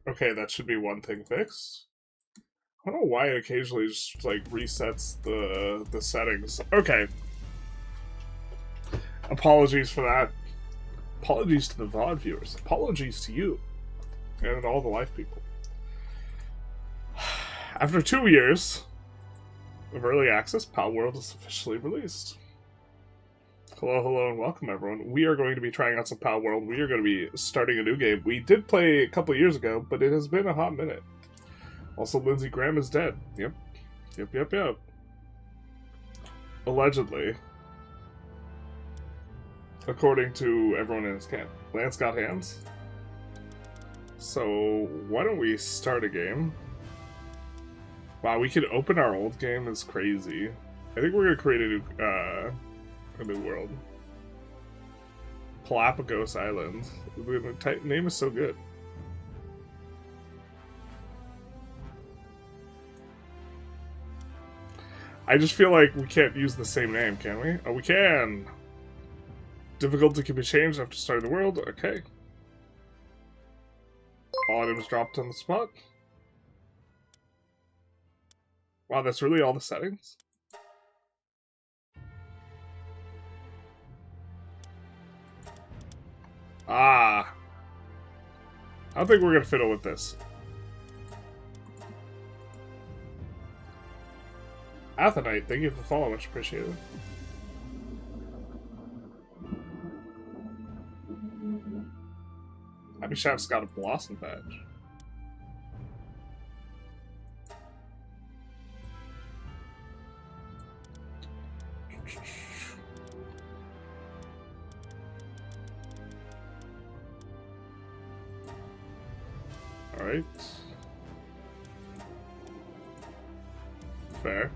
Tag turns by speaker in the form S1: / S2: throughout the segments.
S1: Okay, that should be one thing fixed. I don't know why it occasionally just like resets the settings. Okay. Apologies for that. Apologies to the VOD viewers. Apologies to you. And all the live people. After 2 years of early access, Palworld is officially released. Hello, hello, and welcome, everyone. We are going to be trying out some Palworld. We are going to be starting a new game. We did play a couple years ago, but it has been a hot minute. Also, Lindsey Graham is dead. Yep. Yep. Allegedly. According to everyone in his camp. Lance got hands. So, why don't we start a game? Wow, we could open our old game. Is crazy. I think we're going to create a new world. Galapagos Island. The name is so good. I just feel like we can't use the same name, can we? Oh, we can! Difficulty can be changed after starting the world. Okay. All items dropped on the spot. Wow, that's really all the settings? Ah. I don't think we're gonna fiddle with this. Athenite, thank you for the follow, much appreciated. Happy Shaft's got a Blossom badge. Alright. Fair.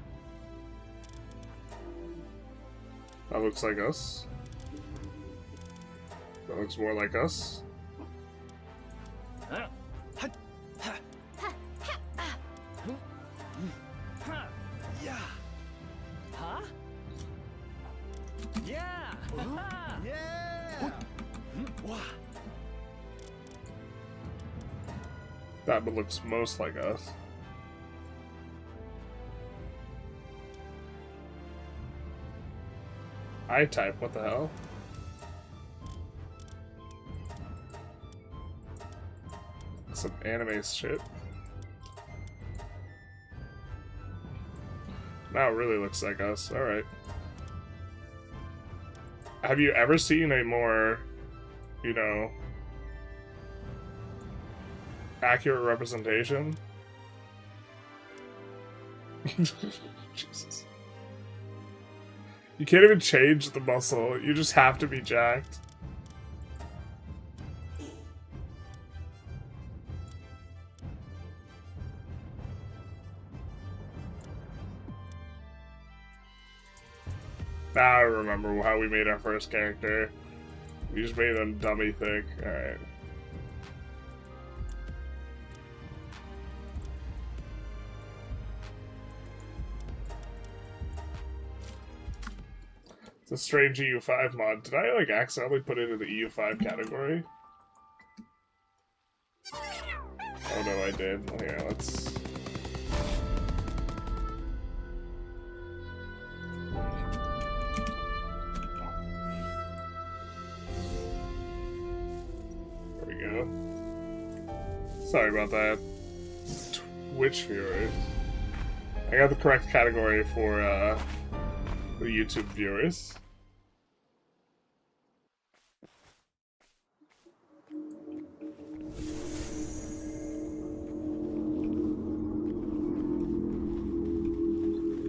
S1: That looks like us. That looks more like us. That one looks most like us. I-type, what the hell? Some anime shit. Now it really looks like us, alright. Have you ever seen a more, you know, accurate representation? Jesus. You can't even change the muscle, you just have to be jacked. Now I remember how we made our first character. We just made them dummy thick. Alright. It's a strange EU5 mod. Did I, like, accidentally put it in the EU5 category? Oh no, I did. Here, let's... There we go. Sorry about that. Twitch viewers. I got the correct category for, the YouTube viewers.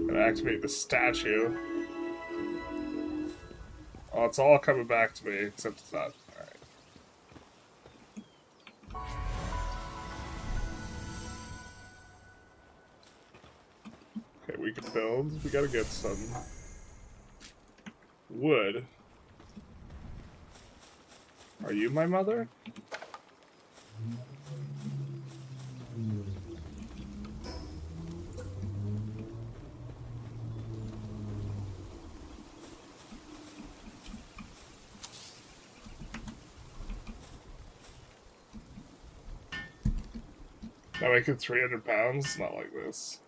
S1: Gotta activate the statue. Oh, it's all coming back to me, except it's not. Alright. Okay, we can build. We gotta get some wood. Are you my mother? Now making 300 pounds? Not like this.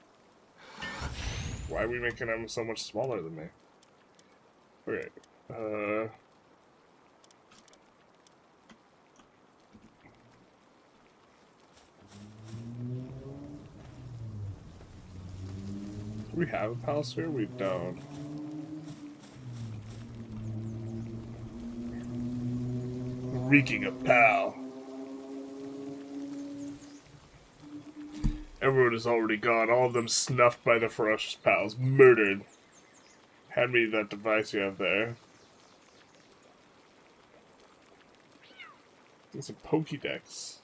S1: Why are we making him so much smaller than me? Okay. Do we have a palace here? We don't. Reeking of pal. Everyone is already gone. All of them snuffed by the ferocious pals. Murdered. Hand me that device you have there. It's a Pokédex.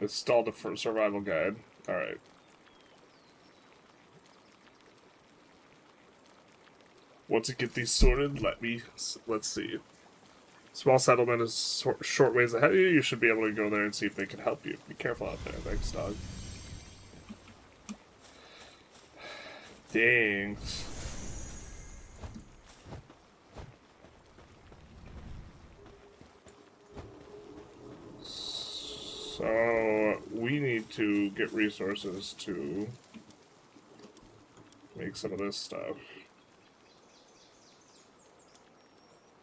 S1: Installed a survival guide. Alright. Once you get these sorted, let's see. Small settlement is short ways ahead of you. You should be able to go there and see if they can help you. Be careful out there. Thanks, dog. Thanks. So, we need to get resources to make some of this stuff.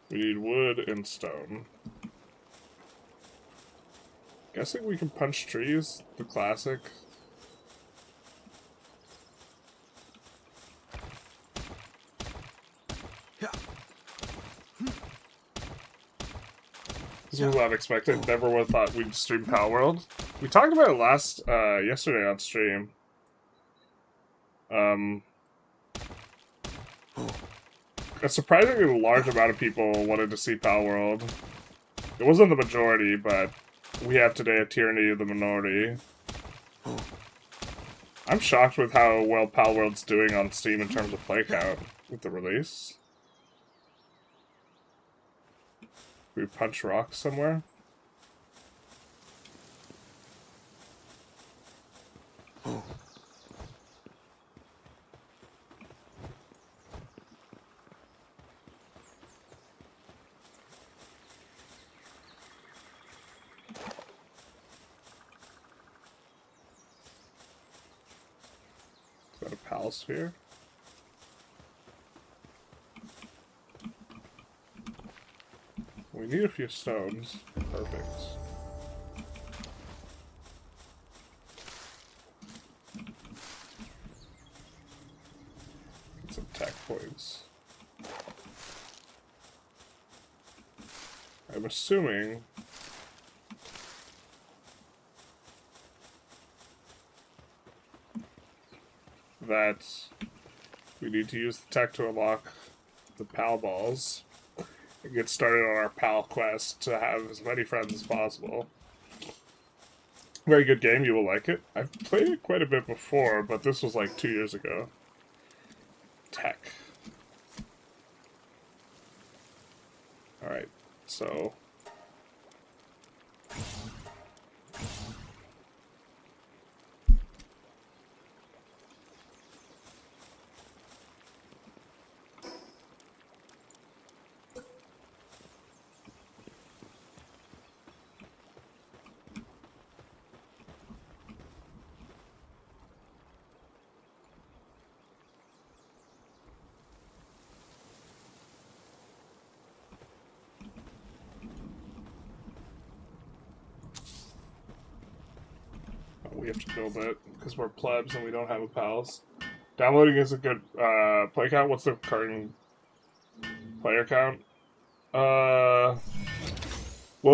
S1: We need wood and stone. Guessing we can punch trees, the classic. This was unexpected. Never would have thought we'd stream Palworld. We talked about it yesterday on stream. A surprisingly large amount of people wanted to see Palworld. It wasn't the majority, but we have today a tyranny of the minority. I'm shocked with how well Palworld's doing on Steam in terms of play count with the release. We punch rocks somewhere? Is that a pal sphere? We need a few stones. Perfect. Get some tech points. I'm assuming that we need to use the tech to unlock the PAL balls and get started on our PAL quest to have as many friends as possible. Very good game, you will like it. I've played it quite a bit before, but this was like 2 years ago. Tech. Alright, so... we have to build it because we're plebs and we don't have a pals. Downloading is a good play count. What's the current player count? Well,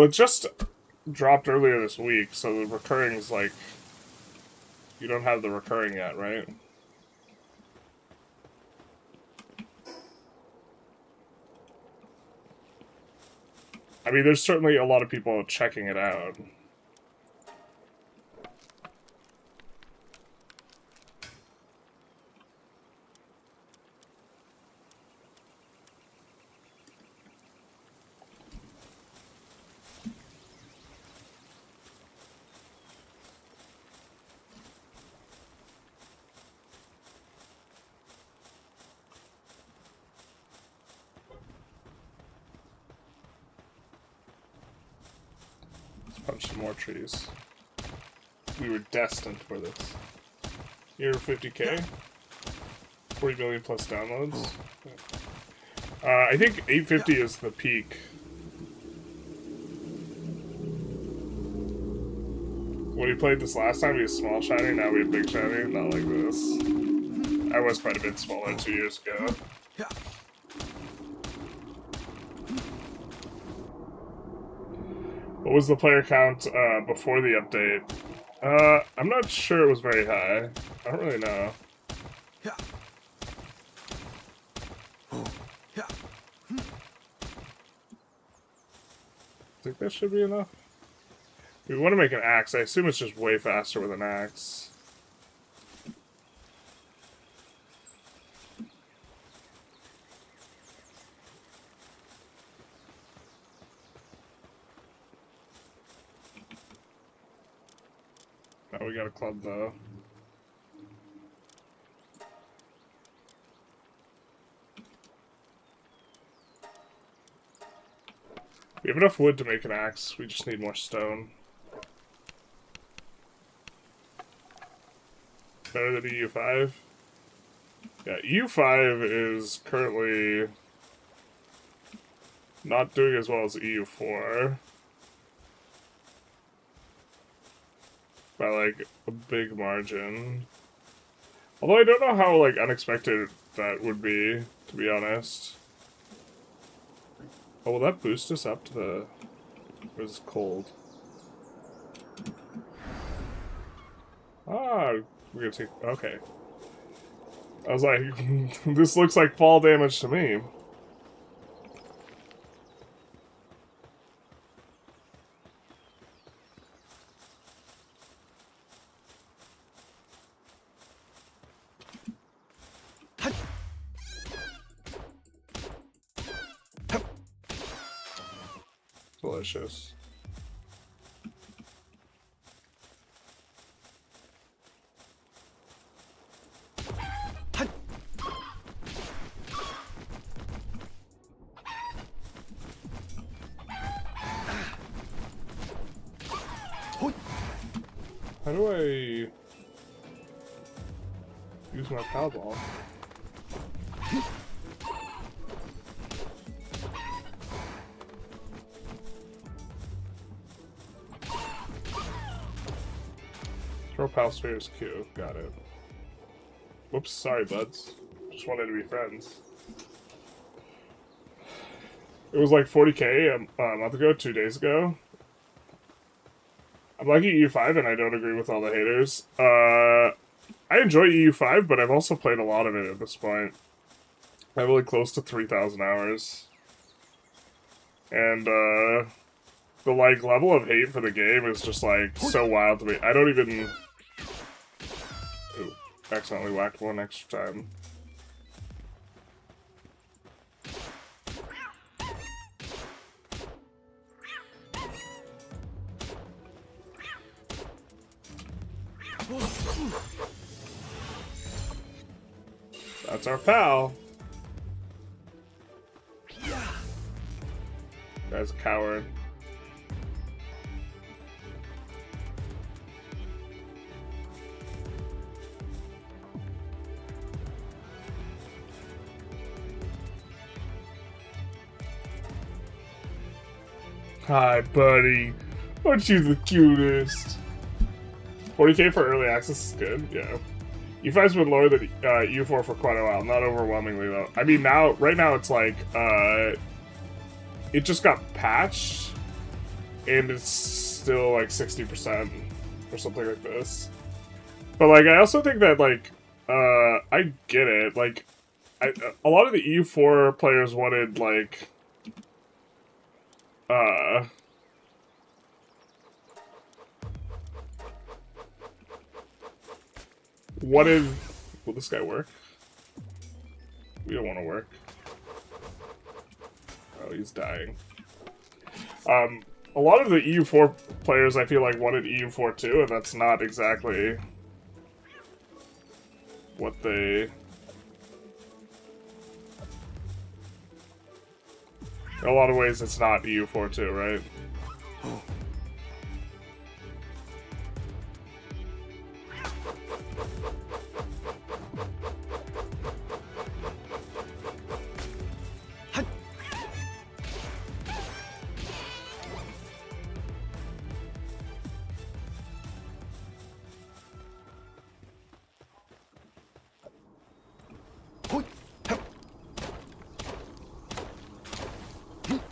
S1: it just dropped earlier this week, so the recurring is like... You don't have the recurring yet, right? I mean, there's certainly a lot of people checking it out. Punch some more trees. We were destined for this. You're 50k? 40 million plus downloads? I think 850 is the peak. When we played this last time, we had small shiny, now we have big shiny. Not like this. I was quite a bit smaller 2 years ago. What was the player count before the update? I'm not sure it was very high. I don't really know. I think that should be enough. We want to make an axe. I assume it's just way faster with an axe. Oh, we got a club though. We have enough wood to make an axe. We just need more stone. Better than EU5? Yeah, EU5 is currently not doing as well as EU4. By, like, a big margin. Although I don't know how, like, unexpected that would be, to be honest. Oh, will that boost us up to the... Or is it cold? Ah, we're gonna take... Okay. I was like, this looks like fall damage to me. Delicious. How do I use my Palworld? Throw Pal Spheres Q. Got it. Whoops, sorry, buds. Just wanted to be friends. It was like 40k a month ago, 2 days ago. I'm liking EU5 and I don't agree with all the haters. I enjoy EU5, but I've also played a lot of it at this point. I have like close to 3,000 hours. And, the, like, level of hate for the game is just, like, so wild to me. I don't even... Ooh, accidentally whacked one extra time. That's our pal. Guy's a coward. Hi, buddy. Aren't you the cutest? 40k for early access is good, yeah. U5's been lower than U4 for quite a while, not overwhelmingly though. I mean, now, right now it's like, it just got patched, and it's still like 60% or something like this. But like, I also think that like, I get it. Like, a lot of the EU4 players wanted like, will this guy work? We don't want to work. Oh, he's dying. A lot of the EU4 players, I feel like, wanted EU4 too, and that's not exactly what they... In a lot of ways, it's not EU4 too, right?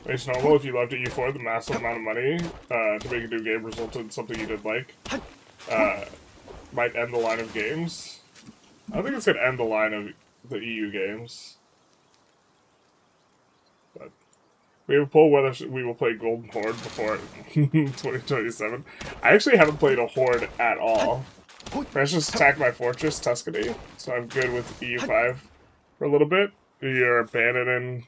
S1: It's normal if you loved EU4, the massive amount of money to make a new game resulted in something you didn't like. Might end the line of games. I don't think it's going to end the line of the EU games. But we have a poll whether we will play Golden Horde before 2027. I actually haven't played a Horde at all. French just attacked my fortress, Tuscany, so I'm good with EU5 for a little bit. You're abandoning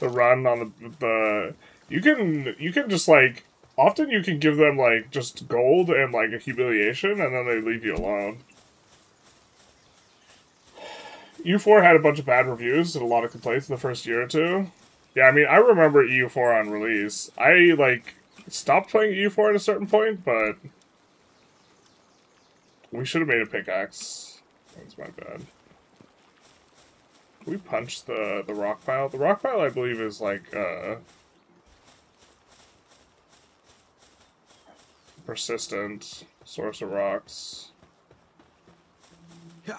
S1: the run on the you can just like often you can give them like just gold and like a humiliation and then they leave you alone. EU4 had a bunch of bad reviews and a lot of complaints in the first year or two. Yeah, I mean I remember EU4 on release. I like stopped playing EU4 at a certain point, but we should have made a pickaxe. That's my bad. Can we punch the rock pile? The rock pile, I believe, is like persistent source of rocks. Yeah.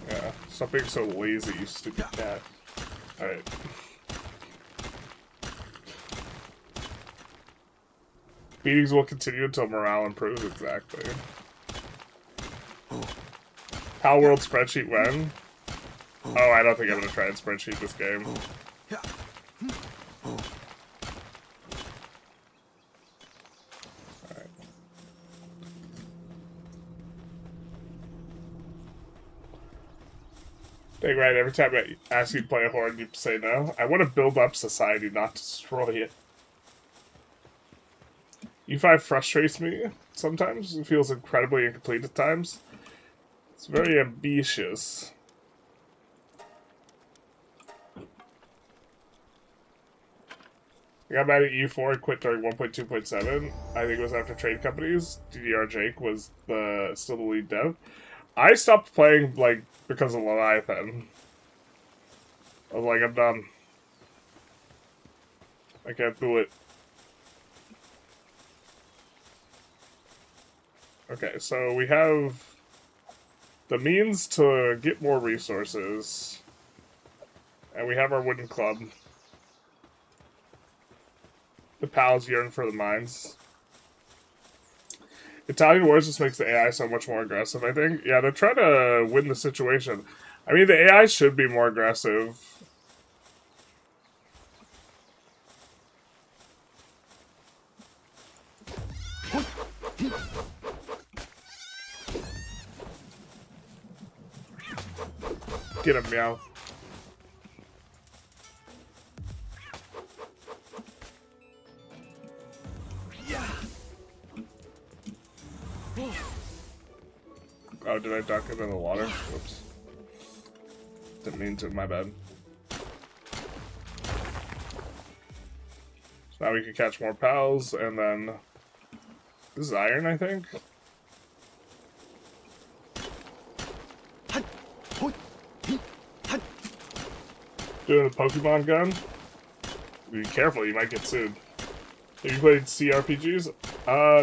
S1: Yeah. Stop being so lazy, you stupid cat. Alright. Meetings will continue until morale improves, exactly. Palworld spreadsheet when? Oh, I don't think I'm gonna try and spreadsheet this game. Alright. Dang right, every time I ask you to play a Horde, you say no. I want to build up society, not destroy it. U5 frustrates me sometimes. It feels incredibly incomplete at times. It's very ambitious. I got mad at U4 and quit during 1.2.7. I think it was after trade companies. DDR Jake was still the lead dev. I stopped playing like because of Leviathan. I was like, I'm done. I can't do it. Okay, so we have the means to get more resources. And we have our wooden club. The pals yearn for the mines. Italian Wars just makes the AI so much more aggressive, I think. Yeah, they're trying to win the situation. I mean, the AI should be more aggressive. Get him, meow. Oh, did I duck it in the water? Whoops. Didn't mean to, my bad. So now we can catch more pals, and then... This is iron, I think? Doing a Pokemon gun? Be careful, you might get sued. Have you played CRPGs?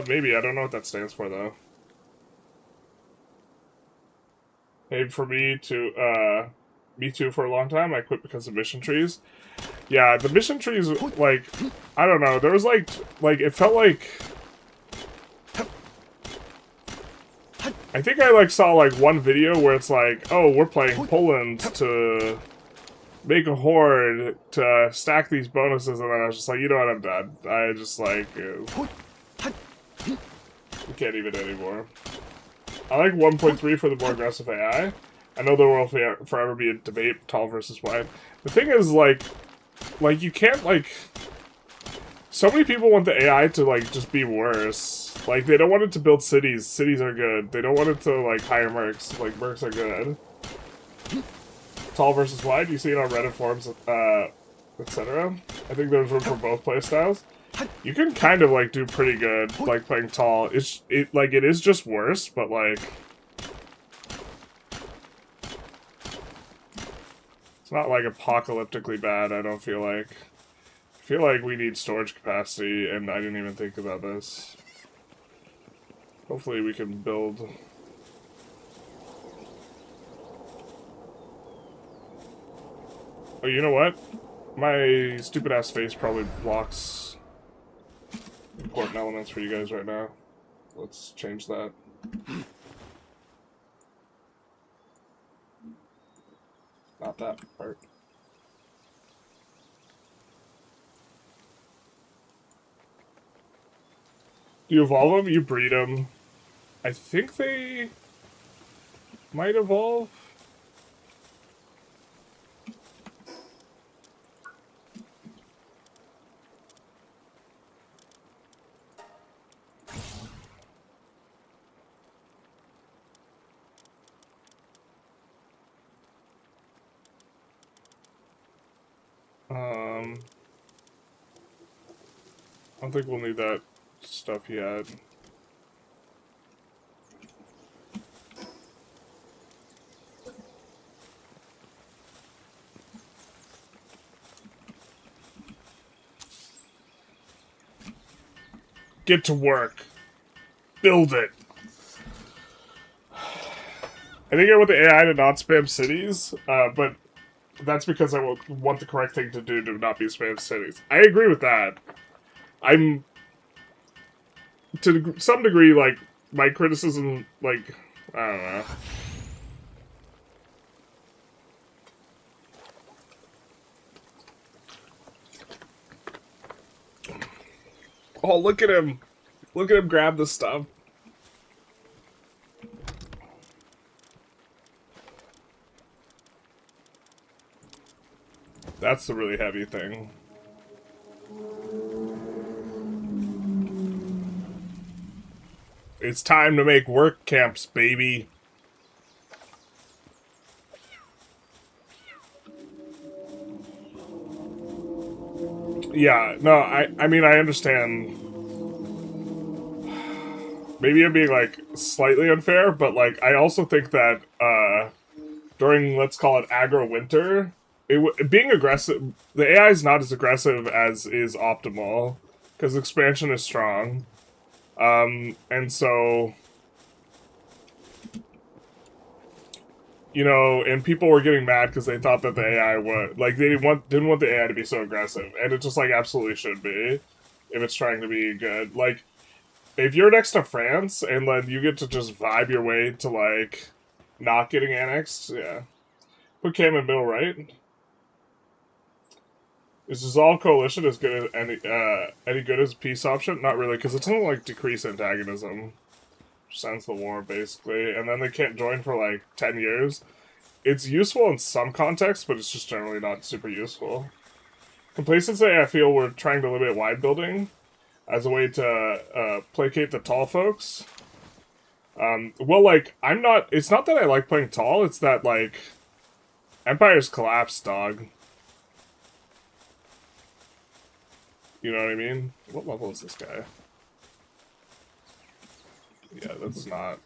S1: Maybe. I don't know what that stands for, though. Maybe for me to, me too for a long time. I quit because of mission trees. Yeah, the mission trees, like, I don't know. There was, like, it felt like... I think I, like, saw, like, one video where it's like, oh, we're playing Poland to make a horde to stack these bonuses, and then I was just like, you know what, I'm done. I just, like, we can't even anymore. I like 1.3 for the more aggressive AI. I know there will forever be a debate, tall versus wide. The thing is, like, you can't, like... So many people want the AI to, like, just be worse. Like, they don't want it to build cities. Cities are good. They don't want it to, like, hire mercs. Like, mercs are good. Tall versus wide, you see it on Reddit forums, etc. I think there's room for both playstyles. You can kind of, like, do pretty good, like, playing tall. It is just worse, but, like... It's not, like, apocalyptically bad, I don't feel like. I feel like we need storage capacity, and I didn't even think about this. Hopefully we can build... Oh, you know what? My stupid ass face probably blocks important elements for you guys right now. Let's change that. Not that part. Do you evolve them? You breed them. I think they might evolve. I don't think we'll need that stuff yet. Get to work. Build it. I think I want the AI to not spam cities, but that's because I want the correct thing to do to not be spam cities. I agree with that. I'm, to some degree, like, my criticism, like, I don't know. Oh, look at him. Look at him grab the stuff. That's the really heavy thing. It's time to make work camps, baby. Yeah, no, I mean, I understand. Maybe I'm being, like, slightly unfair, but, like, I also think that, during, let's call it, aggro winter, being aggressive, the AI is not as aggressive as is optimal, because expansion is strong. And so, you know, and people were getting mad because they thought that the AI would, like, they didn't want the AI to be so aggressive, and it just, like, absolutely should be, if it's trying to be good. Like, if you're next to France, and then you get to just vibe your way to, like, not getting annexed, yeah. Put Cam in middle right. Is Dissolve Coalition as good as any good as peace option? Not really, because it doesn't, like, decrease antagonism. Which ends the war, basically. And then they can't join for, like, 10 years. It's useful in some contexts, but it's just generally not super useful. Complacency, I feel we're trying to limit wide building as a way to placate the tall folks. Well, like, it's not that I like playing tall, it's that, like, Empire's collapsed, dog. You know what I mean? What level is this guy? Yeah, that's not...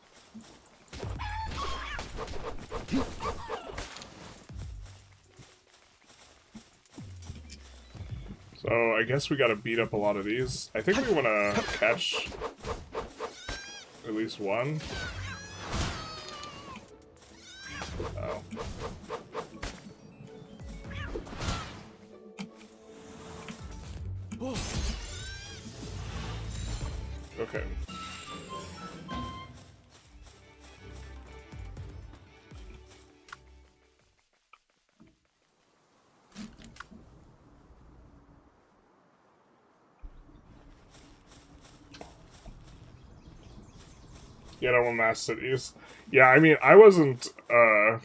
S1: So, I guess we gotta beat up a lot of these. I think we wanna catch at least one. Oh. Okay. Yeah, I don't want mass cities. Yeah, I mean, I wasn't, Oh,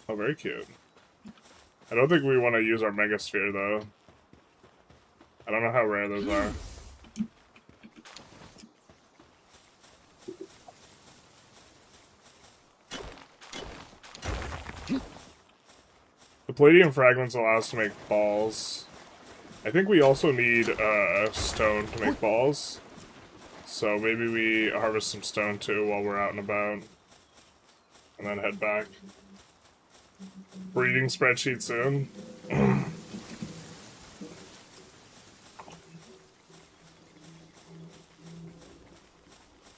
S1: very cute. I don't think we want to use our Megasphere, though. I don't know how rare those are. The Palladium Fragments allow us to make balls. I think we also need, stone to make balls. So maybe we harvest some stone, too, while we're out and about. And then head back. Breeding spreadsheet soon.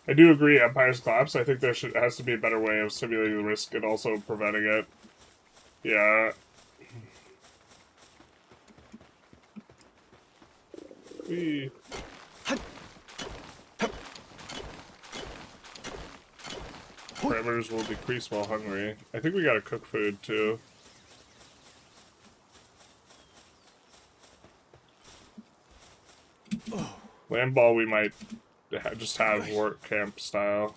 S1: I do agree, Empire's collapse. I think there has to be a better way of simulating the risk and also preventing it. Yeah. Parameters will decrease while hungry. I think we gotta cook food too. Land ball we might just have work camp style.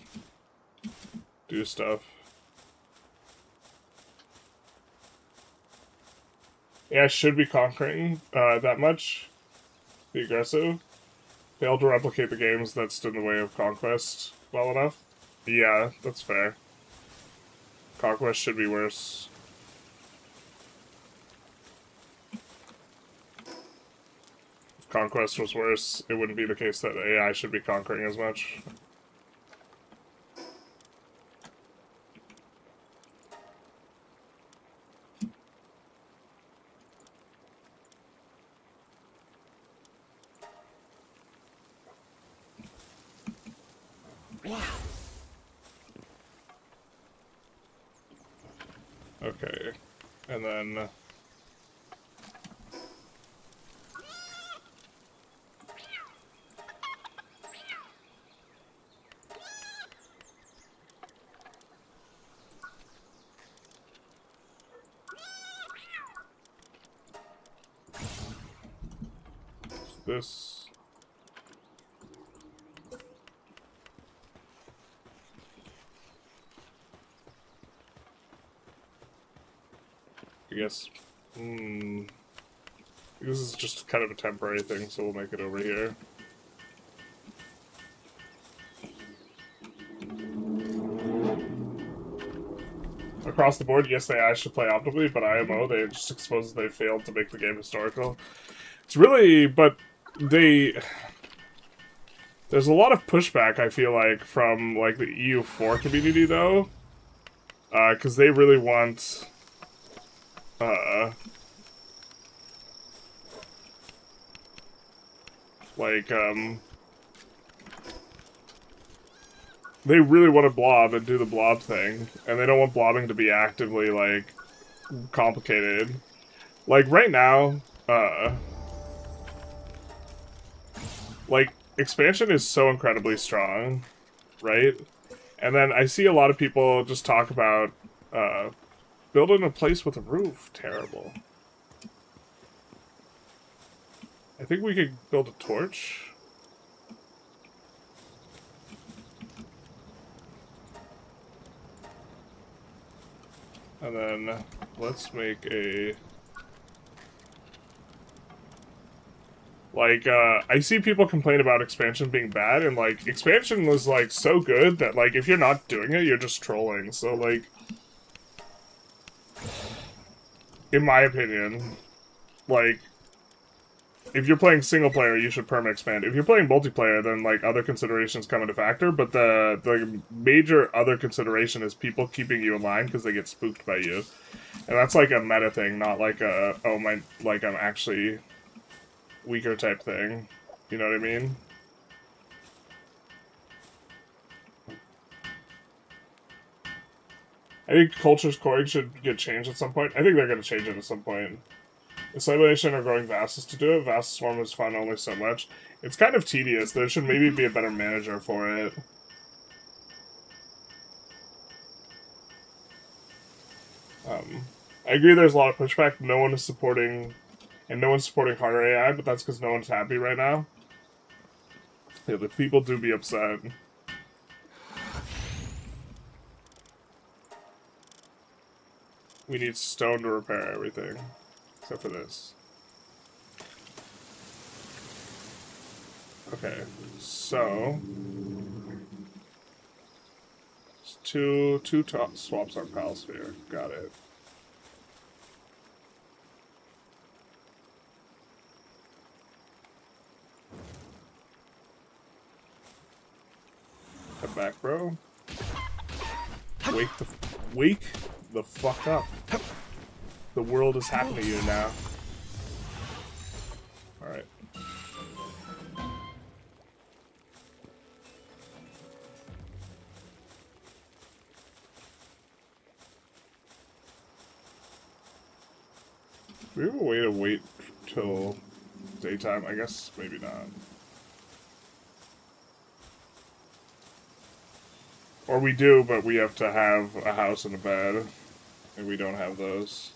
S1: Do stuff. Yeah, I should be conquering that much. Be aggressive. Failed to replicate the games that stood in the way of conquest well enough. Yeah, that's fair. Conquest should be worse. If Conquest was worse, it wouldn't be the case that AI should be conquering as much. Okay, and then... this... I guess... This is just kind of a temporary thing, so we'll make it over here. Across the board, yes, they should play optimally, but IMO, they just exposes they failed to make the game historical. It's really... but they... There's a lot of pushback, I feel like, from, like, the EU4 community, though. Because they really want... they really want to blob and do the blob thing, and they don't want blobbing to be actively, like, complicated. Like, right now, like, expansion is so incredibly strong, right? And then I see a lot of people just talk about, building a place with a roof. Terrible. I think we could build a torch. And then let's make a... Like, I see people complain about expansion being bad, and, like, expansion was, like, so good that, like, if you're not doing it, you're just trolling. So, like, in my opinion, like, if you're playing single player, you should perma-expand. If you're playing multiplayer, then, like, other considerations come into factor, but the major other consideration is people keeping you in line because they get spooked by you. And that's, like, a meta thing, not like a, oh, my, like, I'm actually weaker type thing. You know what I mean? I think culture's coring should get changed at some point. I think they're going to change it at some point. Assimilation or growing Vastus to do it. Vast Swarm is fun only so much. It's kind of tedious. There should maybe be a better manager for it. I agree there's a lot of pushback. No one is supporting... And no one's supporting harder AI, but that's because no one's happy right now. Yeah, the people do be upset. We need stone to repair everything. Except for this. Okay, so... Two top swaps on Palsphere. Got it. Come back, bro. Wake the fuck up. The world is happening to you now. Alright. we have a way to wait till daytime? I guess maybe not. Or we do, but we have to have a house and a bed. And we don't have those.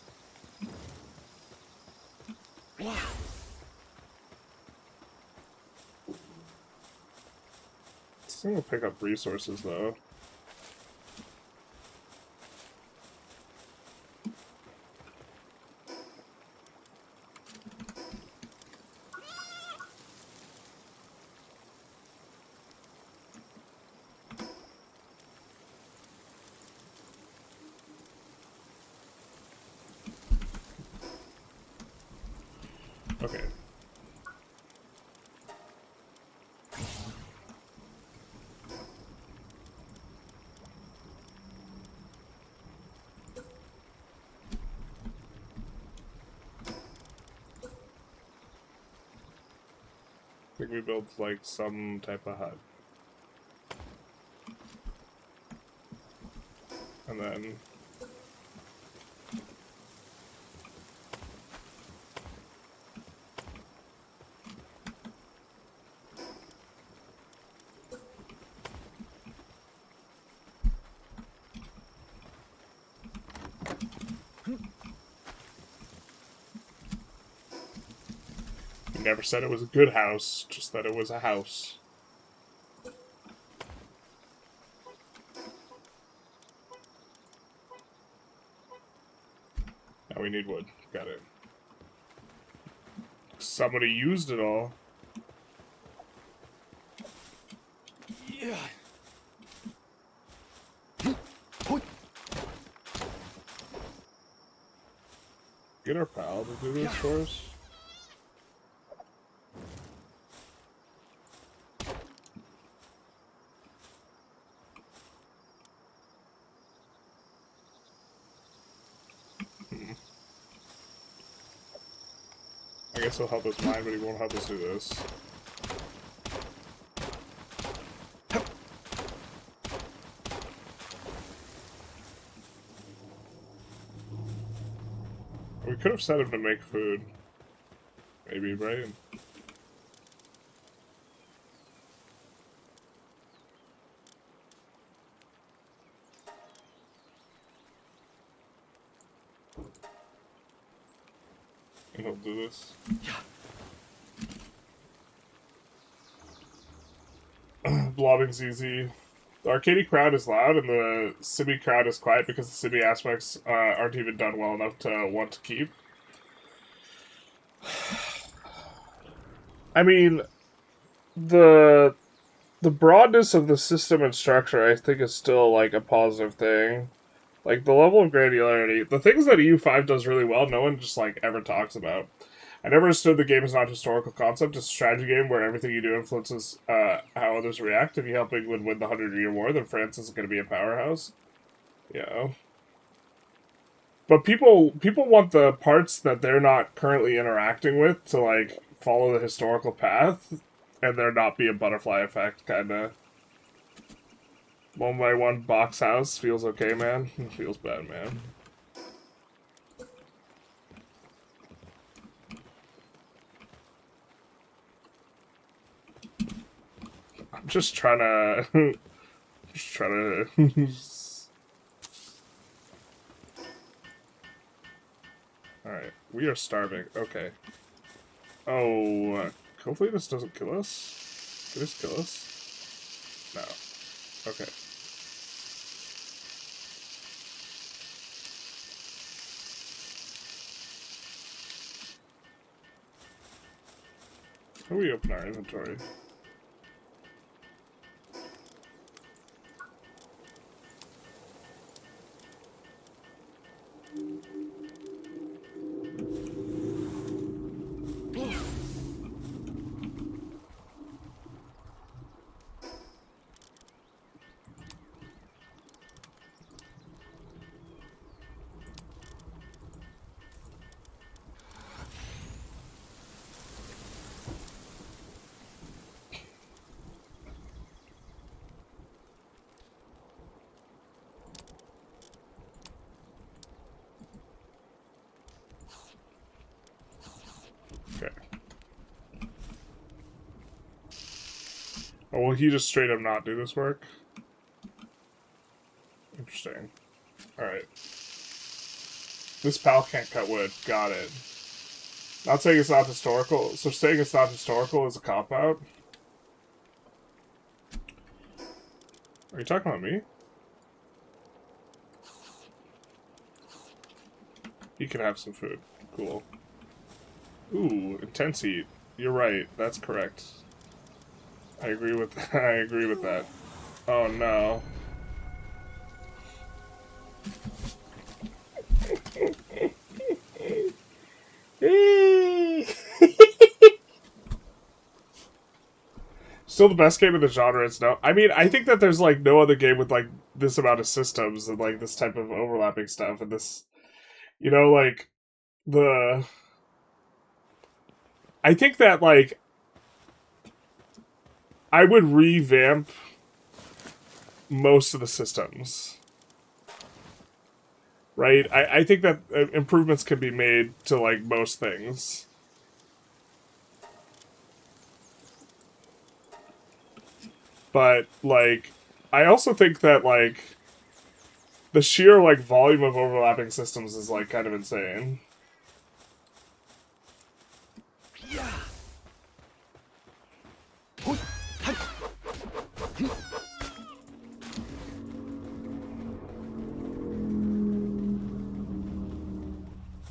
S2: Wow.
S1: This thing will pick up resources, though. Okay. I think we built, like, some type of hut. And then... We never said it was a good house, just that it was a house. Now we need wood. Got it. Somebody used it all.
S2: Yeah.
S1: Get our pal to do this for us. I guess he'll help us mine, but he won't help us do this. We could have set him to make food. Maybe, right? And he'll do this. Blobbing's easy. The arcade crowd is loud and the Simi crowd is quiet because the Simi aspects aren't even done well enough to want to keep. I mean, the broadness of the system and structure, I think, is still, like, a positive thing. Like, the level of granularity, the things that EU5 does really well, no one just, like, ever talks about. I never understood the game is not a historical concept. It's a strategy game where everything you do influences how others react. If you help England win the 100-Year War, then France isn't going to be a powerhouse. Yeah. But people want the parts that they're not currently interacting with to, like, follow the historical path, and there not be a butterfly effect, kind of. 1x1 box house feels okay, man. It feels bad, man. I'm just trying to... just trying to... Alright, we are starving. Okay. Oh, hopefully this doesn't kill us. Did this kill us? No. Okay. How do we open our inventory? Or will he just straight up not do this work? Interesting. Alright. This pal can't cut wood. Got it. Not saying it's not historical. So saying it's not historical is a cop-out? Are you talking about me? He can have some food. Cool. Ooh, intense heat. You're right. That's correct. I agree with I agree with that. Oh no. Still the best game of the genre, it's no. I mean, I think that there's like no other game with like this amount of systems and like this type of overlapping stuff and this, you know, like the. I think that like I would revamp most of the systems. Right? I think that improvements can be made to like most things. But, like, I also think that, like, the sheer, like, volume of overlapping systems is, like, kind of insane.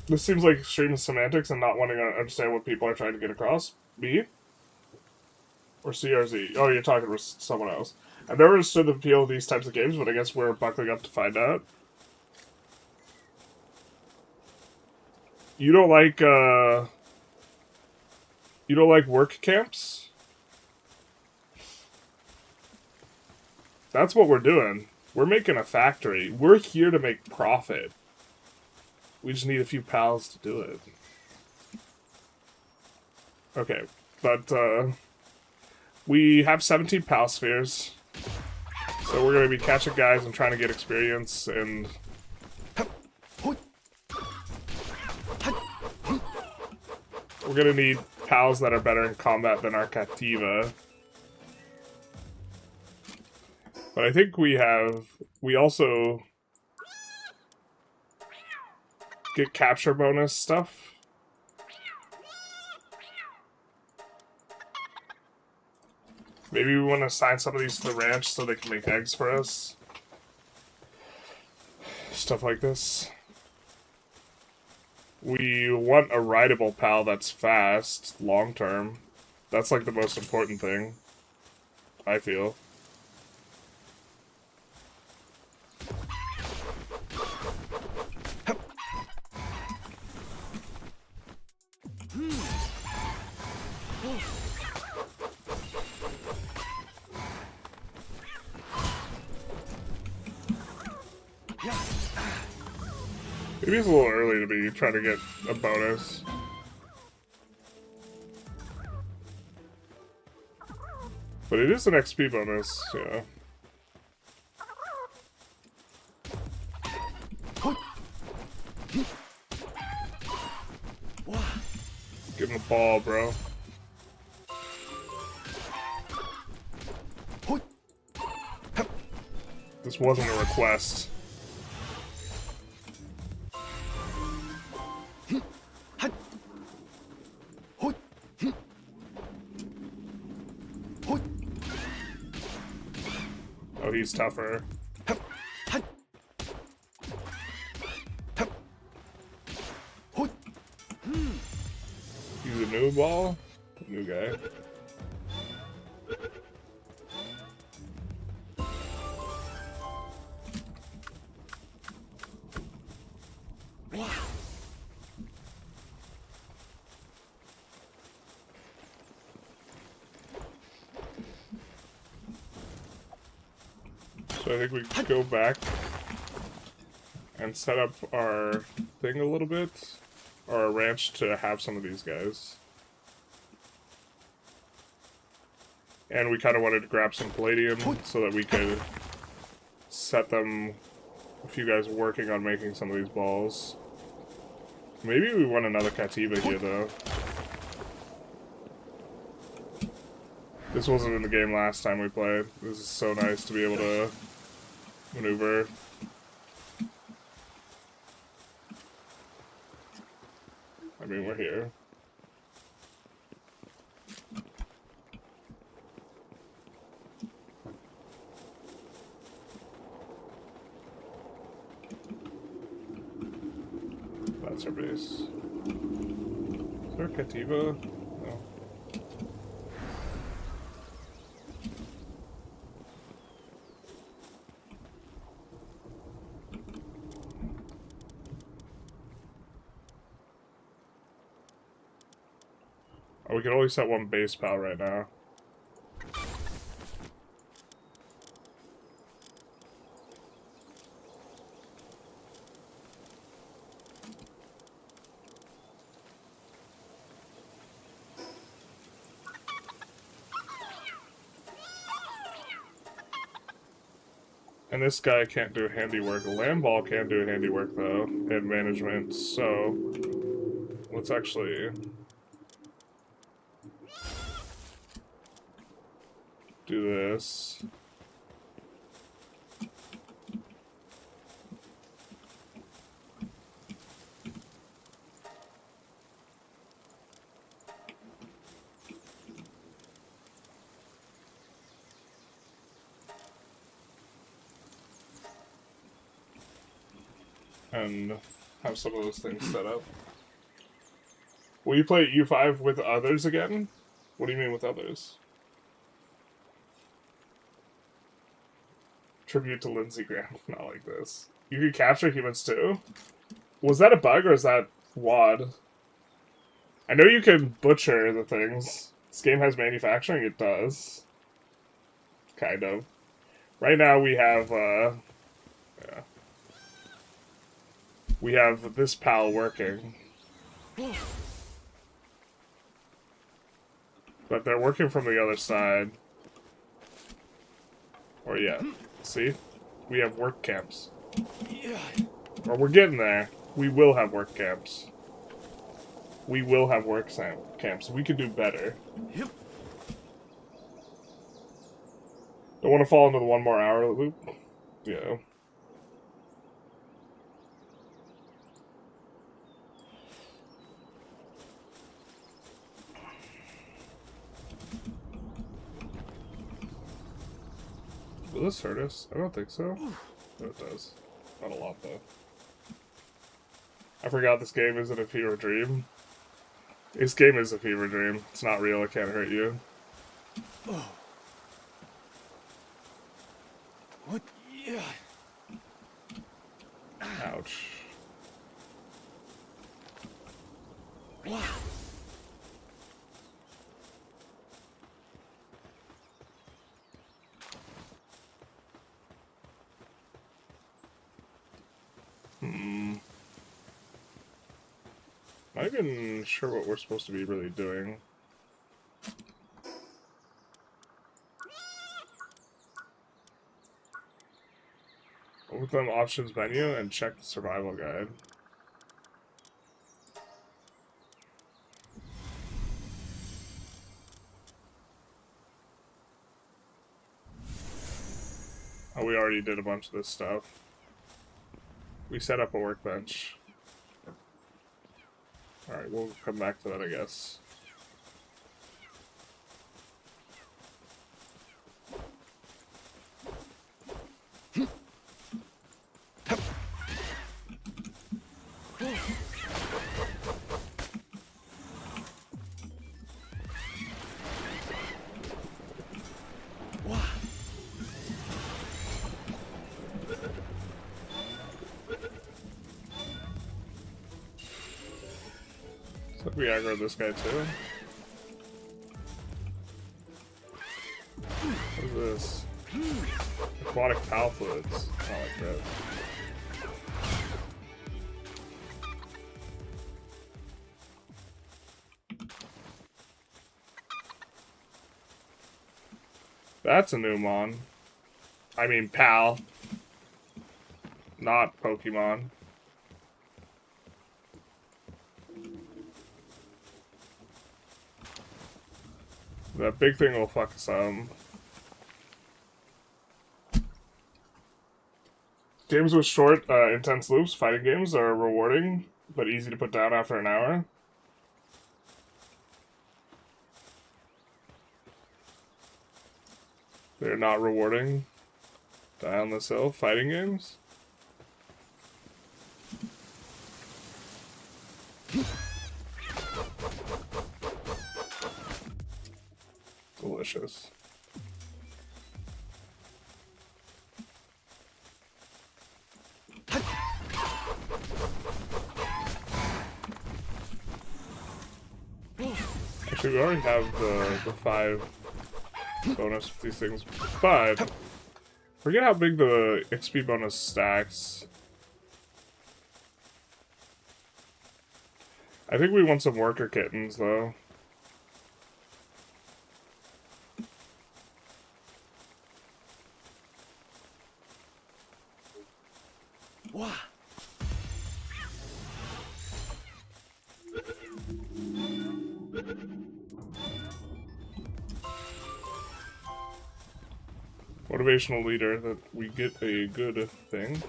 S1: This seems like extreme semantics and not wanting to understand what people are trying to get across. Me? Or CRZ? Oh, you're talking with someone else. I've never understood the appeal of these types of games, but I guess we're buckling up to find out. You don't like, You don't like work camps? That's what we're doing. We're making a factory. We're here to make profit. We just need a few pals to do it. Okay, but, we have 17 pal spheres. So we're going to be catching guys and trying to get experience, and we're going to need pals that are better in combat than our Cativa. But I think we also get capture bonus stuff. Maybe we want to assign some of these to the ranch so they can make eggs for us. Stuff like this. We want a rideable pal that's fast, long term. That's like the most important thing, I feel. Maybe it's a little early to be trying to get a bonus. But it is an XP bonus, yeah. Give him the ball, bro. This wasn't a request. Oh, he's tougher. He's a new ball? New guy. So I think we go back and set up our thing a little bit, or our ranch to have some of these guys. And we kind of wanted to grab some palladium so that we could set them, a few guys working on making some of these balls. Maybe we want another Cativa here though. This wasn't in the game last time we played. This is so nice to be able to maneuver. I mean, we're here. That's our base. Is there a Kativa? No. Oh, we can only set one base pal right now. And this guy can't do handiwork. Lamball can do handiwork, though, and management, so let's actually do this. And have some of those things set up. Will you play U5 with others again? What do you mean with others? Tribute to Lindsey Graham. Not like this. You can capture humans too? Was that a bug or is that WAD? I know you can butcher the things. This game has manufacturing, it does. Kind of. Right now we have, yeah. We have this pal working. But they're working from the other side. Or yeah. See? We have work camps. Or we're getting there. We will have work camps. We will have work camps. We could do better. Don't want to fall into the 1 more hour loop? Yeah. Will this hurt us? I don't think so. No, it does. Not a lot, though. I forgot this game isn't a fever dream. This game is a fever dream. It's not real, it can't hurt you.
S2: What? Yeah.
S1: Ouch.
S2: Wow.
S1: Not even sure what we're supposed to be really doing. Open the options menu and check the survival guide. Oh, we already did a bunch of this stuff. We set up a workbench. Alright, we'll come back to that, I guess. So we aggro this guy too. What is this? Aquatic pal fluids. I like that. That's a new mon. I mean pal. Not Pokemon. That big thing will fuck us up. Games with short, intense loops, fighting games, are rewarding, but easy to put down after an hour. They're not rewarding. Die on this hill, fighting games? Delicious. Actually, we already have the 5 bonus with these things, but forget how big the XP bonus stacks. I think we want some worker kittens, though.
S2: Wow.
S1: Motivational leader, that we get a good thing.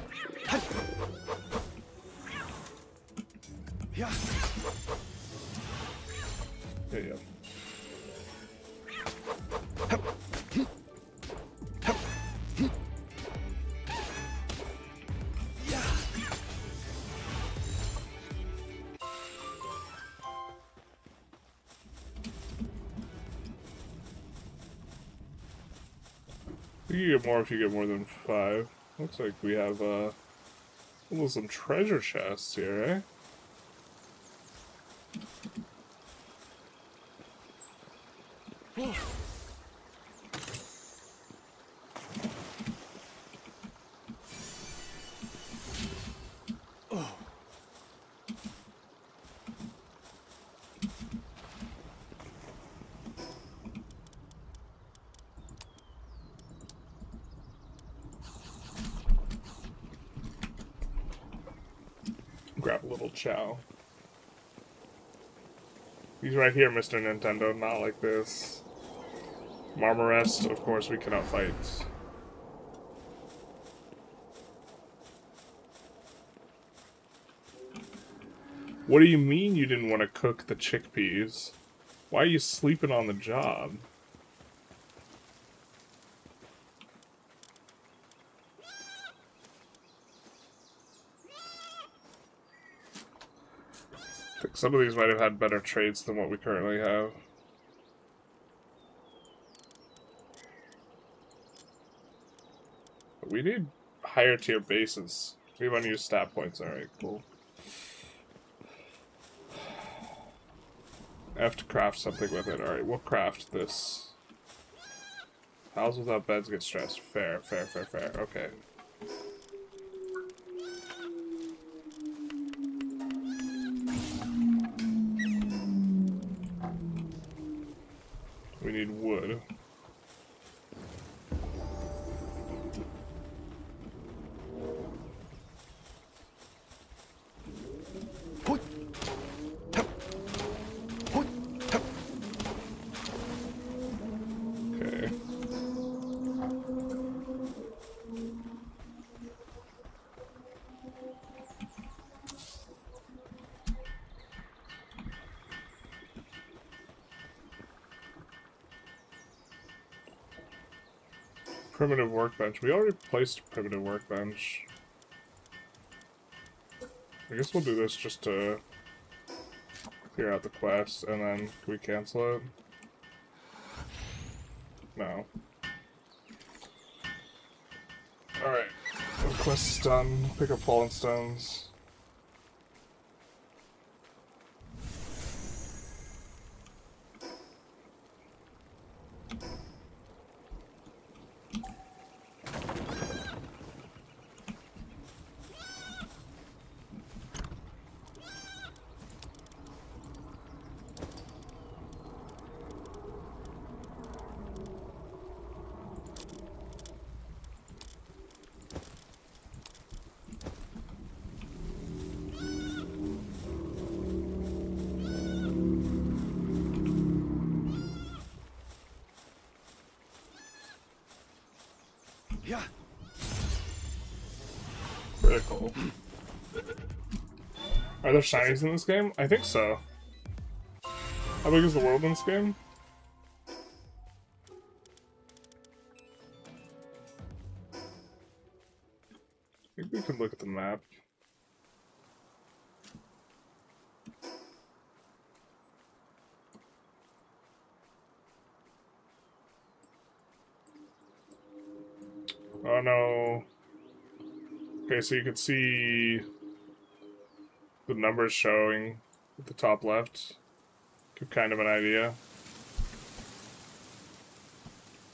S2: Yeah.
S1: Yeah. You get more if you get more than 5. Looks like we have some treasure chests here, eh? Grab a little chow. He's right here, Mr. Nintendo, not like this. Marmarest, of course, we cannot fight. What do you mean you didn't want to cook the chickpeas? Why are you sleeping on the job? I think some of these might have had better traits than what we currently have. But we need higher tier bases. We have unused stat points. Alright, cool. I have to craft something with it. Alright, we'll craft this. Houses without beds get stressed. Fair, fair, fair, fair. Okay. We need wood. Okay. Primitive workbench. We already placed a primitive workbench. I guess we'll do this just to clear out the quest, and then can we cancel it? No. Alright. The quest is done. Pick up fallen stones. Critical. Are there shinies in this game? I think so. How big is the world in this game? I think we could look at the map. Oh no. Okay, so you can see the numbers showing at the top left. Give kind of an idea.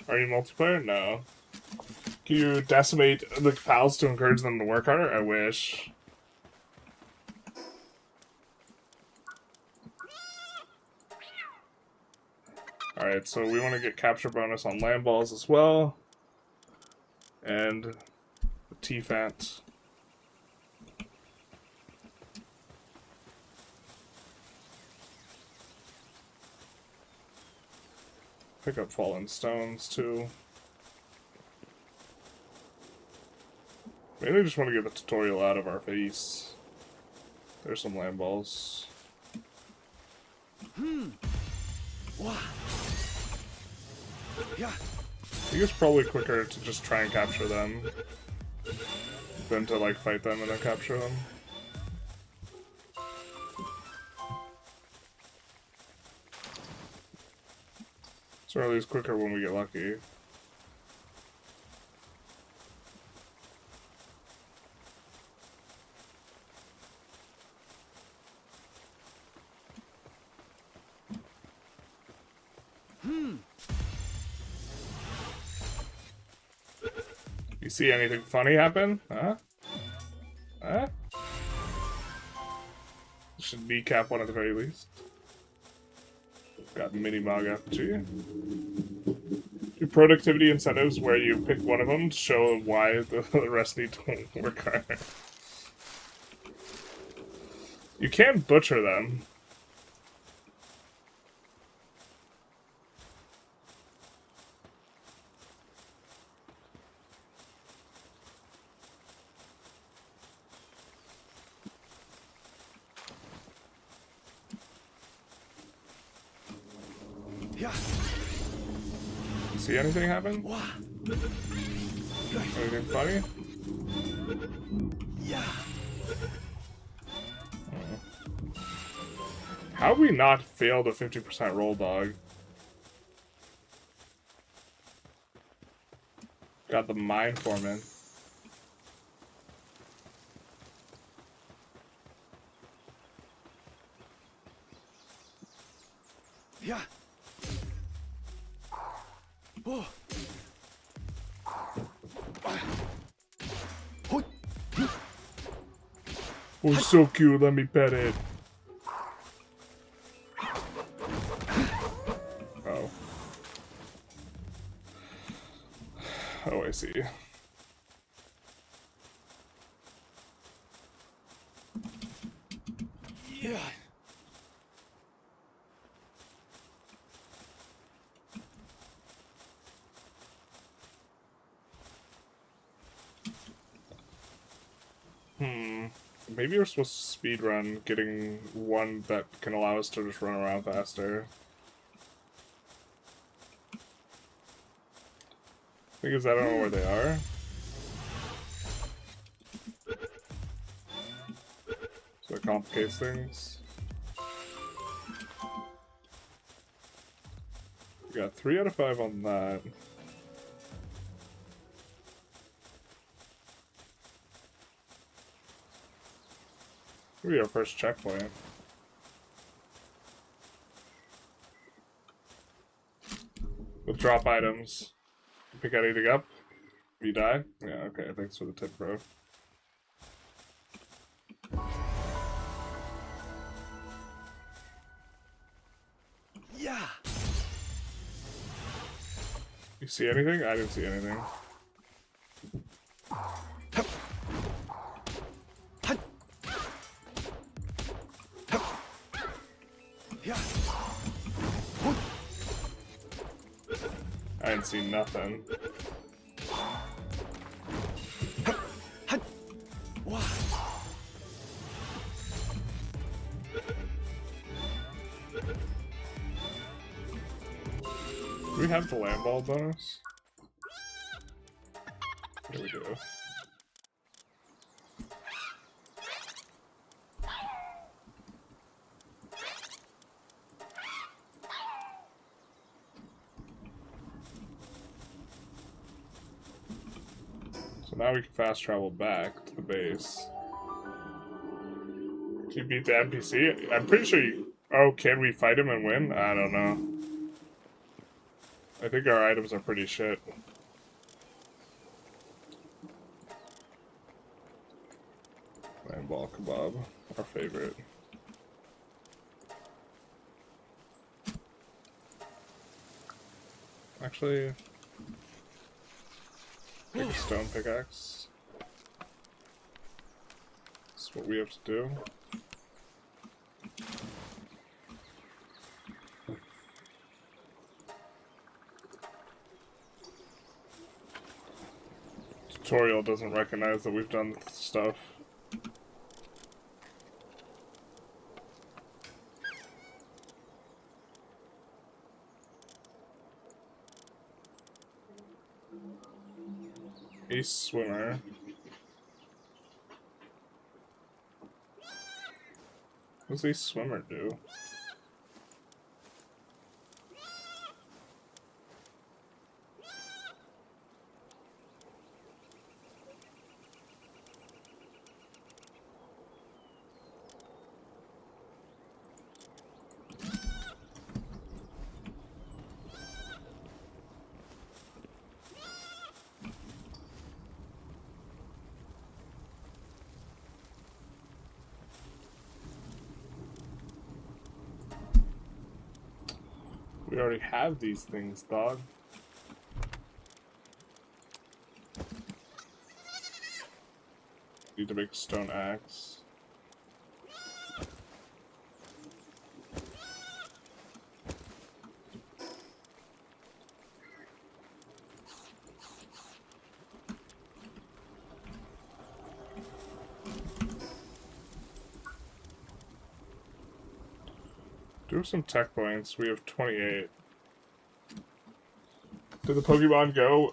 S1: Are you multiplayer? No. Can you decimate the pals to encourage them to work harder? I wish. Alright, so we want to get capture bonus on land balls as well. And the T-Fat. Pick up fallen stones too. Mainly just want to get the tutorial out of our face. There's some land balls.
S2: Wow. Yeah.
S1: I think it's probably quicker to just try and capture them than to like fight them and then capture them. So at least quicker when we get lucky. You see anything funny happen? Huh? Huh? Should kneecap one at the very least. Got mini Mog FG. Do productivity incentives where you pick one of them to show why the rest need to work hard. You can butcher them.
S2: Yeah.
S1: See anything happen?
S2: Wow.
S1: Anything funny?
S2: Yeah.
S1: How have we not failed a 50% roll, dog? Got the mine foreman.
S2: Yeah. Oh.
S1: Oh, so cute. Let me pet it. Oh. Oh, I see.
S2: Yeah.
S1: Maybe we're supposed to speedrun getting one that can allow us to just run around faster. Thing is, I don't know where they are. So it complicates things. We got 3 out of 5 on that. Maybe our first checkpoint. We'll drop items. Pick anything up? You die? Yeah, okay, thanks for the tip, bro.
S2: Yeah.
S1: You see anything? I didn't see anything. I didn't see nothing.
S2: Wow.
S1: we have the land ball bonus? Here we do. So now we can fast travel back to the base. Did you beat the NPC? I'm pretty sure you... Oh, can we fight him and win? I don't know. I think our items are pretty shit. Lamb ball kebab, our favorite. Actually, take a stone pickaxe. That's what we have to do. Tutorial doesn't recognize that we've done stuff. Ace swimmer. What does Ace swimmer do? We already have these things, dog. Need to make a stone axe. Do some tech points. We have 28. Did the Pokemon Go?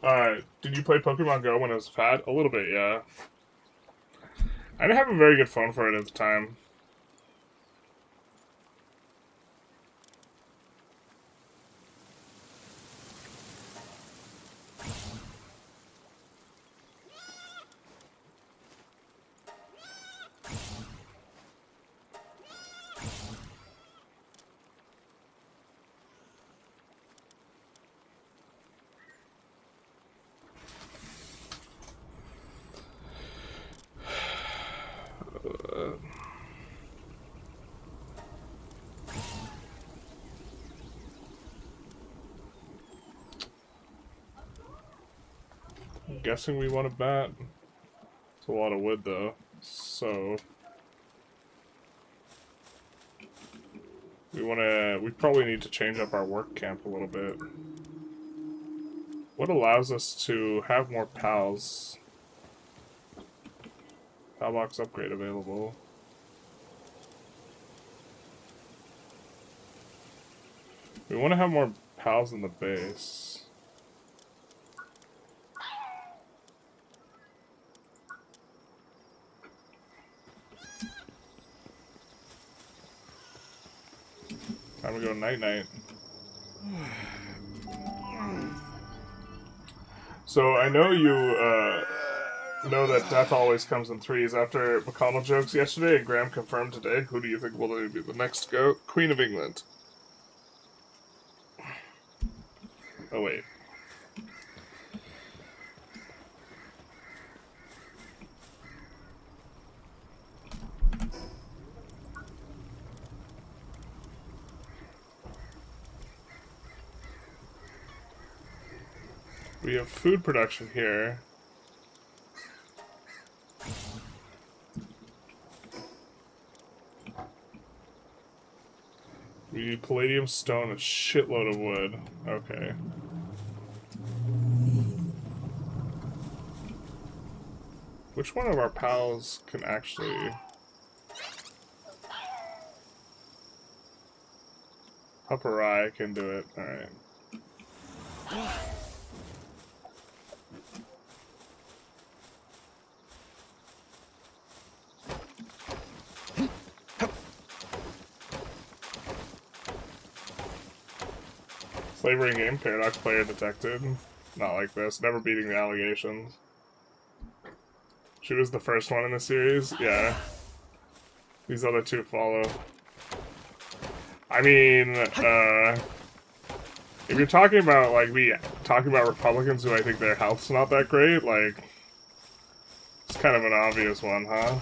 S1: Did you play Pokemon Go when it was fat? A little bit, yeah. I didn't have a very good phone for it at the time. I'm guessing we want a bat. It's a lot of wood though, so we probably need to change up our work camp a little bit. What allows us to have more pals? Pal box upgrade available. We want to have more pals in the base. Time to go night-night. So I know you know that death always comes in threes. After McConnell jokes yesterday and Graham confirmed today, who do you think will be the next Queen of England? Oh wait. We have food production here. We need palladium stone, a shitload of wood. Okay. Which one of our pals can actually... Paparai can do it. Alright. Slavery in game, Paradox player detected. Not like this, never beating the allegations. She was the first one in the series, yeah. These other two follow. I mean, if you're talking about, like, talking about Republicans who I think their health's not that great, like, it's kind of an obvious one, huh?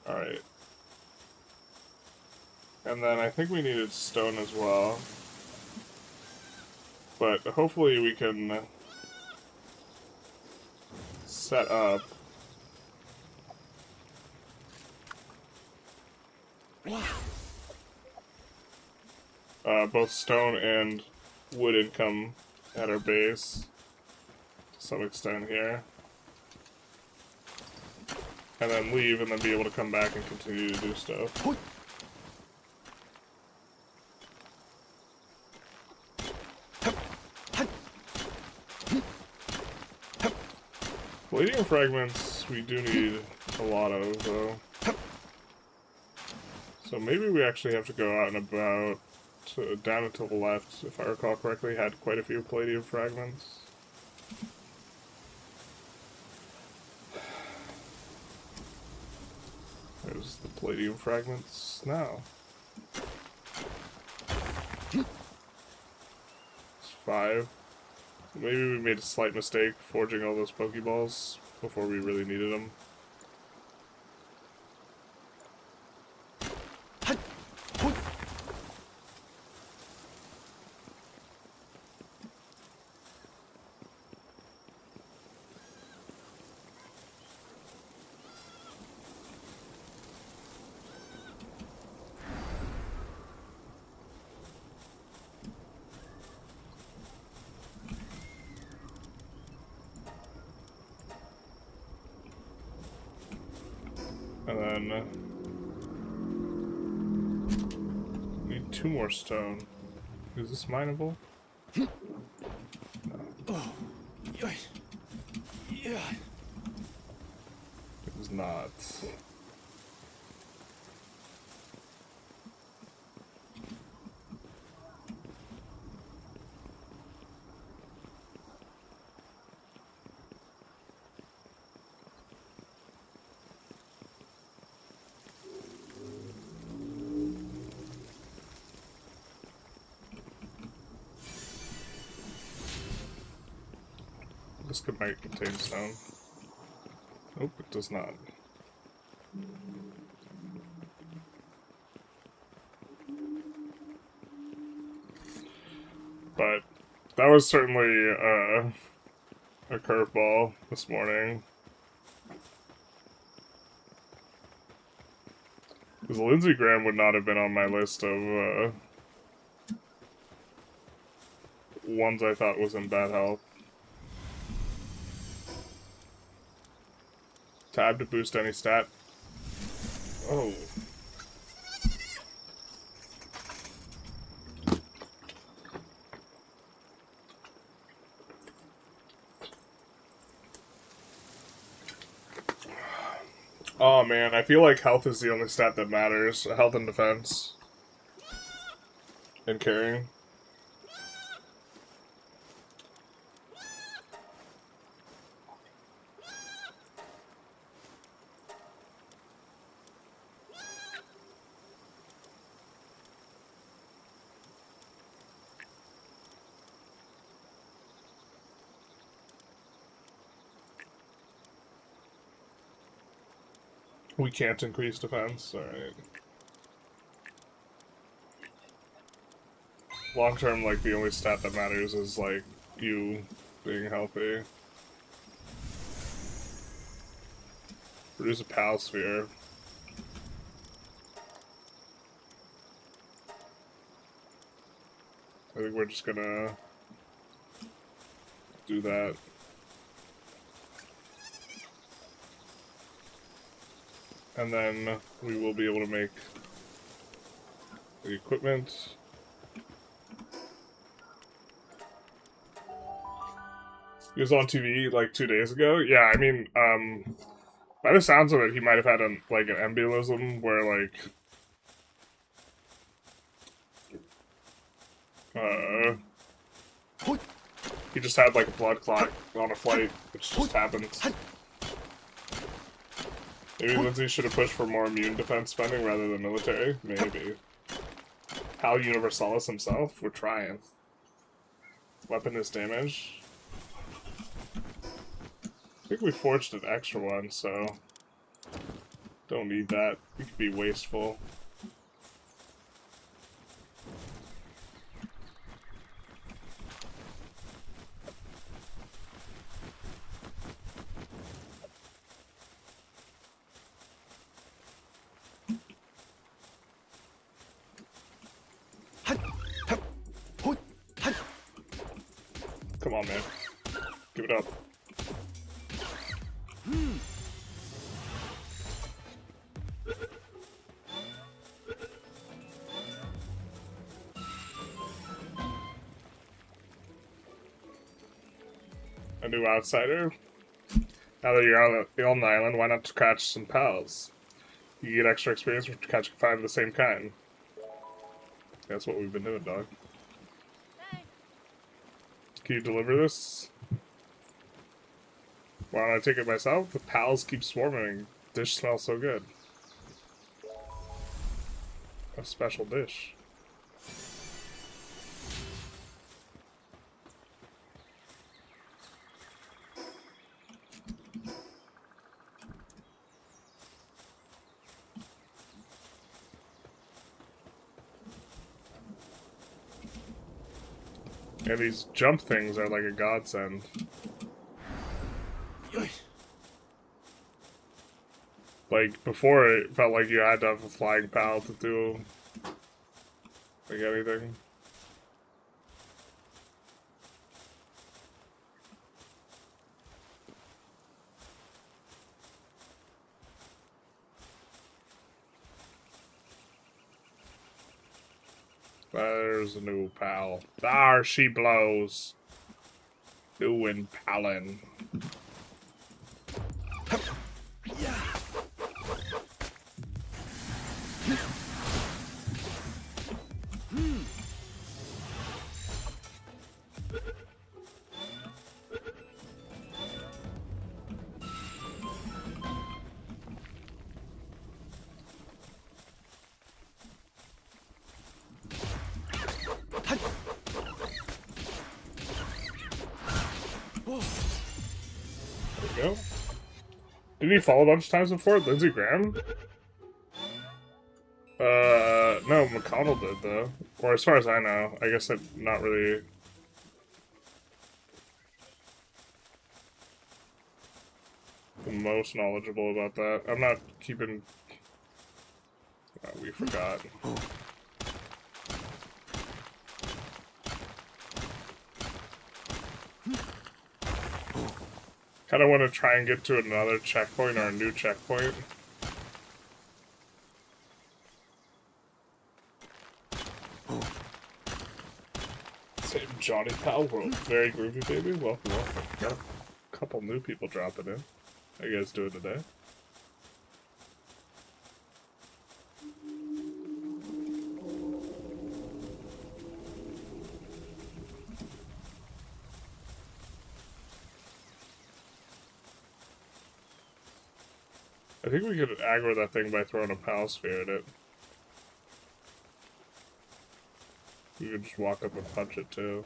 S1: Alright. And then I think we needed stone as well. But hopefully we can set up both stone and wood income at our base to some extent here. And then leave and then be able to come back and continue to do stuff. Palladium fragments we do need a lot of, though. So maybe we actually have to go out and about down and to the left, if I recall correctly, had quite a few palladium fragments. There's the palladium fragments now. It's 5. Maybe we made a slight mistake forging all those Pokeballs before we really needed them. And then need 2 more stone. Is this mineable? No.
S2: Oh. Yeah.
S1: It is not. This might contain stone. Nope, it does not. But that was certainly a curveball this morning. Because Lindsey Graham would not have been on my list of ones I thought was in bad health. Tab to boost any stat. Oh. Oh man, I feel like health is the only stat that matters. Health and defense. And carrying. We can't increase defense, alright. Long term, like, the only stat that matters is, like, you being healthy. Produce a Pal Sphere. think we're just gonna do that. And then we will be able to make the equipment. He was on TV like 2 days ago. Yeah, I mean, by the sounds of it, he might have had an embolism where he just had like a blood clot on a flight, which just happens. Maybe Lindsay should have pushed for more immune defense spending rather than military. Maybe. Hal Universalis himself? We're trying. Weapon is damaged. I think we forged an extra one, so don't need that. We could be wasteful. Come on, man. Give it up. A new outsider? Now that you're on the island, why not catch some pals? You get extra experience for catching 5 of the same kind. That's what we've been doing, dog.
S3: Hey.
S1: Can you deliver this? Why don't I take it myself? The pals keep swarming. Dish smells so good. A special dish. Yeah, these jump things are like a godsend. Like, before it felt like you had to have a flying pal to do, like, anything. There's a new pal. There she blows. Doing palin. There we go. Didn't he fall a bunch of times before? Lindsey Graham? No, McConnell did, though. Or as far as I know. I guess I'm not really... the most knowledgeable about that. I'm not keeping... we forgot. Kind of want to try and get to another checkpoint or a new checkpoint. Same Johnny Palworld. Very groovy, baby. Welcome, welcome. Got a couple new people dropping in. How you guys doing today? I think we could aggro that thing by throwing a pal sphere at it. You could just walk up and punch it too.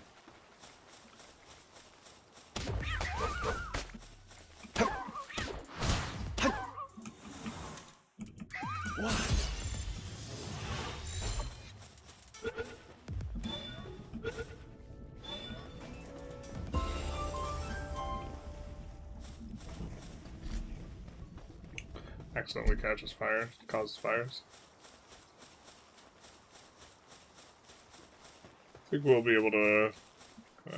S1: Accidentally catches fire, causes fires. think we'll be able to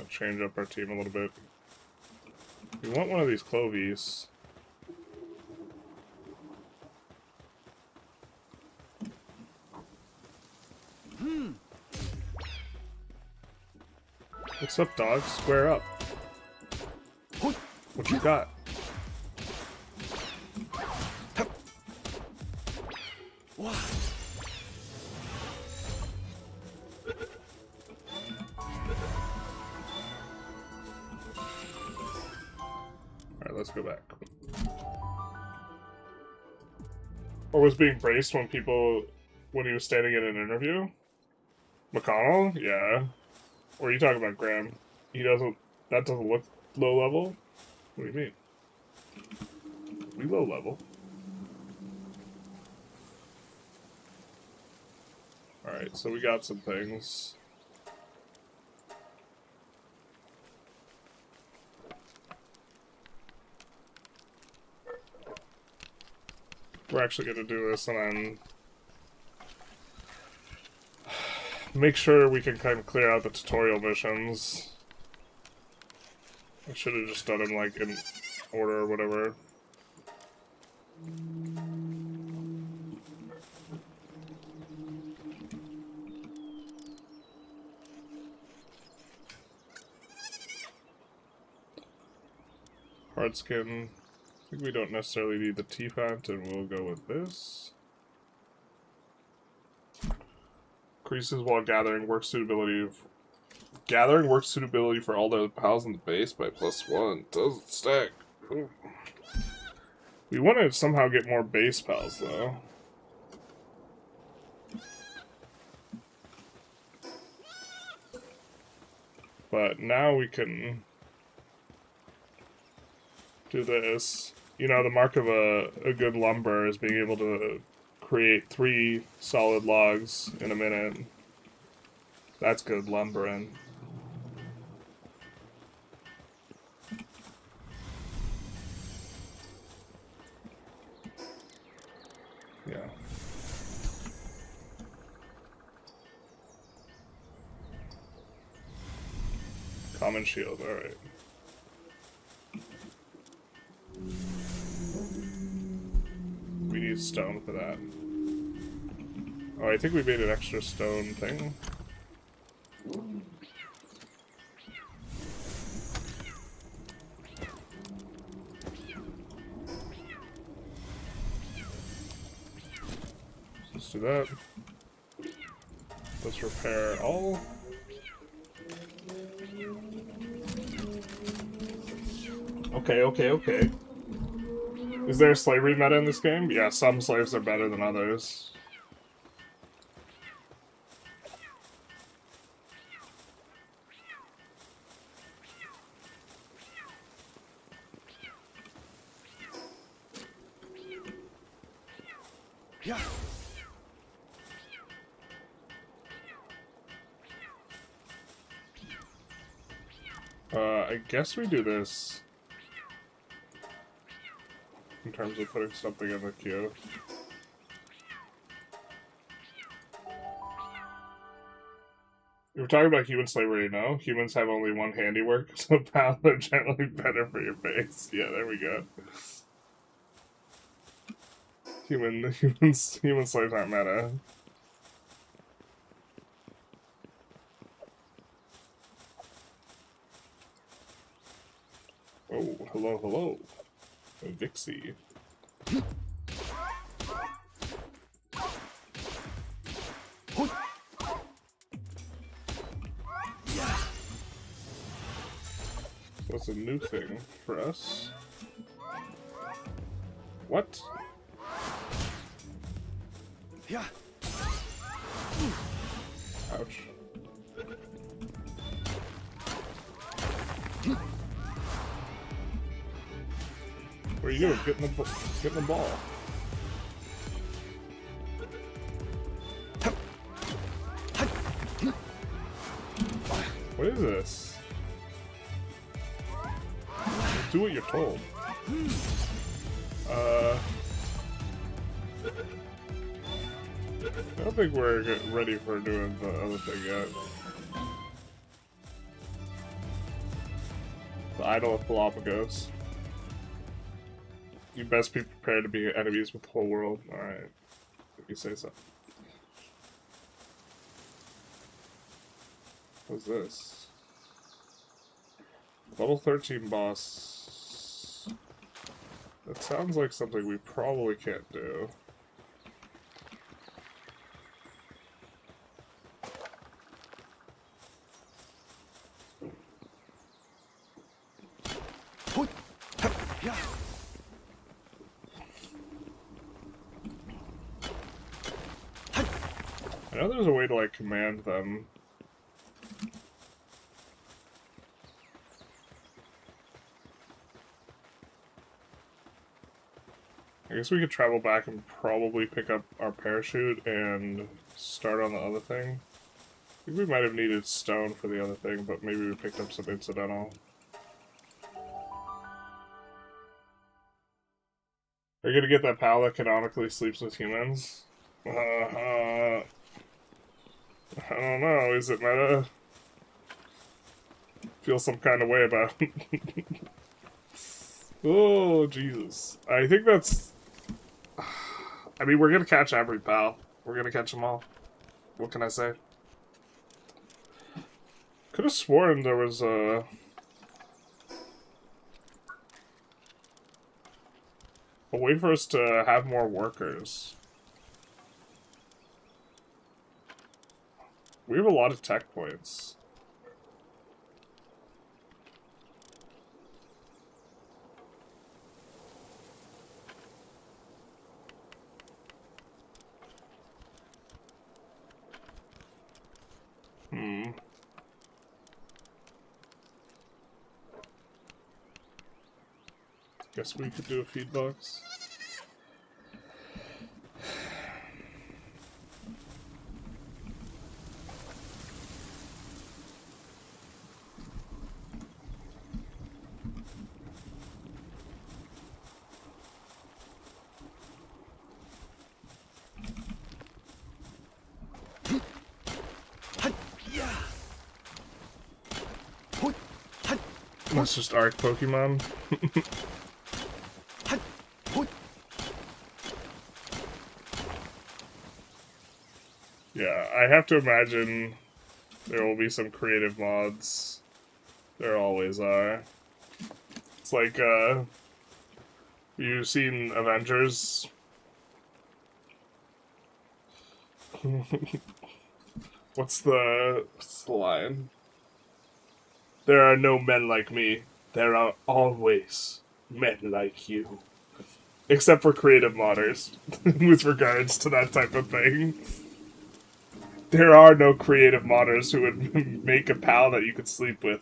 S1: change up our team a little bit. We want one of these Clovies. What's up, dog? Square up. What you got? Alright, let's go back. Or was being braced when he was standing in an interview? McConnell? Yeah. Or are you talking about Graham? That doesn't look low level? What do you mean? We low level. Alright, so we got some things. We're actually going to do this and then make sure we can kind of clear out the tutorial missions. I should have just done them like in order or whatever. Hard skin. I think we don't necessarily need the T-font, and we'll go with this. Increases while gathering work suitability. Gathering work suitability for all the pals in the base by +1. Doesn't stack. Ooh. We want to somehow get more base pals, though. But now we can do this. You know, the mark of a good lumber is being able to create 3 solid logs in a minute. That's good lumbering. Yeah. Common shield, alright. We need stone for that. Oh, I think we made an extra stone thing. Let's do that. Let's repair all. Okay. Is there a slavery meta in this game? Yeah, some slaves are better than others.
S2: Yeah.
S1: I guess we do this in terms of putting something in the queue. You were talking about human slavery, no? Humans have only one handiwork, so pals are generally better for your base. Yeah, there we go. Human slaves aren't meta. Oh, hello. A Vixie. What's a new thing for us? What?
S2: Yeah.
S1: Ouch. What are you doing? Getting the ball. What is this? Do what you're told. I don't think we're ready for doing the other thing yet. Idol of Galapagos. You best be prepared to be enemies with the whole world. Alright. If you say so. What's this? Level 13 boss. That sounds like something we probably can't do. I know there's a way to, like, command them. I guess we could travel back and probably pick up our parachute and start on the other thing. I think we might have needed stone for the other thing, but maybe we picked up some incidental. Are you gonna get that pal that canonically sleeps with humans? I don't know, is it meta? Feel some kind of way about it. Oh, Jesus. I think that's... I mean, we're gonna catch every pal. We're gonna catch them all. What can I say? Could have sworn there was a way for us to have more workers. We have a lot of tech points. Guess we could do a feed box. That's just Arc Pokemon. Yeah, I have to imagine there will be some creative mods. There always are. It's like, you've seen Avengers? What's the line? There are no men like me. There are always men like you. Except for creative modders, with regards to that type of thing. There are no creative modders who would make a pal that you could sleep with.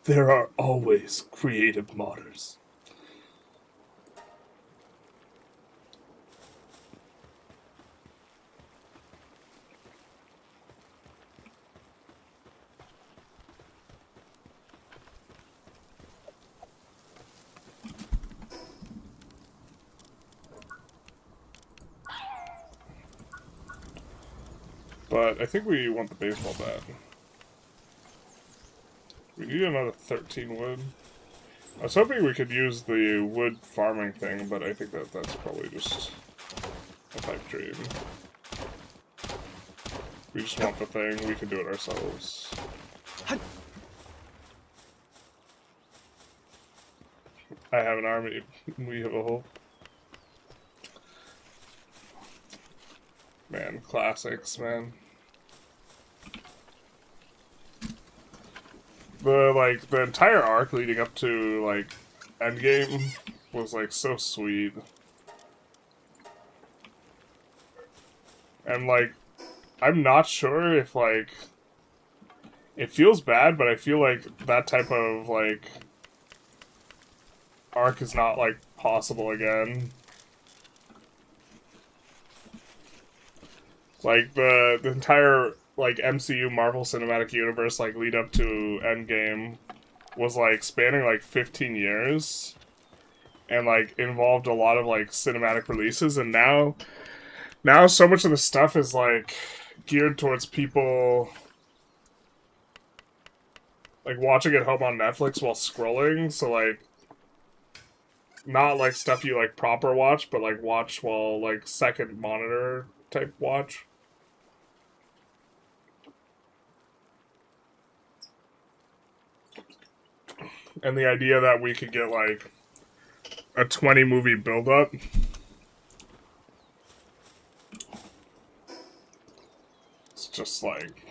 S1: There are always creative modders. But I think we want the baseball bat. We need another 13 wood. I was hoping we could use the wood farming thing, but I think that's probably just a pipe dream. We just want the thing, we can do it ourselves. I have an army, we have a hope. Man, classics, man. The entire arc leading up to, like, Endgame was, like, so sweet. And, like, I'm not sure if, like, it feels bad, but I feel like that type of, like, arc is not, like, possible again. Like, the entire, like, MCU Marvel Cinematic Universe, like, lead up to Endgame was, like, spanning, like, 15 years. And, like, involved a lot of, like, cinematic releases. And now so much of the stuff is, like, geared towards people, like watching at home on Netflix while scrolling, so like not like stuff you like proper watch, but like watch while like second monitor type watch. And the idea that we could get like a 20 movie build up. It's just like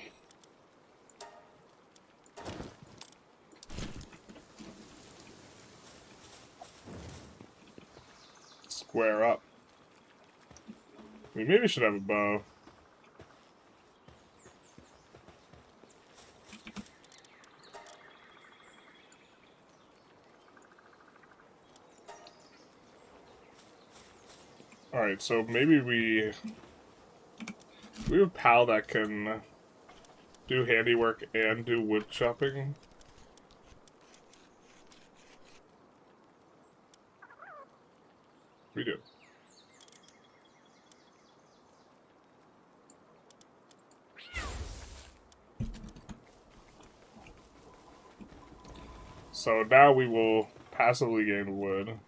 S1: square up. We maybe should have a bow. Alright, so maybe we have a pal that can do handiwork and do wood chopping. We do. So now we will passively gain wood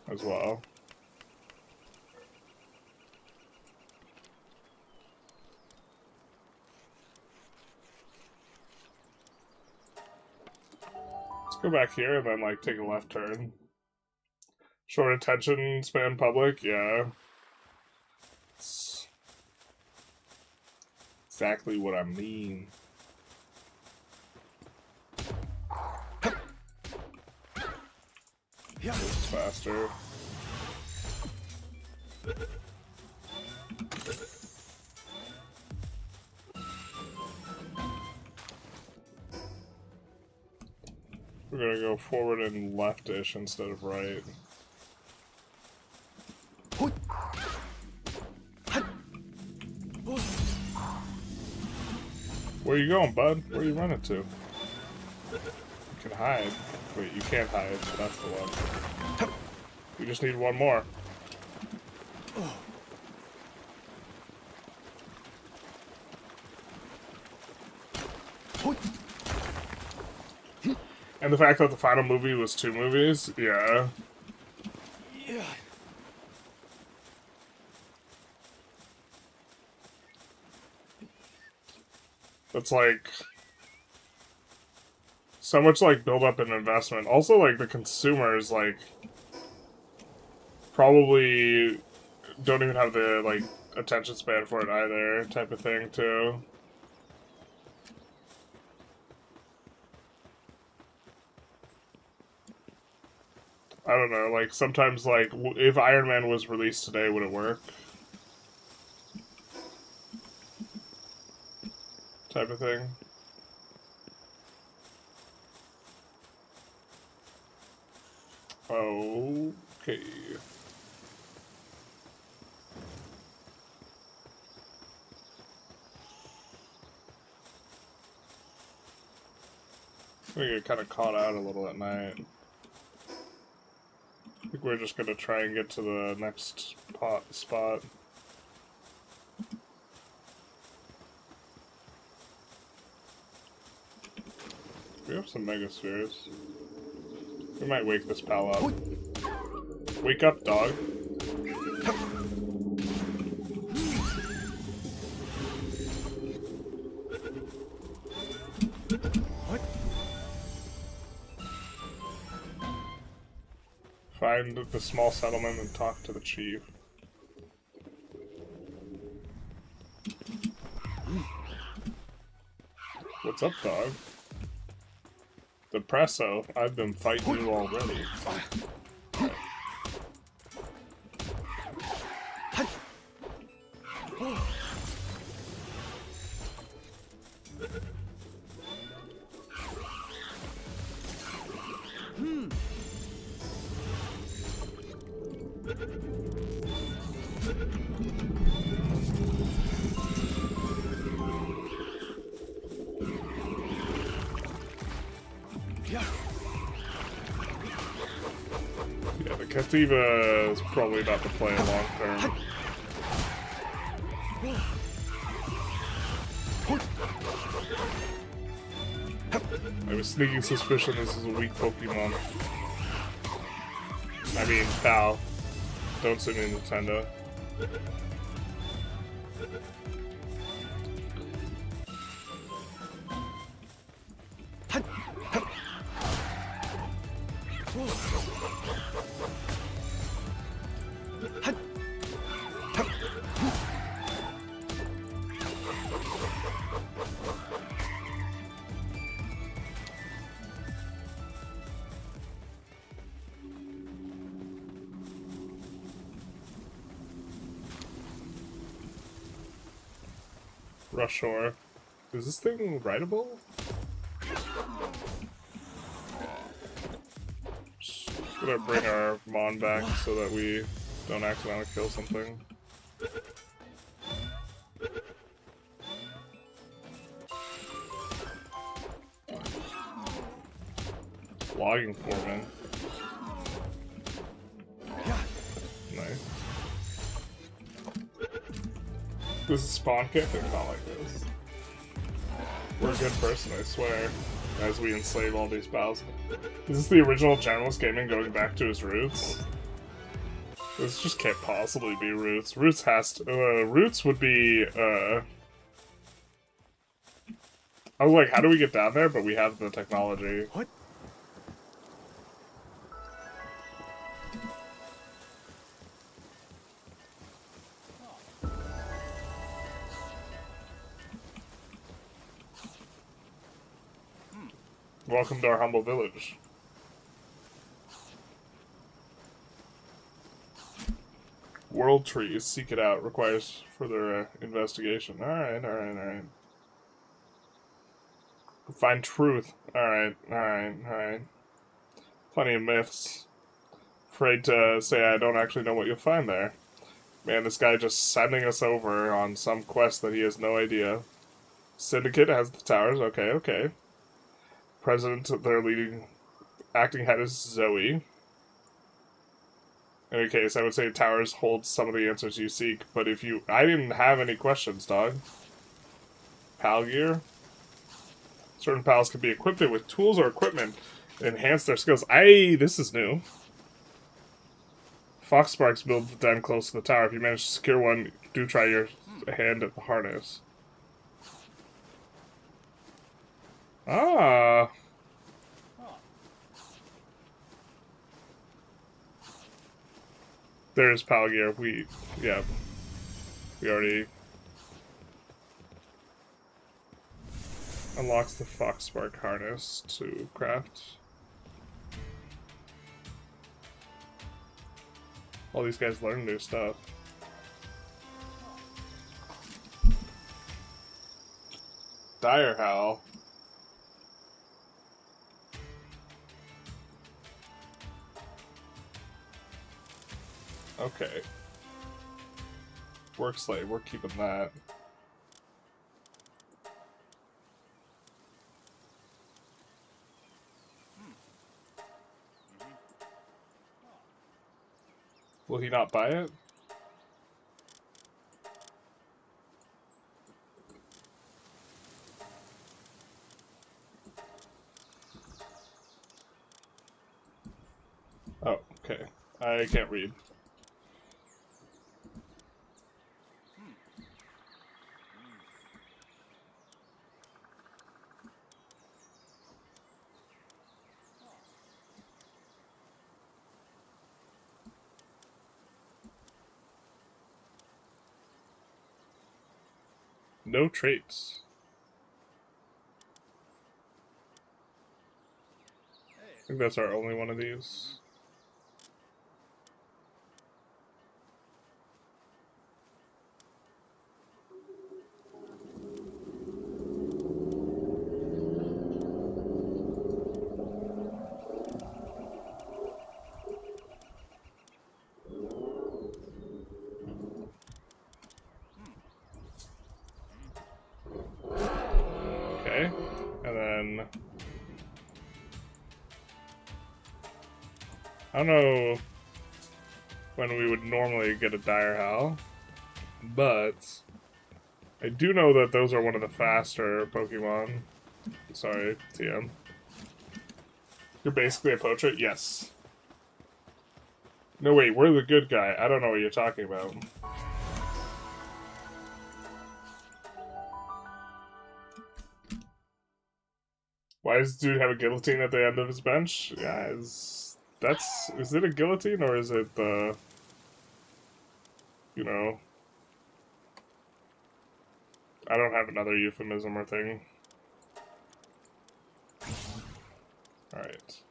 S1: as well. Let's go back here and then like take a left turn. Short attention span public, yeah. It's exactly what I mean. It's faster. We're gonna go forward and leftish instead of right. Where you going, bud? Where you running to? You can hide. Wait, you can't hide. That's the one. We just need one more. And the fact that the final movie was 2 movies, yeah.
S2: Yeah.
S1: That's like so much like build up and investment. Also, like the consumers like probably don't even have the like attention span for it either, type of thing too. I don't know, like sometimes like if Iron Man was released today, would it work? Type of thing. Okay. We get kind of caught out a little at night. I think we're just gonna try and get to the next spot. We have some megaspheres. We might wake this pal up. Wake up, dog.
S2: What?
S1: Find the small settlement and talk to the chief. What's up, dog? Depresso, I've been fighting you already. Yeah, the Kativa is probably about to play long term. I have a sneaking suspicion this is a weak Pokemon. I mean, pal. Don't sue me, Nintendo. Rush Shore. Is this thing rideable? Just gonna bring our Mon back so that we don't accidentally kill something. Logging foreman. Nice. This is spawn camping, not like this. We're a good person, I swear, as we enslave all these pals. Is this the original Generalist Gaming going back to his roots? This just can't possibly be Roots. Roots has to, Roots would be, I was like, how do we get down there? But we have the technology.
S2: What?
S1: Welcome to our humble village. World trees, seek it out. Requires further investigation. Alright, alright, alright. Find truth. Alright, alright, alright. Plenty of myths. Afraid to say I don't actually know what you'll find there. Man, this guy just sending us over on some quest that he has no idea. Syndicate has the towers. Okay, okay. President, their leading acting head is Zoe. In any case, I would say towers hold some of the answers you seek, but if you... I didn't have any questions, dog. Pal gear? Certain pals can be equipped with tools or equipment to enhance their skills. This is new. Fox Sparks builds the den close to the tower. If you manage to secure one, do try your hand at the harness. Ah. There's Palgear. We already unlocks the Fox Spark harness to craft. All these guys learn new stuff. Dire Howl. Okay. Work slave, we're keeping that. Will he not buy it? Oh, okay. I can't read. No traits. I think that's our only one of these. Okay, and then I don't know when we would normally get a Dire Howl, but I do know that those are one of the faster Pokemon. Sorry, TM. You're basically a poacher? Yes. No, wait, we're the good guy. I don't know what you're talking about. Why does the dude have a guillotine at the end of his bench? Yeah, is it a guillotine or is it the, you know, I don't have another euphemism or thing. Alright.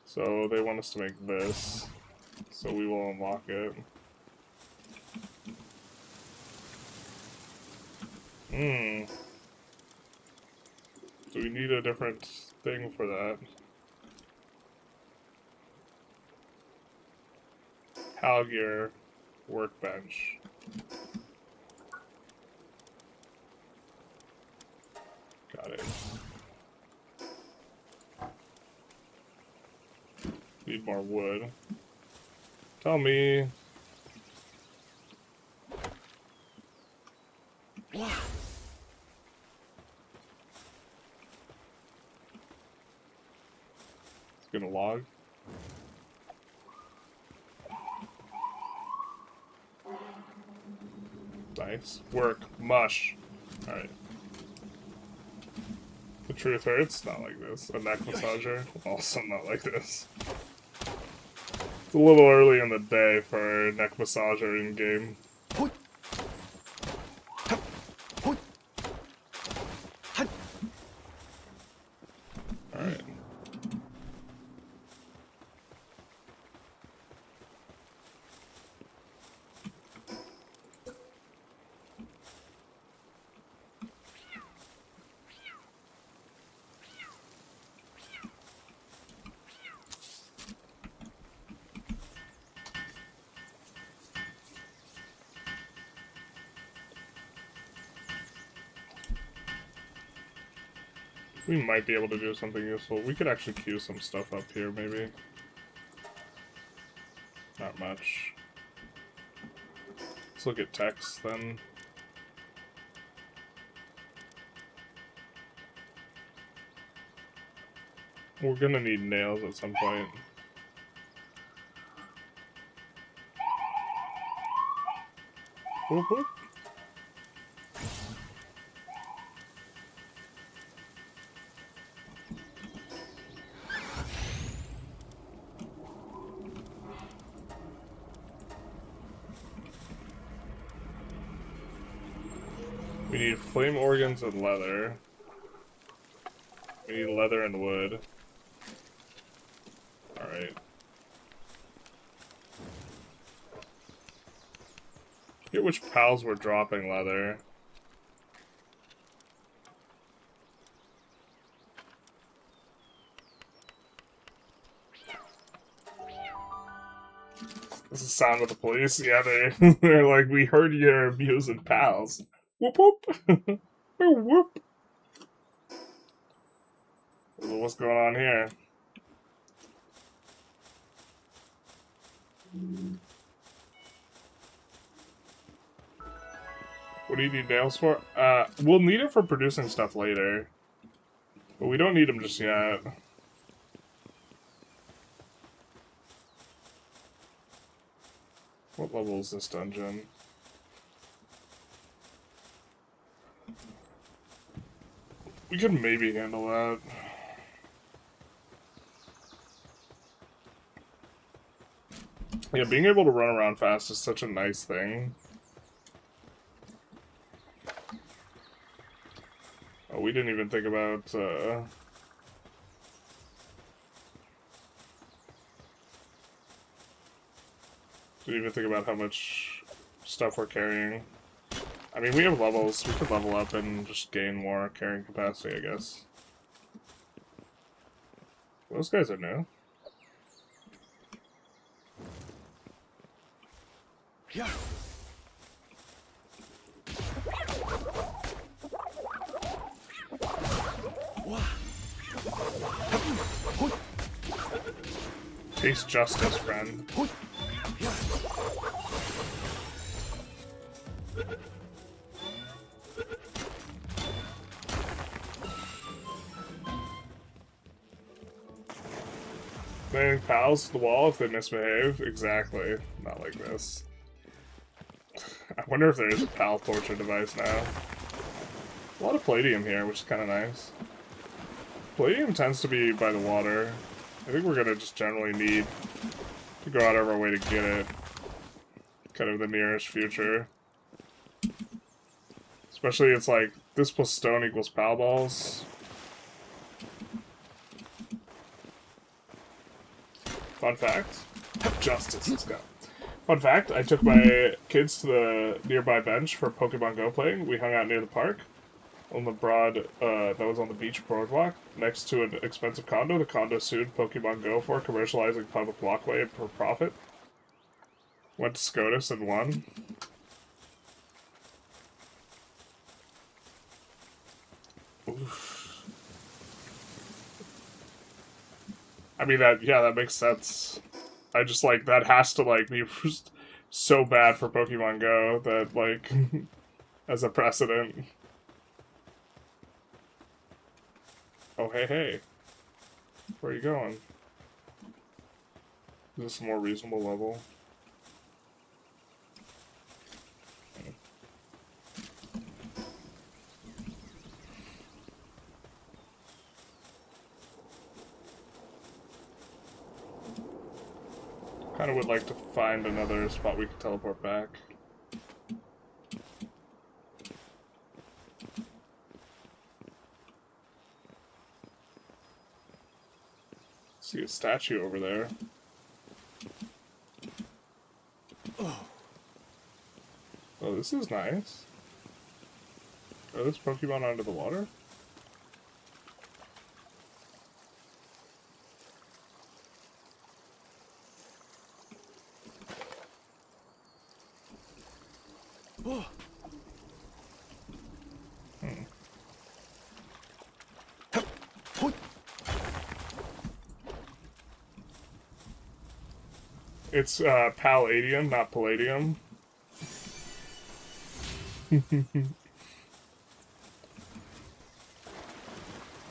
S1: So they want us to make this, so we will unlock it. Do we need a different thing for that? Halgear workbench. Got it. Need more wood. Tell me. It's gonna log. Nice. Work. Mush. Alright. The truth hurts? Not like this. A neck massager? Also not like this. It's a little early in the day for a neck massager in game. Alright. We might be able to do something useful. We could actually queue some stuff up here, maybe. Not much. Let's look at text, then. We're gonna need nails at some point. Whoop whoop. We need flame organs and leather. We need leather and wood. Alright. Get which pals were dropping leather. This is the sound of the police. Yeah, they're like, we heard you're abusing pals. Whoop whoop. Whoop. What's going on here? What do you need nails for? We'll need it for producing stuff later. But we don't need them just yet. What level is this dungeon? We could maybe handle that. Yeah, being able to run around fast is such a nice thing. Oh, we didn't even think about, didn't even think about how much stuff we're carrying. I mean, we have levels. We could level up and just gain more carrying capacity, I guess. Those guys are new.
S2: Yeah.
S1: Taste justice, friend. Laying pals to the wall if they misbehave. Exactly. Not like this. I wonder if there is a pal torture device now. A lot of palladium here, which is kind of nice. Palladium tends to be by the water. I think we're gonna just generally need to go out of our way to get it. Kind of the nearest future. Especially it's like, this plus stone equals pal balls. Fun fact. Justice, let's go. Fun fact, I took my kids to the nearby bench for Pokemon Go playing. We hung out near the park. On the that was on the beach boardwalk, next to an expensive condo. The condo sued Pokemon Go for commercializing public walkway for profit. Went to SCOTUS and won. Oof. I mean, that makes sense. I just, like, that has to, like, be so bad for Pokemon Go that, like, as a precedent. Oh, hey. Where are you going? Is this a more reasonable level? Kind of would like to find another spot we could teleport back. See a statue over there. Oh, this is nice. Are those Pokemon under the water? It's palladium, not palladium.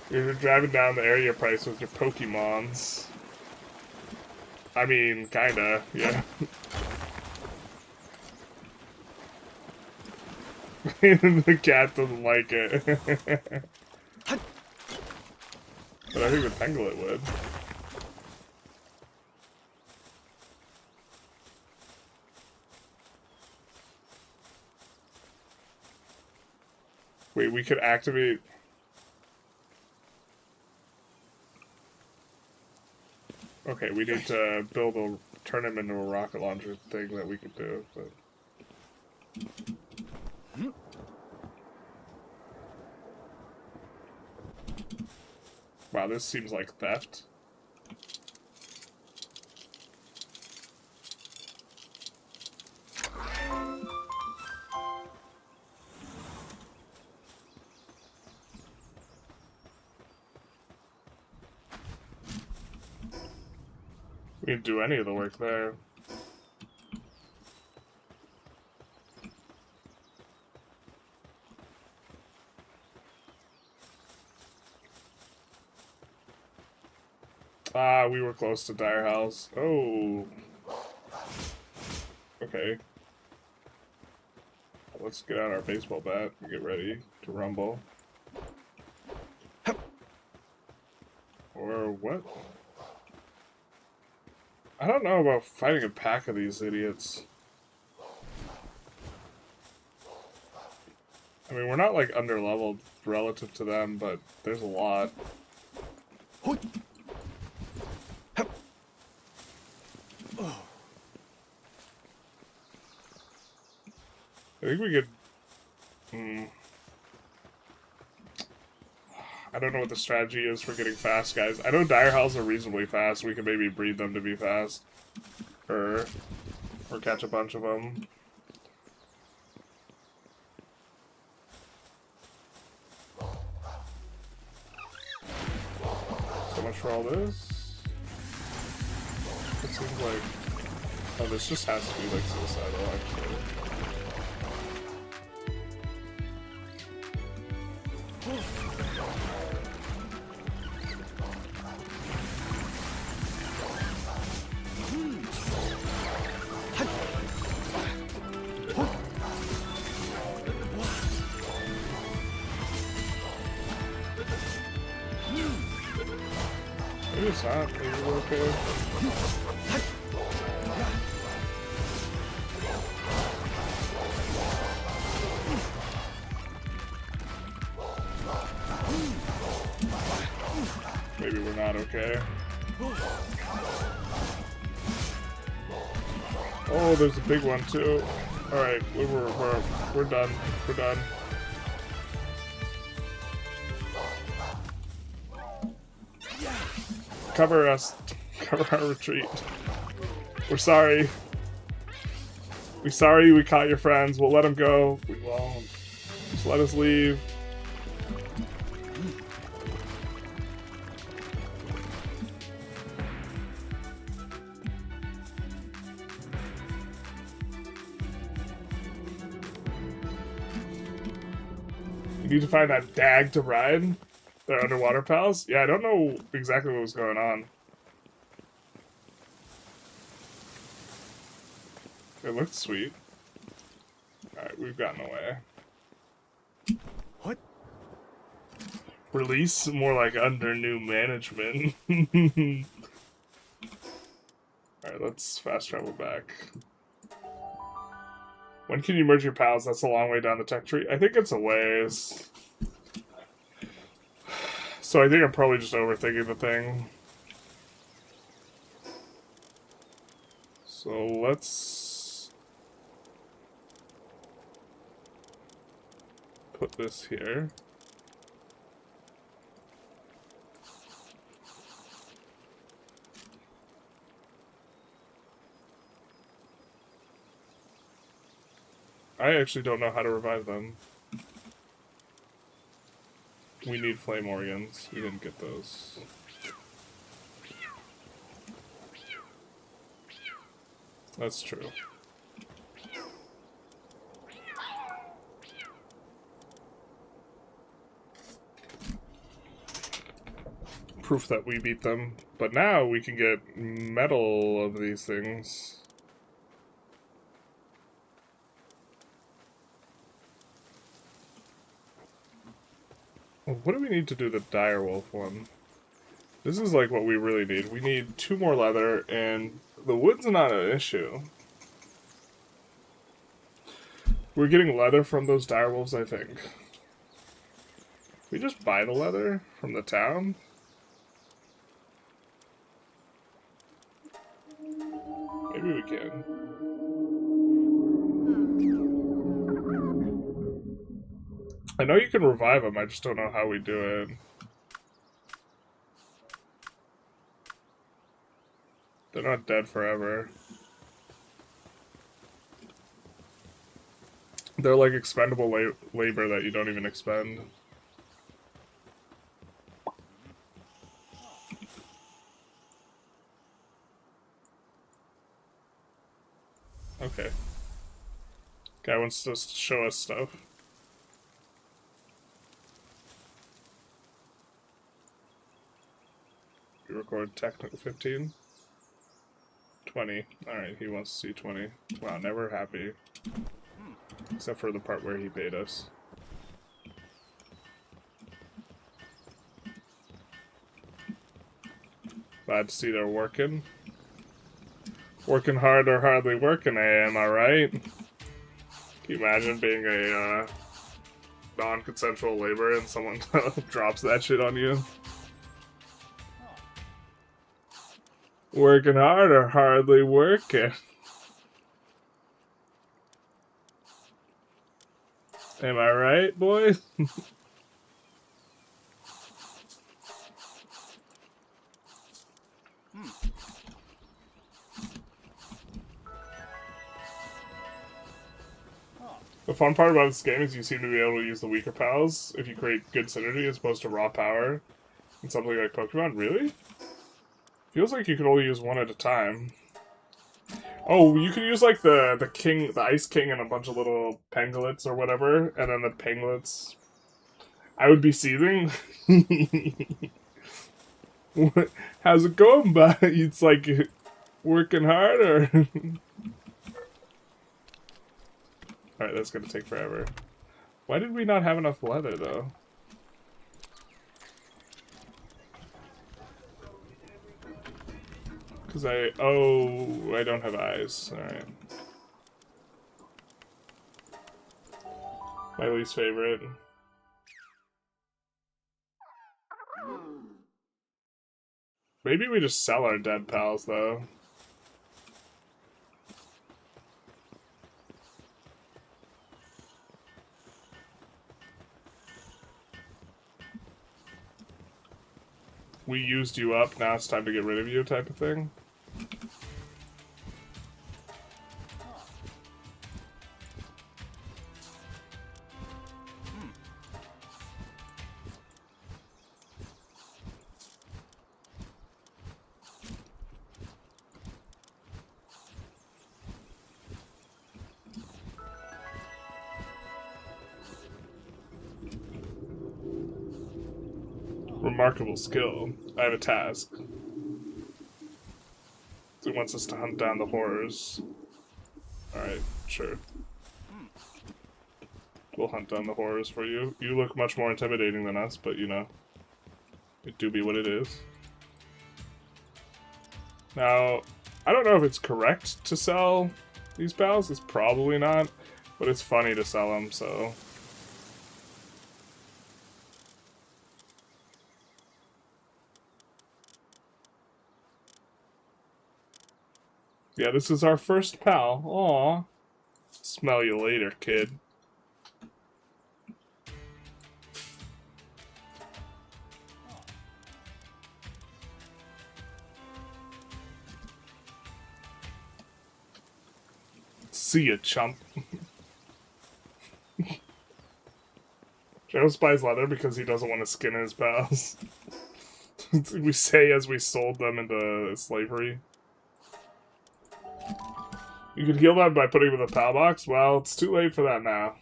S1: You're driving down the area price with your Pokemons. I mean, kinda, yeah. The cat doesn't like it. But I think the Pangolin would. Wait, we could activate... Okay, we need to turn him into a rocket launcher thing that we could do, but... Wow, this seems like theft. We didn't do any of the work there. Ah, we were close to Dire House. Oh. Okay. Let's get out our baseball bat and get ready to rumble. Or what? I don't know about fighting a pack of these idiots. I mean, we're not, like, underleveled relative to them, but there's a lot. I think we could... I don't know what the strategy is for getting fast guys. I know Dire Hells are reasonably fast. We can maybe breed them to be fast. Or catch a bunch of them. So much for all this. It seems like... Oh, this just has to be, like, suicidal, actually. it's not. Maybe we're okay. Maybe we're not okay. Oh, there's a big one too. All right, we're done. We're done. Cover us. Cover our retreat. We're sorry. We're sorry we caught your friends. We'll let them go. We won't. Just let us leave. You need to find that dag to ride. They're underwater pals? Yeah, I don't know exactly what was going on. It looked sweet. Alright, we've gotten away.
S2: What?
S1: Release? More like under new management. Alright, let's fast travel back. When can you merge your pals? That's a long way down the tech tree. I think it's a ways. So I think I'm probably just overthinking the thing. So let's put this here. I actually don't know how to revive them. We need flame organs. We didn't get those. That's true. Proof that we beat them. But now we can get metal of these things. What do we need to do the direwolf one? This is like what we really need. We need 2 more leather, and the wood's not an issue. We're getting leather from those direwolves, I think. We just buy the leather from the town? Maybe we can. I know you can revive them, I just don't know how we do it. They're not dead forever. They're like expendable labor that you don't even expend. Okay. Guy wants to show us stuff. We record technical 15. 20. Alright, he wants to see 20. Wow, never happy. Except for the part where he paid us. Glad to see they're working. Working hard or hardly working, am I right? Can you imagine being a non-consensual labor and someone drops that shit on you? Working hard or hardly working? Am I right, boys? The fun part about this game is you seem to be able to use the weaker pals if you create good synergy as opposed to raw power in something like Pokemon. Really? Feels like you could only use one at a time. Oh, you could use like the king, the Ice King, and a bunch of little penglets or whatever, and then the penglets. I would be seething. How's it going, bud? It's like working hard, or all right, that's gonna take forever. Why did we not have enough leather though? Because I don't have eyes. Alright. My least favorite. Maybe we just sell our dead pals, though. We used you up, now it's time to get rid of you type of thing. Remarkable skill. I have a task. He wants us to hunt down the horrors. Alright, sure. We'll hunt down the horrors for you. You look much more intimidating than us, but you know, it do be what it is. Now, I don't know if it's correct to sell these pals. It's probably not, but it's funny to sell them, so... Yeah, this is our first pal. Aww. Smell you later, kid. See ya, chump. Joe buys leather because he doesn't want to skin his pals. We say as we sold them into slavery. You could heal them by putting them in the pal box? Well, it's too late for that now.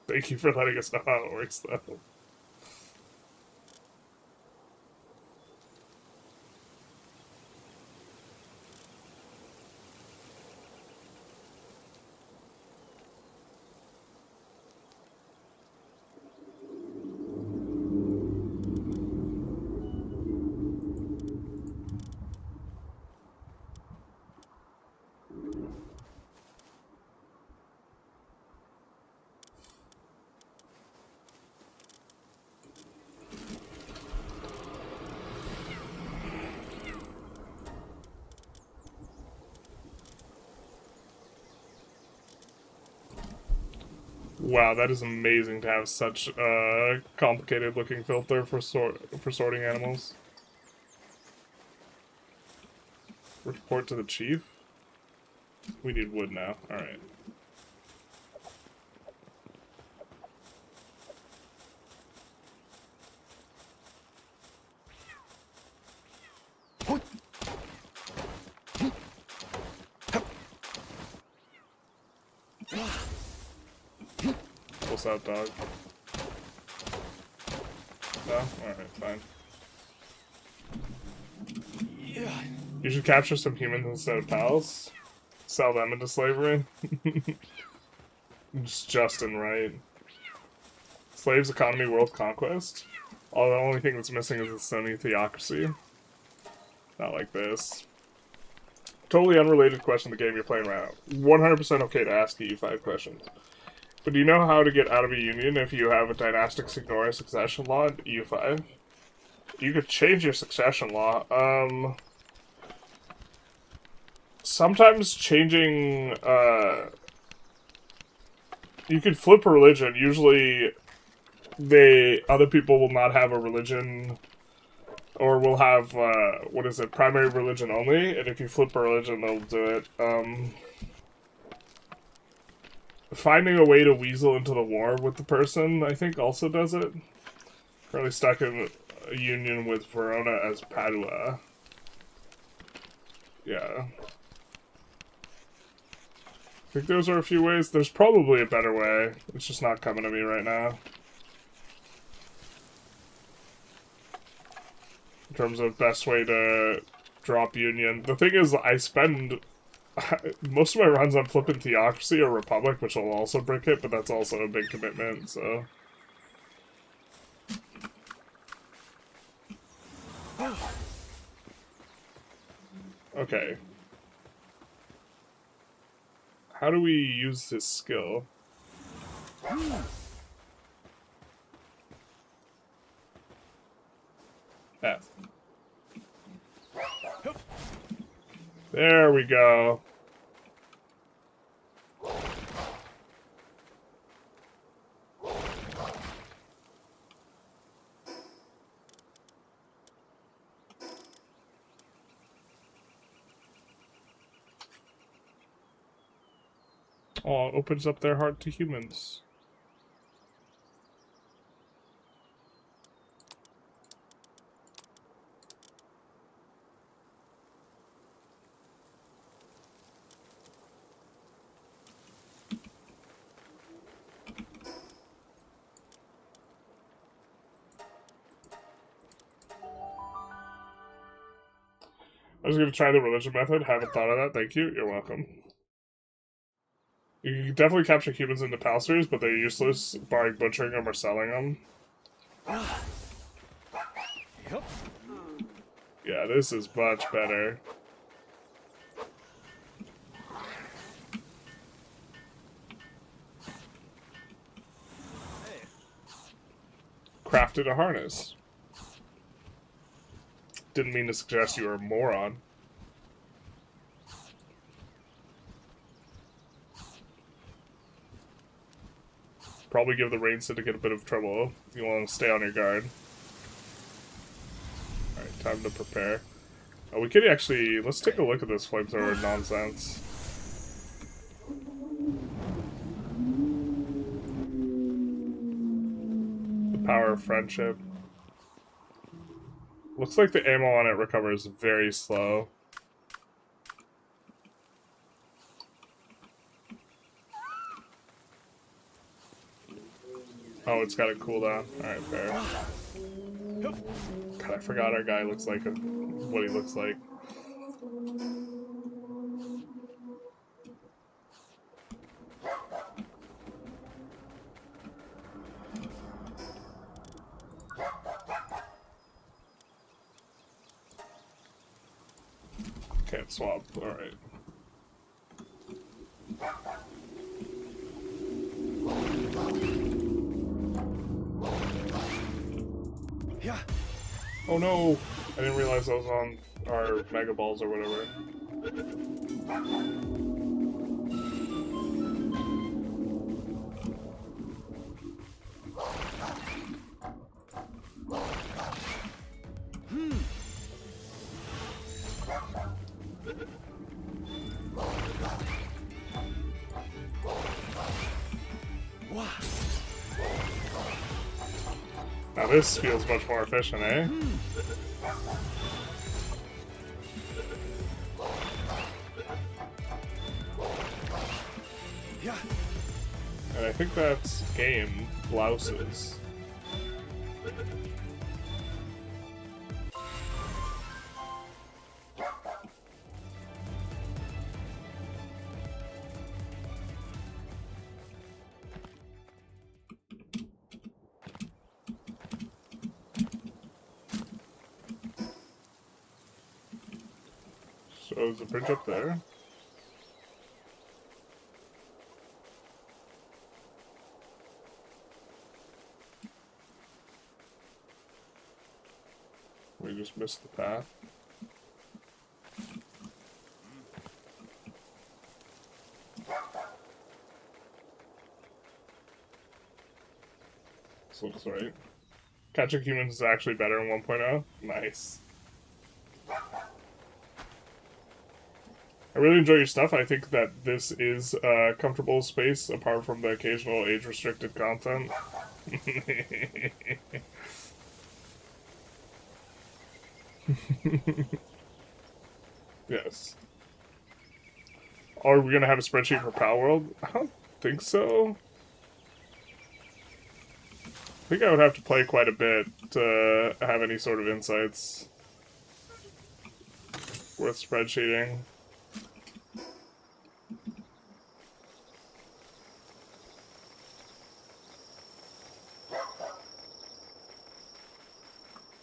S1: Thank you for letting us know how it works, though. Wow, that is amazing to have such a complicated looking filter for sorting animals. Report to the chief? We need wood now. Alright. What's up, dog? No? Alright, fine. You should capture some humans instead of pals. Sell them into slavery. It's Justin, right? Slaves, economy, world conquest? Oh, the only thing that's missing is the Sony theocracy. Not like this. Totally unrelated question to the game you're playing right now. 100% okay to ask you 5 questions. But do you know how to get out of a union if you have a dynastic signora succession law in EU5? You could change your succession law. Sometimes changing, you could flip a religion. Usually, other people will not have a religion, or will have, what is it, primary religion only, and if you flip a religion, they'll do it. Finding a way to weasel into the war with the person, I think, also does it. Currently stuck in a union with Verona as Padua. Yeah. I think those are a few ways. There's probably a better way. It's just not coming to me right now. In terms of best way to drop union. The thing is, I spend... most of my runs on flipping Theocracy or Republic, which will also brick it, but that's also a big commitment, so... Okay. How do we use this skill? F. There we go. Oh, it opens up their heart to humans. I was going to try the religion method. Haven't thought of that. Thank you. You're welcome. You can definitely capture humans into Palsters, but they're useless barring butchering them or selling them. Yeah, this is much better. Crafted a harness. Didn't mean to suggest you were a moron. Probably give the rain syndicate a bit of trouble. You want to stay on your guard. Alright, time to prepare. Oh, we could actually... Let's take a look at this flamethrower nonsense. The power of friendship. Looks like the ammo on it recovers very slow. Oh, it's got a cooldown. Alright, fair. God, I forgot our guy looks like what he looks like. Can't swap. Alright.
S2: Yeah.
S1: Oh no! I didn't realize I was on our Mega Balls or whatever. Now this feels much more efficient, eh?
S2: Yeah.
S1: And I think that's game blouses. So is the bridge up there? We just missed the path. This looks right. Catching humans is actually better in 1.0. Nice. I really enjoy your stuff. I think that this is a comfortable space, apart from the occasional age-restricted content. Yes. Are we gonna have a spreadsheet for Palworld? I don't think so. I think I would have to play quite a bit to have any sort of insights worth spreadsheeting.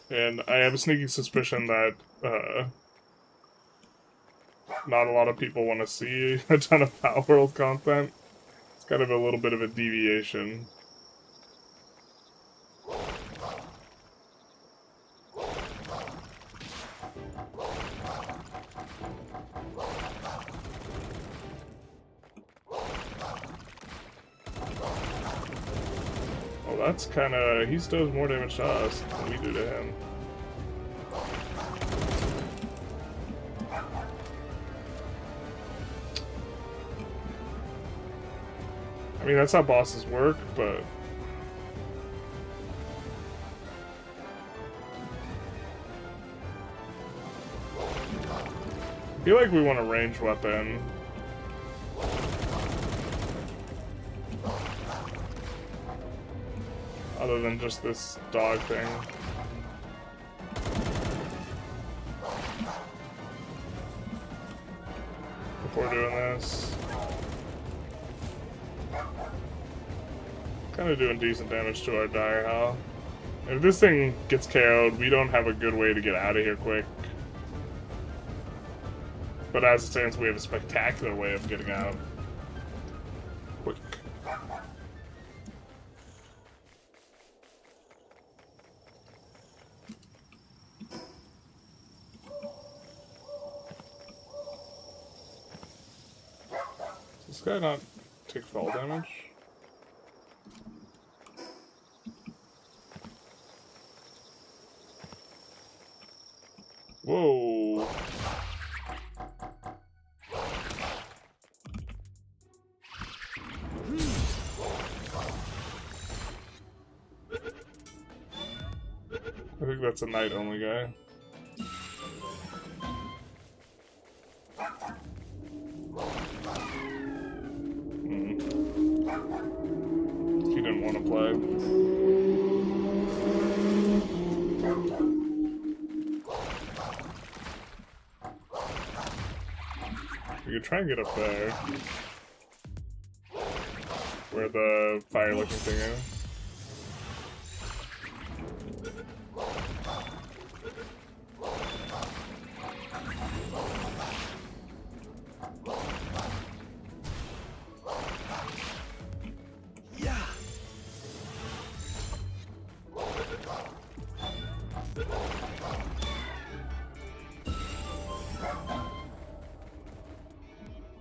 S1: And I have a sneaking suspicion that not a lot of people want to see a ton of Palworld content. It's kind of a little bit of a deviation. Well, that's kind of... he does more damage to us than we do to him. I mean, that's how bosses work, but... I feel like we want a ranged weapon. Other than just this dog thing. Before doing this. Kind of doing decent damage to our dire hell. If this thing gets KO'd, we don't have a good way to get out of here quick. But as it stands, we have a spectacular way of getting out quick. Does this guy not take fall damage? Whoa. I think that's a knight only guy. He didn't want to play. We could try and get up there. Where the fire looking thing is.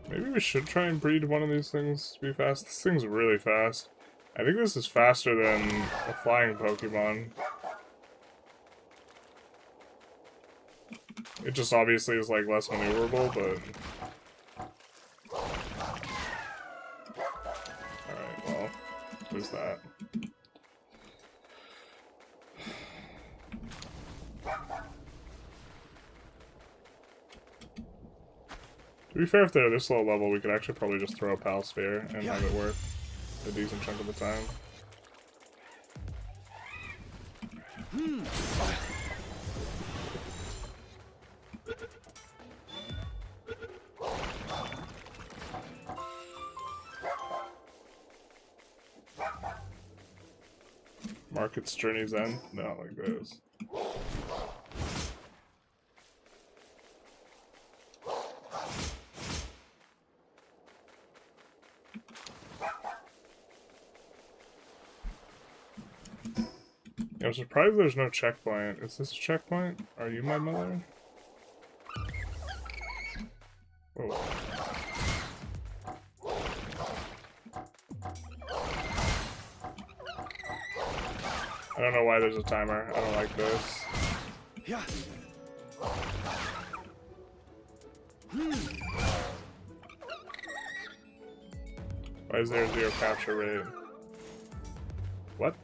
S1: Maybe we should try and breed one of these things to be fast. This thing's really fast. I think this is faster than a flying Pokemon. It just obviously is like less maneuverable, but... Alright, well, there's that. To be fair, if they're this low level, we could actually probably just throw a Pal Sphere and have it work a decent chunk of the time. Market's Journey's End? No, like this. Yeah, I'm surprised there's no checkpoint. Is this a checkpoint? Are you my mother? Whoa. I don't know why there's a timer. I don't like this.
S2: Yeah.
S1: Why is there 0 capture rate? What?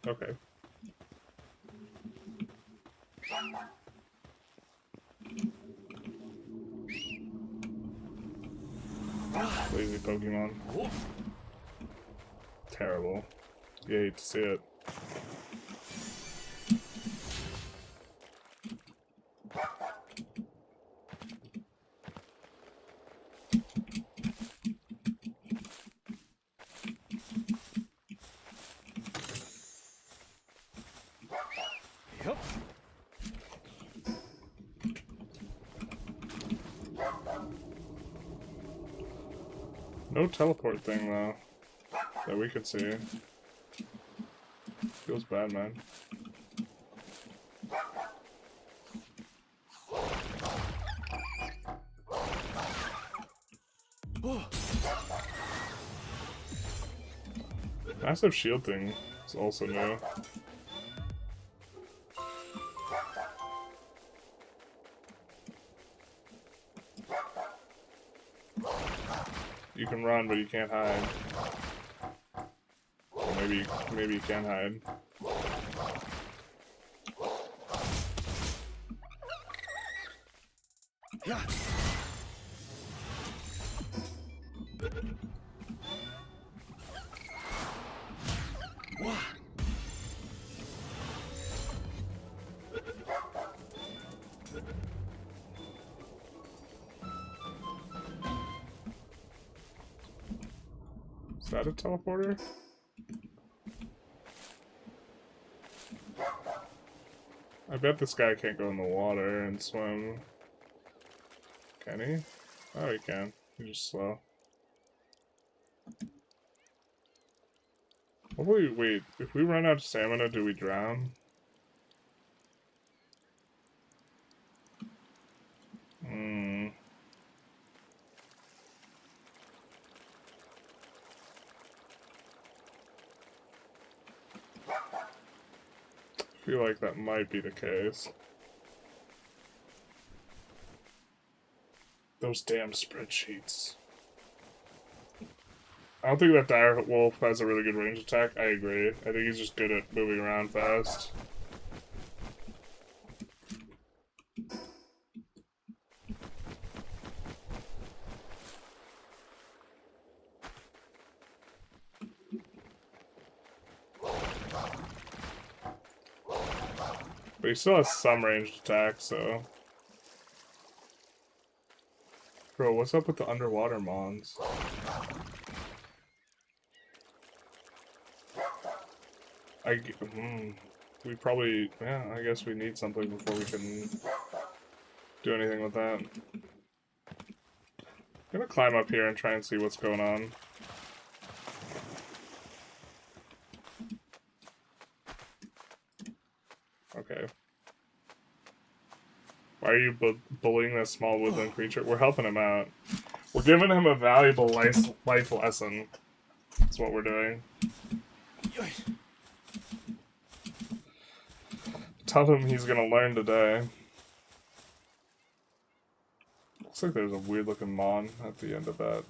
S1: Okay. Lazy Pokemon. Terrible. You hate to see it. No teleport thing though that we could see. Feels bad, man. Massive shield thing is also new. You can run, but you can't hide. Or maybe you can hide.
S2: Yeah. What?
S1: Is that a teleporter? I bet this guy can't go in the water and swim. Can he? Oh, he can. He's just slow. Hopefully, wait, if we run out of stamina, do we drown? I feel like that might be the case. Those damn spreadsheets. I don't think that dire wolf has a really good range attack. I agree. I think he's just good at moving around fast. But he still has some ranged attack, so... Bro, what's up with the underwater mons? We probably... Yeah, I guess we need something before we can do anything with that. I'm gonna climb up here and try and see what's going on. Okay. Why are you bullying this small woodland creature? We're helping him out. We're giving him a valuable life lesson. That's what we're doing. Tell him he's gonna learn today. Looks like there's a weird looking mon at the end of that.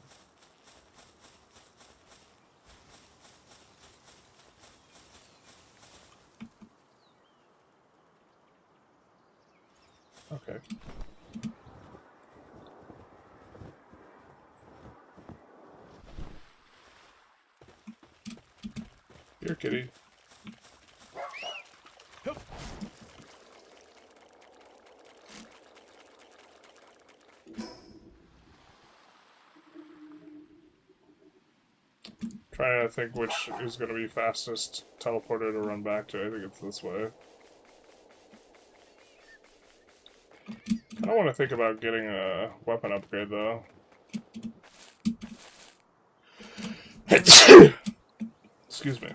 S1: Okay. Here, kitty. Trying to think which is going to be fastest teleporter to run back to. I think it's this way. I don't want to think about getting a weapon upgrade, though. Excuse me.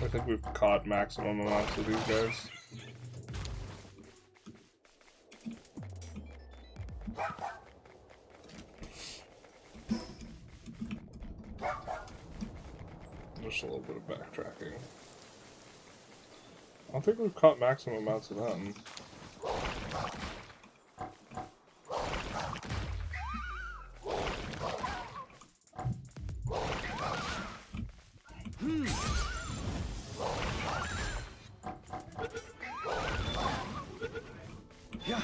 S1: I think we've caught maximum amounts of these guys. Just a little bit of backtracking. I don't think we've caught maximum amounts of them.
S2: Yeah.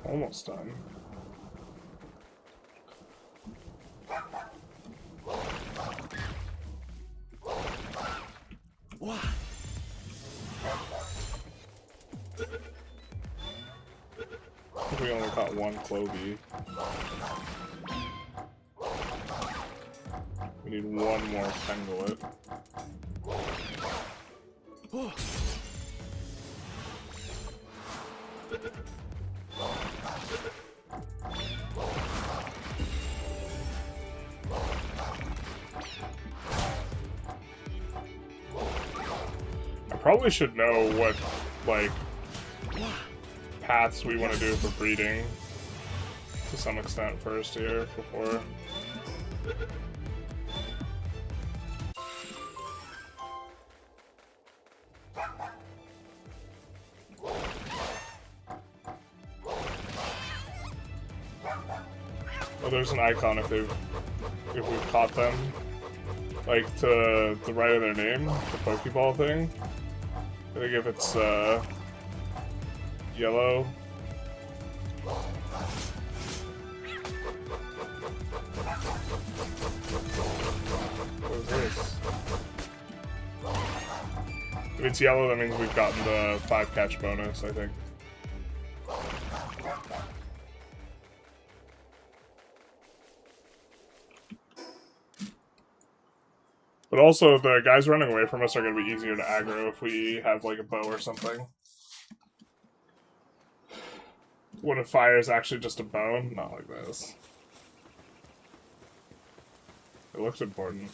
S1: Almost done. we only caught one Clovey. We need one more Pangolin. I probably should know what, like, paths we want to do for breeding to some extent first here before. Oh, there's an icon if we've caught them. Like to the right of their name, the Pokeball thing. I think if it's yellow. What is this? If it's yellow, that means we've gotten the 5 catch bonus, I think. But also, the guys running away from us are going to be easier to aggro if we have, like, a bow or something. When a fire is actually just a bone, not like this. It looks important.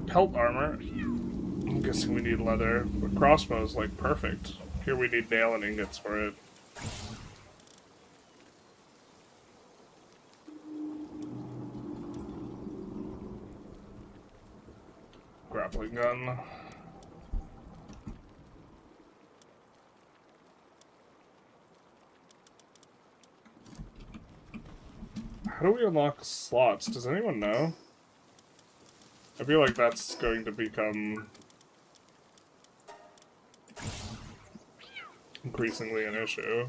S1: Pelt armor. I'm guessing we need leather, but crossbow is like perfect. Here we need nail and ingots for it. Grappling gun. How do we unlock slots? Does anyone know? I feel like that's going to become increasingly an issue.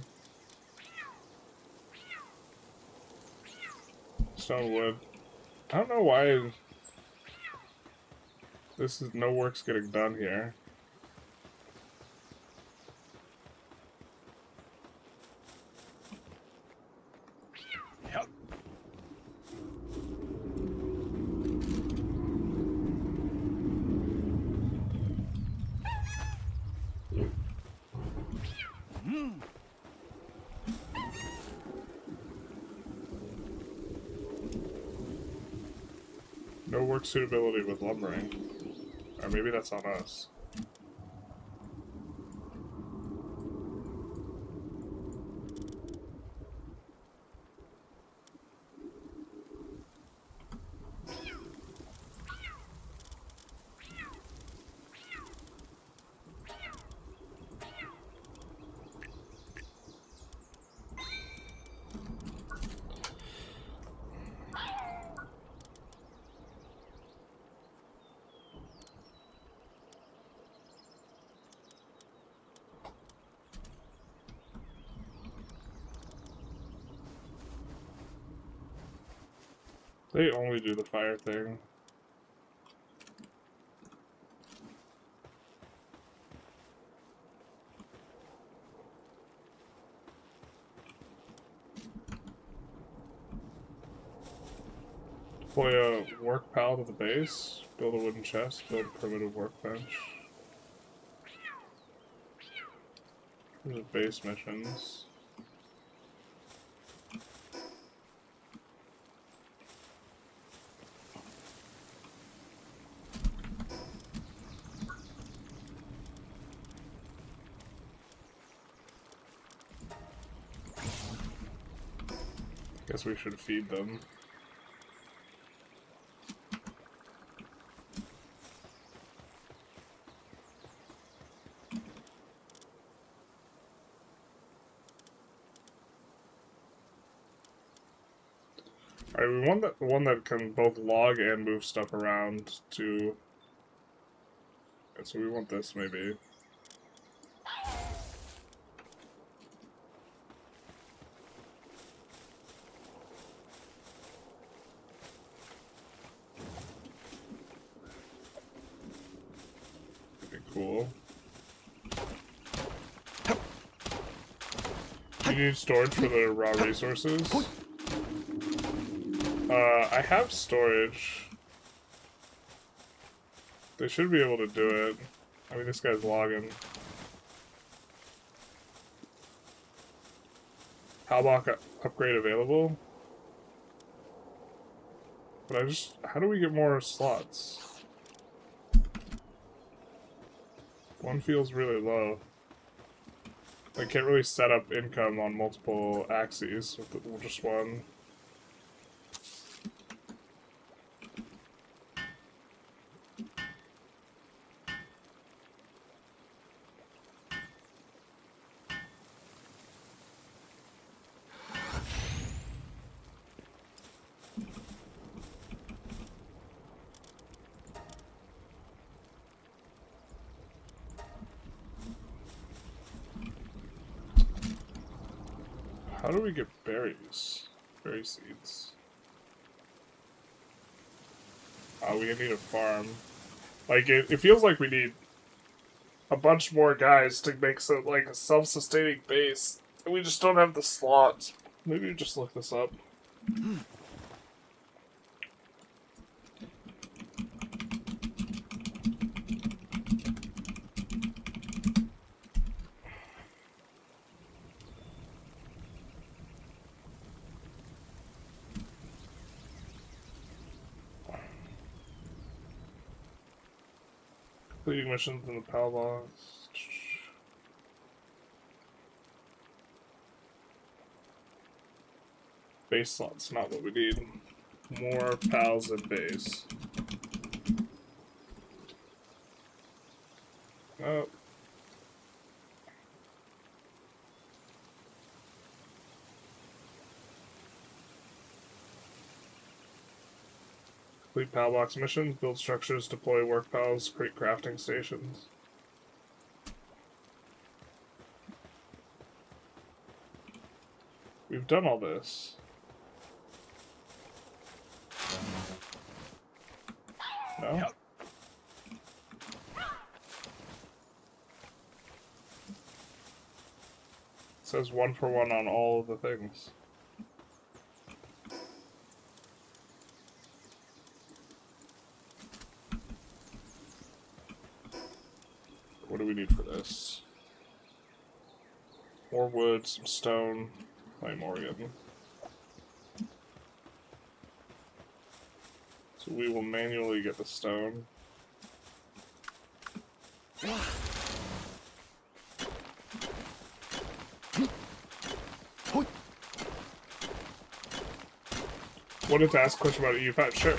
S1: Stone wood. I don't know why this is no work's getting done here. No work suitability with lumbering. Or maybe that's on us. They only do the fire thing. Deploy a work pallet at the base. Build a wooden chest. Build a primitive workbench. These are base missions. Guess we should feed them. Alright, we want the one that can both log and move stuff around to... Okay, so we want this, maybe. Cool. You need storage for the raw resources? I have storage. They should be able to do it. I mean, this guy's logging. Palworld upgrade available? But how do we get more slots? One feels really low. I can't really set up income on multiple axes with just one. How do we get berries? Berry seeds. Oh, we need a farm. Like, it feels like we need a bunch more guys to make like a self-sustaining base. And we just don't have the slots. Maybe we just look this up. Completing missions in the PAL box. Base slots, not what we need. More pals and base. Oh. Complete PAL box missions, build structures, deploy work pals, create crafting stations. We've done all this. No? Yep. It says 1 for 1 on all of the things. What do we need for this? More wood, some stone, clay Morgan. So we will manually get the stone. Wanted to ask a question about EU5. Sure.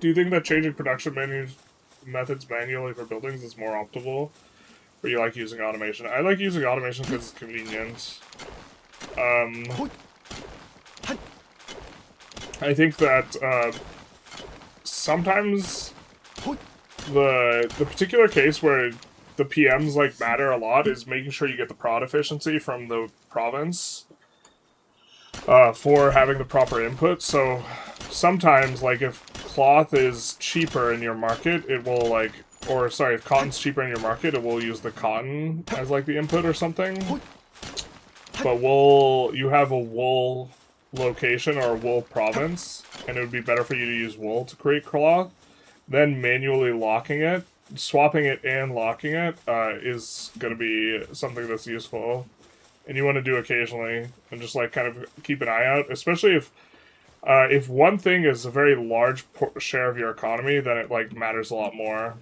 S1: Do you think that changing production methods manually for buildings is more optimal? Or you like using automation? I like using automation because it's convenient. I think that sometimes the particular case where the PMs like matter a lot is making sure you get the prod efficiency from the province for having the proper input. So sometimes, like, if cloth is cheaper in your market, it will like, or sorry, if cotton's cheaper in your market, it will use the cotton as like the input or something. But you have a wool location or a wool province, and it would be better for you to use wool to create cloth. Then manually locking it, swapping it and locking it is going to be something that's useful. And you want to do occasionally, and just like kind of keep an eye out, especially if one thing is a very large share of your economy, then it like matters a lot more.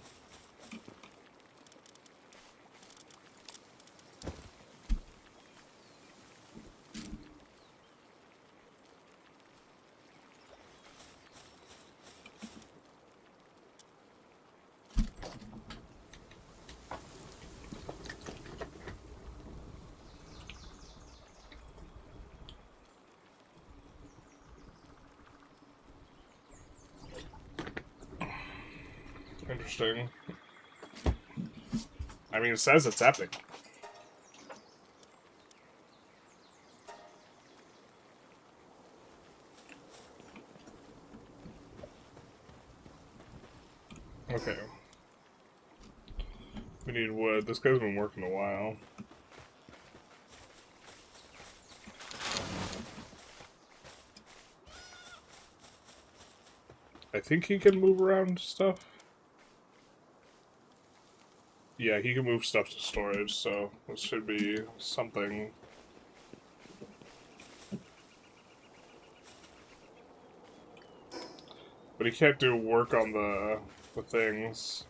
S1: interesting. I mean, it says it's epic. Okay. We need wood. This guy's been working a while. I think he can move around stuff. Yeah, he can move stuff to storage, so this should be something. But he can't do work on the things.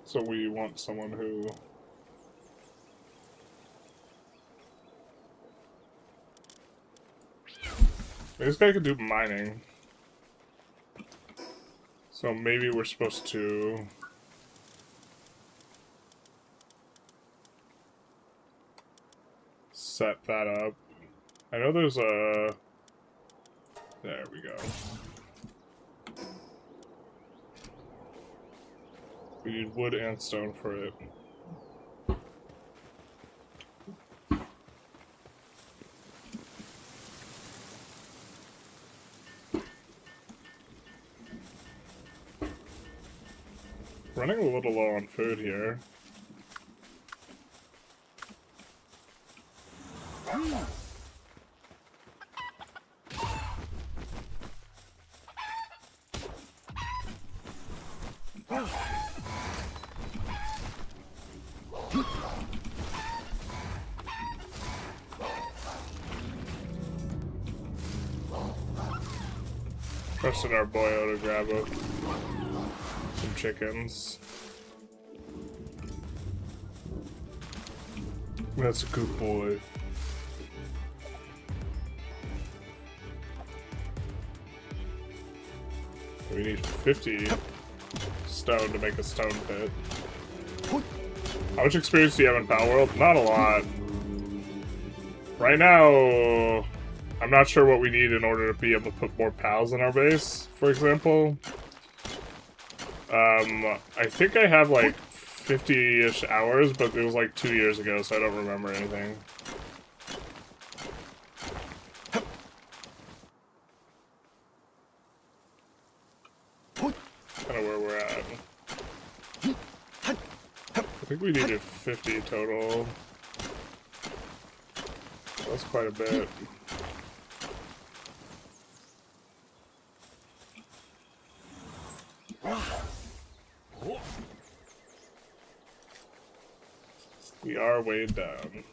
S1: So we want someone who... This guy could do mining. So maybe we're supposed to... set that up. I know there's a... There we go. We need wood and stone for it. Running a little low on food here. Trusted our boyo to grab some chickens. That's a good boy. We need 50 stone to make a stone pit. How much experience do you have in Palworld? Not a lot. Right now, I'm not sure what we need in order to be able to put more pals in our base, for example. I think I have like 50-ish hours, but it was like 2 years ago, so I don't remember anything. Kind of where we're at. I think we needed 50 total. That's quite a bit. We are weighed down.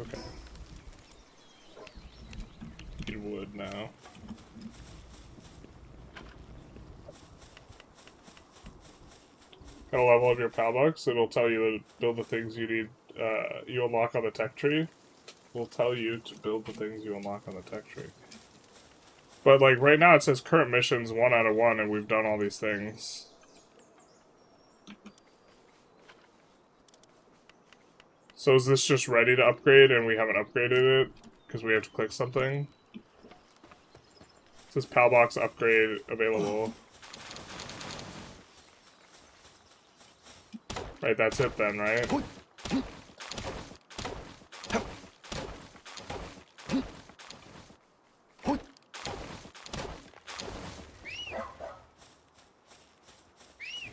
S1: Okay. Need wood now. Gotta level up your pal box. It'll tell you to build the things you need. You unlock on the tech tree. Will tell you to build the things you unlock on the tech tree. But like right now, it says current missions 1 out of 1, and we've done all these things. So is this just ready to upgrade, and we haven't upgraded it because we have to click something? It says pal box upgrade available. Right, that's it then, right?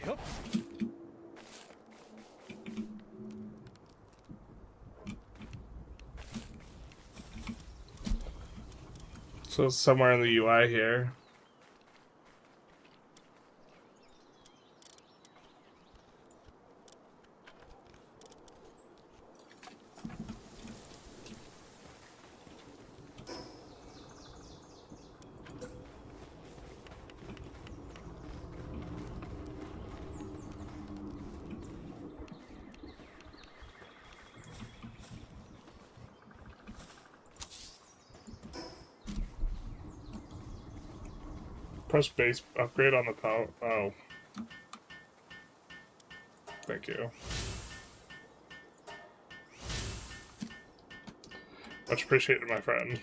S2: Yep.
S1: So it's somewhere in the UI here. Press base upgrade on the power. Oh. Thank you. Much appreciated, my friend.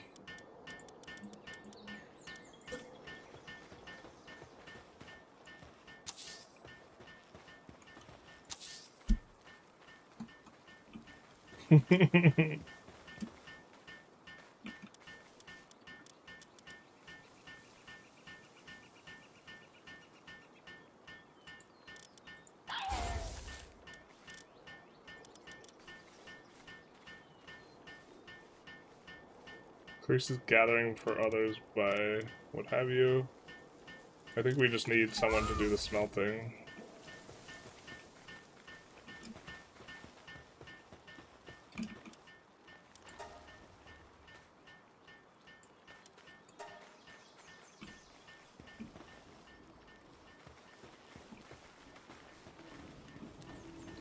S1: Increases gathering for others by what have you. I think we just need someone to do the smelting.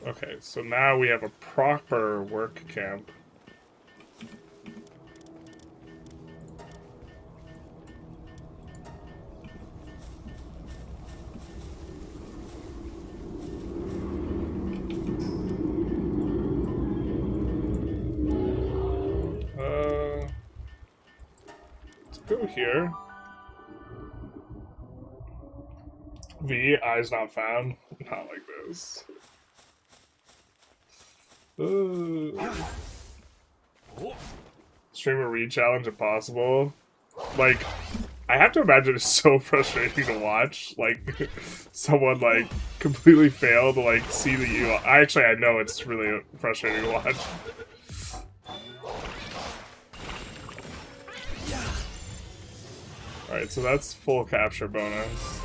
S1: Okay, so now we have a proper work camp. Let's go here. V, eyes not found. Not like this. Streamer read challenge impossible. Like, I have to imagine it's so frustrating to watch. Like, someone like completely fail to like see that you. I know it's really frustrating to watch. All right, so that's full capture bonus.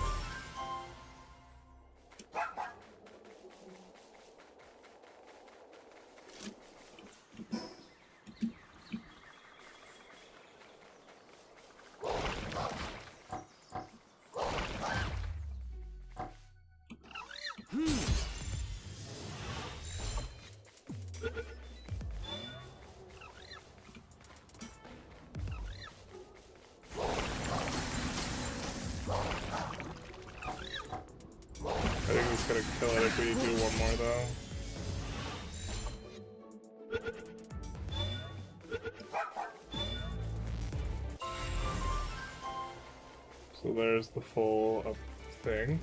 S1: I think it's gonna kill it if we do one more though. So there's the full up thing.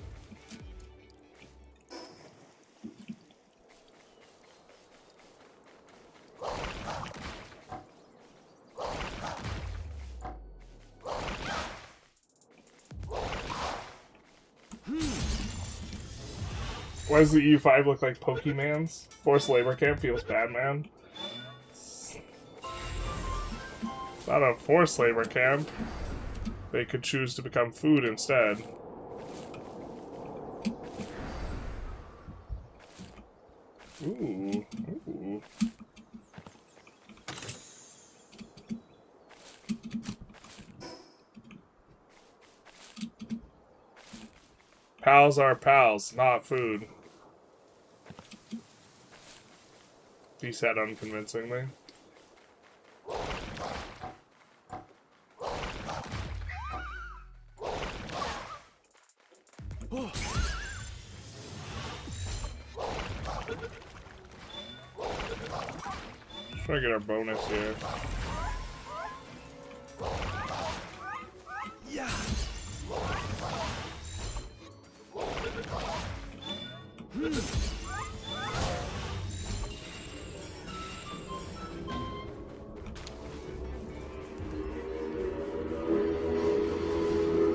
S1: Why does the EU5 look like Pokemon's? Forced labor camp feels bad, man. It's not a forced labor camp. They could choose to become food instead. Ooh, ooh. Pals are pals, not food. He said unconvincingly. Try to get our bonus here.
S2: Yeah.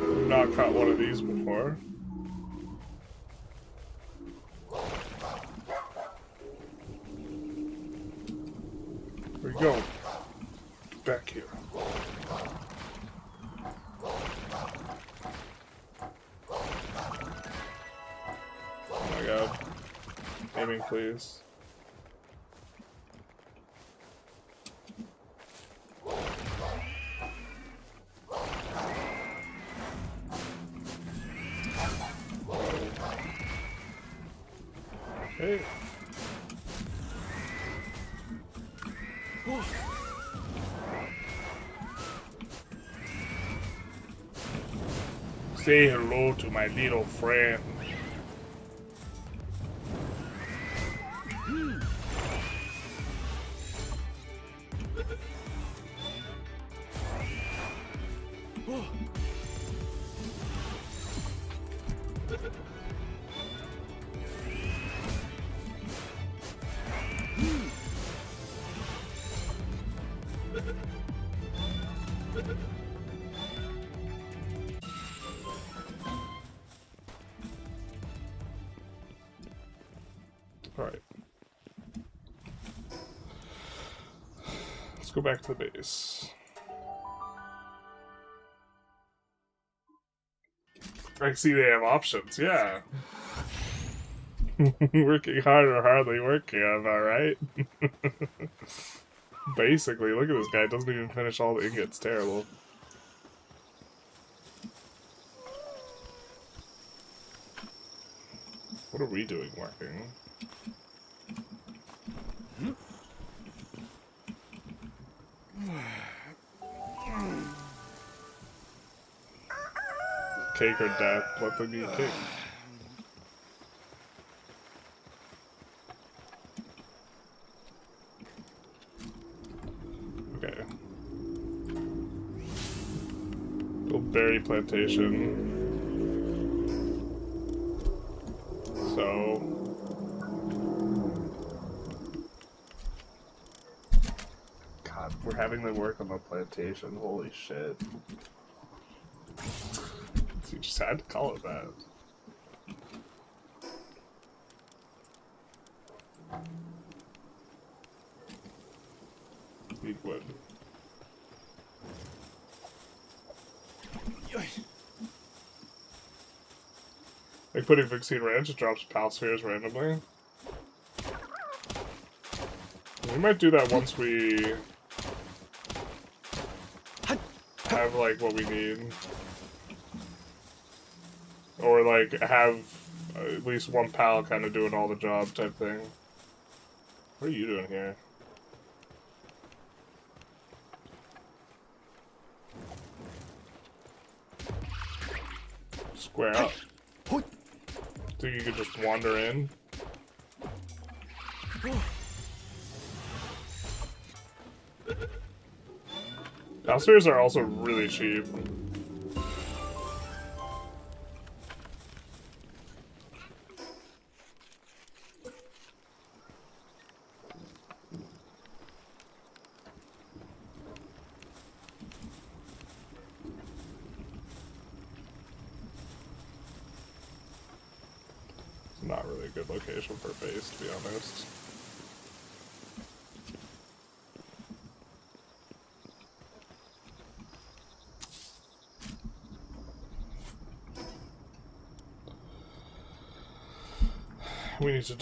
S1: I've not caught one of these before. Where you go? Back here. Oh my god. Aiming, please. Hey. Say hello to my little friend. Alright. Let's go back to the base. I see they have options, yeah. Working hard or hardly working, am I right? Basically, look at this guy, doesn't even finish all the ingots, terrible. What are we doing working? Cake or death, let them eat cake. Okay. Build berry plantation. So... God, we're having them work on the plantation, holy shit. You just had to call it that. Need wood. Like putting Vixie Ranch, it drops pal spheres randomly. We might do that once we have like what we need. Or like have at least one pal kind of doing all the job type thing. What are you doing here? Square up. Think you could just wander in? Downstairs are also really cheap. Not really a good location for a base, to be honest. We need to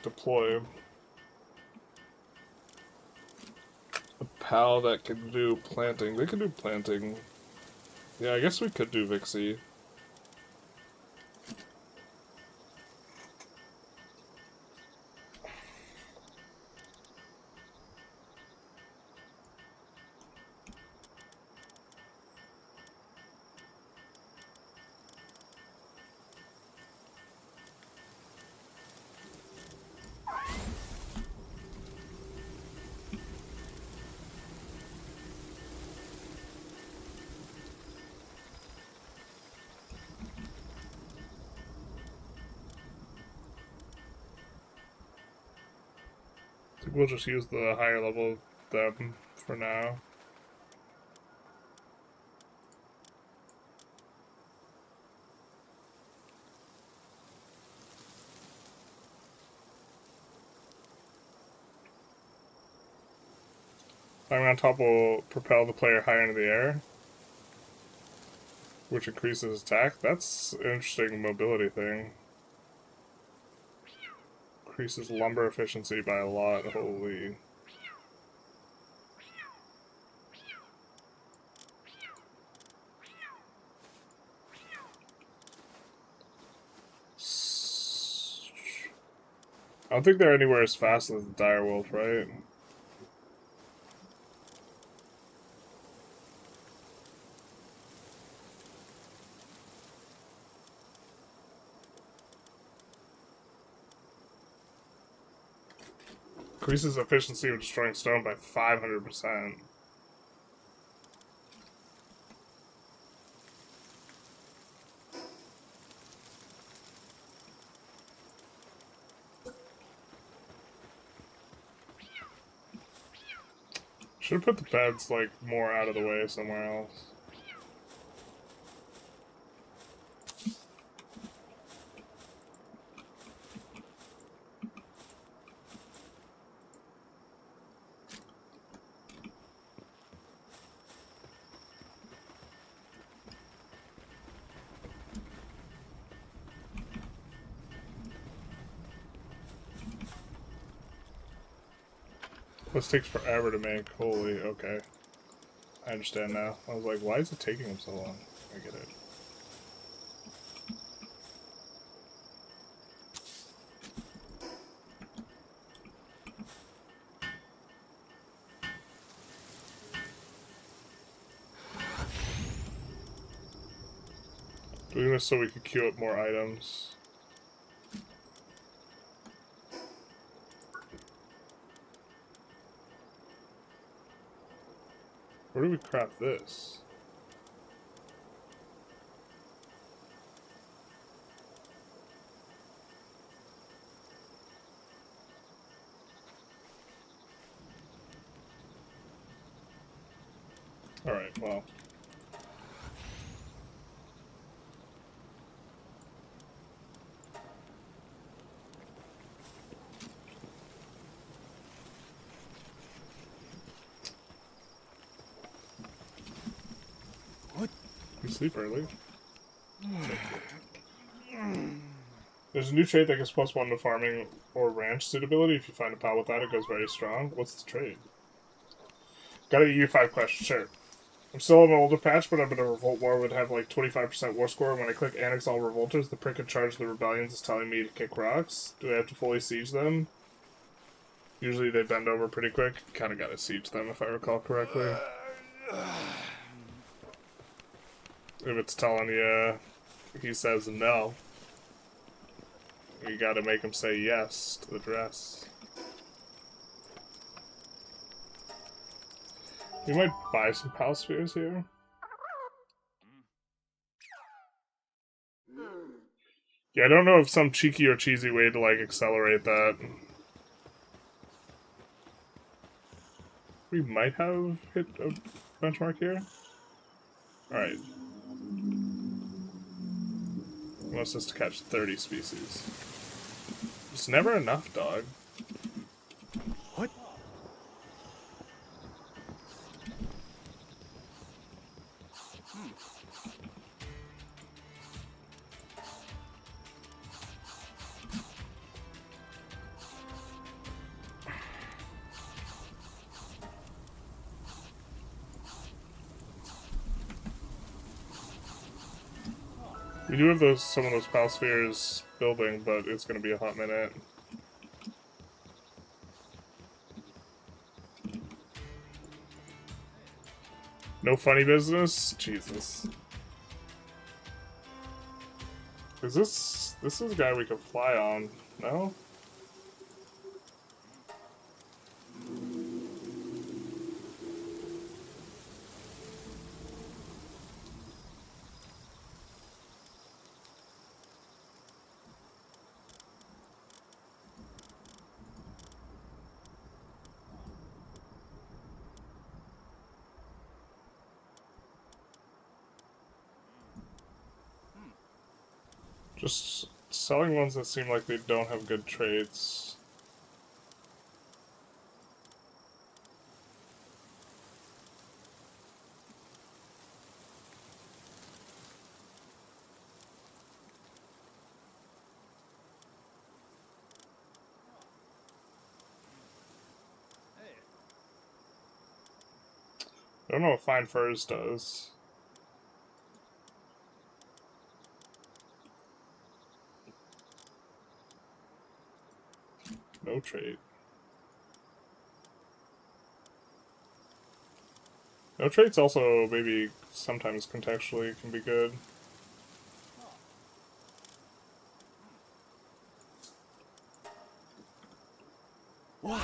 S1: deploy a pal that can do planting. They can do planting. Yeah, I guess we could do Vixie. I think we'll just use the higher level of them for now. Climbing on top will propel the player higher into the air, which increases attack. That's an interesting mobility thing. Increases lumber efficiency by a lot. Holy. I don't think they're anywhere as fast as the direwolf, right? Increases efficiency of destroying stone by 500%. Should have put the beds, like, more out of the way somewhere else. This takes forever to make. Holy, okay. I understand now. I was like, why is it taking him so long? I get it. Doing this so we could queue up more items. Where do we craft this? Alright, well.
S2: What?
S1: You sleep early. There's a new trait that gives +1 to farming or ranch suitability. If you find a pal with that, it goes very strong. What's the trait? Got a U5 question, sure. I'm still in an older patch, but I'm in a revolt war would have like 25% war score. When I click annex all revolters, the prick in charge of the rebellions is telling me to kick rocks. Do I have to fully siege them? Usually they bend over pretty quick. Kind of gotta siege them if I recall correctly. If it's telling you he says no, you gotta make him say yes to the dress. We might buy some pal spheres here. Yeah, I don't know if some cheeky or cheesy way to like accelerate that. We might have hit a benchmark here. Alright. Wants us to catch 30 species. It's never enough, dog.
S2: What?
S1: We do have some of those pal spheres building, but it's going to be a hot minute. No funny business? Jesus. Is this is a guy we could fly on, no? Just selling ones that seem like they don't have good traits. I don't know what Fine Furs does. No trait. No traits also maybe sometimes contextually can be good.
S2: What?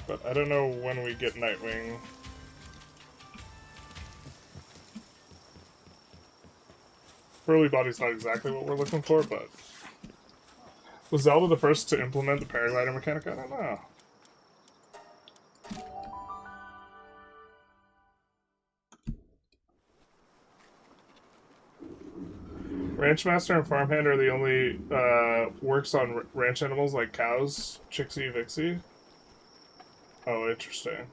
S1: But I don't know when we get Nightwing. Burly Body's not exactly what we're looking for, but... Was Zelda the first to implement the paraglider mechanic? I don't know. Ranchmaster and Farmhand are the only works on ranch animals like cows, Chixie, Vixie. Oh, interesting.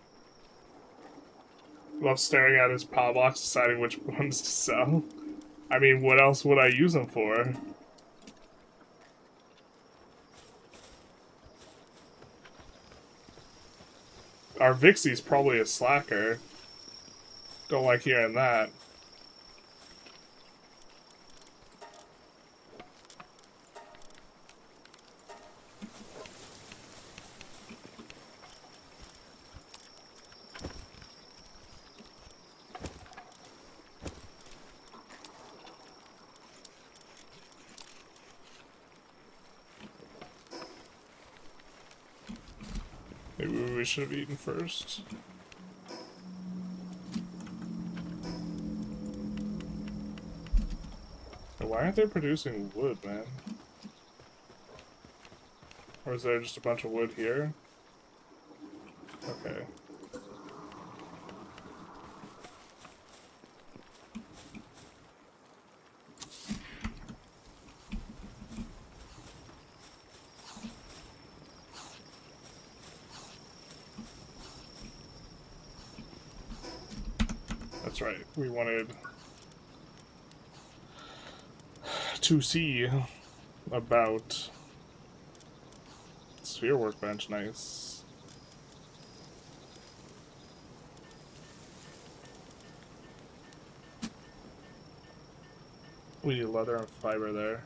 S1: Love staring at his POW box, deciding which ones to sell. I mean, what else would I use them for? Our Vixie's probably a slacker. Don't like hearing that. Maybe we should have eaten first. Why aren't they producing wood, man? Or is there just a bunch of wood here? Okay. That's right. We wanted to see about sphere workbench. Nice. We need leather and fiber there.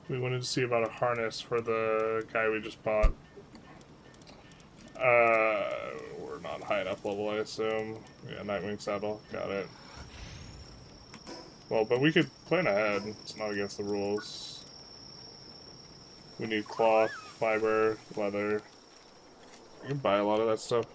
S1: We wanted to see about a harness for the guy we just bought. We're not high enough level, I assume. Yeah, Nightwing saddle. Got it. Well, but we could plan ahead. It's not against the rules. We need cloth, fiber, leather. We can buy a lot of that stuff.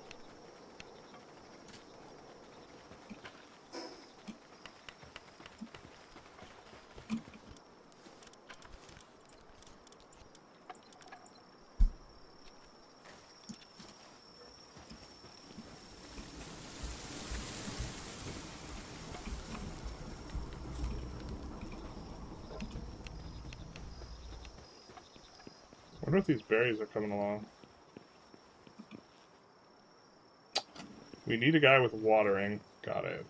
S1: I wonder if these berries are coming along. We need a guy with watering. Got it.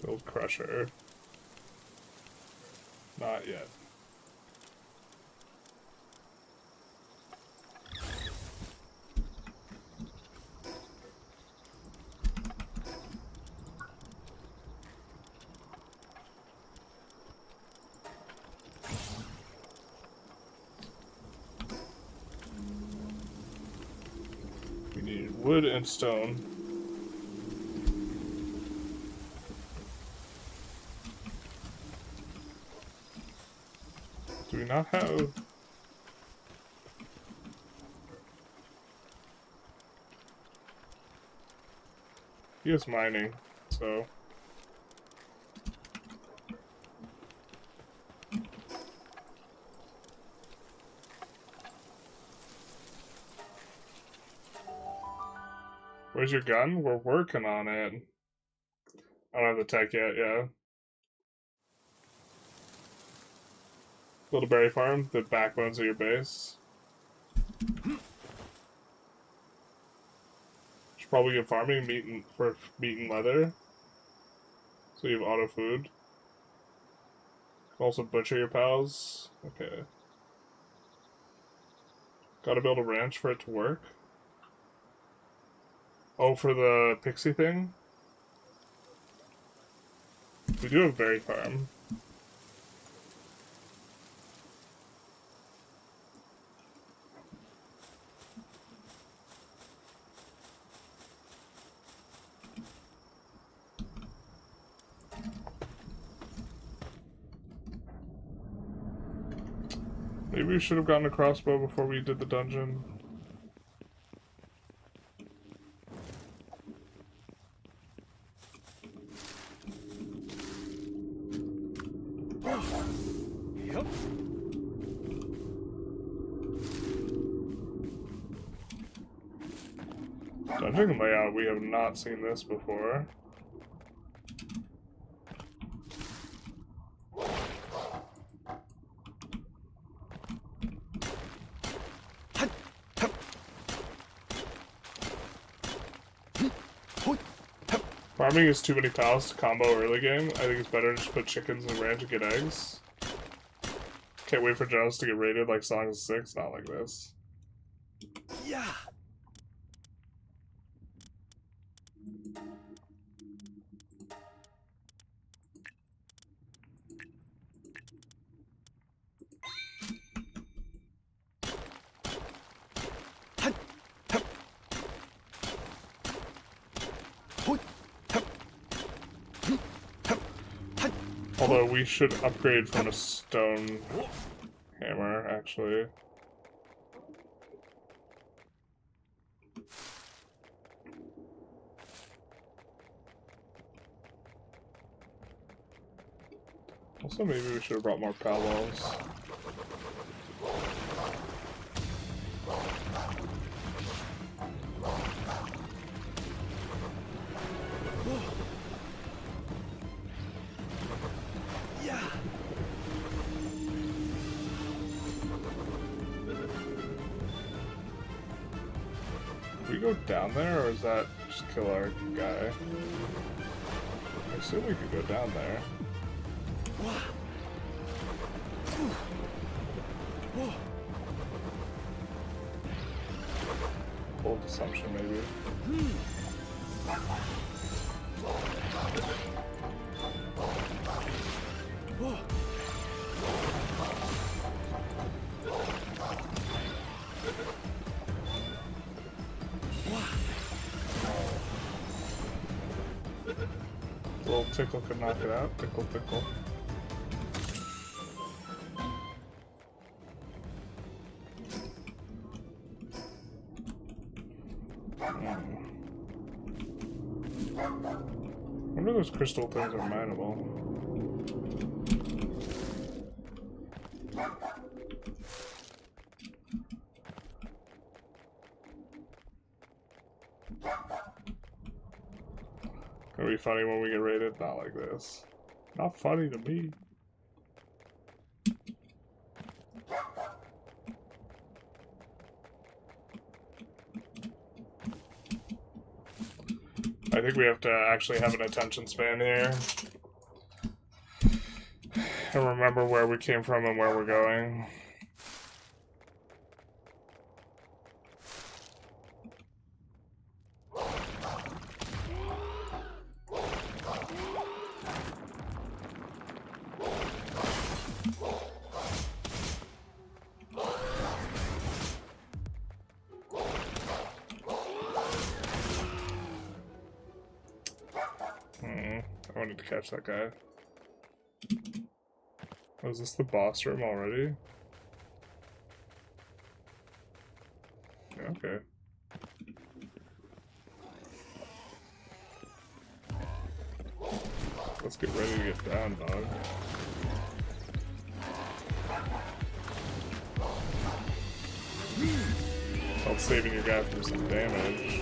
S1: Build crusher. Not yet. We need wood and stone. Do we not have... He is mining, so... Where's your gun? We're working on it. I don't have the tech yet, yeah. Build a berry farm, the backbones of your base. Should probably get farming meat and leather. So you have auto food. Also butcher your pals. Okay. Gotta build a ranch for it to work. Oh, for the pixie thing? We do have a berry farm. Maybe we should have gotten a crossbow before we did the dungeon.
S2: Yep.
S1: Dungeon layout, we have not seen this before. Farming is too many pals to combo early game. I think it's better to just put chickens in the ranch and get eggs. Can't wait for Jones to get raided like Songs of 6, not like this.
S2: Yeah.
S1: Although we should upgrade from a stone hammer, actually. Also, maybe we should have brought more Palworlds.
S2: Yeah.
S1: Can we go down there, or is that just kill our guy? I assume we could go down there. Bold assumption, maybe. Little tickle could knock it out. Tickle, tickle. I wonder if those crystal things are mineable. Gonna be funny when we get raided. Not like this. Not funny to me. I think we have to actually have an attention span here. And remember where we came from and where we're going. I wanted to catch that guy. Oh, is this the boss room already? Okay. Let's get ready to get down, dog. Called saving your guy from some damage.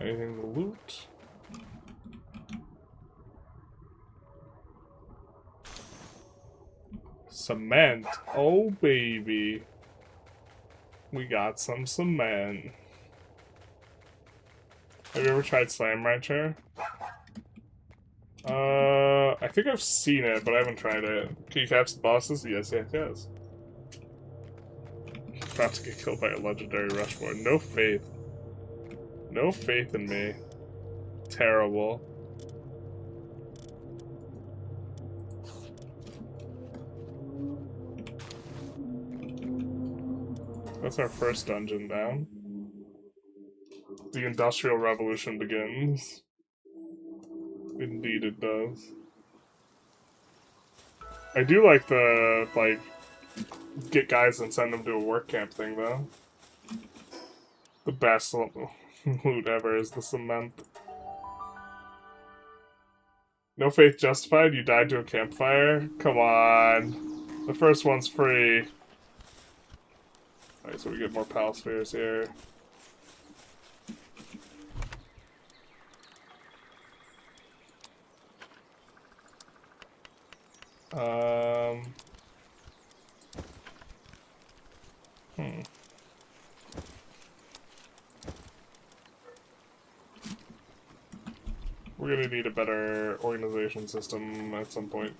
S1: Anything to loot? Cement. Oh, baby. We got some cement. Have you ever tried Slam Right Chair? I think I've seen it, but I haven't tried it. Can you catch the bosses? Yes, yes, yes. About to get killed by a legendary Rushmore. No faith. No faith in me. Terrible. That's our first dungeon down. The Industrial Revolution begins. Indeed it does. I do like the, get guys and send them to a work camp thing, though. The best loot ever is the cement. No faith justified? You died to a campfire? Come on. The first one's free. Alright, so we get more pal spheres here. We're gonna need a better organization system at some point.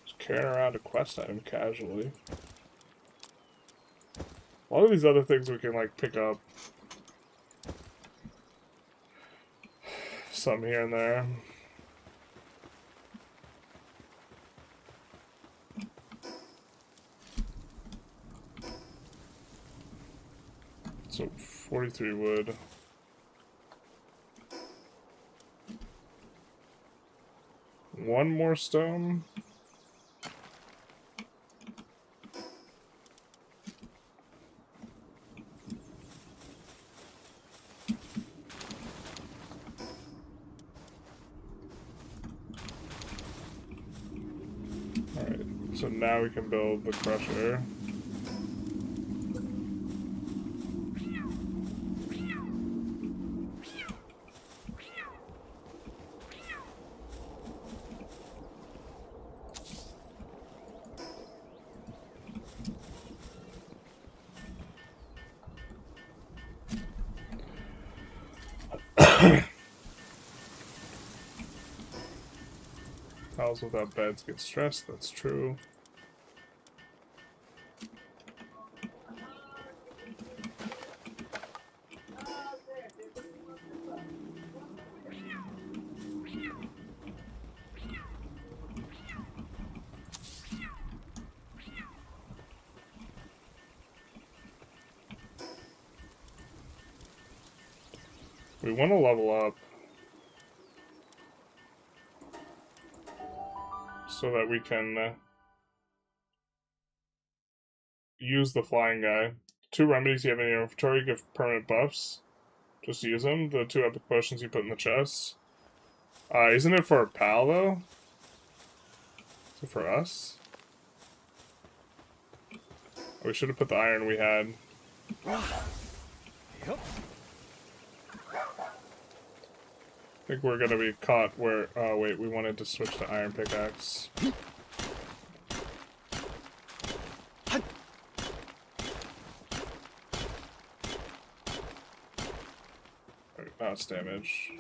S1: Just carrying around a quest item casually. A lot of these other things we can, like, pick up. Some here and there. So, 43 wood. One more stone. Alright, so now we can build the crusher. Pals without beds get stressed, that's true. We want to level up so that we can use the flying guy. 2 remedies you have in your inventory give permanent buffs. Just use them. The 2 epic potions you put in the chest. Isn't it for a pal, though? Is it for us? Oh, we should have put the iron we had.
S2: Yep.
S1: I think we're gonna be caught where... Oh, wait, we wanted to switch to iron pickaxe. Alright, now it's damage.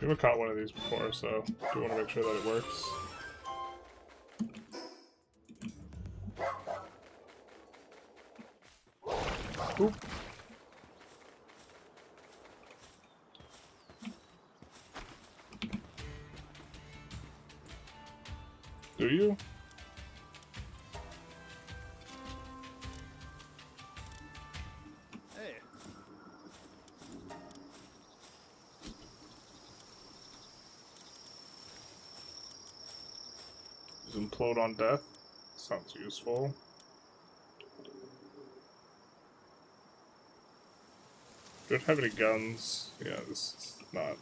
S1: We haven't caught one of these before, so do want to make sure that it works. Oop. Do you? Implode on death. Sounds useful. Don't have any guns. Yeah, this is not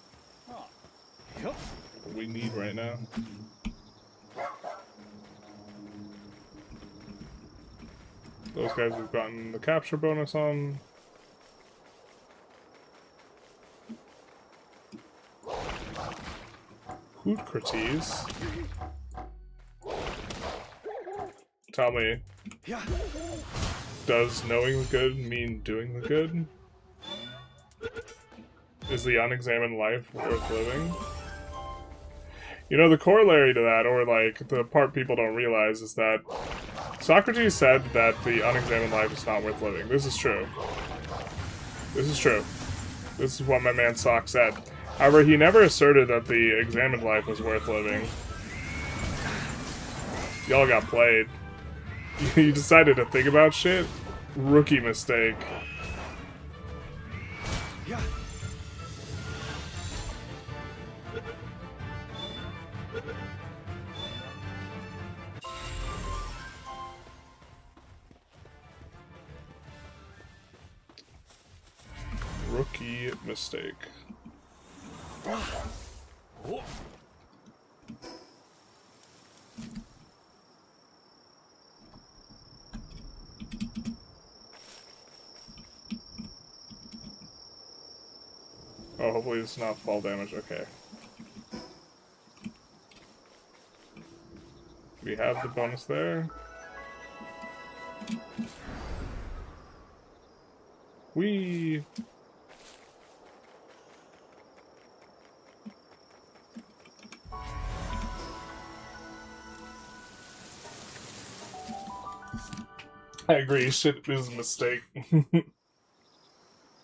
S2: Yup.
S1: what we need right now. Those guys we've gotten the capture bonus on. Hootcrates. Tell me,
S2: Yeah.
S1: does knowing the good mean doing the good? Is the unexamined life worth living? You know, the corollary to that, or like the part people don't realize, is that Socrates said that the unexamined life is not worth living. This is true. This is true. This is what my man Sock said. However, he never asserted that the examined life was worth living. Y'all got played. You decided to think about shit? Rookie mistake.
S2: Yeah.
S1: Rookie mistake.
S2: Oh.
S1: Oh, hopefully it's not fall damage. Okay. We have the bonus there. Whee! I agree, shit was a mistake.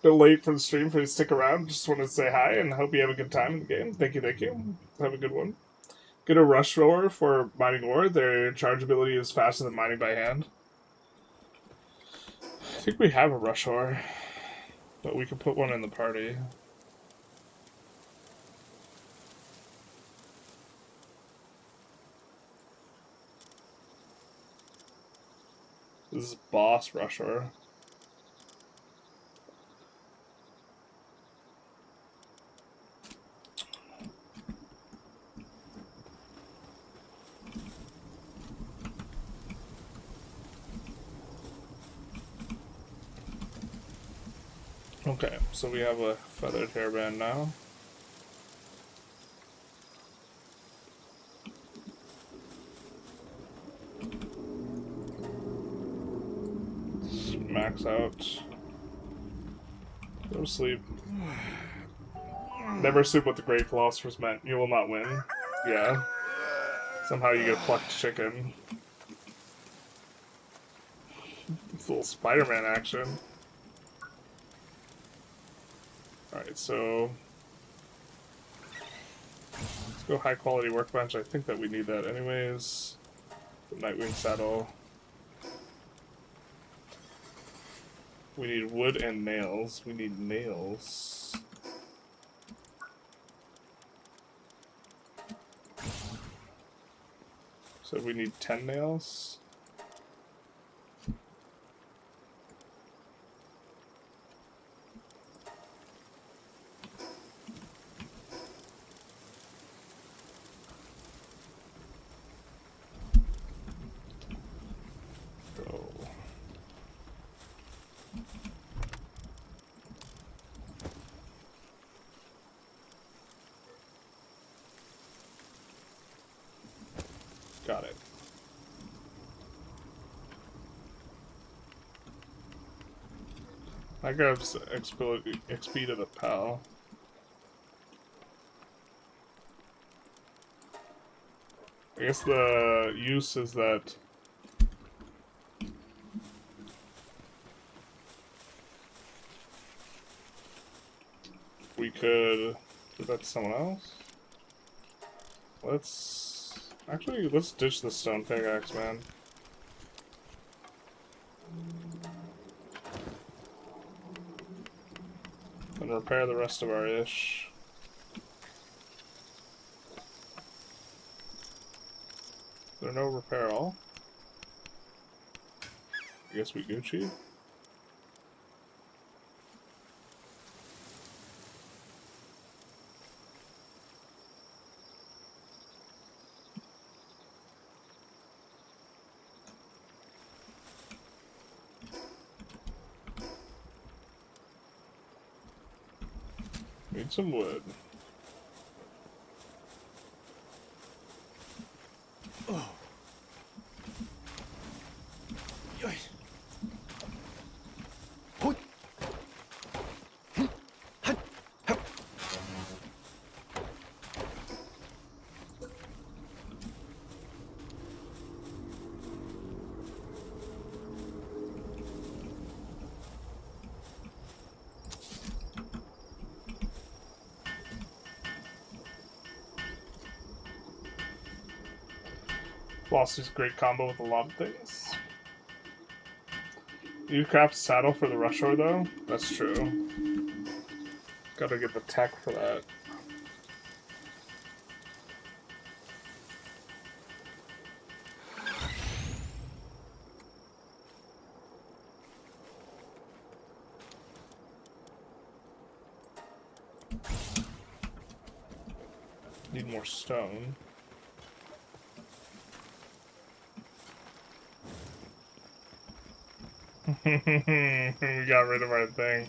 S1: Bit late for the stream for you to stick around. Just wanted to say hi and hope you have a good time in the game. Thank you, thank you. Have a good one. Get a rush ore for mining ore. Their charge ability is faster than mining by hand. I think we have a rush ore, but we could put one in the party. This is boss rush ore. Okay, so we have a feathered hairband now. Let's max out. Go to sleep. Never assume what the great philosophers meant. You will not win. Yeah. Somehow you get plucked chicken. It's a little Spider-Man action. Alright, so let's go high quality workbench. I think that we need that anyways. The Nightwing saddle. We need wood and nails. We need nails. So we need 10 nails. Got it. I grabs XP to the PAL. I guess the use is that we could give that to someone else. Let's ditch the stone pickaxe, man. And repair the rest of our ish. there no repair all? I guess we Gucci. Need some wood.
S2: Oh. Yoy. Hoi. Hut. Hup.
S1: Velocity's a great combo with a lot of things. You craft a saddle for the rush hour though? That's true. Gotta get the tech for that. Need more stone. We got rid of our thing.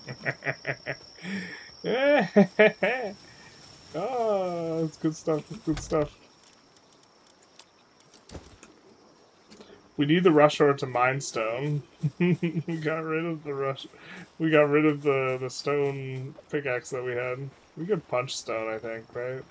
S1: Oh, that's good stuff. That's good stuff. We need the rush hour to mine stone. We got rid of the rush. We got rid of the stone pickaxe that we had. We could punch stone, I think, right?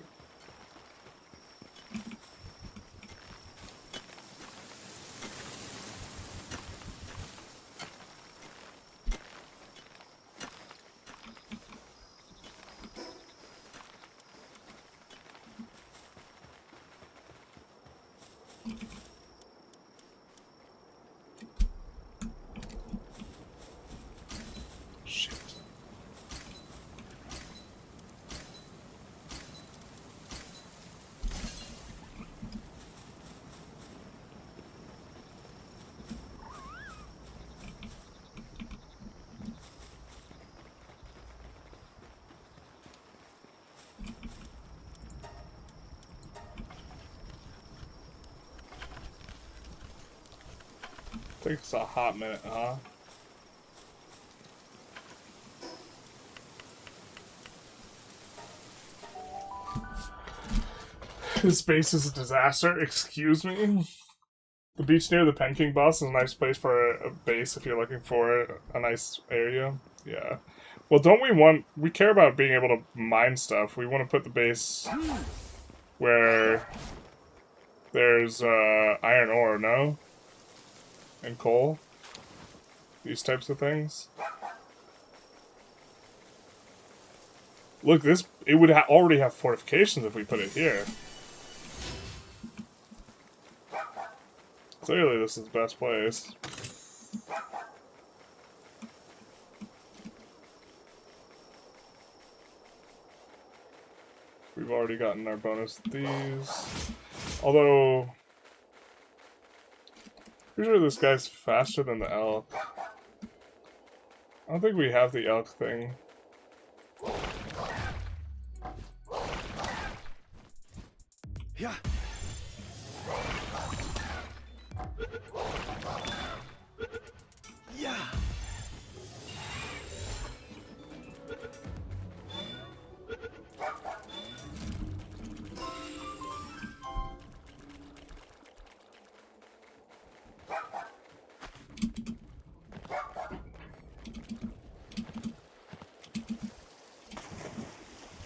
S1: Shit. Takes a hot minute, huh? This base is a disaster. Excuse me? The beach near the Penking boss is a nice place for a base if you're looking for a nice area. Yeah. Well, don't we want... We care about being able to mine stuff. We want to put the base where there's iron ore, no? And coal. These types of things. Look, this... It would already have fortifications if we put it here. Clearly, this is the best place. We've already gotten our bonus with these. Although... Pretty sure this guy's faster than the elk. I don't think we have the elk thing.
S2: Yeah. Yeah.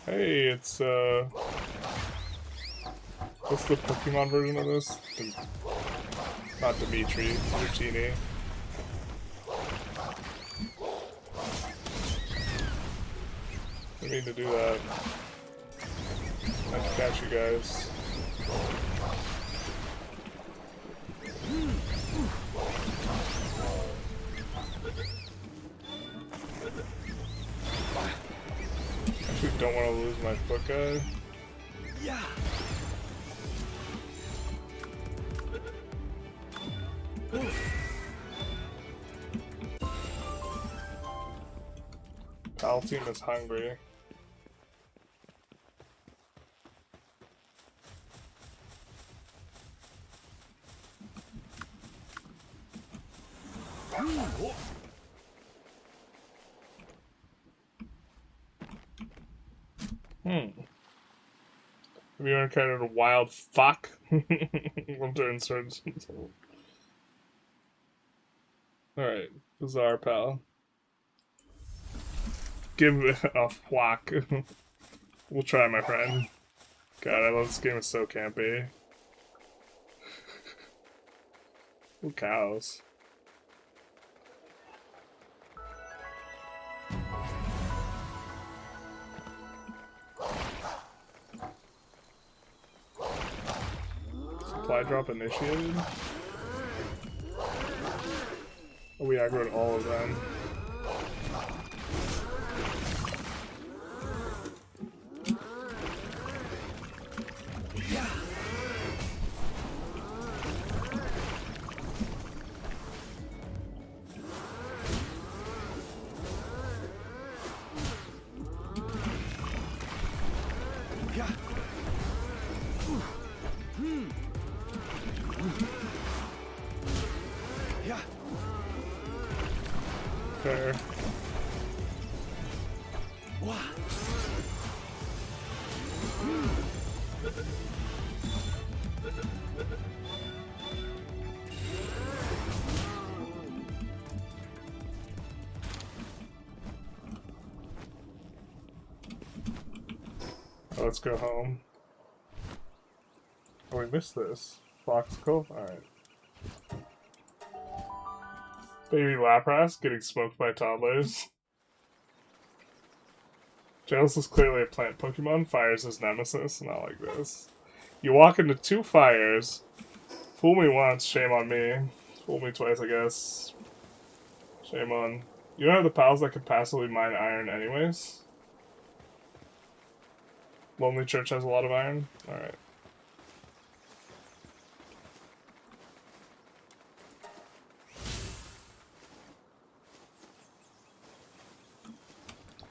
S1: Hey, it's what's the Pokemon version of this? Not Dimitri, Martini. I need to do that. I have to catch you guys. Actually, don't want to lose my foot guy.
S2: Yeah.
S1: PAL team is hungry. Have you ever encountered a wild fuck? Winter insurgents. Alright, bizarre pal. Give it a whack. We'll try, my friend. God, I love this game. It's so campy. Ooh, cows. Supply drop initiated. Oh, we aggroed all of them. Fair. Let's go home. Oh, we missed this. Fox Cove? Alright. Baby Lapras getting smoked by toddlers. Jealous is clearly a plant Pokemon. Fire's his nemesis. Not like this. You walk into 2 fires. Fool me once, shame on me. Fool me twice, I guess. Shame on. You don't have the pals that could passively mine iron anyways? Lonely Church has a lot of iron? Alright.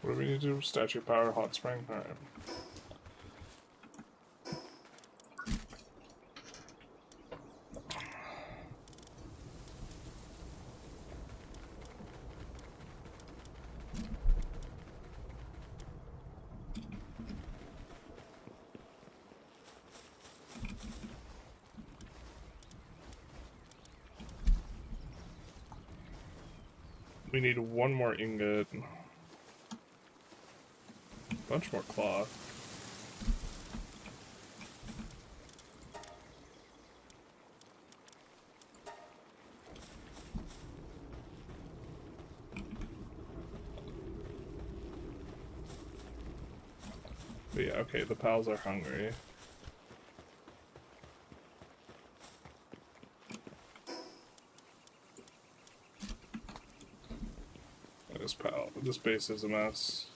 S1: What do we need to do? Statue power, hot spring? Alright. We need 1 more ingot. Bunch more cloth. But yeah, okay, the pals are hungry. This base is a mess.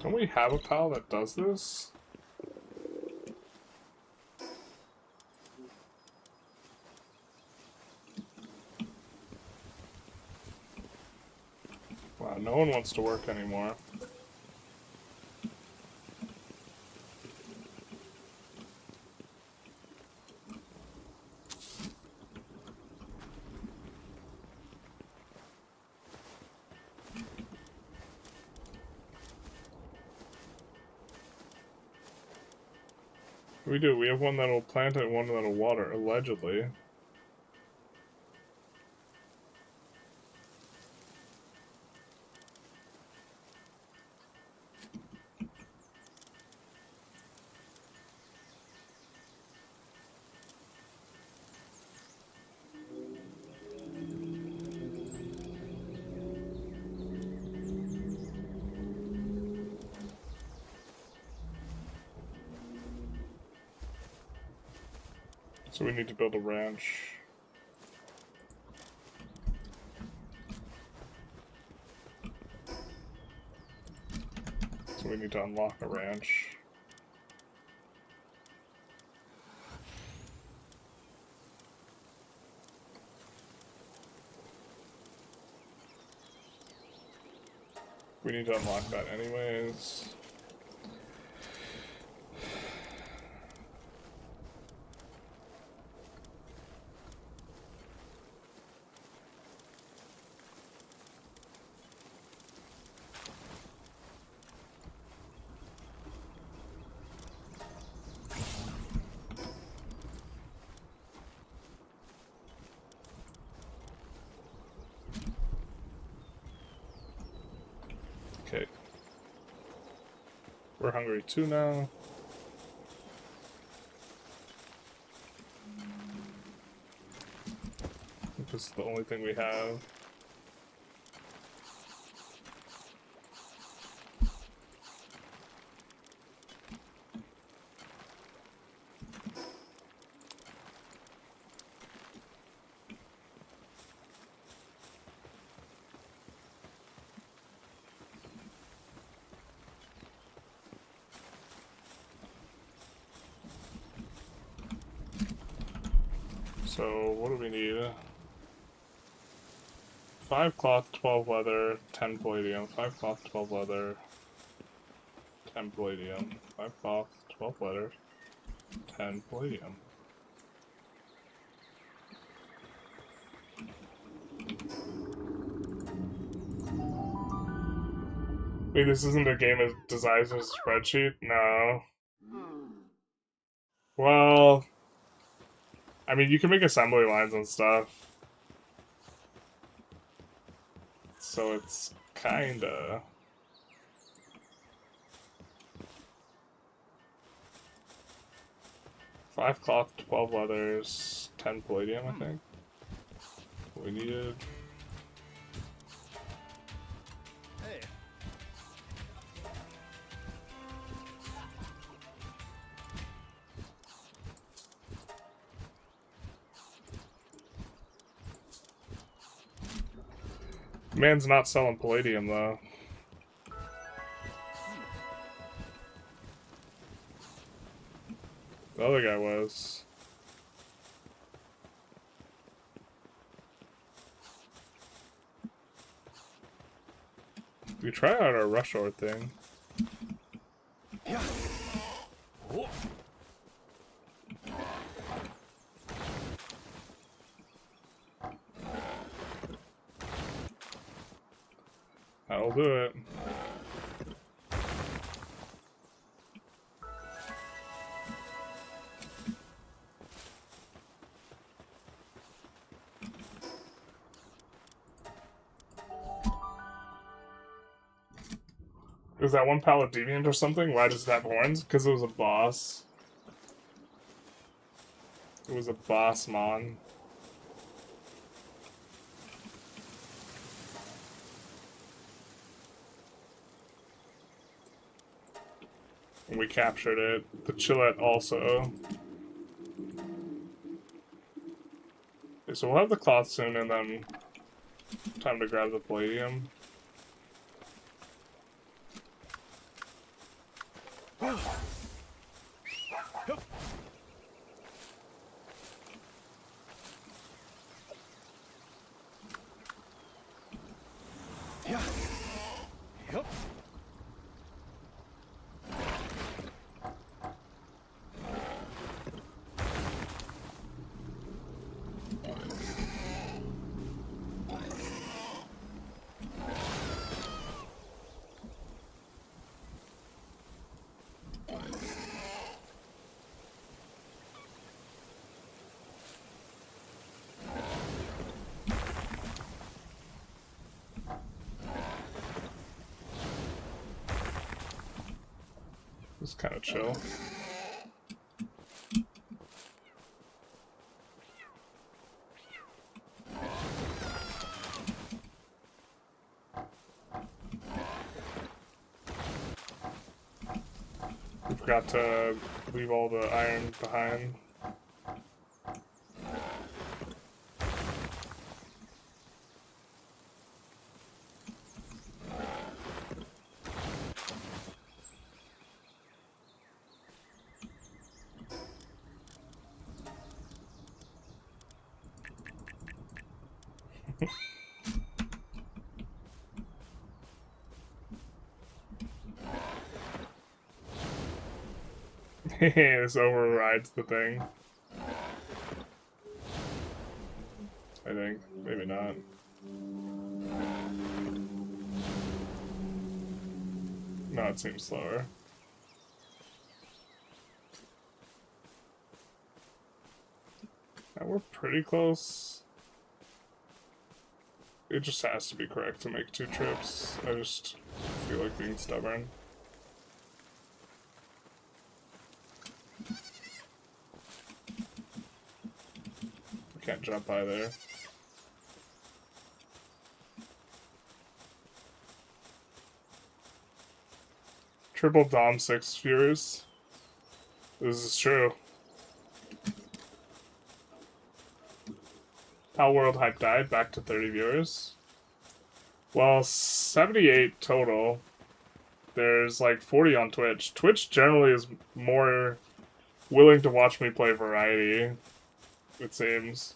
S1: Don't we have a pal that does this? Wow, no one wants to work anymore. We do. We have one that'll plant and one that'll water, allegedly. So we need to build a ranch. So we need to unlock a ranch. We need to unlock that anyways. Okay. We're hungry too now. This is the only thing we have. So, what do we need? 5 cloth, 12 leather, 10 palladium. 5 cloth, 12 leather, 10 palladium. 5 cloth, 12 leather, 10 palladium. Wait, this isn't a game that designs a spreadsheet? No. Well, I mean, you can make assembly lines and stuff. So it's kinda... Five cloth, 12 leathers, 10 palladium, I think. What we needed.
S2: Hey.
S1: Man's not selling palladium, though. The other guy was. We try out our rush hour thing.
S2: Yeah. Oh.
S1: That'll do it. Is that one pallet deviant or something? Why does it have horns? Because it was a boss. It was a boss mon. And we captured it. The Chillette also. Okay, so we'll have the cloth soon and then time to grab the palladium.
S2: Yeah. Yep.
S1: It's kind of chill. We forgot to leave all the iron behind. This overrides the thing. I think. Maybe not. No, it seems slower. Now we're pretty close. It just has to be correct to make 2 trips. I just feel like being stubborn. Can't jump either. Triple Dom 6 viewers. This is true. Palworld Hype died, back to 30 viewers. Well, 78 total. There's like 40 on Twitch. Twitch generally is more willing to watch me play variety, it seems.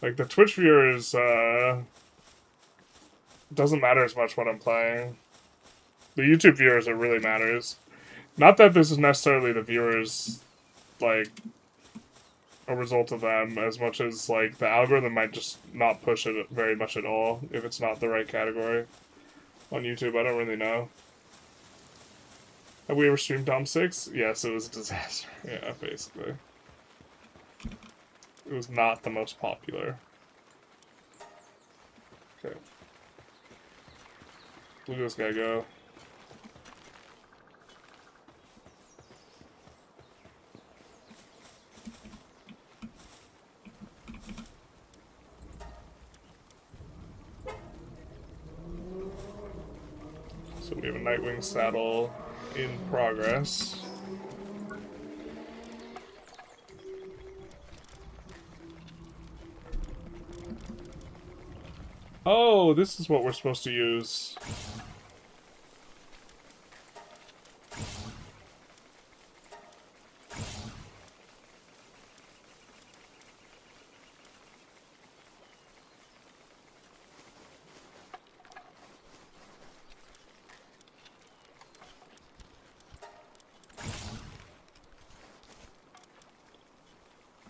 S1: Like, the Twitch viewers, doesn't matter as much what I'm playing. The YouTube viewers, it really matters. Not that this is necessarily the viewers, like, a result of them, as much as, like, the algorithm might just not push it very much at all if it's not the right category. On YouTube, I don't really know. Have we ever streamed Dom 6? Yes, it was a disaster. Yeah, basically. It was not the most popular. Okay. Look at this guy go. So we have a Nightwing saddle in progress. Oh, this is what we're supposed to use.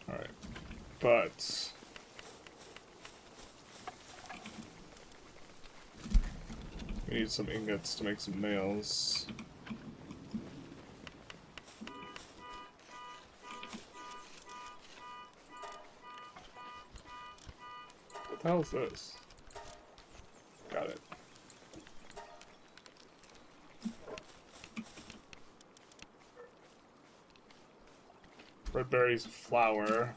S1: Alright, but... we need some ingots to make some nails. What the hell is this? Got it. Red berries, flour.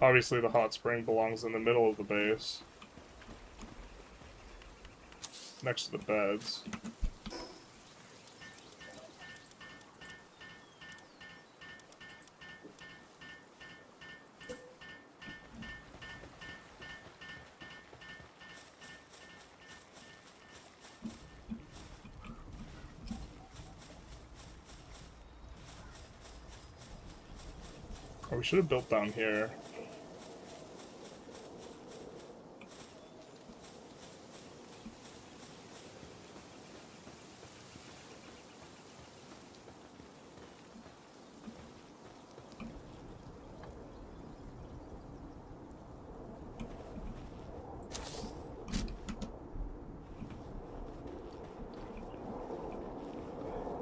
S1: Obviously the hot spring belongs in the middle of the base. Next to the beds. Oh, we should have built down here.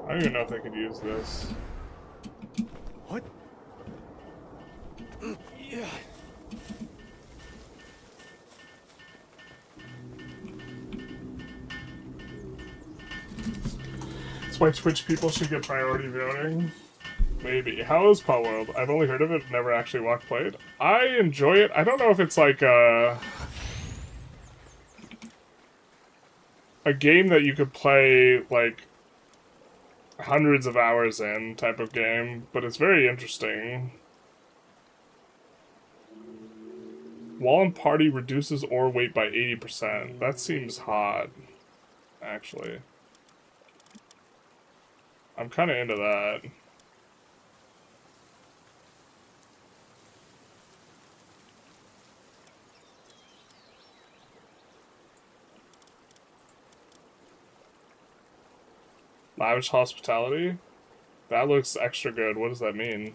S1: I don't even know if they could use this.
S2: What? Yeah.
S1: That's why Twitch people should get priority voting. Maybe. How is Palworld? I've only heard of it, never actually walked played. I enjoy it. I don't know if it's like a game that you could play like hundreds of hours in type of game, but it's very interesting. Wall and party reduces ore weight by 80%. That seems hot, actually. I'm kind of into that. Lavish hospitality? That looks extra good. What does that mean?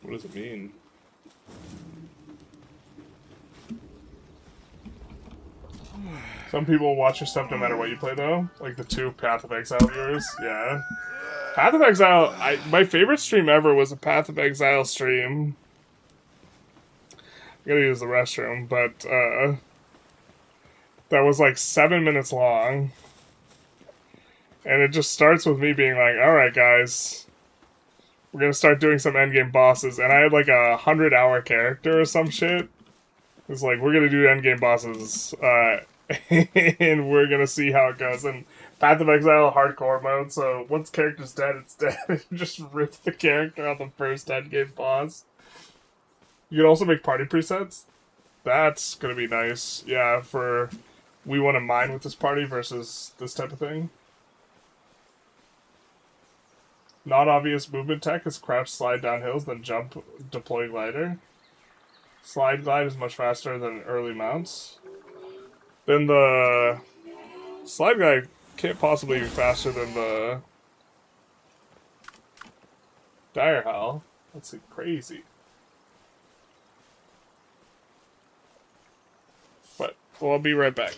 S1: What does it mean? Some people watch your stuff no matter what you play, though. Like the two Path of Exile viewers. Yeah. Path of Exile, my favorite stream ever was a Path of Exile stream. I gotta use the restroom, but that was like 7 minutes long. And it just starts with me being like, alright guys, we're gonna start doing some endgame bosses. And I had like a 100-hour character or some shit. It's like, we're gonna do endgame bosses, and we're gonna see how it goes. And Path of Exile hardcore mode, so once the character's dead, it's dead. You just rip the character on the first endgame boss. You can also make party presets. That's gonna be nice. Yeah, for we want to mine with this party versus this type of thing. Not obvious movement tech is crouch slide down hills, then jump deploy glider. Slide glide is much faster than early mounts. Then the slide glide can't possibly be faster than the dire howl. That's crazy. But well, I'll be right back.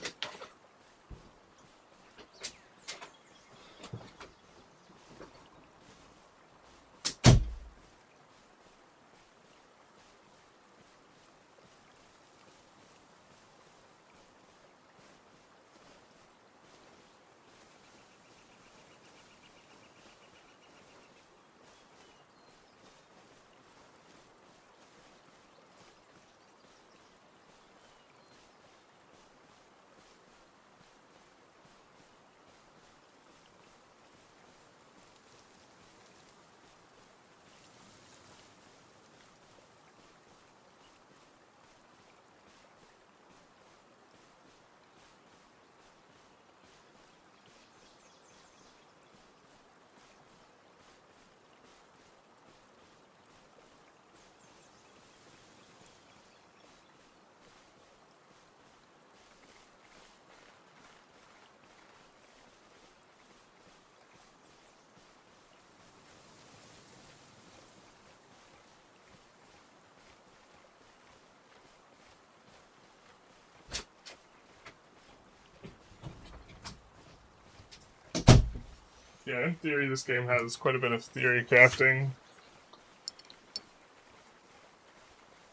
S1: Yeah, in theory, this game has quite a bit of theory crafting.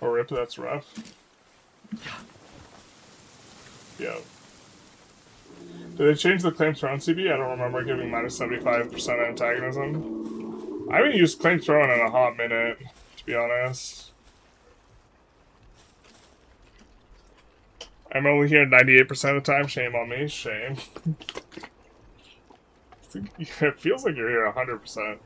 S1: Oh, rip, that's rough. Yeah. Did they change the claim thrown CB? I don't remember giving minus 75% antagonism. I haven't used claim thrown in a hot minute, to be honest. I'm only here 98% of the time. Shame on me. Shame. It feels like you're here 100%.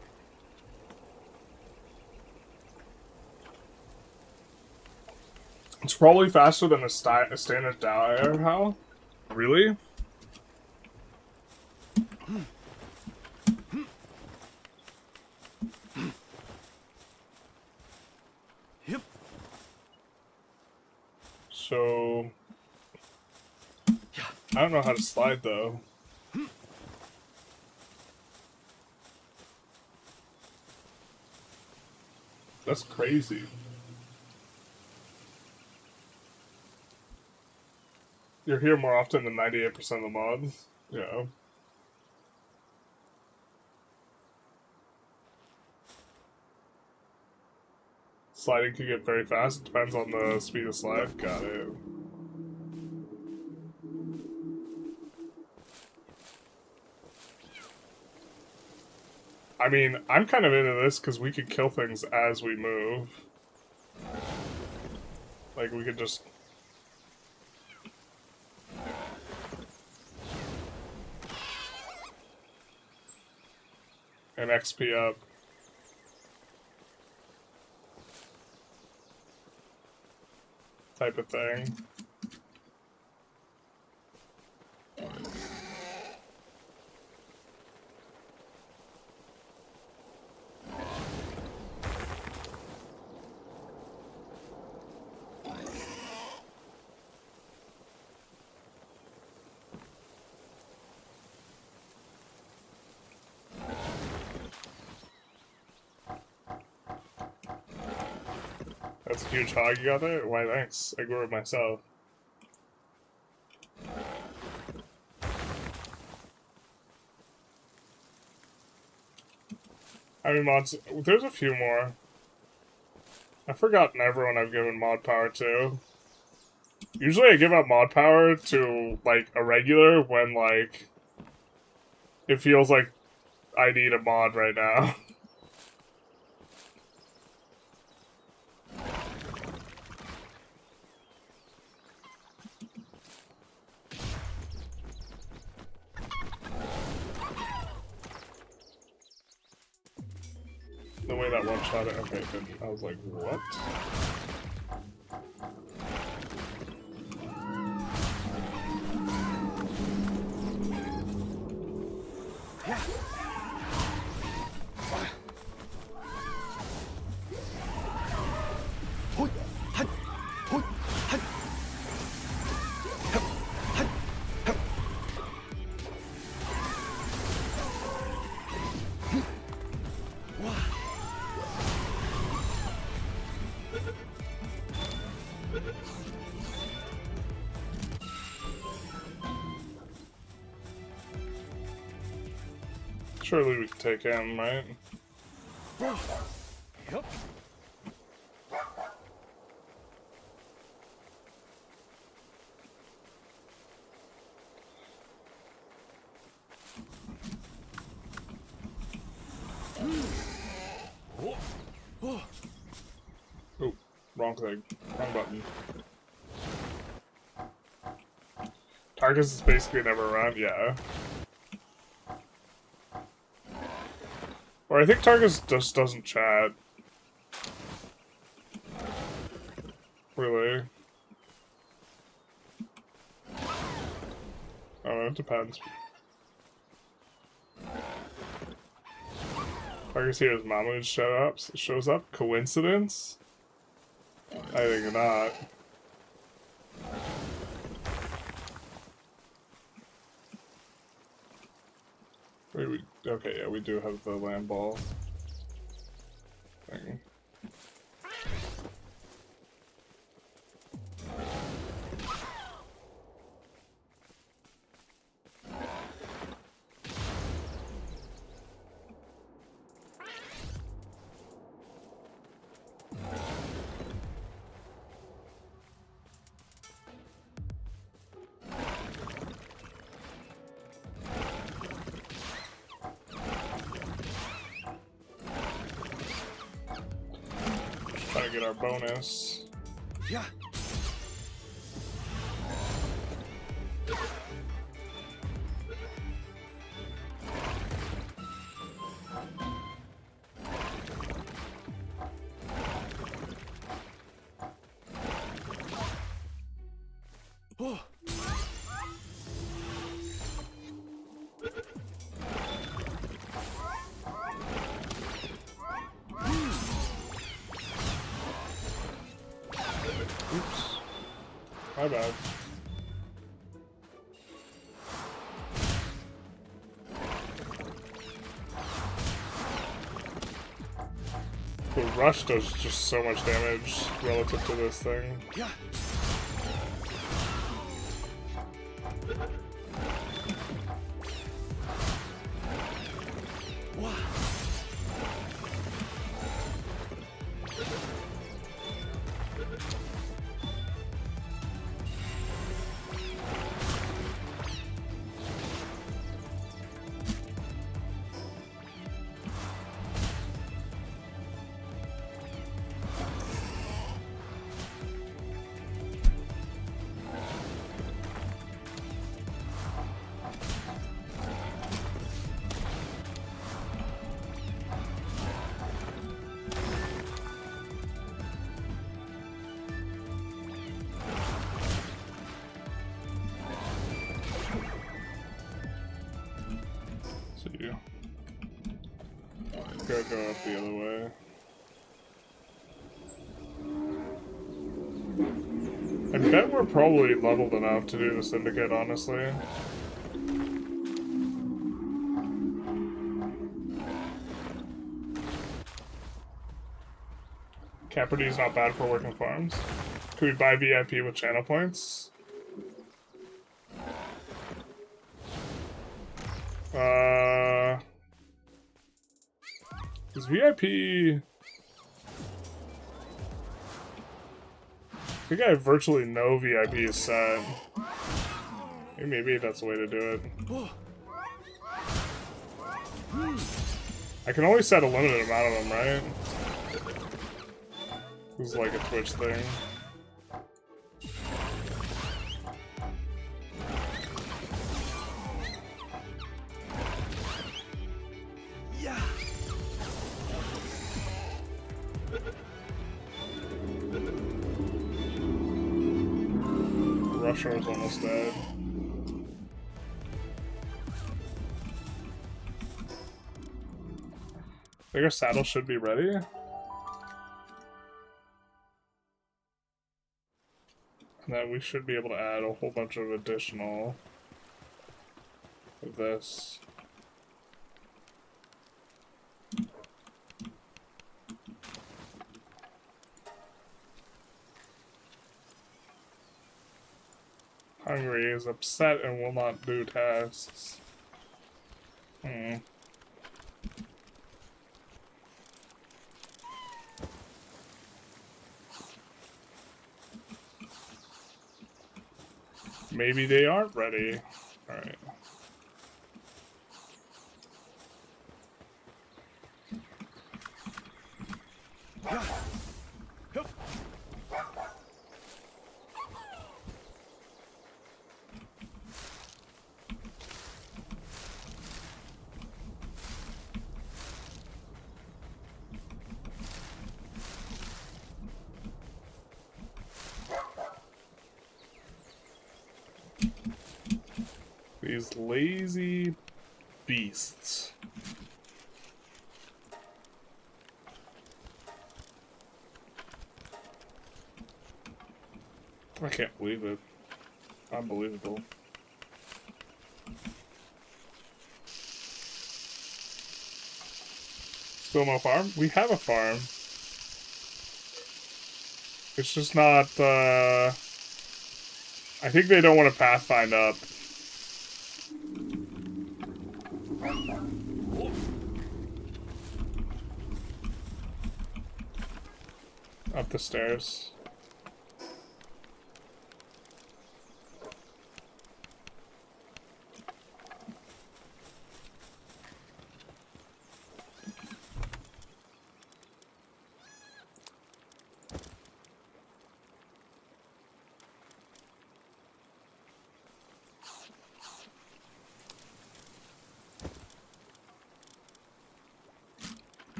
S1: It's probably faster than a standard dire howl. Really?
S2: Yep.
S1: So I don't know how to slide though. That's crazy. You're here more often than 98% of the mods. Yeah. Sliding can get very fast. Depends on the speed of slide. Got it. I mean, I'm kind of into this because we could kill things as we move. Like, we could just... And XP up. Type of thing. That's a huge hog you got there? Why, thanks. I grew it myself. I mean, mods... There's a few more. I've forgotten everyone I've given mod power to. Usually I give out mod power to, like, a regular when, like... It feels like I need a mod right now. The way that one shot it, okay, good. I was like, what? Surely we can take him, right?
S2: Yep.
S1: Oh, wrong thing. Wrong button. Tarkus is basically never around, yeah. Or I think Tarkus just doesn't chat. Really? Oh, it depends. Tarkus hears Mahmoud shows up? Coincidence? I think not. Wait, okay, yeah, we do have the land ball thing. Trying to get our bonus.
S2: Yeah. Oh.
S1: Oops. My bad. The rush does just so much damage relative to this thing.
S2: Yeah. Wow.
S1: could go up the other way. I bet we're probably leveled enough to do the Syndicate, honestly. Caperty's not bad for working farms. Could we buy VIP with channel points? Is VIP... I think I have virtually no VIP set. Maybe that's the way to do it. I can only set a limited amount of them, right? This is like a Twitch thing.
S2: Yeah.
S1: Rusher is almost dead. I think our saddle should be ready. And then we should be able to add a whole bunch of additional of this. Hungry is upset and will not do tasks. Maybe they aren't ready. Alright. These lazy beasts. I can't believe it. Unbelievable. Still no farm? We have a farm. It's just not, I think they don't want to pathfind up. Up the stairs.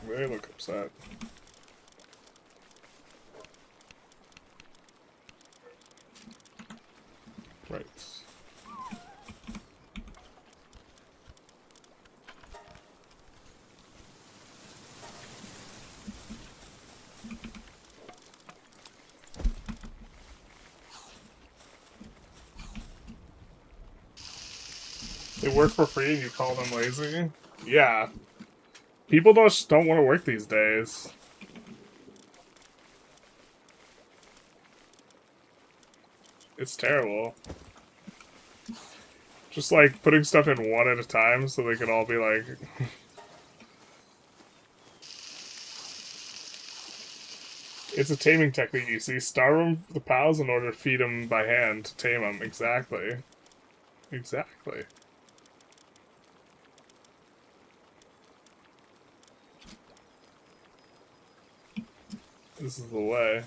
S1: They look upset. Right. They work for free and you call them lazy? Yeah. People just don't want to work these days. It's terrible. Just like putting stuff in one at a time so they can all be like... It's a taming technique, you see. Starve the pals in order to feed them by hand to tame them. Exactly. Exactly. This is the way.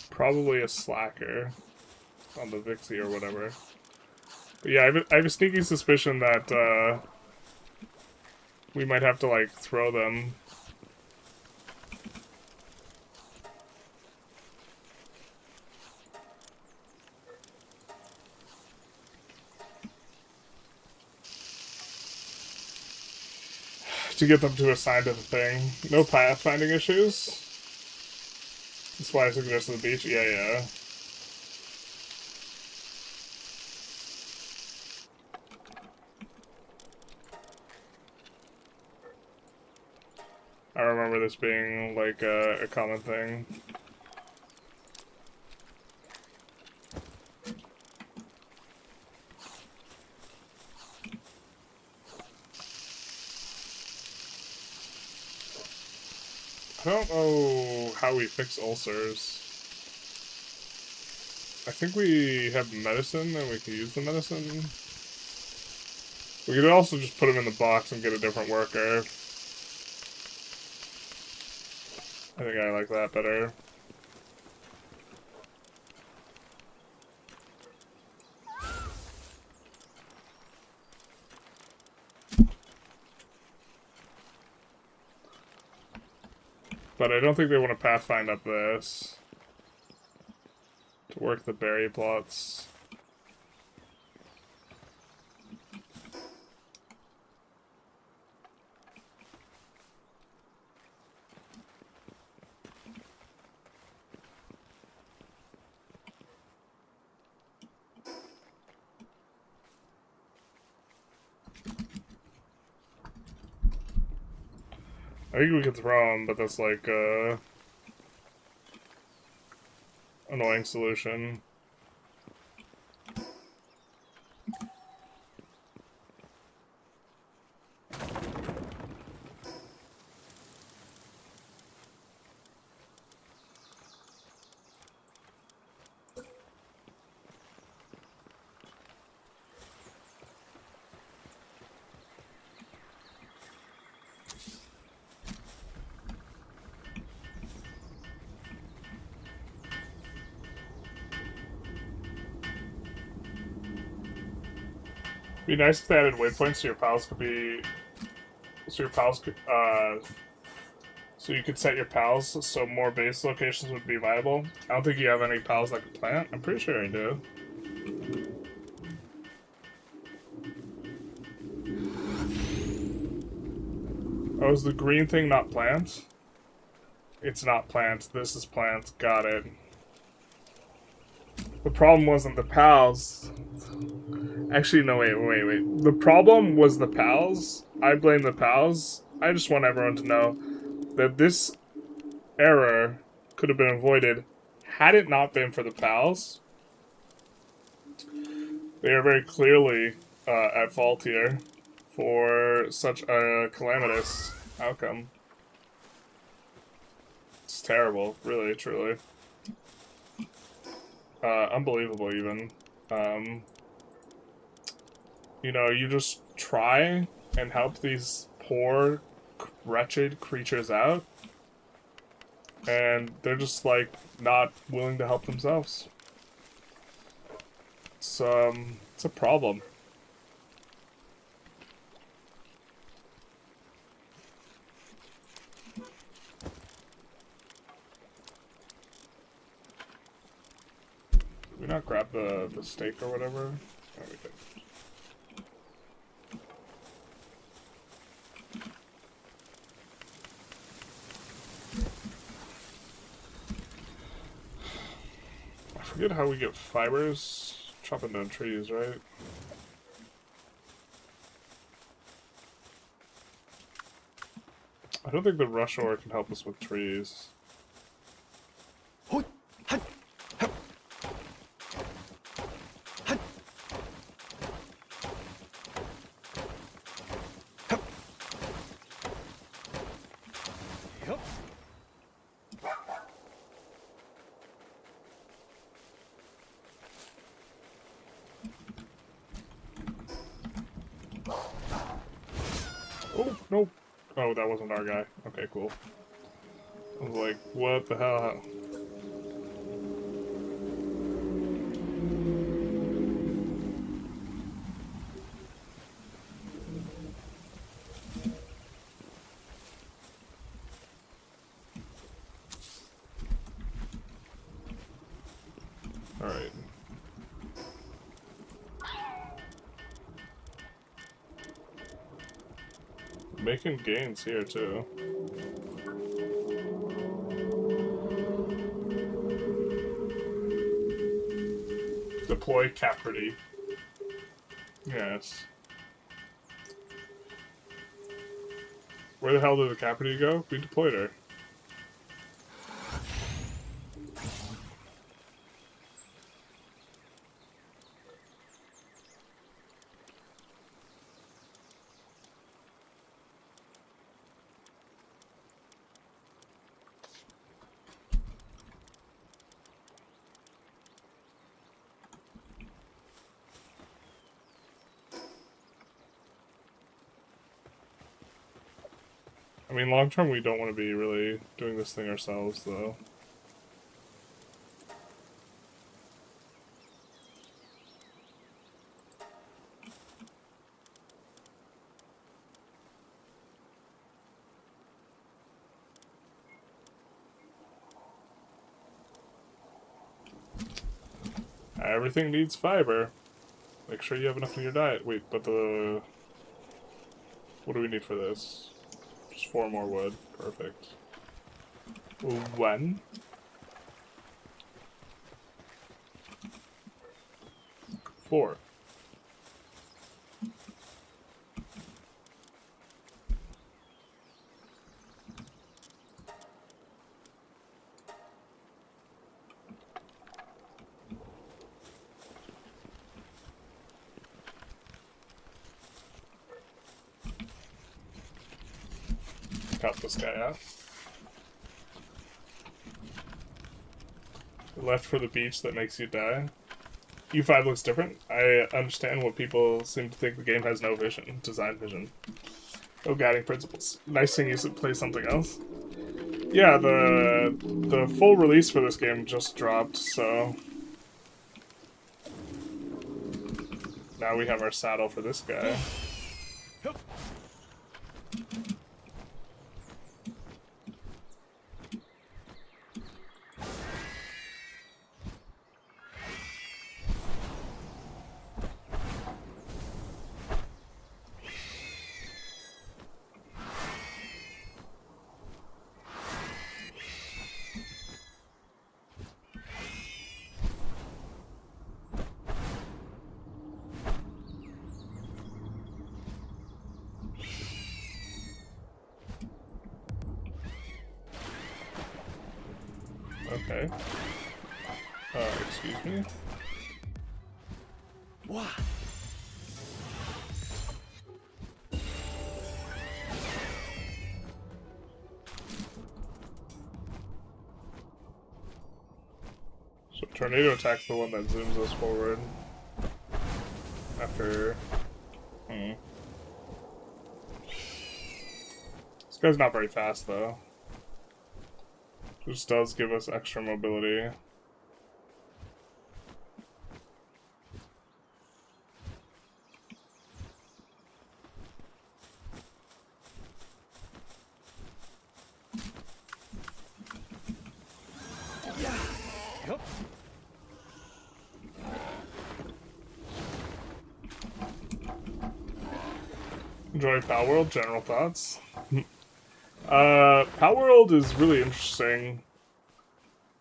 S1: Probably a slacker. on the Vixie or whatever. But yeah, I have a sneaky suspicion that we might have to like throw them. To get them to assign to the thing. No pathfinding issues. That's why I suggested the beach. Yeah, yeah. I remember this being like a common thing. I don't know how we fix ulcers. I think we have medicine and we can use the medicine. We could also just put them in the box and get a different worker. I think I like that better. But I don't think they want to pathfind up this to work the berry plots. I think we could throw them, but that's like annoying solution. Be nice if they added waypoints so your pals could be, so your pals could, so you could set your pals so more base locations would be viable. I don't think you have any pals that can plant. I'm pretty sure I do. Oh, is the green thing not plant? It's not plant. This is plant. Got it. The problem wasn't the pals. Actually, no, wait. The problem was the pals. I blame the pals. I just want everyone to know that this error could have been avoided had it not been for the pals. They are very clearly at fault here for such a calamitous outcome. It's terrible, really, truly. Unbelievable, even. You know, you just try and help these poor, wretched creatures out, and they're just, like, not willing to help themselves. It's a problem. Did we not grab the steak or whatever? Oh, we did. I forget how we get fibers. Chopping down trees, right? I don't think the rush ore can help us with trees. Oh, no. Oh, that wasn't our guy. Okay, cool. I was like, what the hell? Alright. Making gains here, too. Deploy Capridy. Yes. Where the hell did the Capridy go? We deployed her. I mean, long term, we don't want to be really doing this thing ourselves, though. Everything needs fiber. Make sure you have enough in your diet. Wait, but the... What do we need for this? Just 4 more wood. Perfect. 1. 4. Cut this guy out. Left for the beach that makes you die. U5 looks different. I understand what people seem to think the game has no vision, design vision. No guiding principles. Nice thing is to play something else. Yeah, the full release for this game just dropped, so now we have our saddle for this guy. Okay. Excuse me?
S2: What?
S1: So tornado attack's the one that zooms us forward. After... This guy's not very fast, though. Which does give us extra mobility.
S2: Yeah. Yep.
S1: Enjoy Palworld, general thoughts? Palworld is really interesting.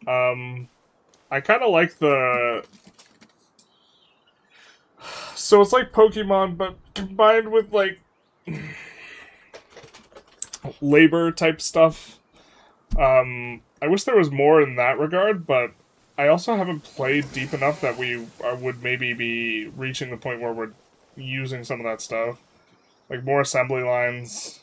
S1: I kind of like the... So it's like Pokemon, but combined with, like, labor type stuff. I wish there was more in that regard, but I also haven't played deep enough that we would maybe be reaching the point where we're using some of that stuff. Like, more assembly lines.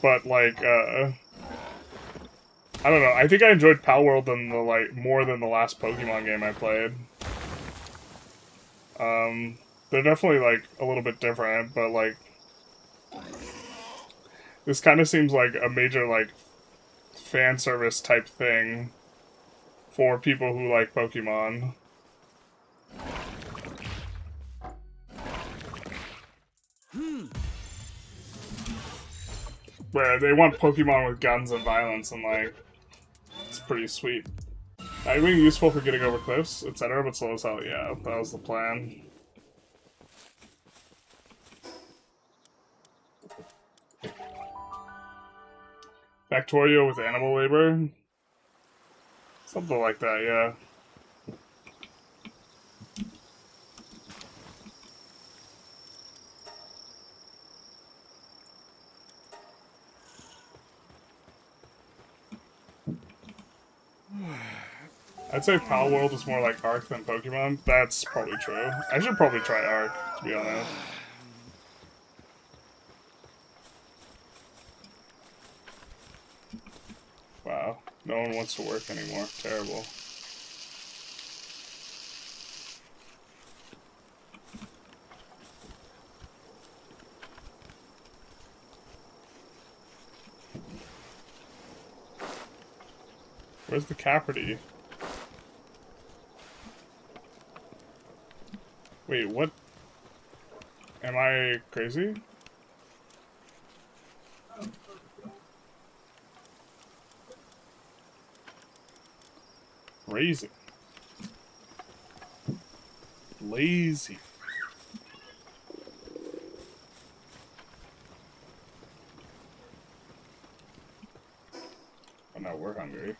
S1: But, like, I don't know. I think I enjoyed Palworld more than the last Pokemon game I played. They're definitely, like, a little bit different, but, like, this kind of seems like a major, like, fan service type thing for people who like Pokemon. where they want Pokemon with guns and violence, and like, it's pretty sweet. I mean, useful for getting over cliffs, etc., but slow as hell. Yeah, that was the plan. Factorio with animal labor? Something like that, yeah. I'd say Palworld is more like Arc than Pokemon. That's probably true. I should probably try Arc, to be honest. Wow. No one wants to work anymore. Terrible. Where's the Capricorn? Wait, what? Am I crazy? Crazy. Lazy. Oh no, we're hungry.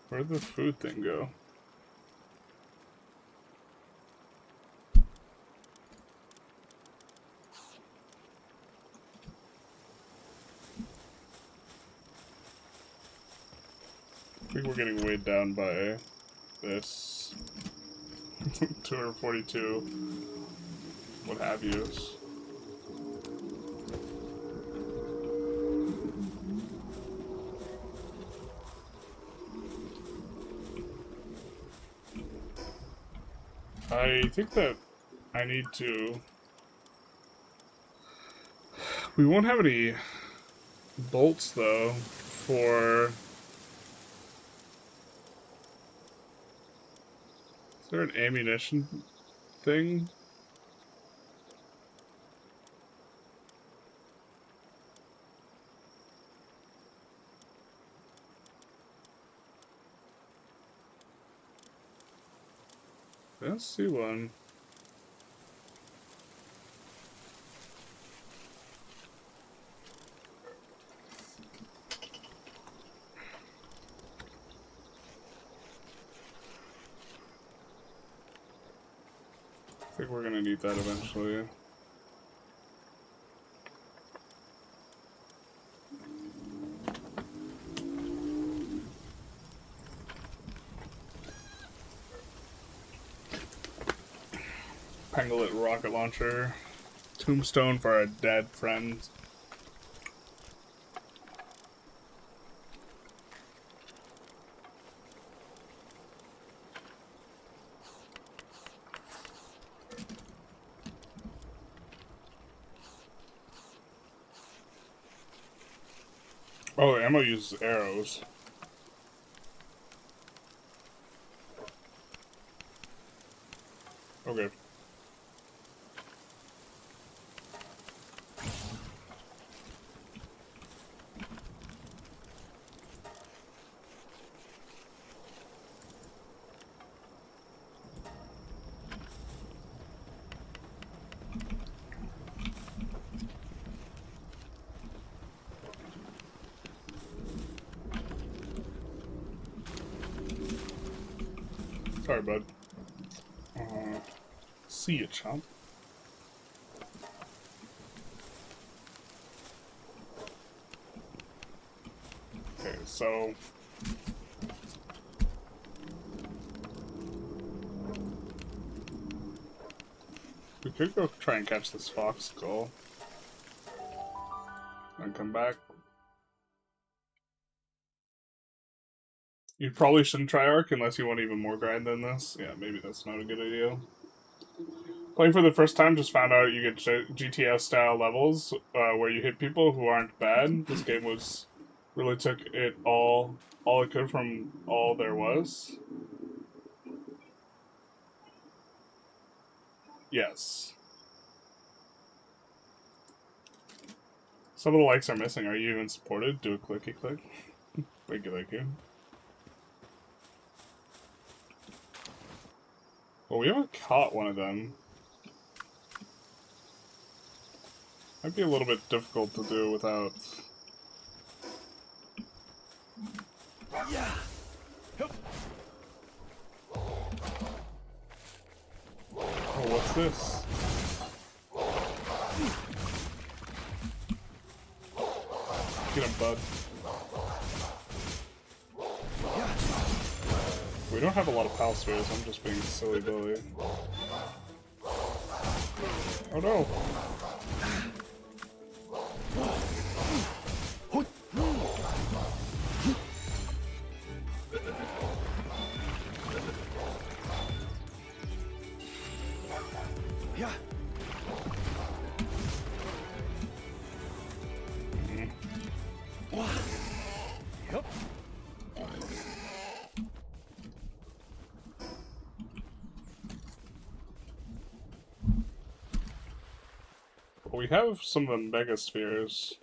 S1: Where'd the food thing go? I think we're getting weighed down by this. 242. What have yous. I think that I need to... We won't have any bolts, though, for... Is there an ammunition thing? I don't see one. I think we're gonna need that eventually. Pangolin rocket launcher. Tombstone for our dead friends. Oh, ammo uses arrows. Okay. Sorry, bud. See ya, chump. Okay, so... We could go try and catch this fox skull. And come back. You probably shouldn't try Arc unless you want even more grind than this. Yeah, maybe that's not a good idea. Playing for the first time, just found out you get GTS style levels where you hit people who aren't bad. This game was Really took it all it could from all there was. Yes. Some of the likes are missing. Are you even supported? Do a clicky click. Thank you, thank you. Well, we haven't caught one of them. Might be a little bit difficult to do without.
S2: Yeah.
S1: Oh, what's this? Get him, bud. We don't have a lot of pal spheres, I'm just being silly Billy. Oh no!
S2: Yeah. Yep.
S1: Well, we have some of the mega spheres.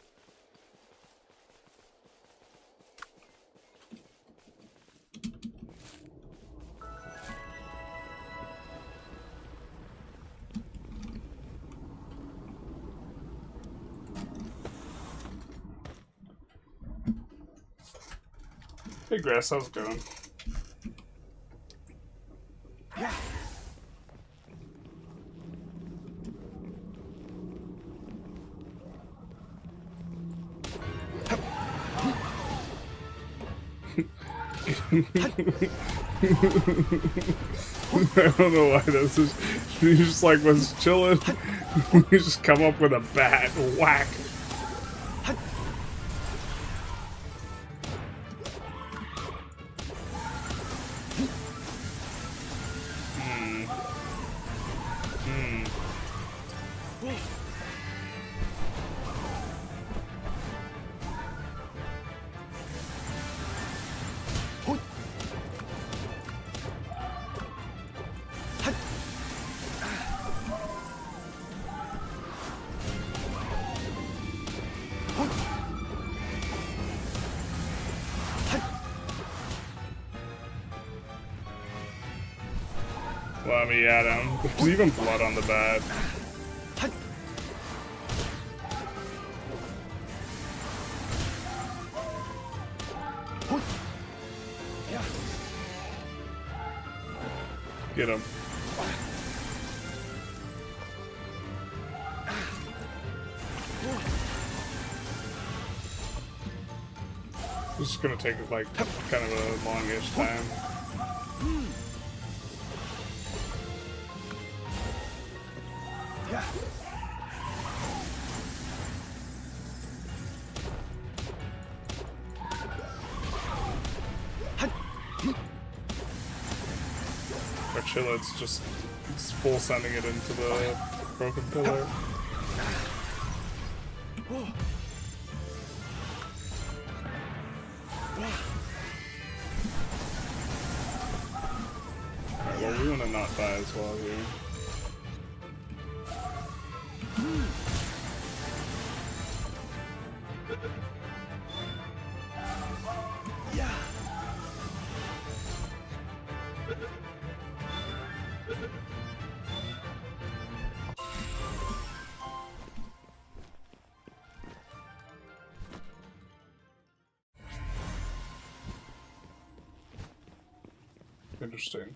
S1: Hey Grass, how's it going?
S2: Yeah.
S1: I don't know why this is. He just like was chilling. He just come up with a bat, whack. Let me at him. There's even blood on the bat. Get him. This is gonna take like kind of a longish time.
S2: Yeah.
S1: Actually, it's just it's full sending it into the broken pillar. Alright, well, we want to not die as well here.
S2: Yeah.
S1: Interesting.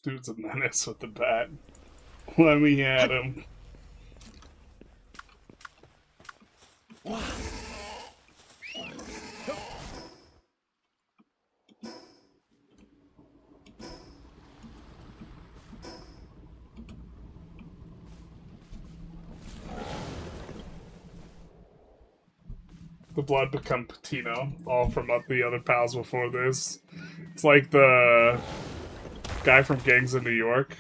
S1: Dude's a menace with the bat. Let me at him. The blood become Patino, all from the other pals before this. It's like the guy from Gangs of New York.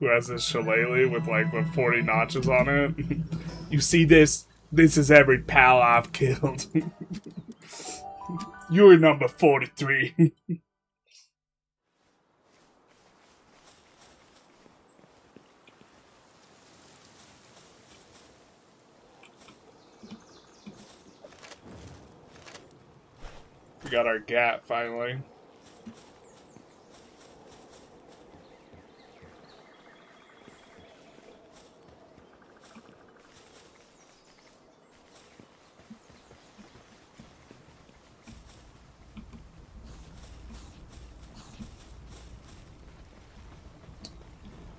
S1: Who has this shillelagh with like the 40 notches on it. You see this? This is every pal I've killed. You're number 43. We got our gat finally.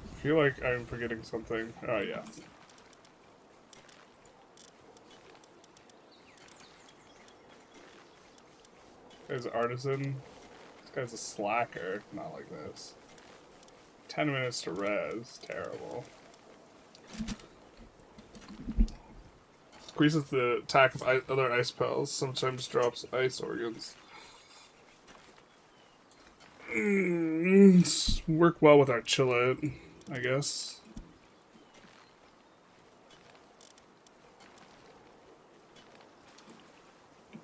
S1: I feel like I'm forgetting something. Oh, yeah. This guy's an artisan. This guy's a slacker. Not like this. 10 minutes to res. Terrible. Increases the attack of other ice pals. Sometimes drops ice organs. Work well with our chillet, I guess.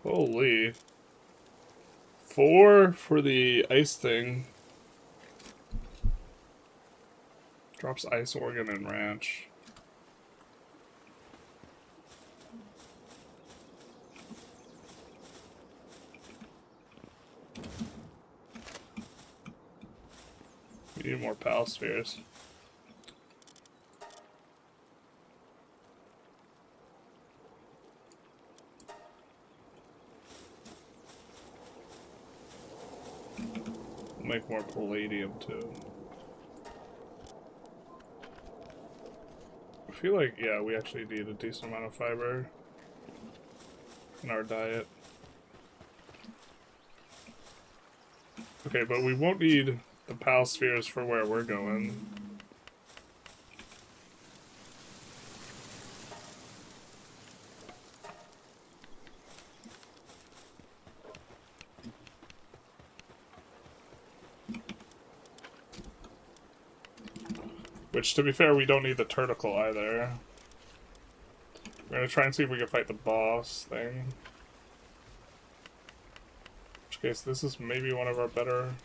S1: Holy. 4 for the ice thing. Drops ice organ and ranch. We need more pal spheres. Make more palladium too. I feel like, yeah, we actually need a decent amount of fiber in our diet. Okay, but we won't need the pal spheres for where we're going. Which, to be fair, we don't need the turtle either. We're gonna try and see if we can fight the boss thing. In which case, this is maybe one of our better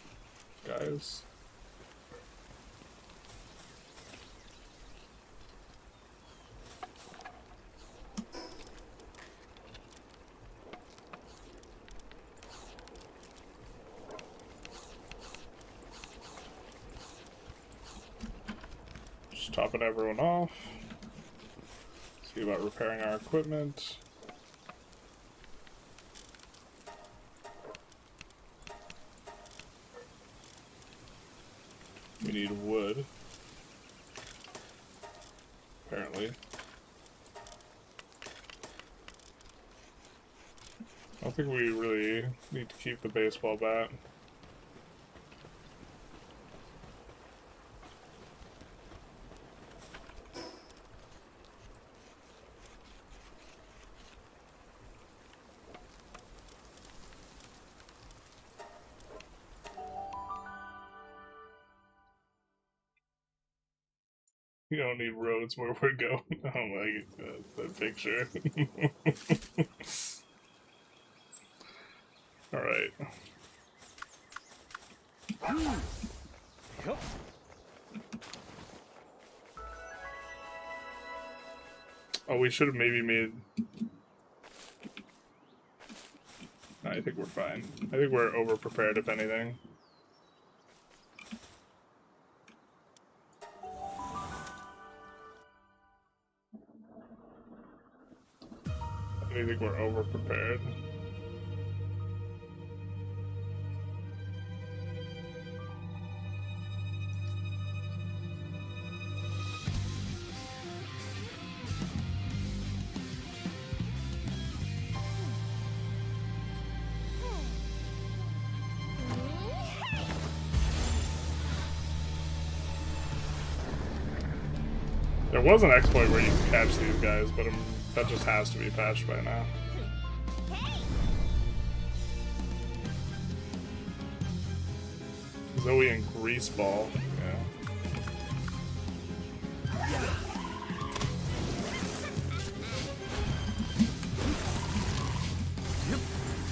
S1: guys. Just topping everyone off. See about repairing our equipment. We need wood. Apparently. I don't think we really need to keep the baseball bat. You don't need roads where we're going. Oh my god, that picture. Alright.
S2: Yep.
S1: Oh, we should have maybe made... I think we're fine. I think we're over-prepared, if anything. I think we're over-prepared. There was an exploit where you can catch these guys, but that just has to be patched by now. Zoe and Greaseball, yeah.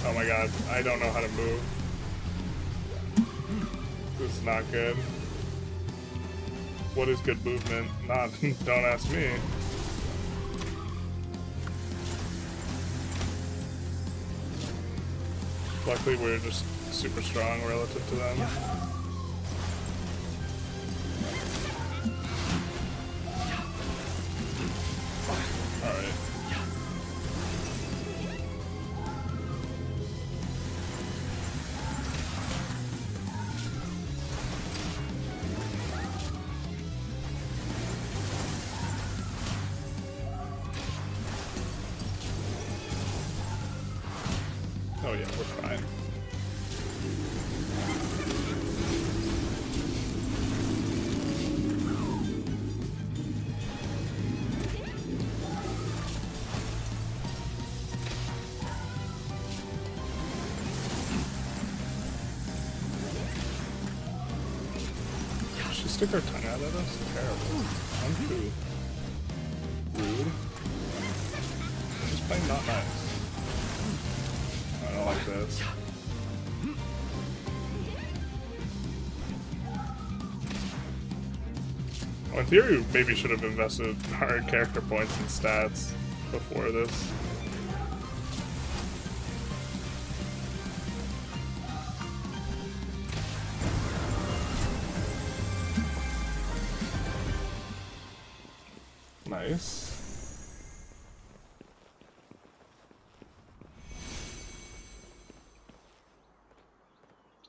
S1: Oh my god, I don't know how to move. This is not good. What is good movement? Not, don't ask me. Luckily we're just super strong relative to them. Alright. Oh yeah, we're fine. She stick her tongue out at us? Terrible. Uncouth. Rude. Just plain not nice. I don't like this. Well, in theory, we maybe should have invested our character points and stats before this. Nice.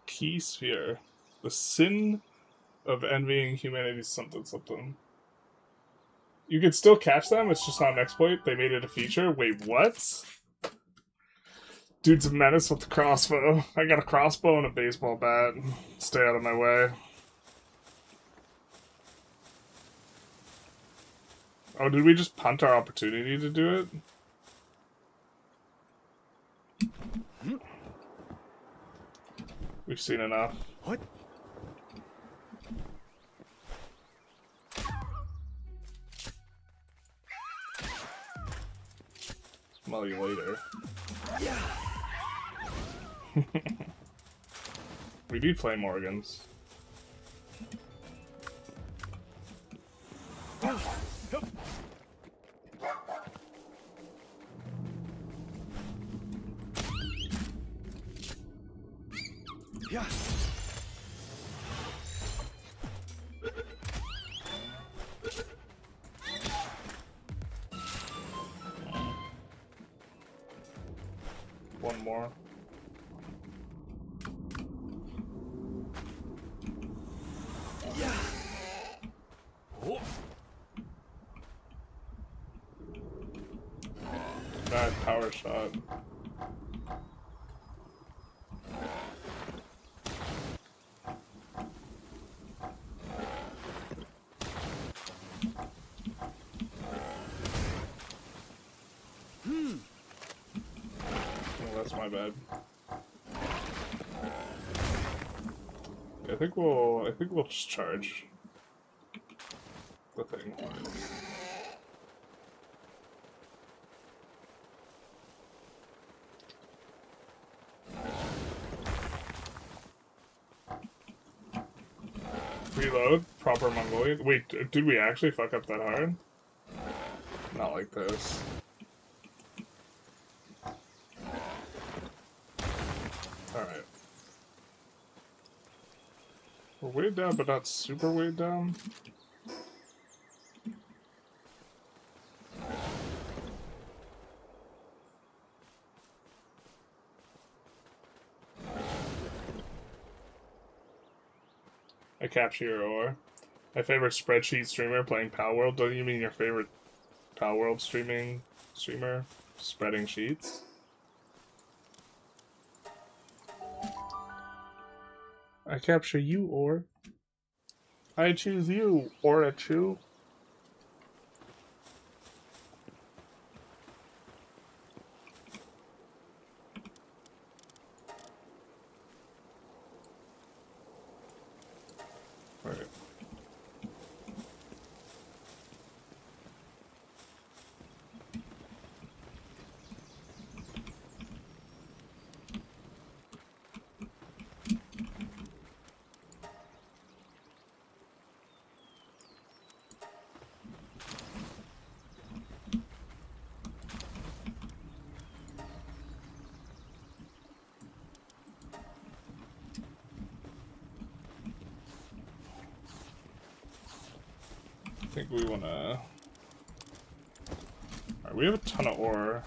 S1: Key sphere. The sin of envying humanity something something. You can still catch them, it's just not an exploit. They made it a feature. Wait, what? Dude's a menace with the crossbow. I got a crossbow and a baseball bat. Stay out of my way. Oh, did we just punt our opportunity to do it? We've seen enough.
S2: What?
S1: Smell you later.
S2: Yeah.
S1: We need flame organs.
S2: Yeah.
S1: One more.
S2: Yeah. Oh.
S1: Bad power shot. That's my bad. I think we'll just charge the thing. Reload, proper Mongolian. Wait, did we actually fuck up that hard? Not like this. Alright. We're weighed down, but not super weighed down. I capture your ore. My favorite spreadsheet streamer playing Palworld. Don't you mean your favorite Palworld streamer spreading sheets? I capture you, ore. I choose you, Orachu. Right. we wanna... Alright, we have a ton of ore.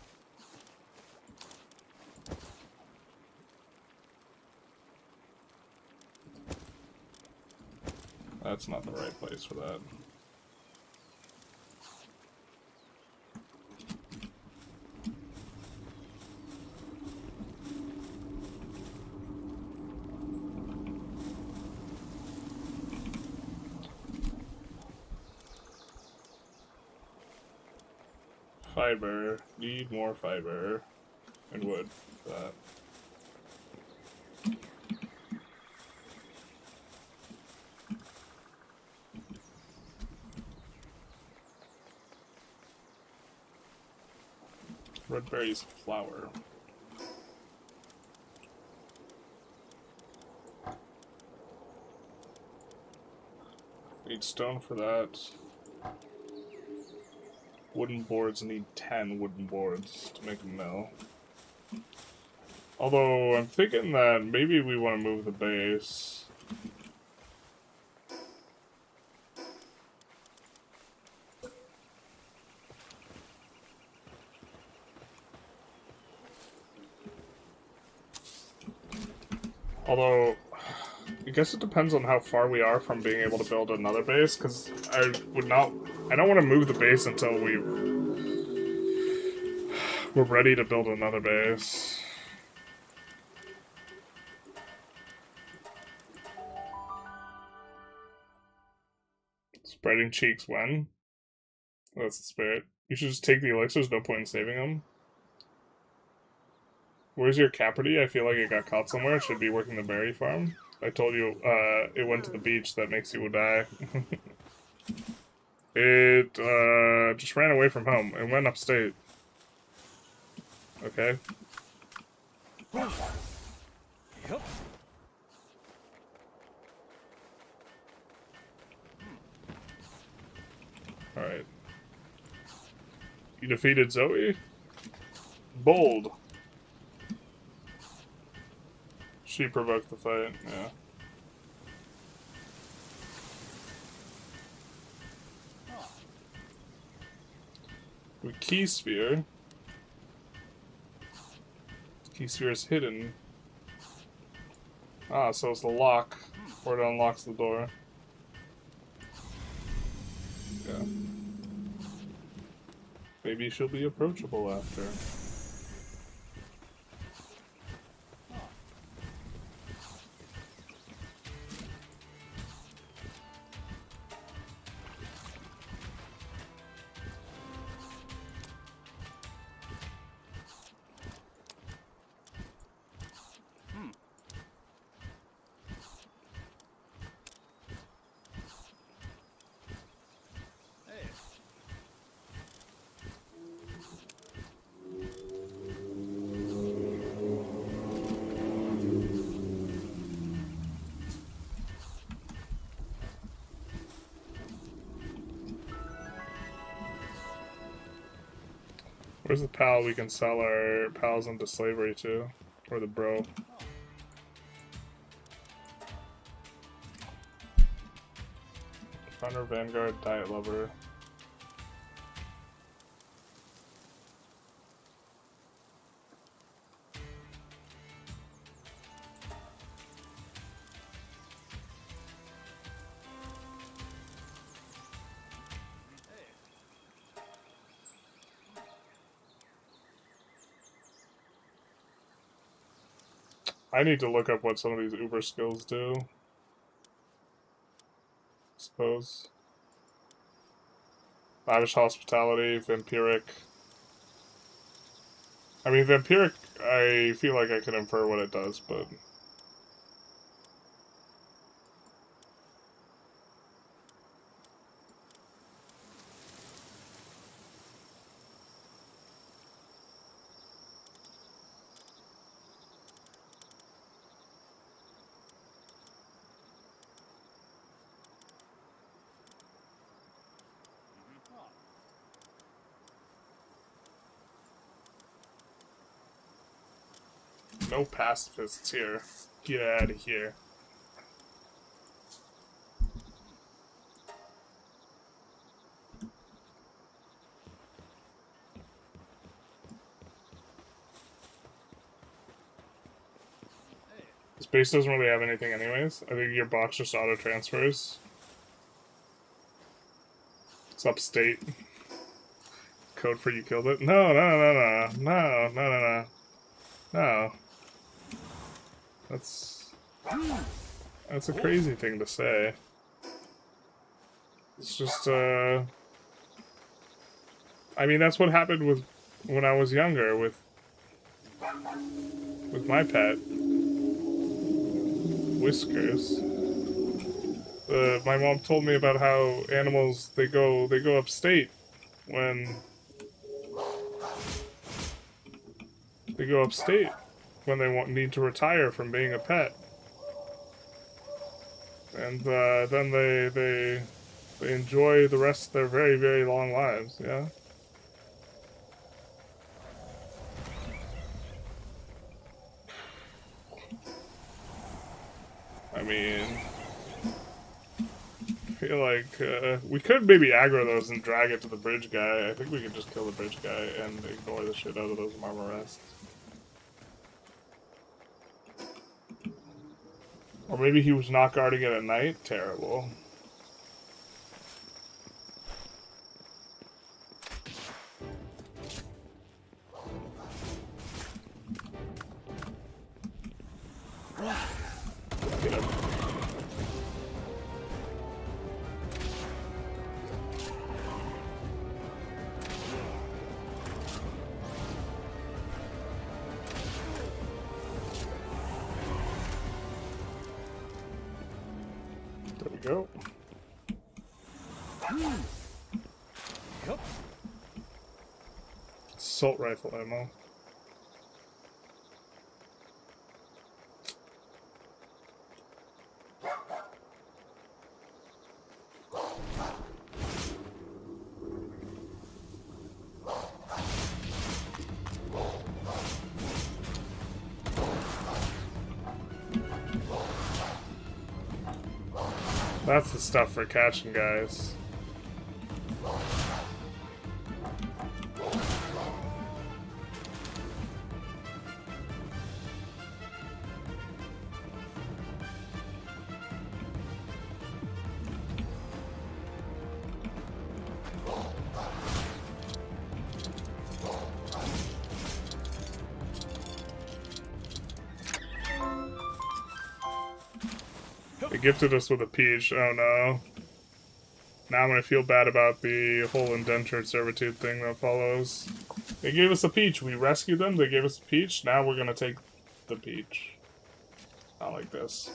S1: That's not the right place for that. Fiber. Need more fiber. And wood for that. Red berries, flour. Need stone for that. Wooden boards, need 10 wooden boards to make a mill. Although, I'm thinking that maybe we want to move the base. Although, I guess it depends on how far we are from being able to build another base, because I don't want to move the base until we're ready to build another base. Spreading cheeks when? That's the spirit. You should just take the elixirs, no point in saving them. Where's your Caperty? I feel like it got caught somewhere. It should be working the berry farm. I told you, it went to the beach. That makes you die. It, just ran away from home. It went upstate. Okay.
S2: Yep.
S1: Alright. You defeated Zoe? Bold. She provoked the fight, yeah. We key sphere. Key sphere is hidden. Ah, so it's the lock. Or it unlocks the door. Yeah. Maybe she'll be approachable after. Where's the pal we can sell our pals into slavery to? Or the bro? Runner, Vanguard, Diet Lover. I need to look up what some of these Uber skills do. I suppose. Lavish Hospitality, Vampiric. I mean, Vampiric, I feel like I can infer what it does, but... No pacifists here. Get out of here. Space doesn't really have anything anyways. I think your box just auto transfers. It's upstate. Code for you killed it? No, no, no, no, no, no, no, no. No. That's a crazy thing to say. It's just, I mean, that's what happened with when I was younger with my pet. Whiskers. My mom told me about how animals, they go upstate when they need to retire from being a pet. And then they enjoy the rest of their very, very long lives, yeah? I mean, I feel like we could maybe aggro those and drag it to the bridge guy. I think we could just kill the bridge guy and ignore the shit out of those Marmorests. Or maybe he was not guarding it at night? Terrible. Get him. There we go. Assault rifle ammo. That's the stuff for catching guys. They gifted us with a peach. Oh no. Now I'm gonna feel bad about the whole indentured servitude thing that follows. They gave us a peach. We rescued them. They gave us a peach. Now we're gonna take the peach. Not like this.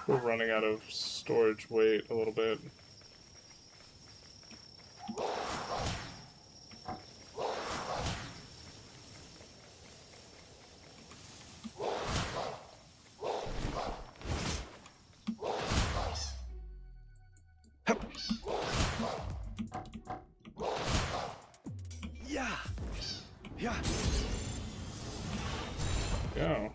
S1: We're running out of storage weight a little bit.
S2: Yeah.
S1: Go.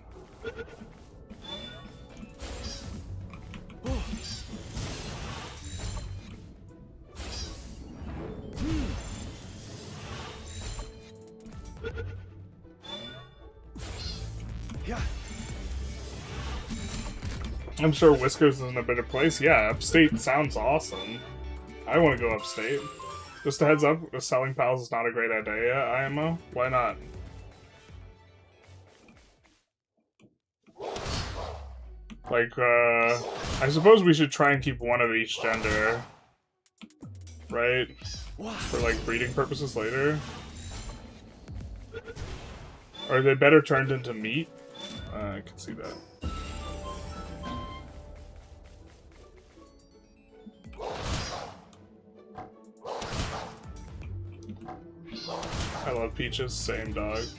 S2: Yeah.
S1: I'm sure Whiskers is in a better place. Yeah, upstate sounds awesome. I want to go upstate. Just a heads up, selling pals is not a great idea, IMO. Why not? Like, I suppose we should try and keep one of each gender. Right? For, like, breeding purposes later. Or are they better turned into meat? I can see that. I love peaches, same dog. Is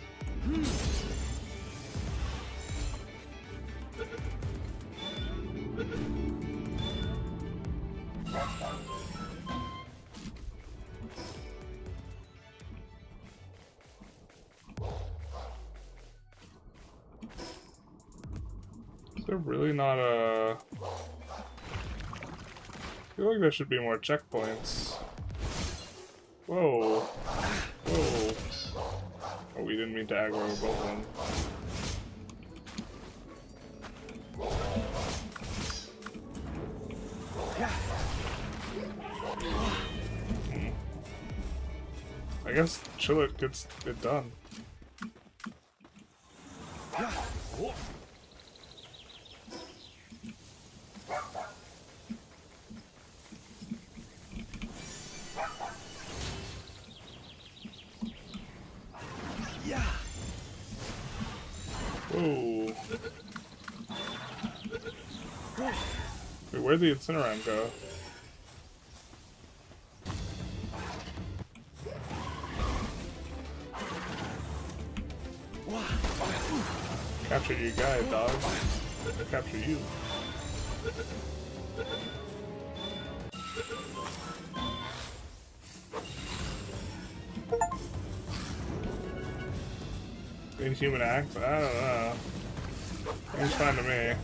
S1: there really not a... I feel like there should be more checkpoints. Whoa. Whoa. Oh, we didn't mean to aggro both of them. I guess Chillet gets it done. Whoa. Wait, where'd the Incineround go? Capture your guy, dog. Capture you. Inhuman act? I don't know. Seems fine to me.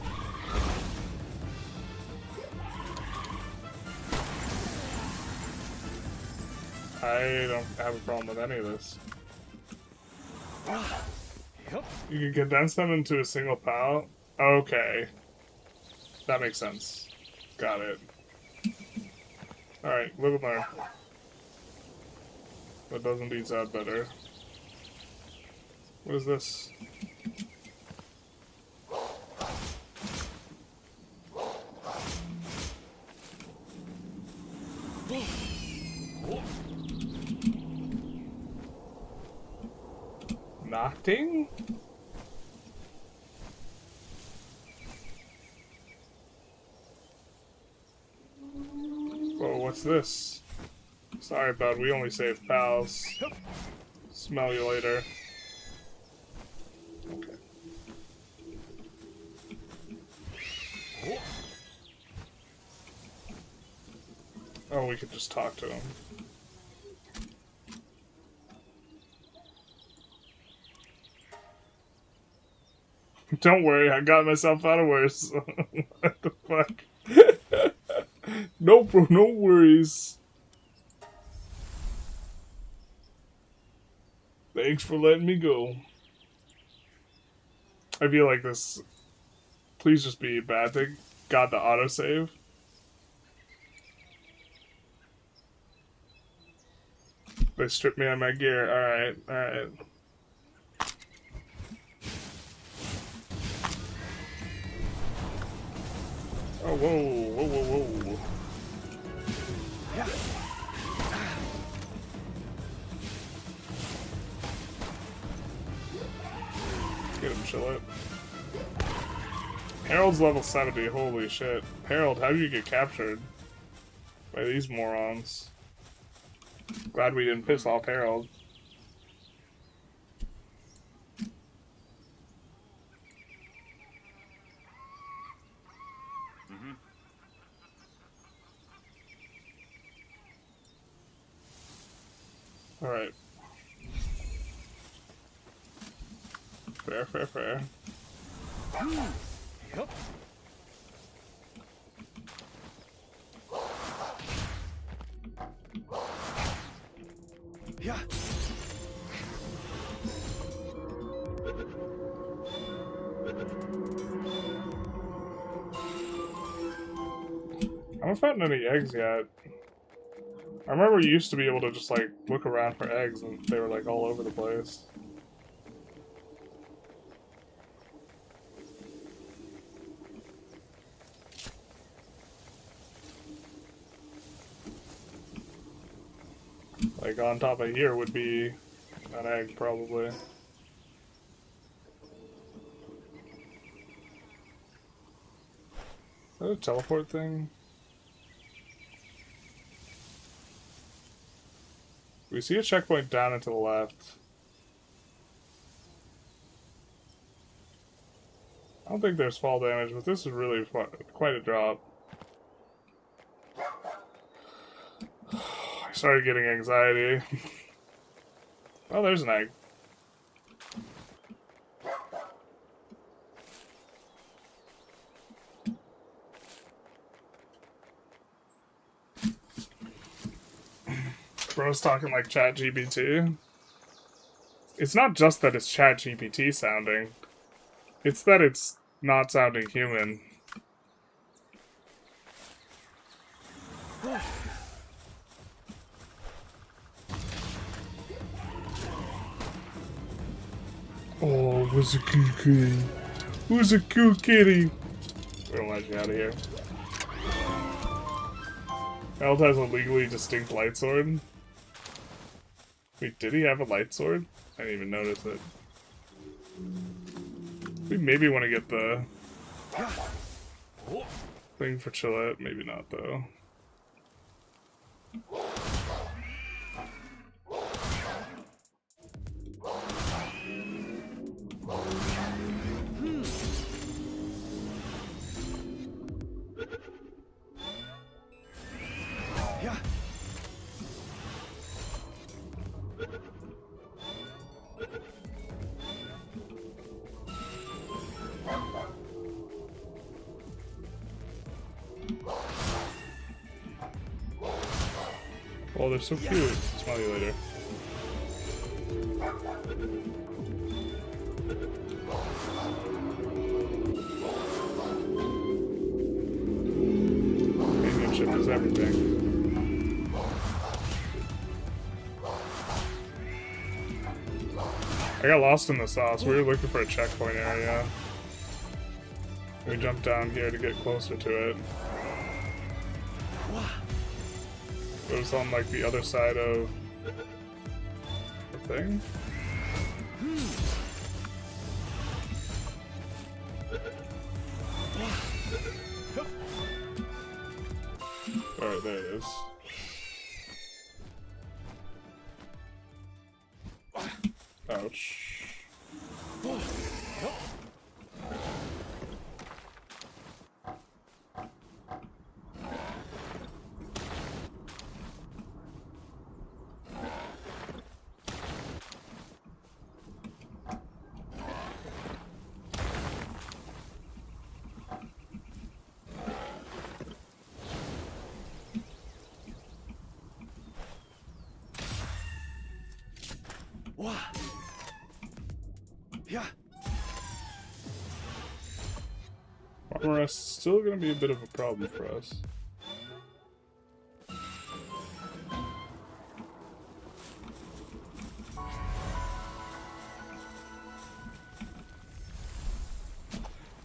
S1: I don't have a problem with any of this. You can condense them into a single PAL? Okay. That makes sense. Got it. Alright, live and learn. That does indeed sound better. What is this? Nothing? Whoa, what's this? Sorry, bud, we only save pals. Smell you later. Okay. Oh, we could just talk to him. Don't worry, I got myself out of worse. What the fuck? No, bro, no worries. Thanks for letting me go. I feel like this. Please just be a bad thing. Got the autosave. They stripped me of my gear. Alright, alright. Oh, whoa, whoa, whoa, whoa. Get him, Chillet. Harold's level 70, holy shit. Harold, how did you get captured? By these morons. Glad we didn't piss off Harold. Alright. Fair, fair, fair.
S2: Yep. Yeah.
S1: I haven't found any eggs yet. I remember you used to be able to just like look around for eggs and they were like all over the place. Like on top of here would be an egg probably. Is that a teleport thing? We see a checkpoint down and to the left. I don't think there's fall damage, but this is really quite a drop. I started getting anxiety. Oh, there's an egg. Bro's talking like ChatGPT. It's not just that it's ChatGPT sounding. It's that it's not sounding human. Oh, who's a cool kitty? Who's a cool kitty? We don't let you out of here. Eld has a legally distinct light sword. Wait, did he have a light sword? I didn't even notice it. We maybe want to get the thing for Chillette. Maybe not, though.
S2: Yeah.
S1: Oh, they're so cute. Smell you later. Companionship is everything. I got lost in the sauce. We were looking for a checkpoint area. We jumped down here to get closer to it. It was on like the other side of the thing. Alright, there it is. Ouch.
S2: Yeah.
S1: Armor rest is still gonna be a bit of a problem for us.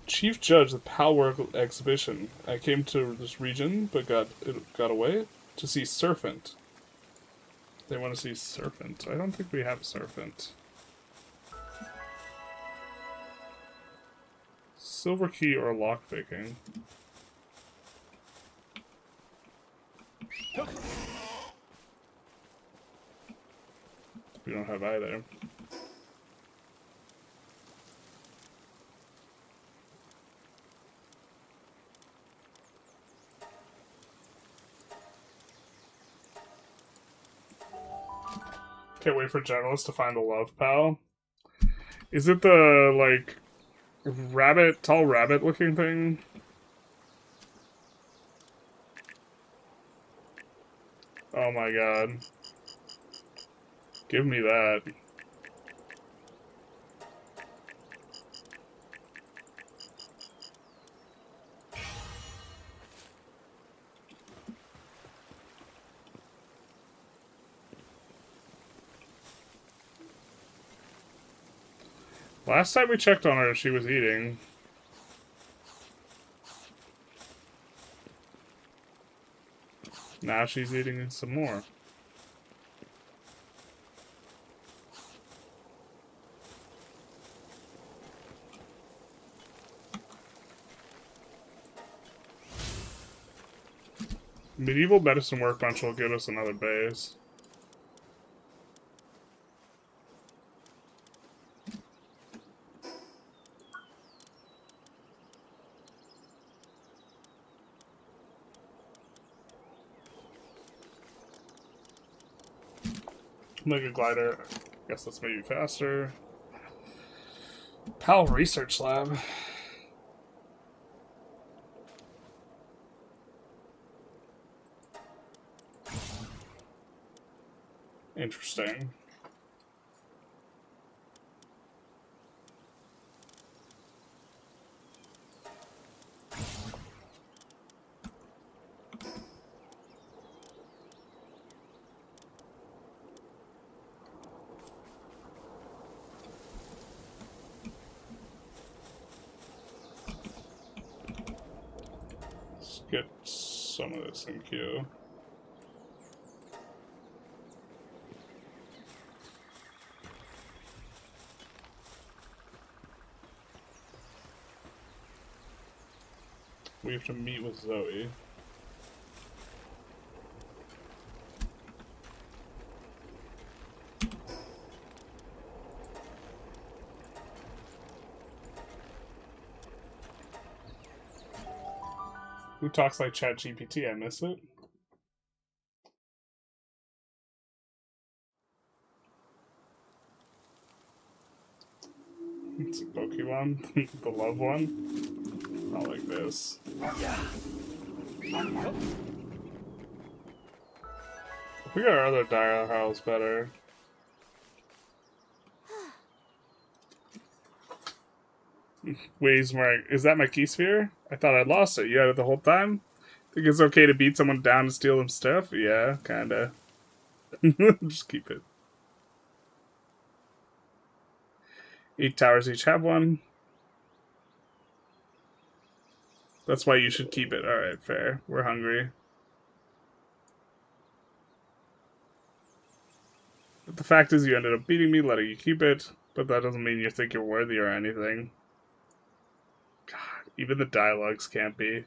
S1: Chief Judge, the Palworld exhibition. I came to this region, but got away to see Serpent. They want to see Serpent. I don't think we have Serpent. Silver key or lockpicking. We don't have either. Can't wait for journalists to find a love pal. Is it the, like, rabbit, tall rabbit looking thing? Oh my god. Give me that. Last time we checked on her, she was eating. Now she's eating some more. Medieval medicine workbench will give us another base. Mega glider. Guess that's maybe faster. PAL Research Lab. Interesting. Let's get some of this in queue. We have to meet with Zoe. Who talks like ChatGPT? I miss it. It's a Pokemon. The love one. Not like this. We got our other dial house better. Wait, is that my key sphere? I thought I lost it. You had it the whole time? Think it's okay to beat someone down and steal them stuff? Yeah, kinda. Just keep it. 8 towers each have one. That's why you should keep it. Alright, fair. We're hungry. But the fact is you ended up beating me, letting you keep it. But that doesn't mean you think you're worthy or anything. God, even the dialogues can't be.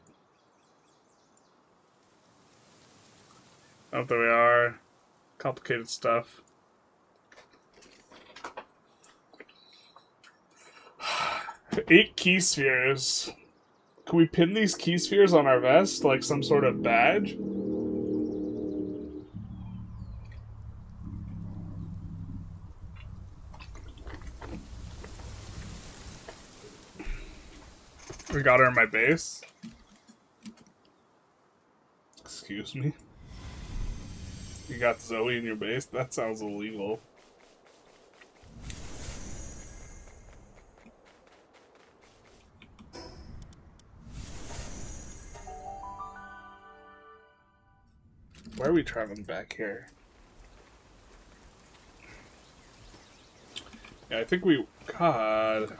S1: Oh, there we are. Complicated stuff. Eight key spheres. Can we pin these key spheres on our vest like some sort of badge? We got her in my base. Excuse me. You got Zoe in your base? That sounds illegal. Why are we traveling back here? Yeah, I think we... God.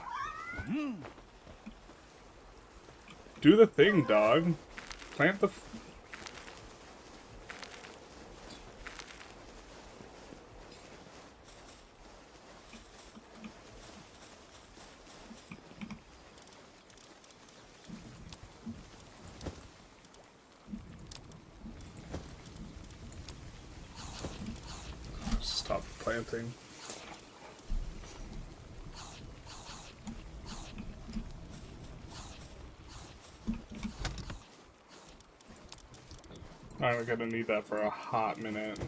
S1: Do the thing, dog. Plant the... Stop planting. Alright, we're gonna need that for a hot minute.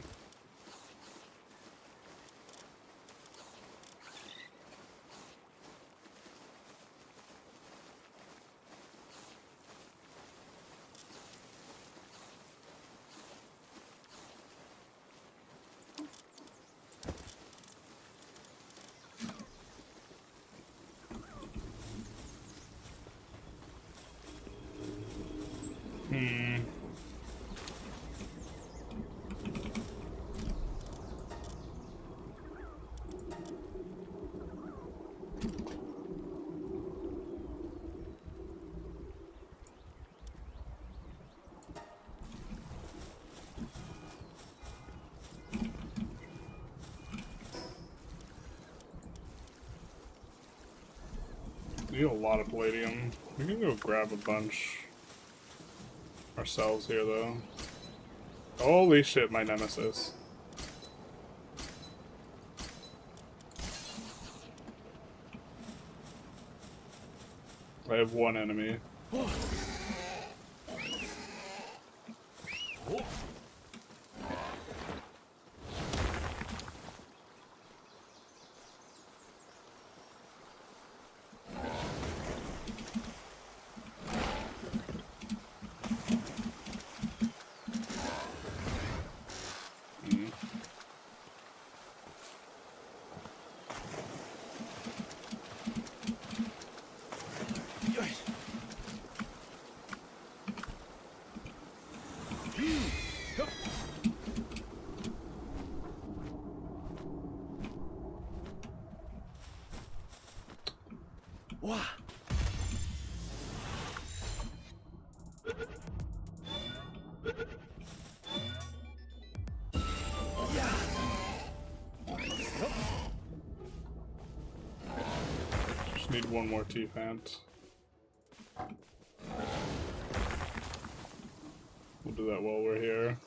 S1: We need a lot of palladium. We can go grab a bunch ourselves here, though. Holy shit, my nemesis. I have one enemy.
S2: Wah. Yeah.
S1: Just need one more T-Fant. We'll do that while we're here.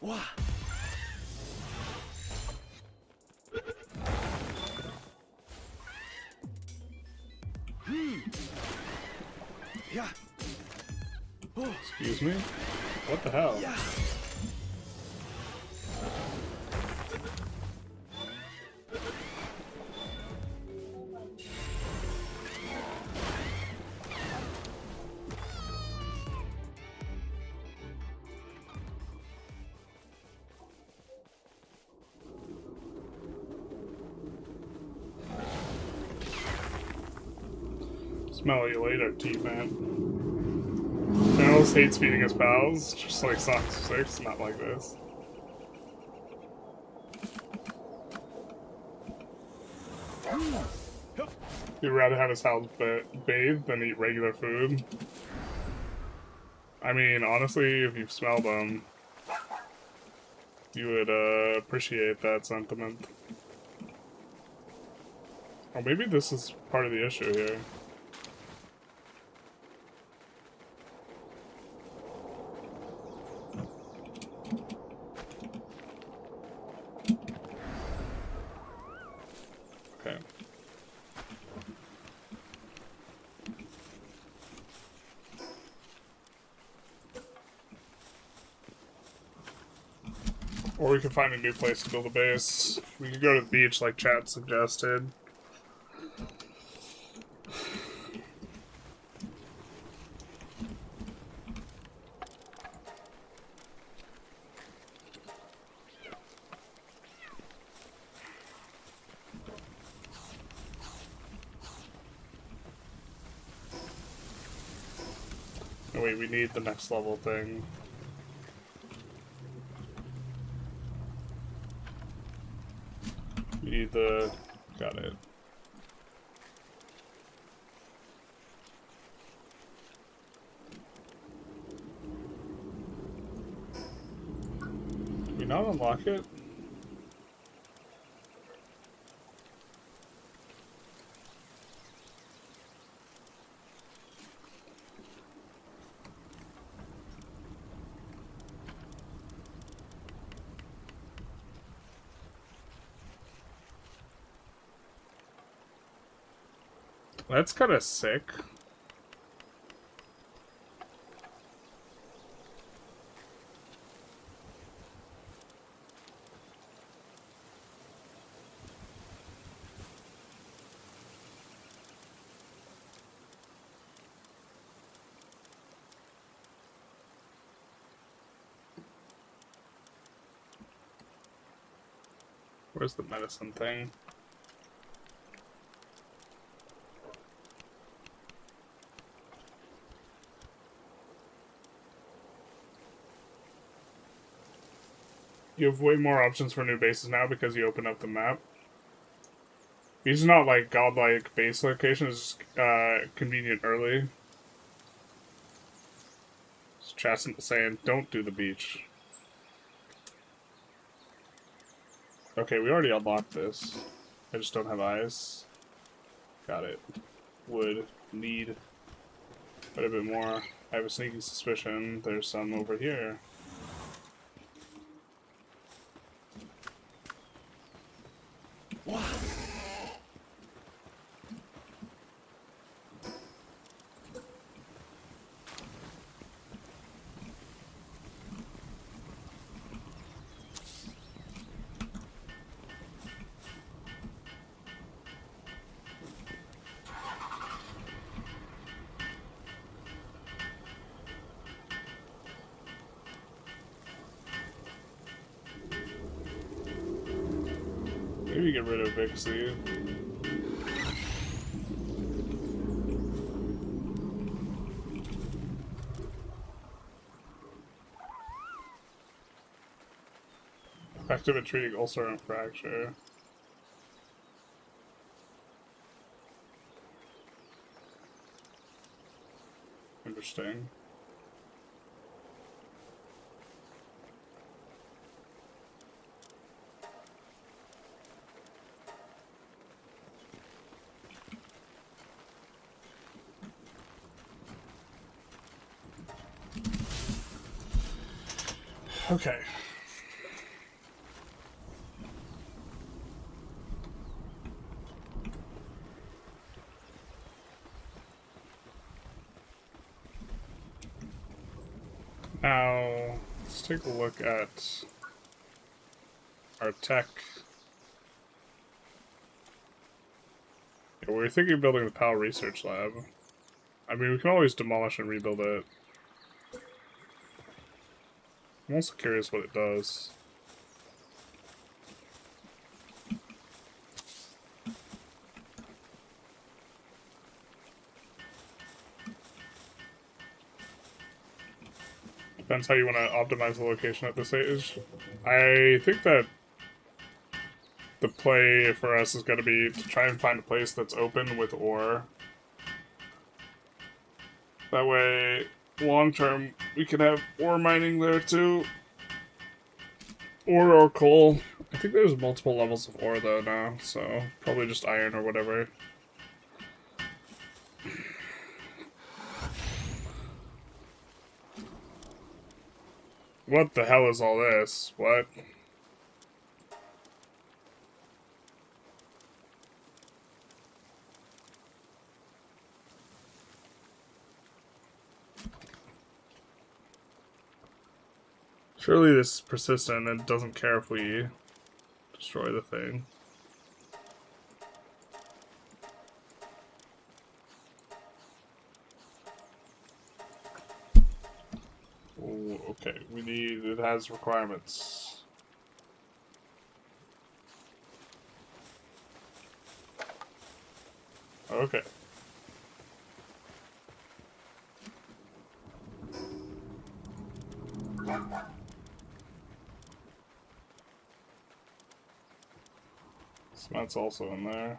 S2: Wah. Yeah. Oh.
S1: Excuse me? What the hell?
S2: Yeah.
S1: Smell you later, T-Fant. Generals hates feeding his pals, just like Sonic 6, not like this. He'd rather have his house bathed than eat regular food. I mean, honestly, if you've smelled them, you would appreciate that sentiment. Or maybe this is part of the issue here. Okay. Or we could find a new place to build a base. We could go to the beach like chat suggested. Oh wait, we need the next level thing. We need the... got it. Did we not unlock it? That's kind of sick. Where's the medicine thing? You have way more options for new bases now because you open up the map. These are not like godlike base locations, convenient early. It's chat's saying, don't do the beach. Okay, we already unlocked this. I just don't have eyes. Got it. Would need quite a bit more. I have a sneaking suspicion there's some over here. Maybe get rid of Vixie. Effective at treating ulcer and fracture. Interesting. Okay. Now, let's take a look at our tech. Yeah, we were thinking of building the PAL Research Lab. I mean, we can always demolish and rebuild it. I'm also curious what it does. Depends how you want to optimize the location at this age. I think that the play for us is going to be to try and find a place that's open with ore. That way, long term, we can have ore mining there too. Ore or coal. I think there's multiple levels of ore though now, so probably just iron or whatever. What the hell is all this? What? Surely this is persistent and doesn't care if we destroy the thing. Ooh, okay, it has requirements. Okay. Cement's also in there.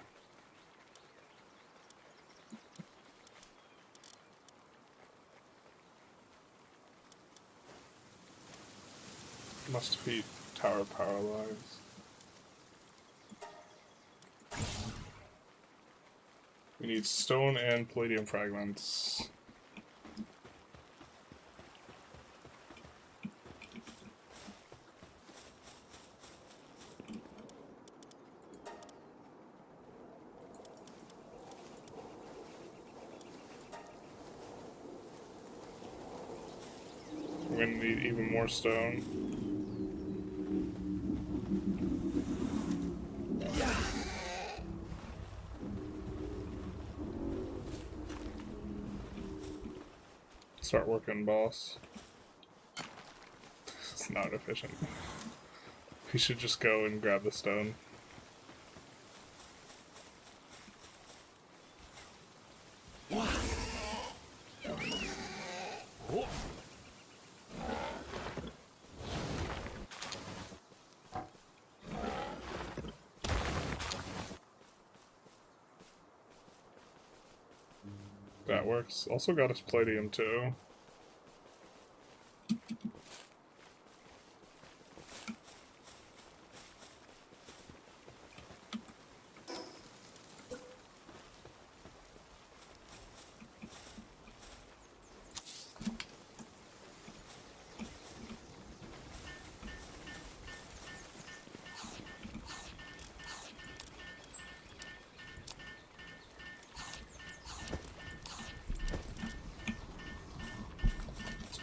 S1: Must defeat tower power lines. We need stone and palladium fragments. We're gonna need even more stone. Start working, boss. It's not efficient. We should just go and grab the stone. That works. Also got us palladium too.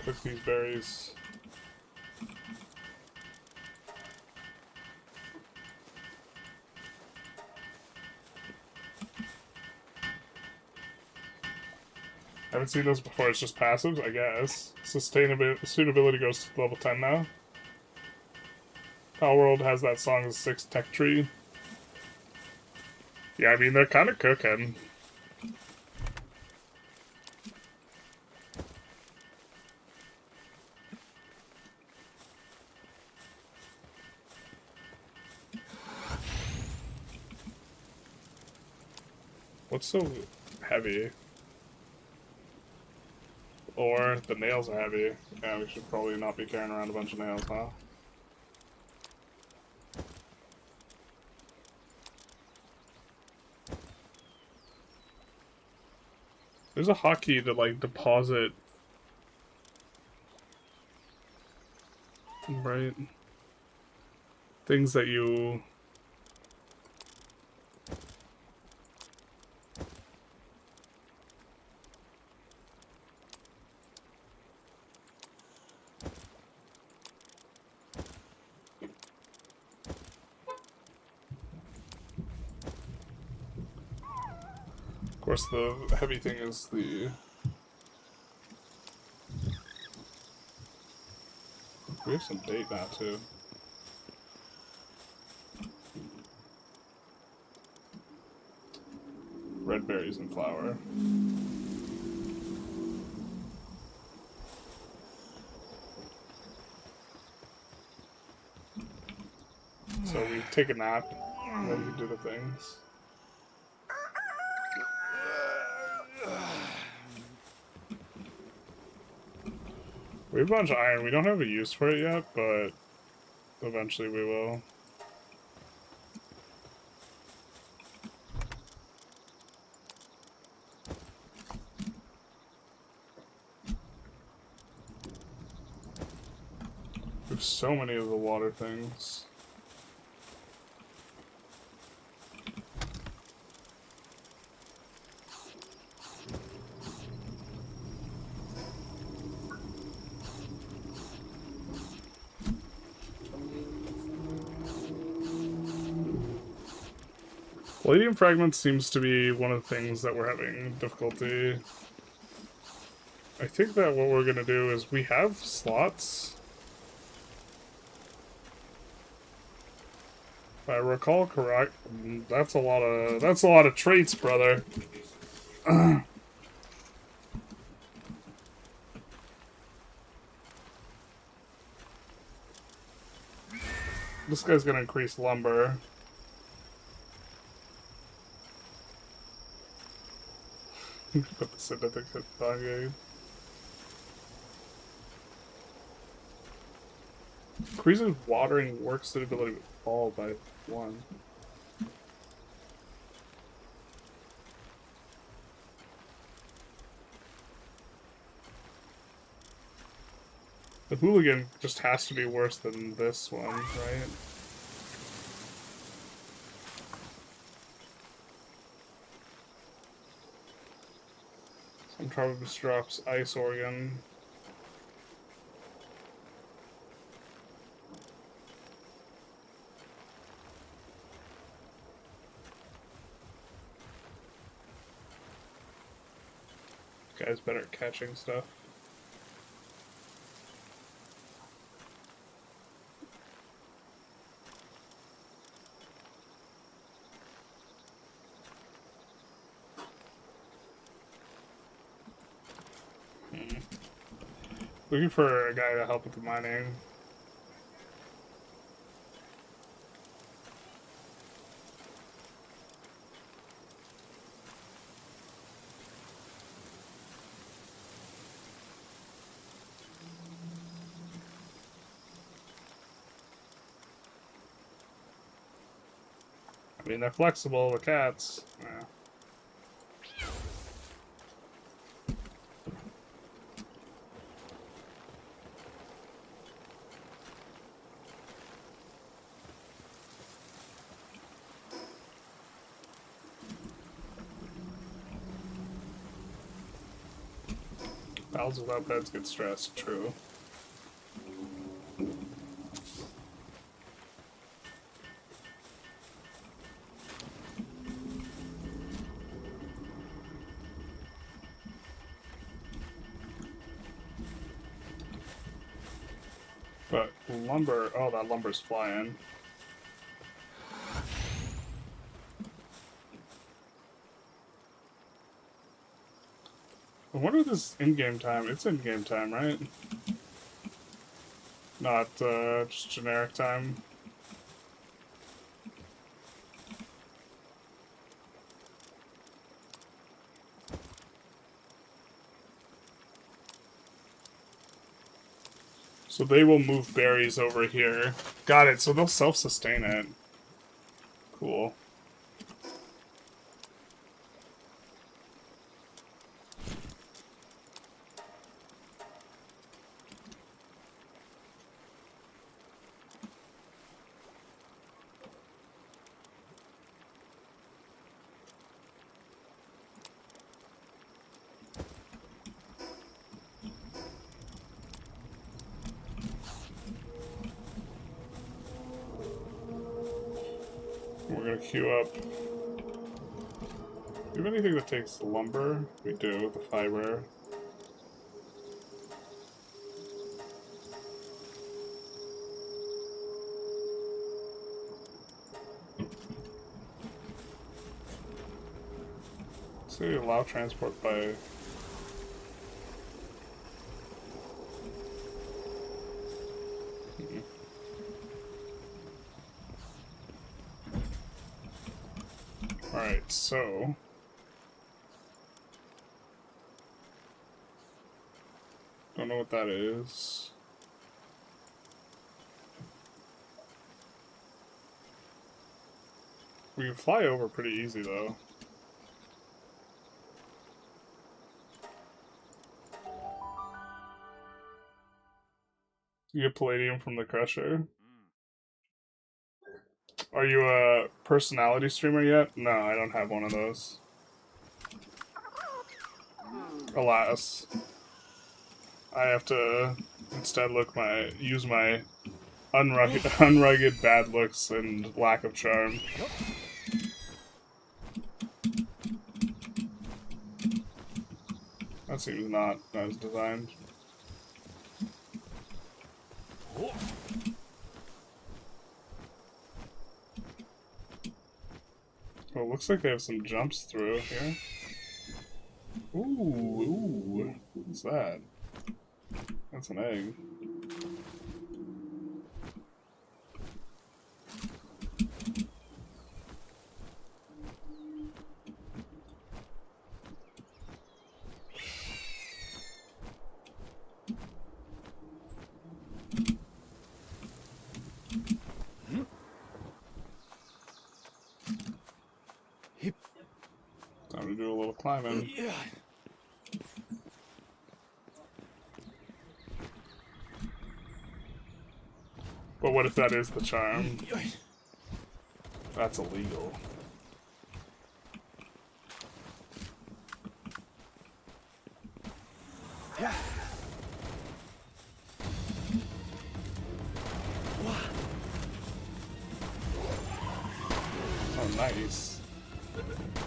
S1: Cook these berries. Haven't seen those before, it's just passives, I guess. Suitability goes to level 10 now. Palworld has that song as 6 tech tree. Yeah, I mean, they're kind of cooking. What's so heavy? Or the nails are heavy. Yeah, we should probably not be carrying around a bunch of nails, huh? There's a hotkey to, like, deposit. Right? Things that you... Of course, the heavy thing is the... We have some date now, too. Red berries and flour. So we take a nap, and then we do the things. We have a bunch of iron. We don't have a use for it yet, but eventually we will. We have so many of the water things. Palladium fragments seems to be one of the things that we're having difficulty. I think that what we're gonna do is we have slots. If I recall correct, that's a lot of traits, brother. This guy's gonna increase lumber. Put the certificate on you. Increases watering work suitability with all by 1. The hooligan just has to be worse than this one, right? Some Trobus drops ice organ. Guy's better at catching stuff. Looking for a guy to help with the mining. I mean, they're flexible, the cats. Yeah. Pals without beds get stressed, true. But lumber, oh, that lumber's flying. I wonder if this is in-game time. It's in-game time, right? Not just generic time. So they will move berries over here. Got it, so they'll self-sustain it. Cool. We're gonna queue up. Do you have anything that takes lumber? We do, the fiber. So you allow transport by... Alright, so... Don't know what that is. We can fly over pretty easy, though. You get palladium from the crusher. Are you a personality streamer yet? No, I don't have one of those. Alas. I have to instead use my unrugged bad looks and lack of charm. That seems not as designed. Well, it looks like they have some jumps through here. Ooh, what's that? That's an egg. Time to do a little climbing. But what if that is the charm? That's illegal. Oh, nice.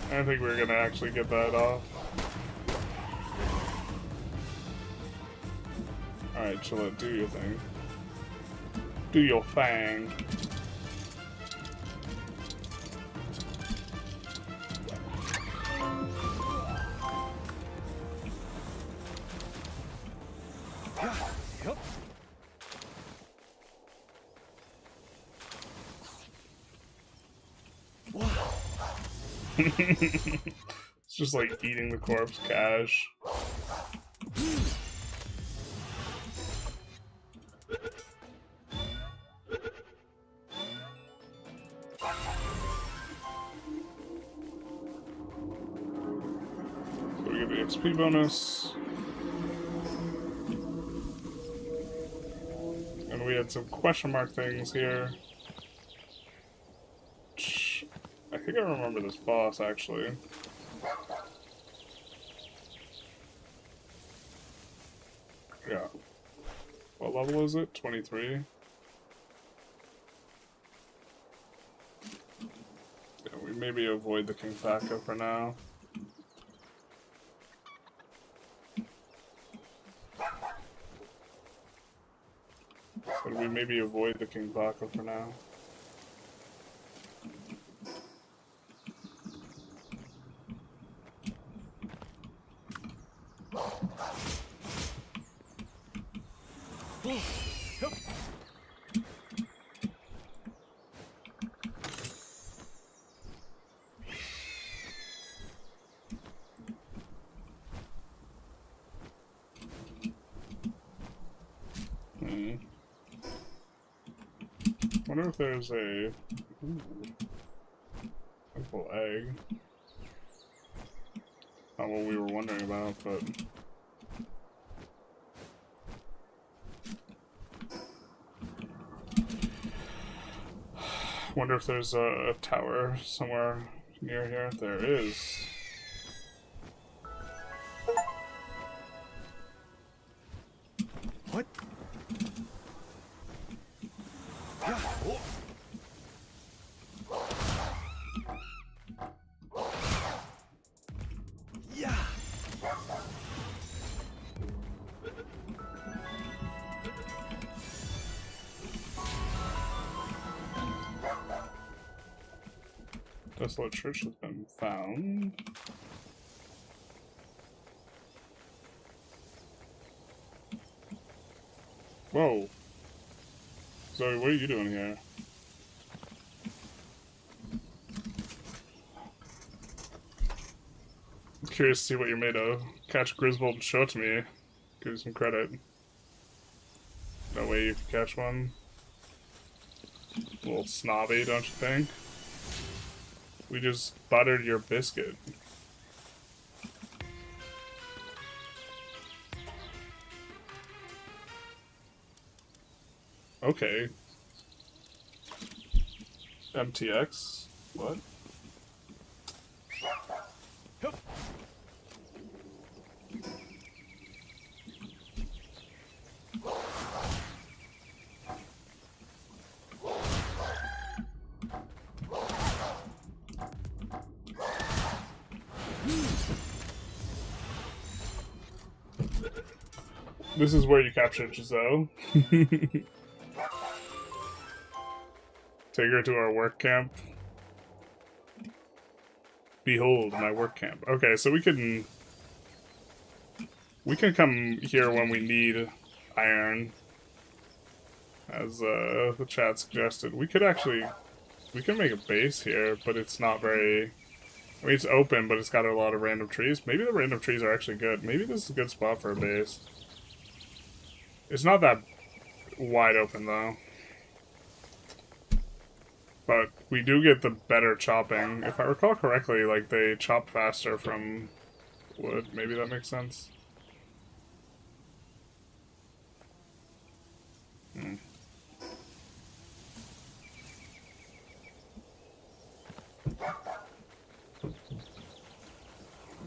S1: I didn't think we were gonna actually get that off. Alright, chill out, do your thing. Do your thing. It's just like eating the corpse cash. So we get the XP bonus. And we had some question mark things here. I think I remember this boss, actually. Yeah. What level is it? 23? Yeah, we maybe avoid the King Paca for now. So we maybe avoid the King Paca for now. wonder if there's a little egg. Not what we were wondering about, but wonder if there's a tower somewhere near here. There is.
S2: What? Yeah. Oh. Yeah.
S1: Desolate church has been found. Whoa. Zoe, what are you doing here? I'm curious to see what you're made of. Catch Griswold and show it to me. Give you some credit. No way you can catch one. A little snobby, don't you think? We just buttered your biscuit. Okay. MTX? What? This is where you capture Giselle. Take her to our work camp. Behold my work camp. Okay, so we can come here when we need iron, as the chat suggested. We can make a base here, but it's not very. I mean, it's open, but it's got a lot of random trees. Maybe the random trees are actually good. Maybe this is a good spot for a base. It's not that wide open, though. But we do get the better chopping. If I recall correctly, like, they chop faster from wood. Maybe that makes sense. We'll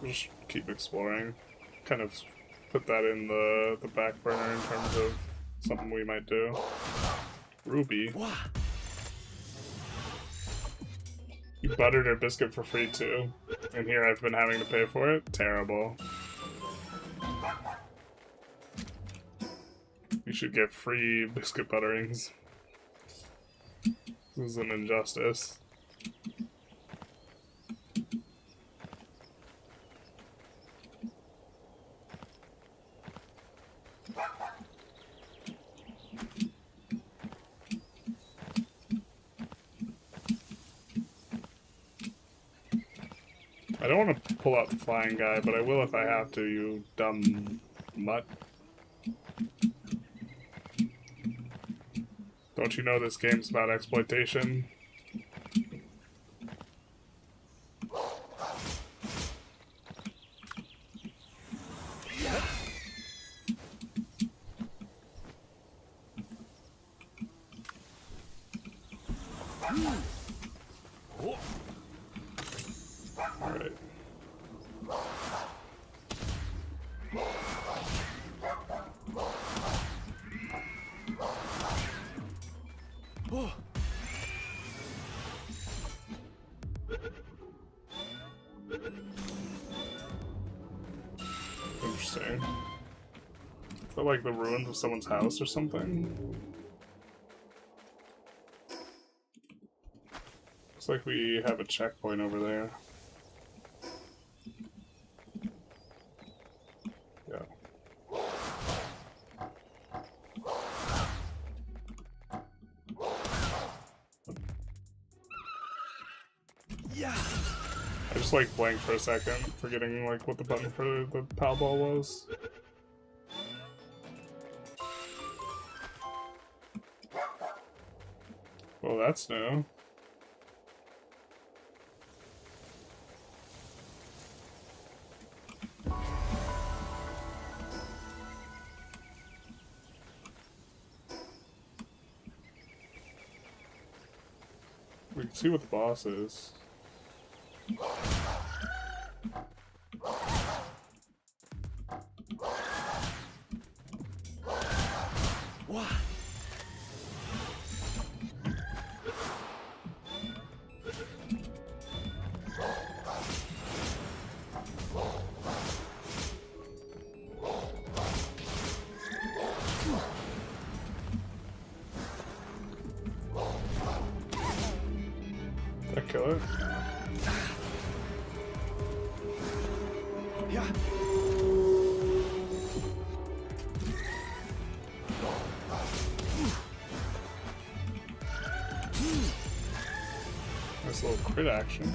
S1: just keep exploring. Kind of put that in the back burner in terms of something we might do. Ruby. You buttered her biscuit for free too. And here I've been having to pay for it? Terrible. You should get free biscuit butterings. This is an injustice. I don't want to pull out the flying guy, but I will if I have to, you dumb mutt. Don't you know this game's about exploitation? Alright. Interesting. Is that like the ruins of someone's house or something? Looks like we have a checkpoint over there. Yeah.
S2: Yeah.
S1: I just like blanked for a second, forgetting like what the button for the Palball was. Well, that's new. We can see what the boss is.
S2: Wow.
S1: Did I kill it?
S2: Yeah.
S1: Nice little crit action.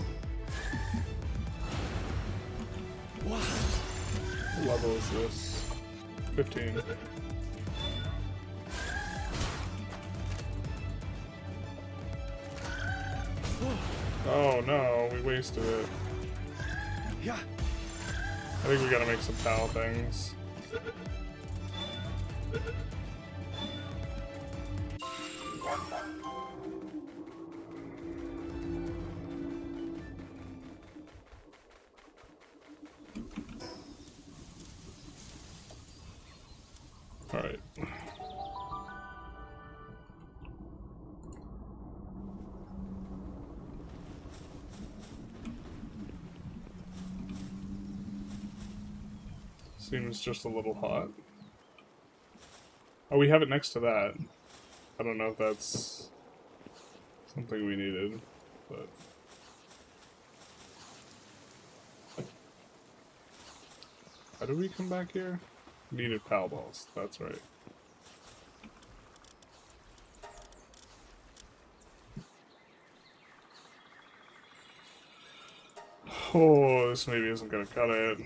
S2: Wow.
S1: What level is this? 15. Oh no, we wasted it.
S2: Yeah.
S1: I think we gotta make some PAL things. Alright. Seems just a little hot. Oh, we have it next to that. I don't know if that's something we needed, but... How do we come back here? Needed PAL balls, that's right. Oh, this maybe isn't gonna cut it.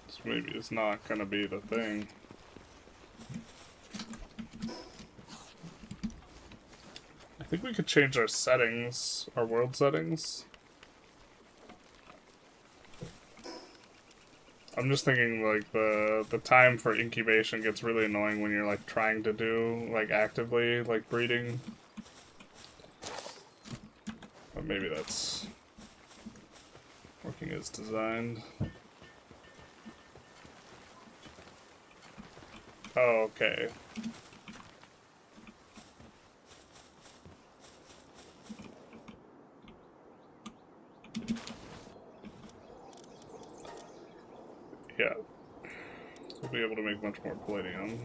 S1: This maybe is not gonna be the thing. I think we could change our settings, our world settings. I'm just thinking like the time for incubation gets really annoying when you're like trying to do like actively like breeding. But maybe that's working as designed. Oh, okay. Yeah. We'll be able to make much more palladium.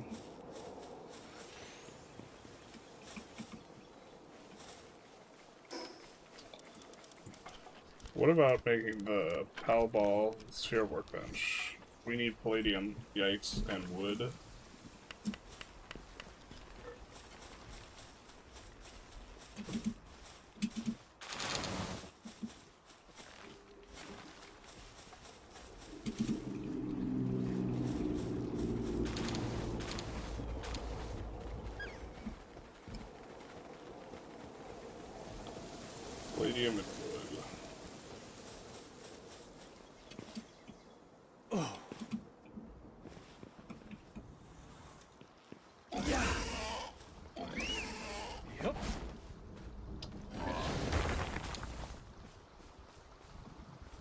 S1: What about making the PAL ball sphere workbench? We need palladium, yikes, and wood. Palladium and wood.
S2: Oh. Yeah. Yep.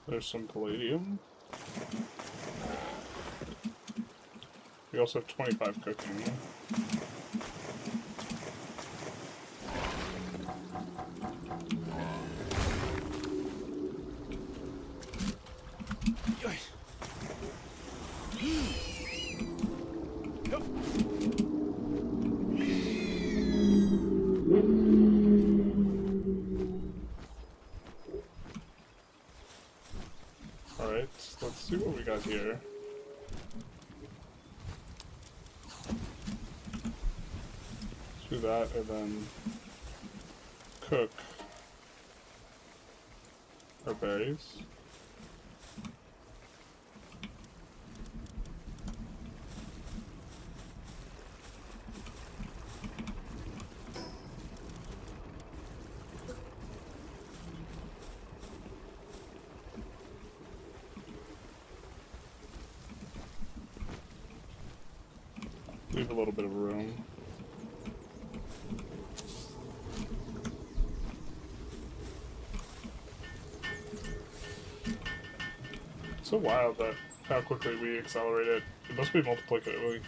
S1: There's some palladium. We also have 25 cooking.
S2: Yep.
S1: Alright, let's see what we got here. do that and then cook our berries. Leave a little bit of room. So wild that how quickly we accelerated. It must be multiplicatively.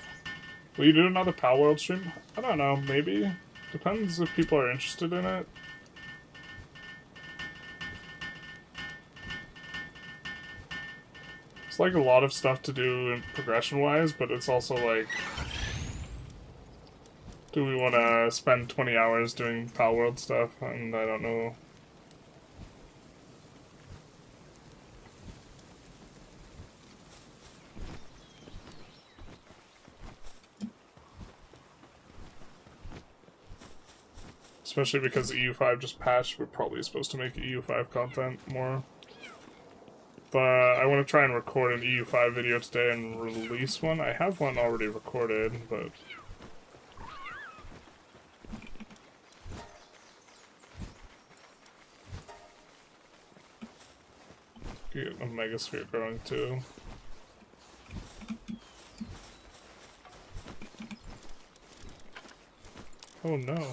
S1: Will you do another Palworld stream? I don't know, maybe. Depends if people are interested in it. It's like a lot of stuff to do progression-wise, but it's also like, do we want to spend 20 hours doing Palworld stuff? And I don't know. Especially because EU5 just patched, we're probably supposed to make EU5 content more. But I want to try and record an EU5 video today and release one. I have one already recorded, but... get a megasphere growing too. Oh no.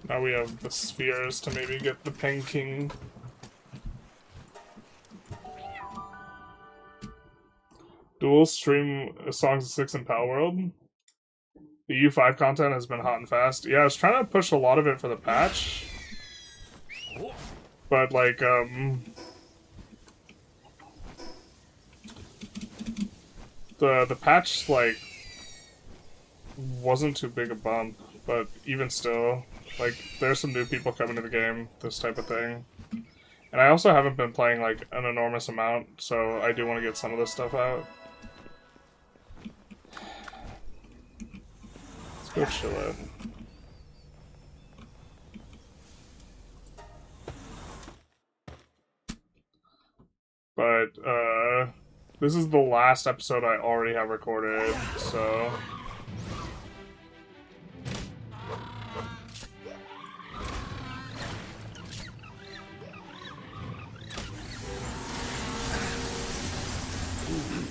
S1: Now we have the spheres to maybe get the Peng King. Dual stream Songs of Six in Palworld. The U5 content has been hot and fast. Yeah, I was trying to push a lot of it for the patch. But like, the patch like wasn't too big a bump, but even still, like, there's some new people coming to the game, this type of thing. And I also haven't been playing, like, an enormous amount, so I do want to get some of this stuff out. Let's go chill it. But, this is the last episode I already have recorded, so...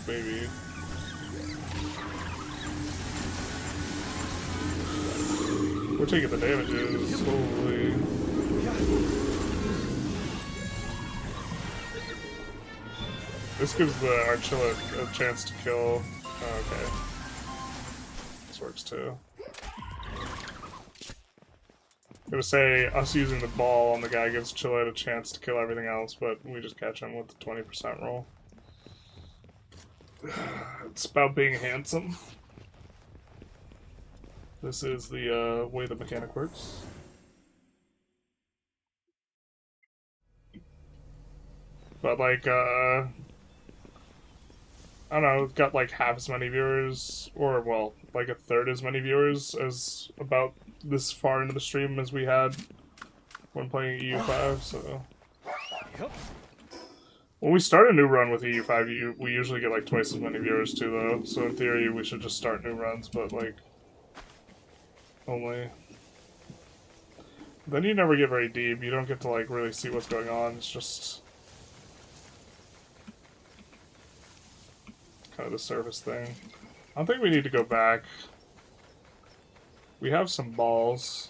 S1: Baby. We're taking the damages, holy. This gives the Archilla a chance to kill. Oh, okay. This works too. I'm gonna say us using the ball on the guy gives Chilla a chance to kill everything else, but we just catch him with the 20% roll. It's about being handsome. This is the way the mechanic works. But like, I don't know, we've got like half as many viewers, or well, like a third as many viewers as about this far into the stream as we had when playing EU5, so...
S2: Yep.
S1: When we start a new run with EU5, we usually get like twice as many viewers too, though. So in theory, we should just start new runs, but like, only. Then you never get very deep. You don't get to like really see what's going on. It's just kind of the surface thing. I don't think we need to go back. We have some balls.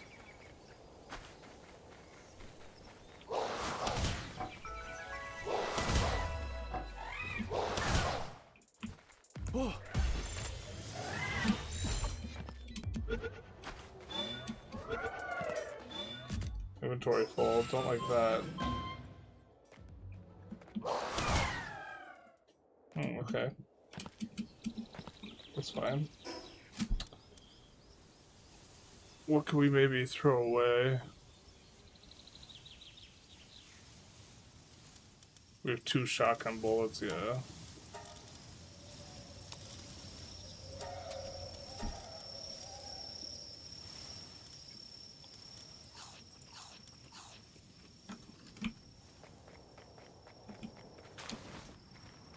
S1: Inventory full, don't like that. Okay. That's fine. What can we maybe throw away? We have 2 shotgun bullets, yeah.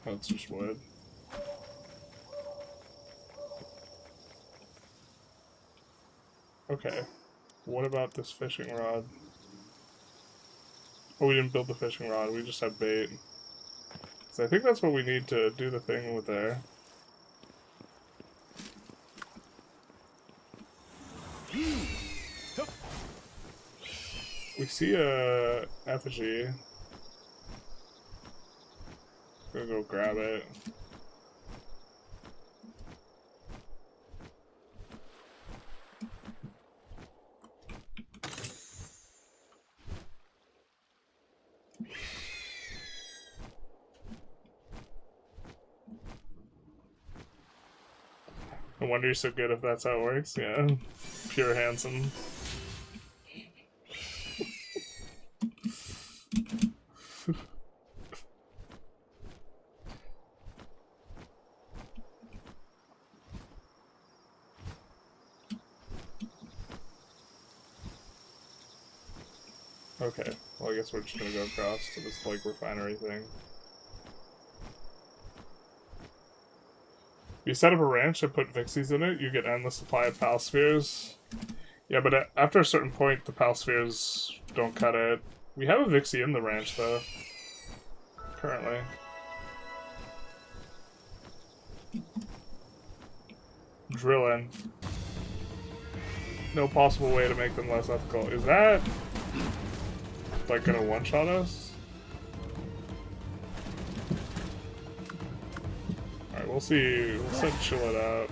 S1: That's just wood. Okay. What about this fishing rod? Oh, we didn't build the fishing rod, we just had bait. So I think that's what we need to do the thing with there. We see a effigy. Gonna go grab it. No wonder you're so good if that's how it works. Yeah. Pure Hansen. Okay, well I guess we're just gonna go across to this, like, refinery thing. If you set up a ranch and put Vixies in it, you get endless supply of Pal Spheres. Yeah, but after a certain point, the Pal Spheres don't cut it. We have a Vixie in the ranch, though. Currently. Drilling. No possible way to make them less ethical. Is that like gonna one-shot us? Alright, we'll see. We'll send chill it out.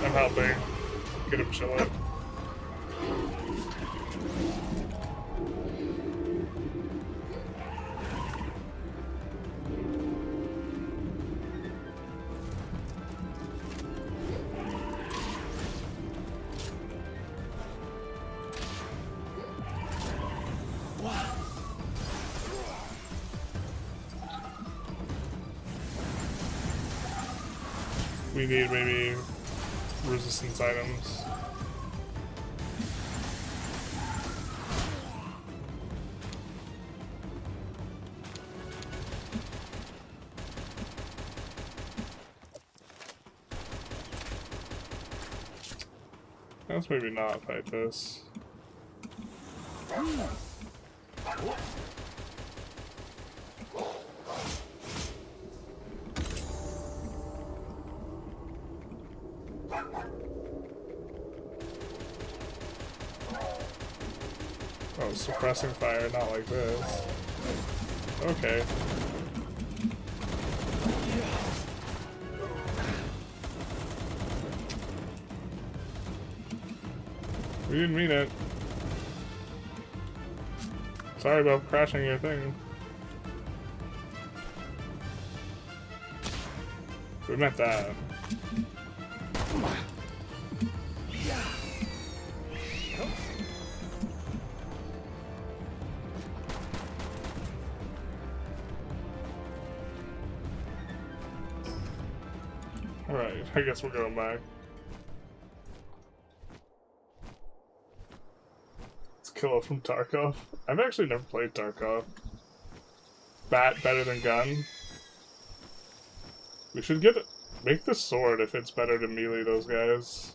S1: I'm helping. Get him chill it. We need maybe resistance items. Let's maybe not fight this. Oh, suppressing fire, not like this. Okay. We didn't mean it. Sorry about crashing your thing. We meant that. Alright, I guess we're going back. It's Killa from Tarkov. I've actually never played Tarkov. Bat better than gun. We should make the sword if it's better to melee those guys.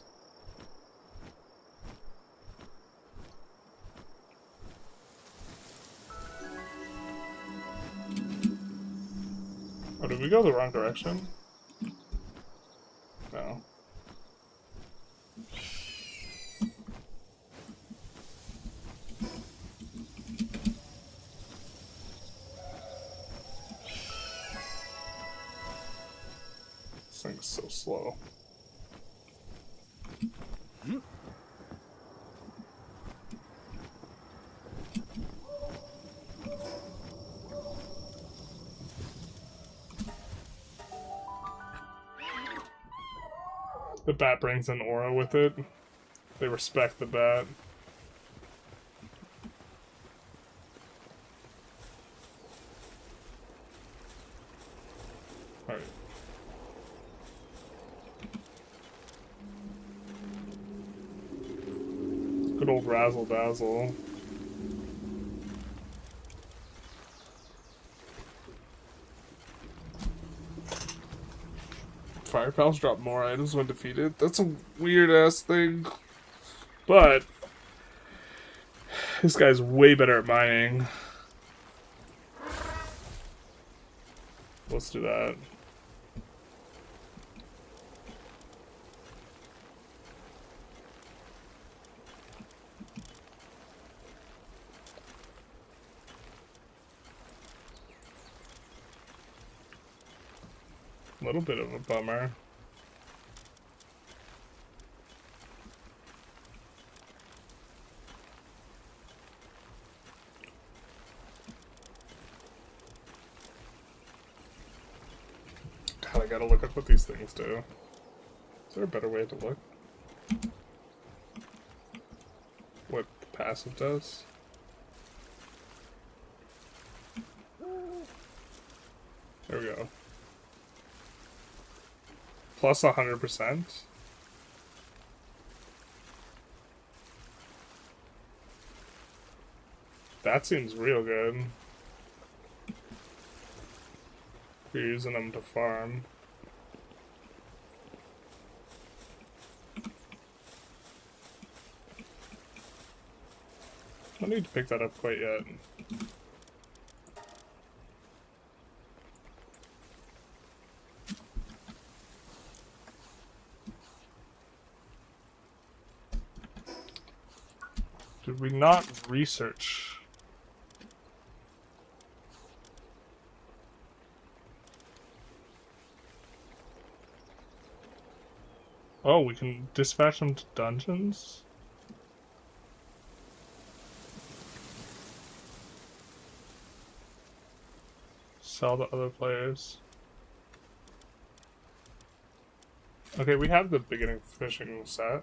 S1: Oh, did we go the wrong direction? No. thing is so slow. The bat brings an aura with it. They respect the bat. Alright. Good old razzle dazzle. Fire pals drop more items when defeated. That's a weird ass thing. But this guy's way better at mining. Let's do that. A little bit of a bummer. God, I gotta look up what these things do. Is there a better way to look? What the passive does? There we go. Plus 100%. That seems real good. You're using them to farm. I don't need to pick that up quite yet. Did we not research? Oh, we can dispatch them to dungeons? Sell to other players. Okay, we have the beginning fishing set.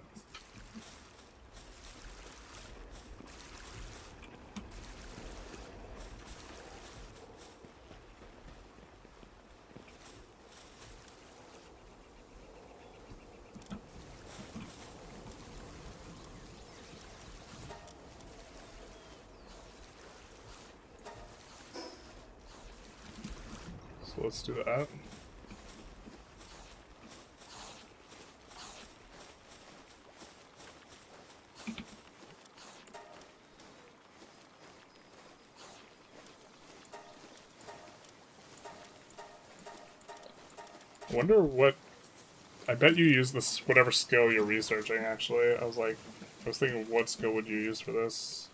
S1: So let's do that. I wonder what... I bet you use this, whatever skill you're researching, actually. I was thinking, what skill would you use for this?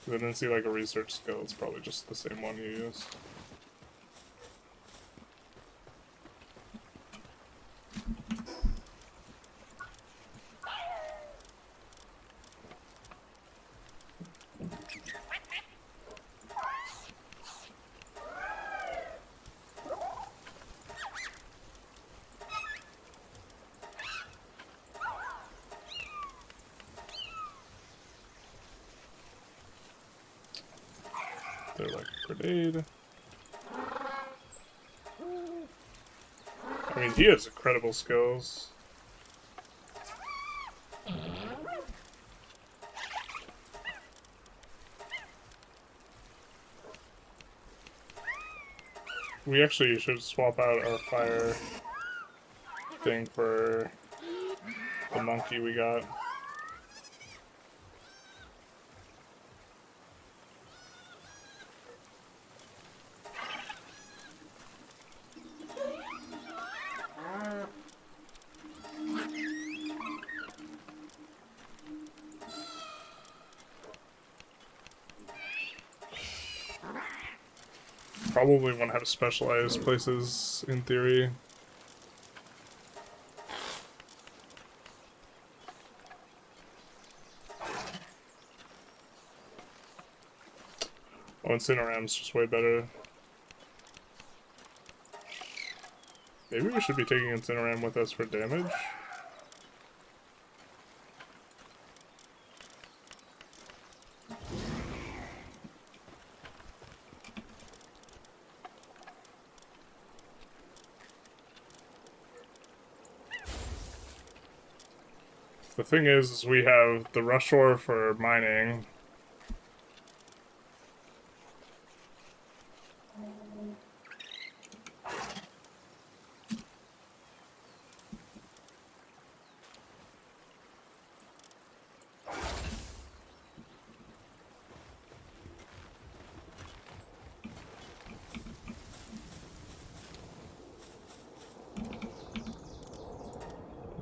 S1: I didn't see, like, a research skill. It's probably just the same one you use. They're like a grenade. I mean, he has incredible skills. We actually should swap out our fire thing for the monkey we got. Probably want to have specialized places in theory. Incinerator's just way better. Maybe we should be taking Incineram with us for damage. The thing is we have the rush ore for mining.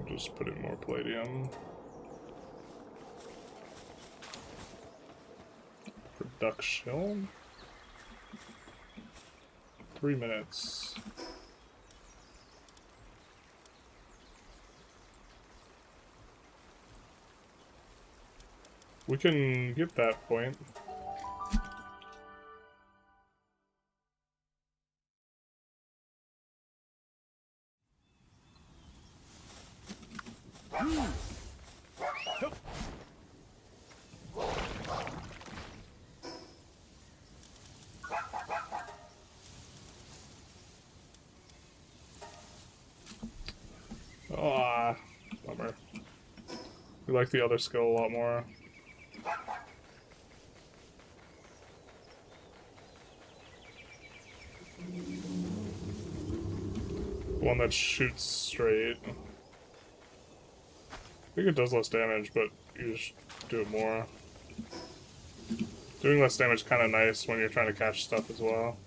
S1: Just put in more palladium. Production. 3 minutes. We can get that point. Ah, bummer. We like the other skill a lot more. One that shoots straight. I think it does less damage, but you just do it more. Doing less damage is kind of nice when you're trying to catch stuff as well.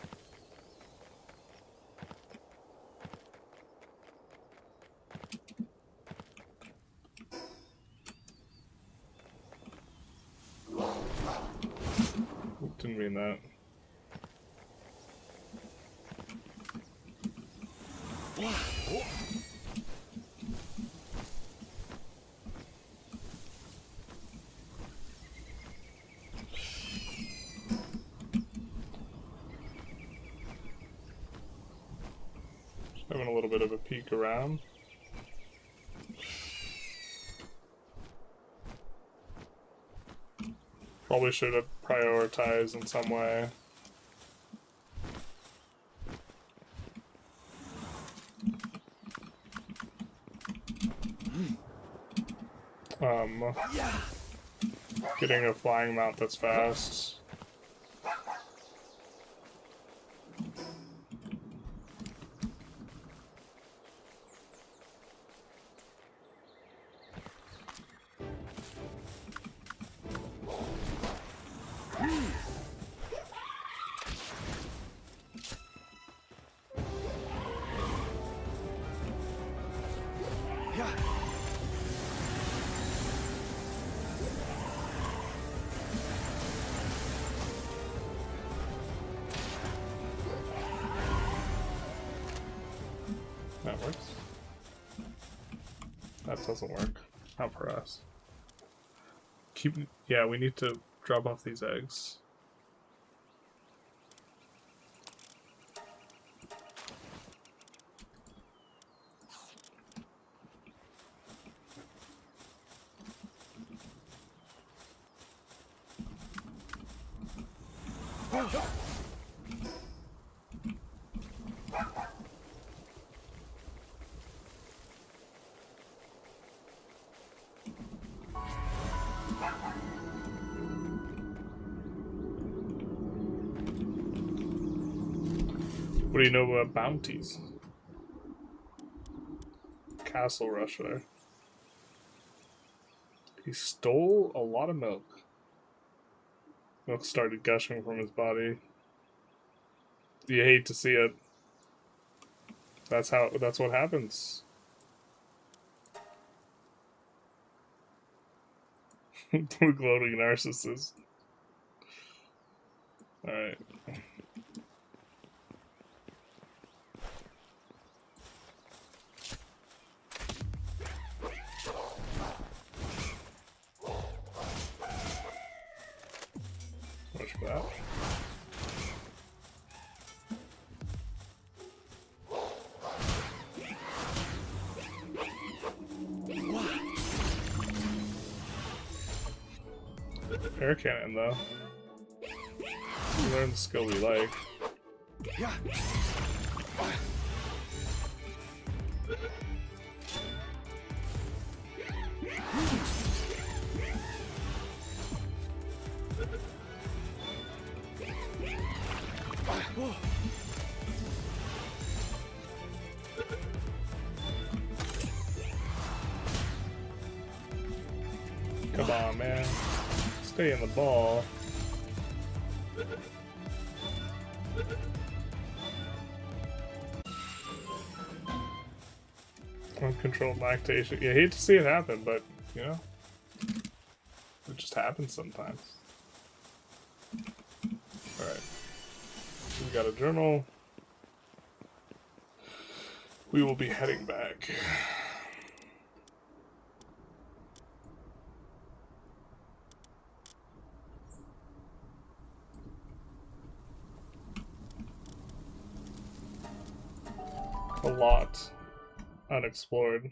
S1: Didn't mean that. Just having a little bit of a peek around. Probably should have prioritized in some way. Getting a flying mount that's fast. That works. That doesn't work. Not for us. Yeah, we need to drop off these eggs. What do you know about bounties? Castle Rusher. He stole a lot of milk. Milk started gushing from his body. You hate to see it. That's what happens. The gloating narcissist. Alright. Much for that. Air cannon, though. We learned the skill we like.
S2: Yeah.
S1: Come on, man. Stay in the ball. Uncontrolled lactation. You hate to see it happen, but, you know, it just happens sometimes. Alright. We got a journal. We will be heading back. A lot unexplored.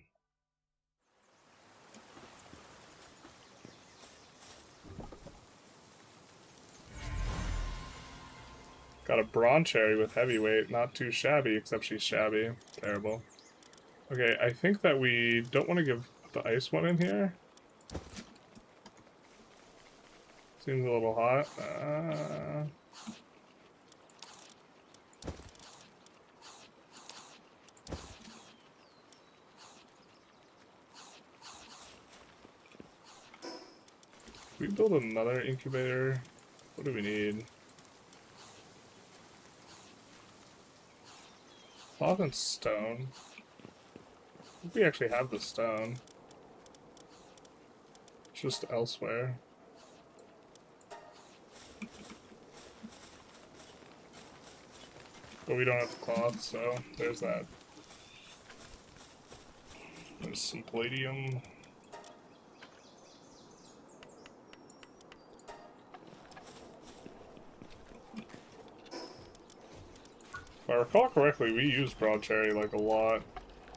S1: Got a Brawn Cherry with heavyweight. Not too shabby, except she's shabby. Terrible. Okay, I think that we don't want to give the ice one in here. Seems a little hot. We build another incubator. What do we need? Cloth and stone. I think we actually have the stone. It's just elsewhere. But we don't have the cloth, so there's that. There's some palladium. If I recall correctly, we use Broad Cherry like a lot.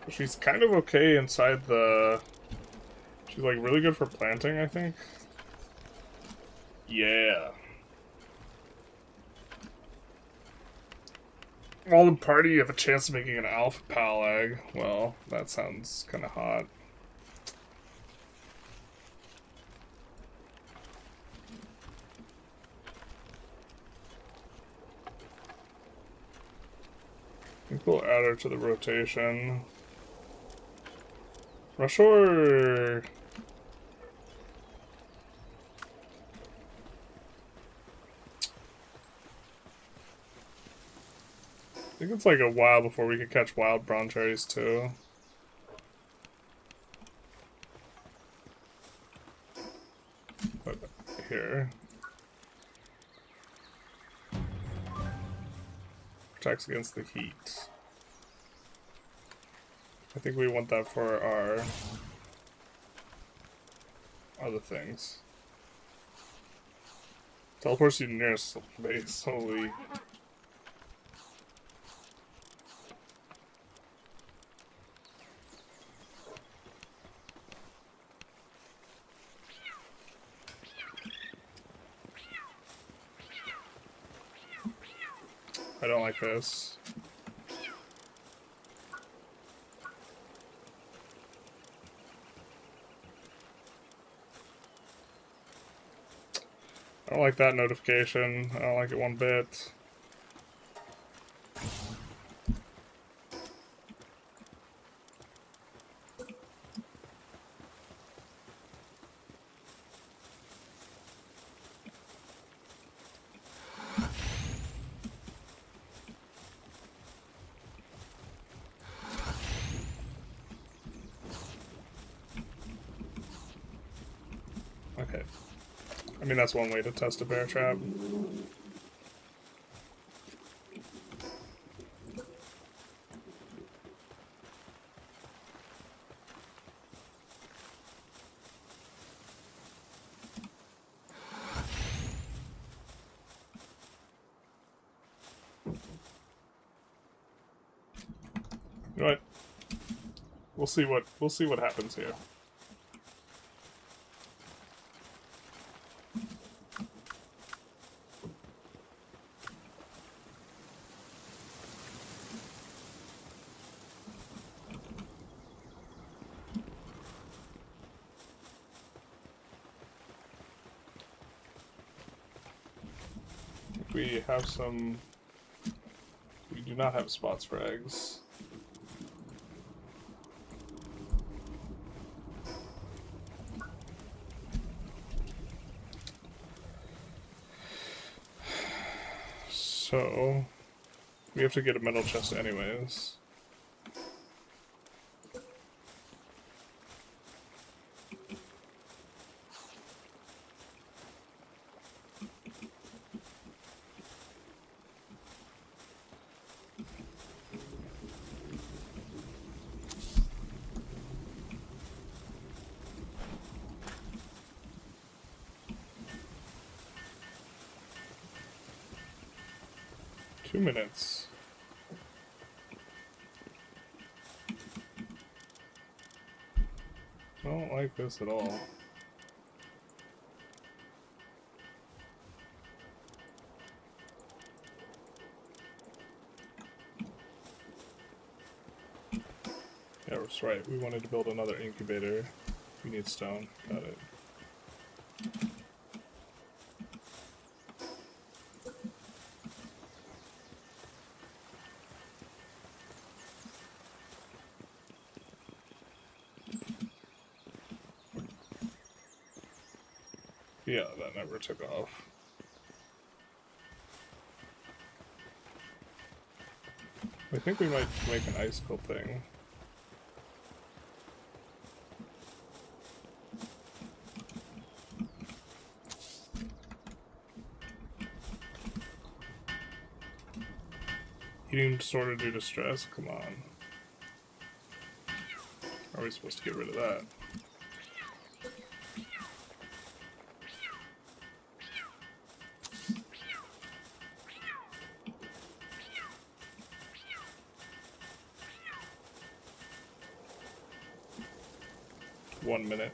S1: She's kind of okay inside the... She's like really good for planting, I think. Yeah. All the party have a chance of making an alpha pal egg. Well, that sounds kind of hot. I think we'll add her to the rotation. Rushor! I think it's like a while before we could catch wild Brawn Cherries too. But here. Protects against the heat. I think we want that for our other things. Teleports you to nearest base. Holy. I don't like this. I don't like that notification. I don't like it one bit. Okay. I mean, that's one way to test a bear trap. You know what? We'll see what happens here. we have some... We do not have spots for eggs. So... We have to get a metal chest anyways. Minutes. I don't like this at all. Yeah, that's right. We wanted to build another incubator. We need stone. Got it. Yeah, that never took off. I think we might make an icicle thing. Eating disorder due to stress? Come on. Are we supposed to get rid of that? One minute.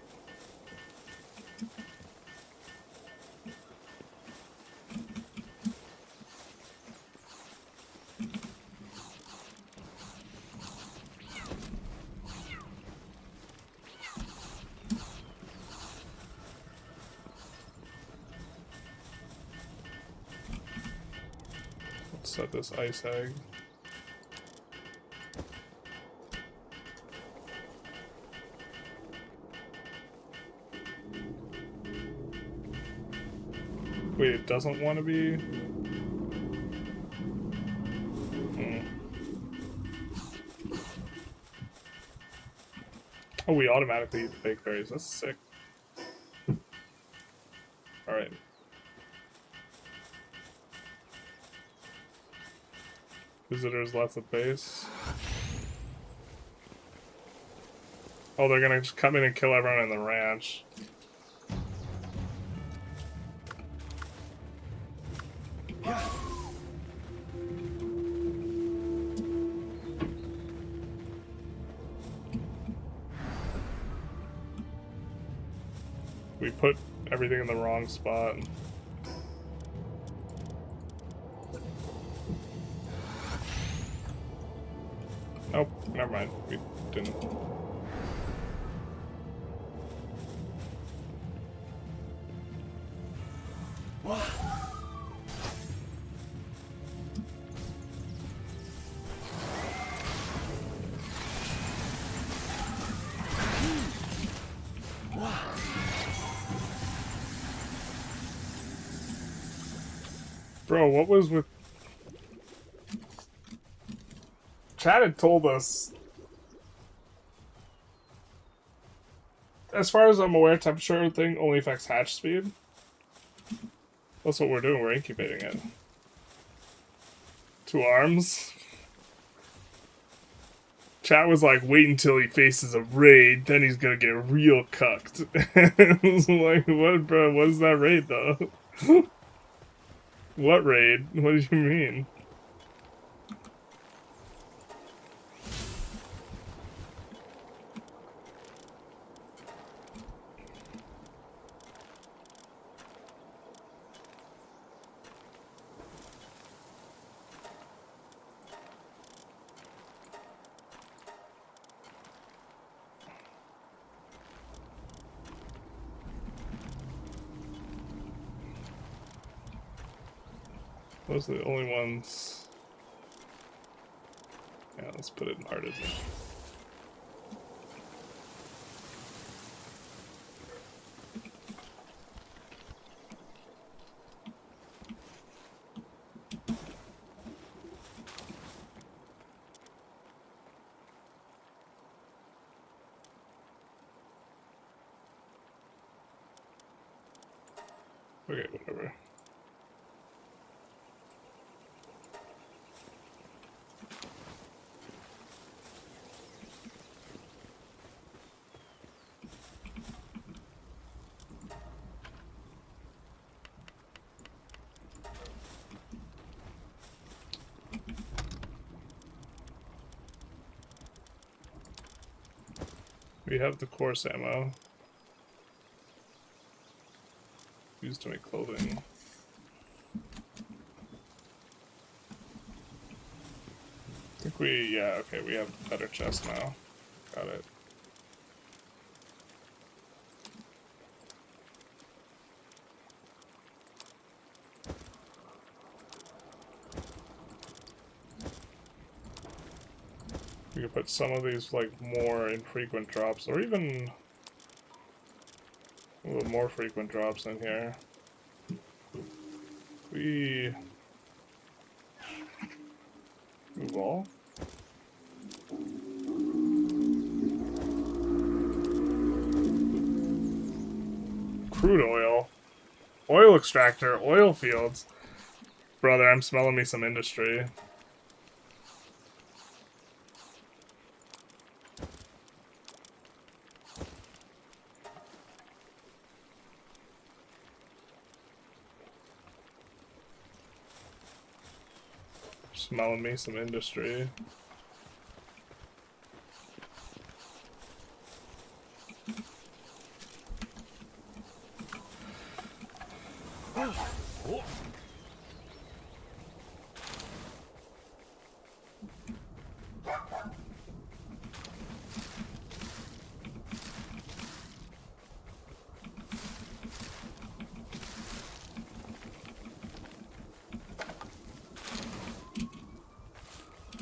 S1: Let's set this ice egg. Wait, it doesn't want to be? Oh, we automatically eat the fake berries. That's sick. Alright. Visitors left the base. Oh, they're gonna just come in and kill everyone in the ranch. We put everything in the wrong spot. Nope, never mind. We didn't. Bro, what was with... Chad had told us... As far as I'm aware, temperature thing only affects hatch speed. That's what we're doing, we're incubating it. 2 arms. Chat was like, wait until he faces a raid, then he's gonna get real cucked. I was like, what, bro? What is that raid, though? What raid? What do you mean? Those are the only ones. Yeah, let's put it in artisan. Okay, whatever. We have the coarse ammo used to make clothing. I think okay, we have a better chest now. Got it. We could put some of these, like, more infrequent drops, or even a little more frequent drops in here. We move all. Crude oil. Oil extractor. Oil fields. Brother, I'm smelling me some industry. Smelling me some industry.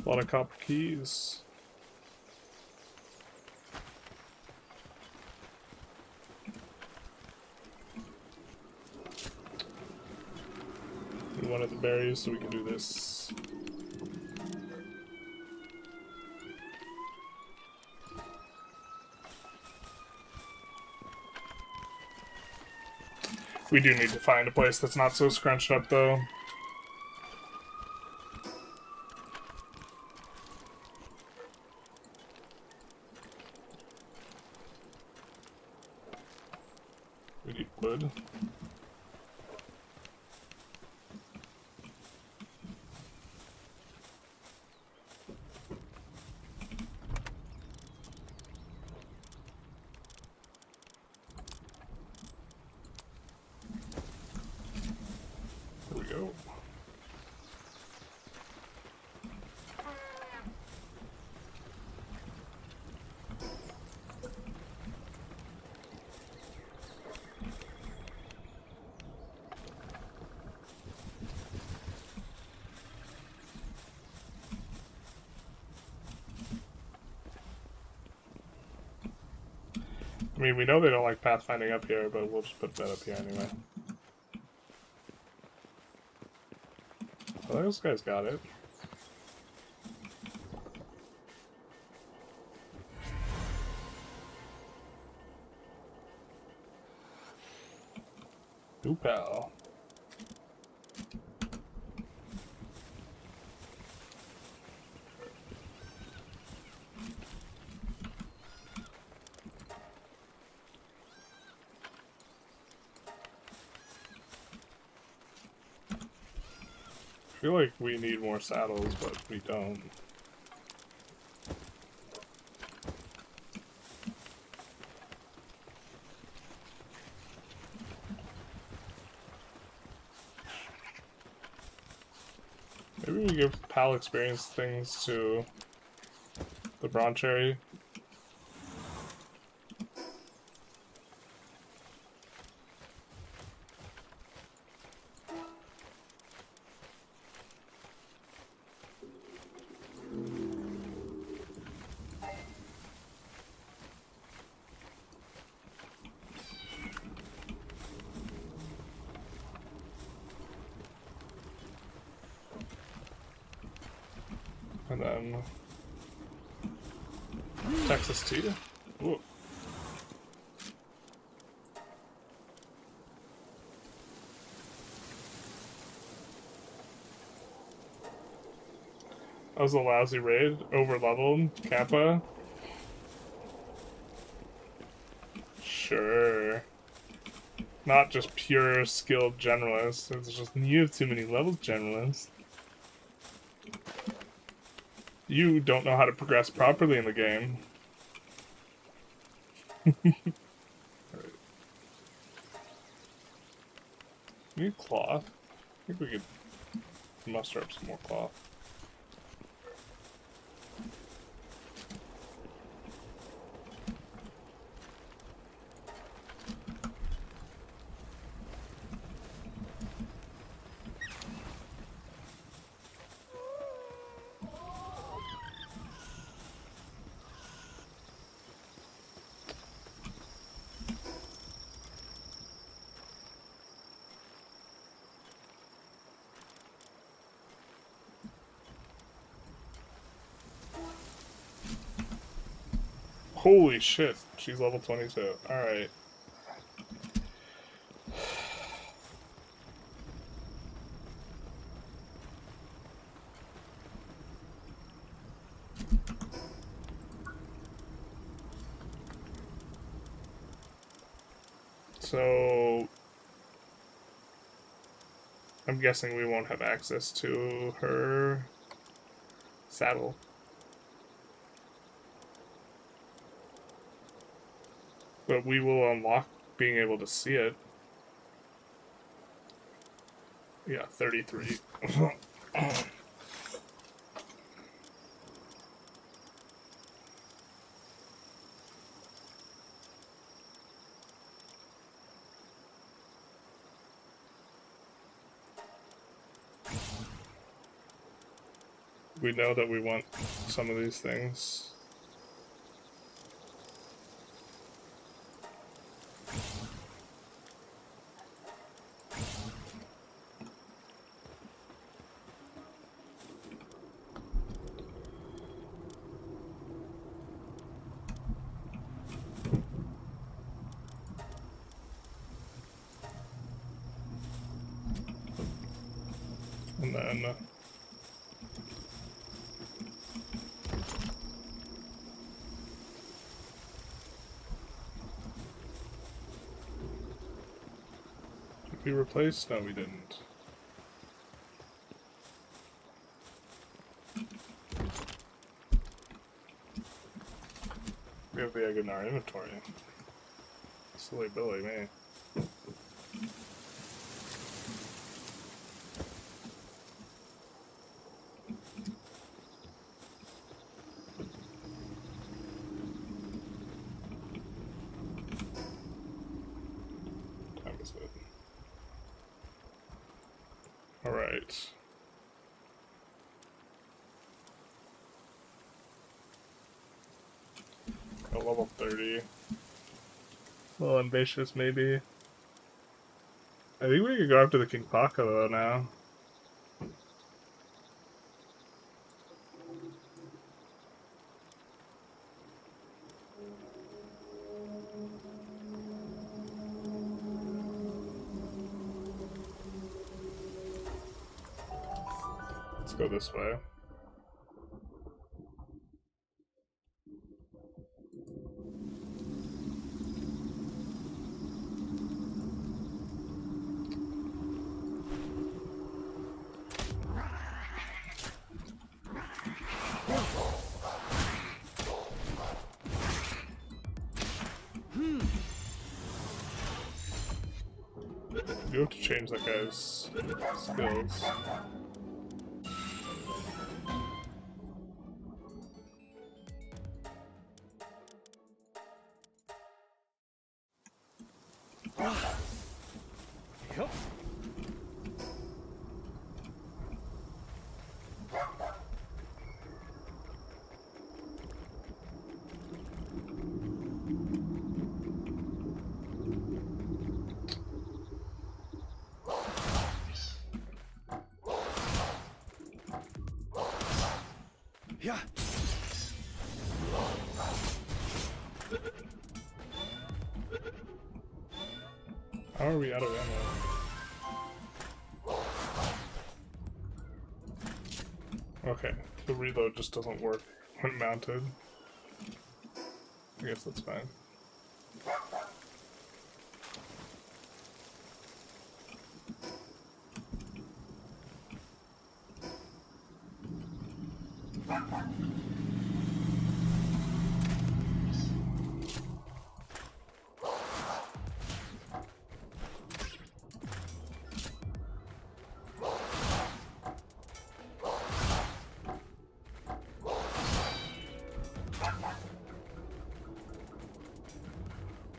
S1: A lot of copper keys. We wanted the berries so we can do this. We do need to find a place that's not so scrunched up, though. We need wood. There we go. I mean, we know they don't like pathfinding up here, but we'll just put that up here anyway. Well, those guys got it. Ooh, pal. I feel like we need more saddles, but we don't. Maybe we give PAL experience things to the Bronze Cherry. And then Texas tea. Ooh. That was a lousy raid. Over-leveled. Kappa. Sure. Not just pure skilled generalist. It's just you have too many levels generalist. You don't know how to progress properly in the game. Alright. We need cloth. I think we could muster up some more cloth. Holy shit, she's level 22. Alright. So I'm guessing we won't have access to her saddle. But we will unlock being able to see it. Yeah, 33. We know that we want some of these things. And then did we replace? No, we didn't. We have the egg in our inventory. Silly Billy, man. Alright. A level 30. A little ambitious, maybe. I think we could go after the King Paco, though, now. Let's go this way. You have to change that guy's skills.
S2: Yep.
S1: How are we out of ammo? Okay, the reload just doesn't work when mounted. I guess that's fine.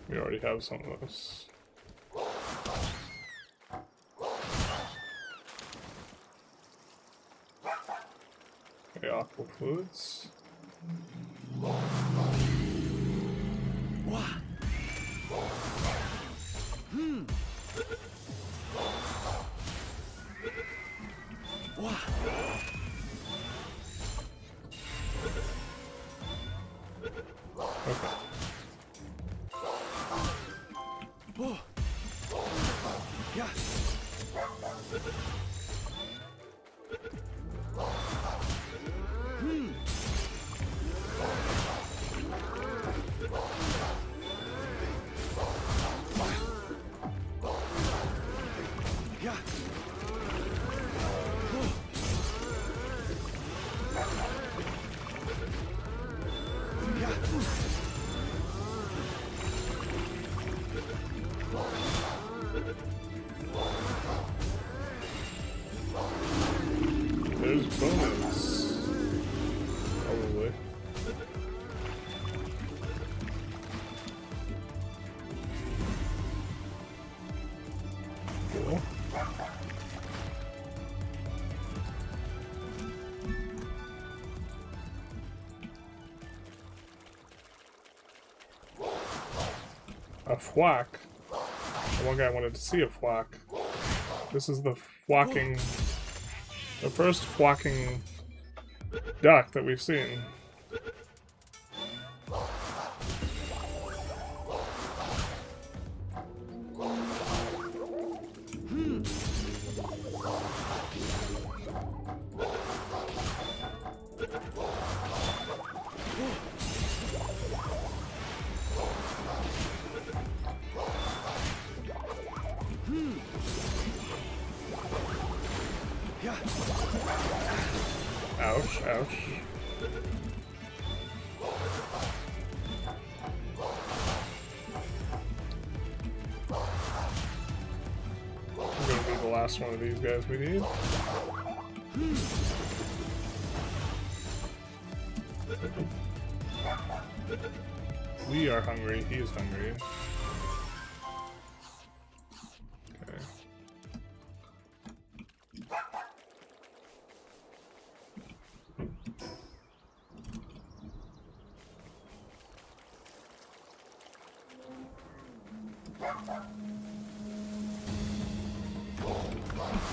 S1: We already have some of those. Okay, aqua fluids. Okay.
S2: Yeah. Yeah.
S1: There's bonus. Probably. Cool. A thwack. The one guy wanted to see a thwack. This is the thwacking. The first thwacking duck that we've seen. Ouch, ouch. I'm gonna be the last one of these guys we need. We are hungry, he is hungry. Okay.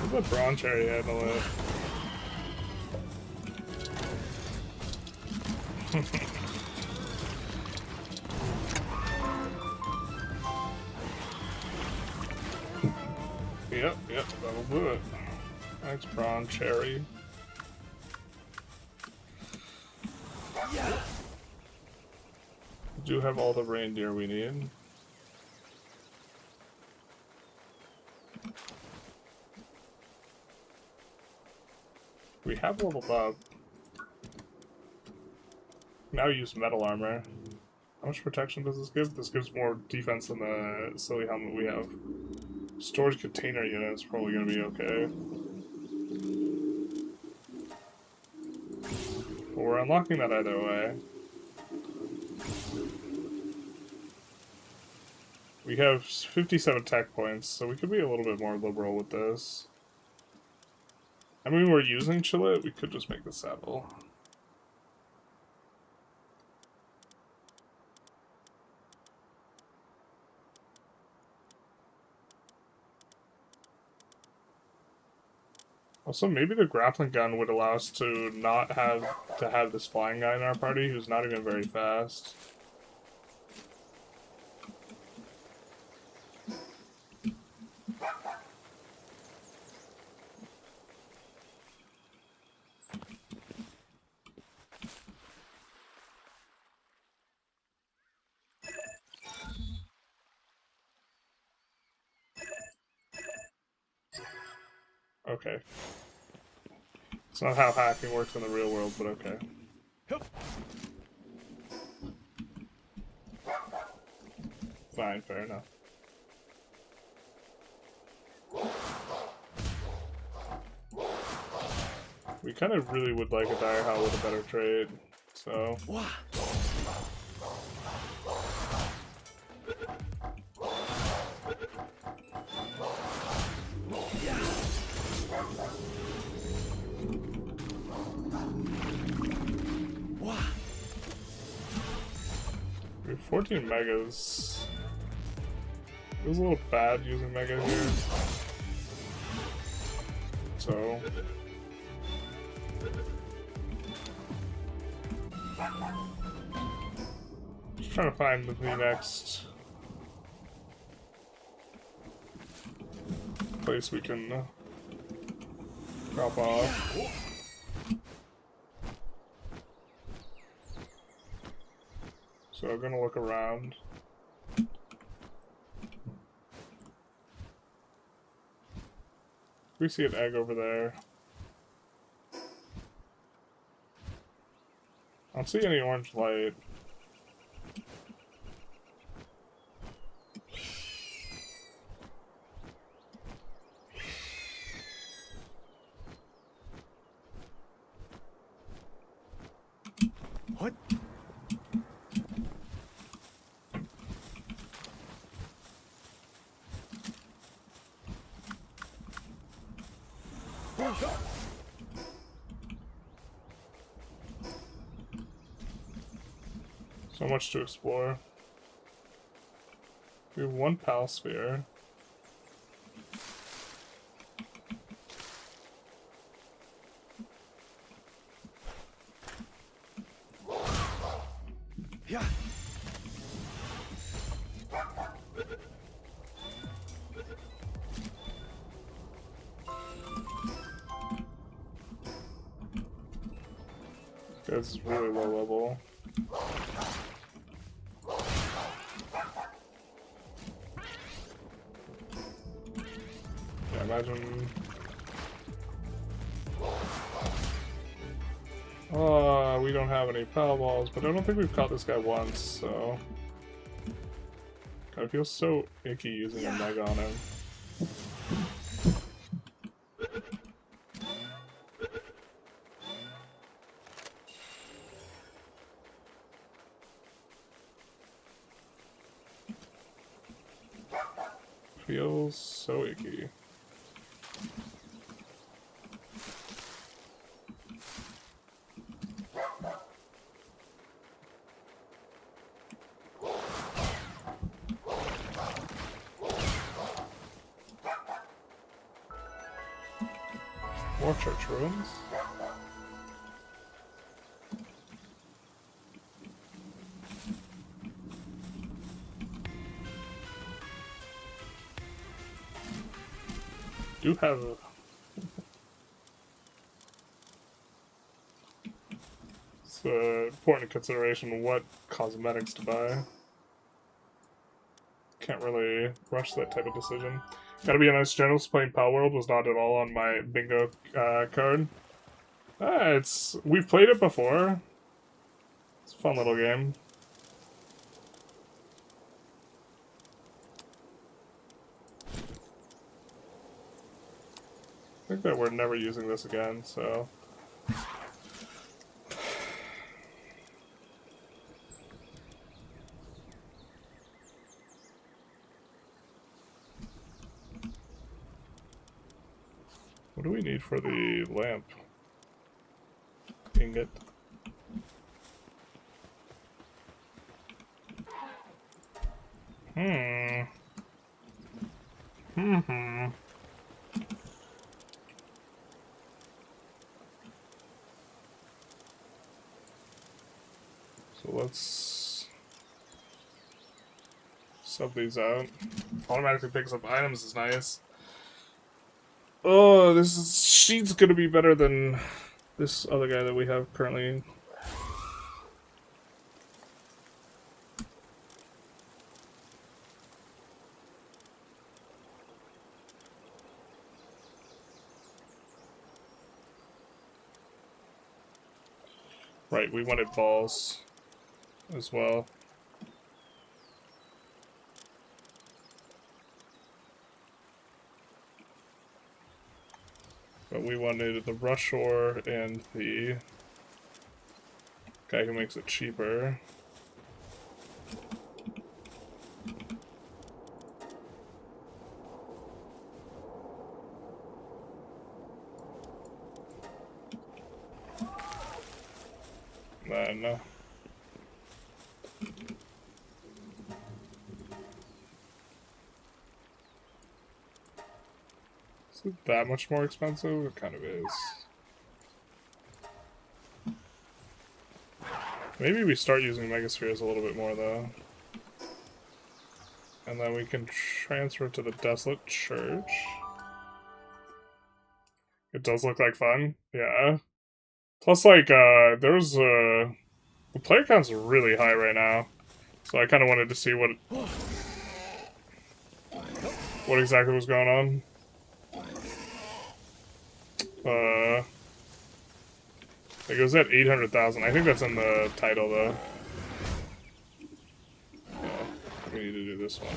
S1: What's that bronze cherry handle it? Yep, that'll do it. Thanks, prawn cherry. We do have all the reindeer we need. We have leveled up. Now use metal armor. How much protection does this give? This gives more defense than the silly helmet we have. Storage container unit is probably going to be okay. But we're unlocking that either way. We have 57 tech points, so we could be a little bit more liberal with this. I mean, we're using Chillet, we could just make the saddle. Also, maybe the grappling gun would allow us to not have this flying guy in our party who's not even very fast. Okay. It's not how hacking works in the real world, but okay. Fine, fair enough. We kind of really would like a Dire Howl with a better trade, so... We have 14 megas. It was a little bad using mega here. So... Just trying to find the next place we can drop off. So I'm gonna look around. We see an egg over there. I don't see any orange light.
S2: What?
S1: So much to explore. We have one pal sphere.
S2: Yeah.
S1: This guy's really low level. Yeah, imagine. We don't have any power balls, but I don't think we've caught this guy once, so. God, it feels so icky using a Mega on him. Feels so icky. More church rooms. Do have it's important consideration what cosmetics to buy. Can't really rush that type of decision. Gotta be honest, Generals playing Palworld was not at all on my bingo card. We've played it before. It's a fun little game. I think that we're never using this again, so... What do we need for the lamp? Ingot. So let's sub these out. Automatically picks up items is nice. Oh, she's gonna be better than this other guy that we have currently. Right, we wanted balls as well. But we wanted the rush ore and the guy who makes it cheaper. Then is it that much more expensive? It kind of is. Maybe we start using Megaspheres a little bit more though. And then we can transfer to the Desolate Church. It does look like fun, yeah. Plus, like, there's the player count's really high right now, so I kind of wanted to see what exactly was going on. It goes at 800,000. I think that's in the title, though. We need to do this one.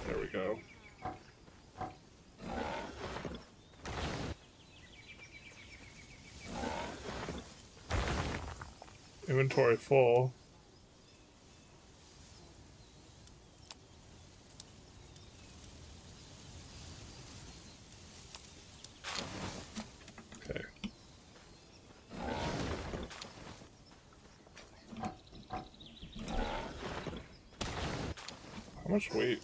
S1: There we go. Inventory full. Okay. How much weight?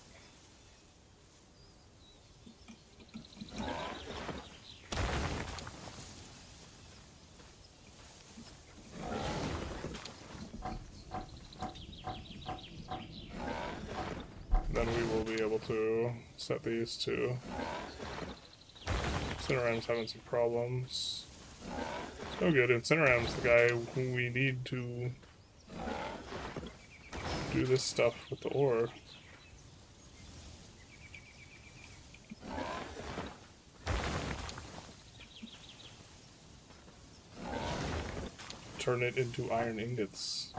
S1: Then we will be able to set these to. Incineram's having some problems. It's no good. Incineram's the guy who we need to do this stuff with the ore. Turn it into iron ingots.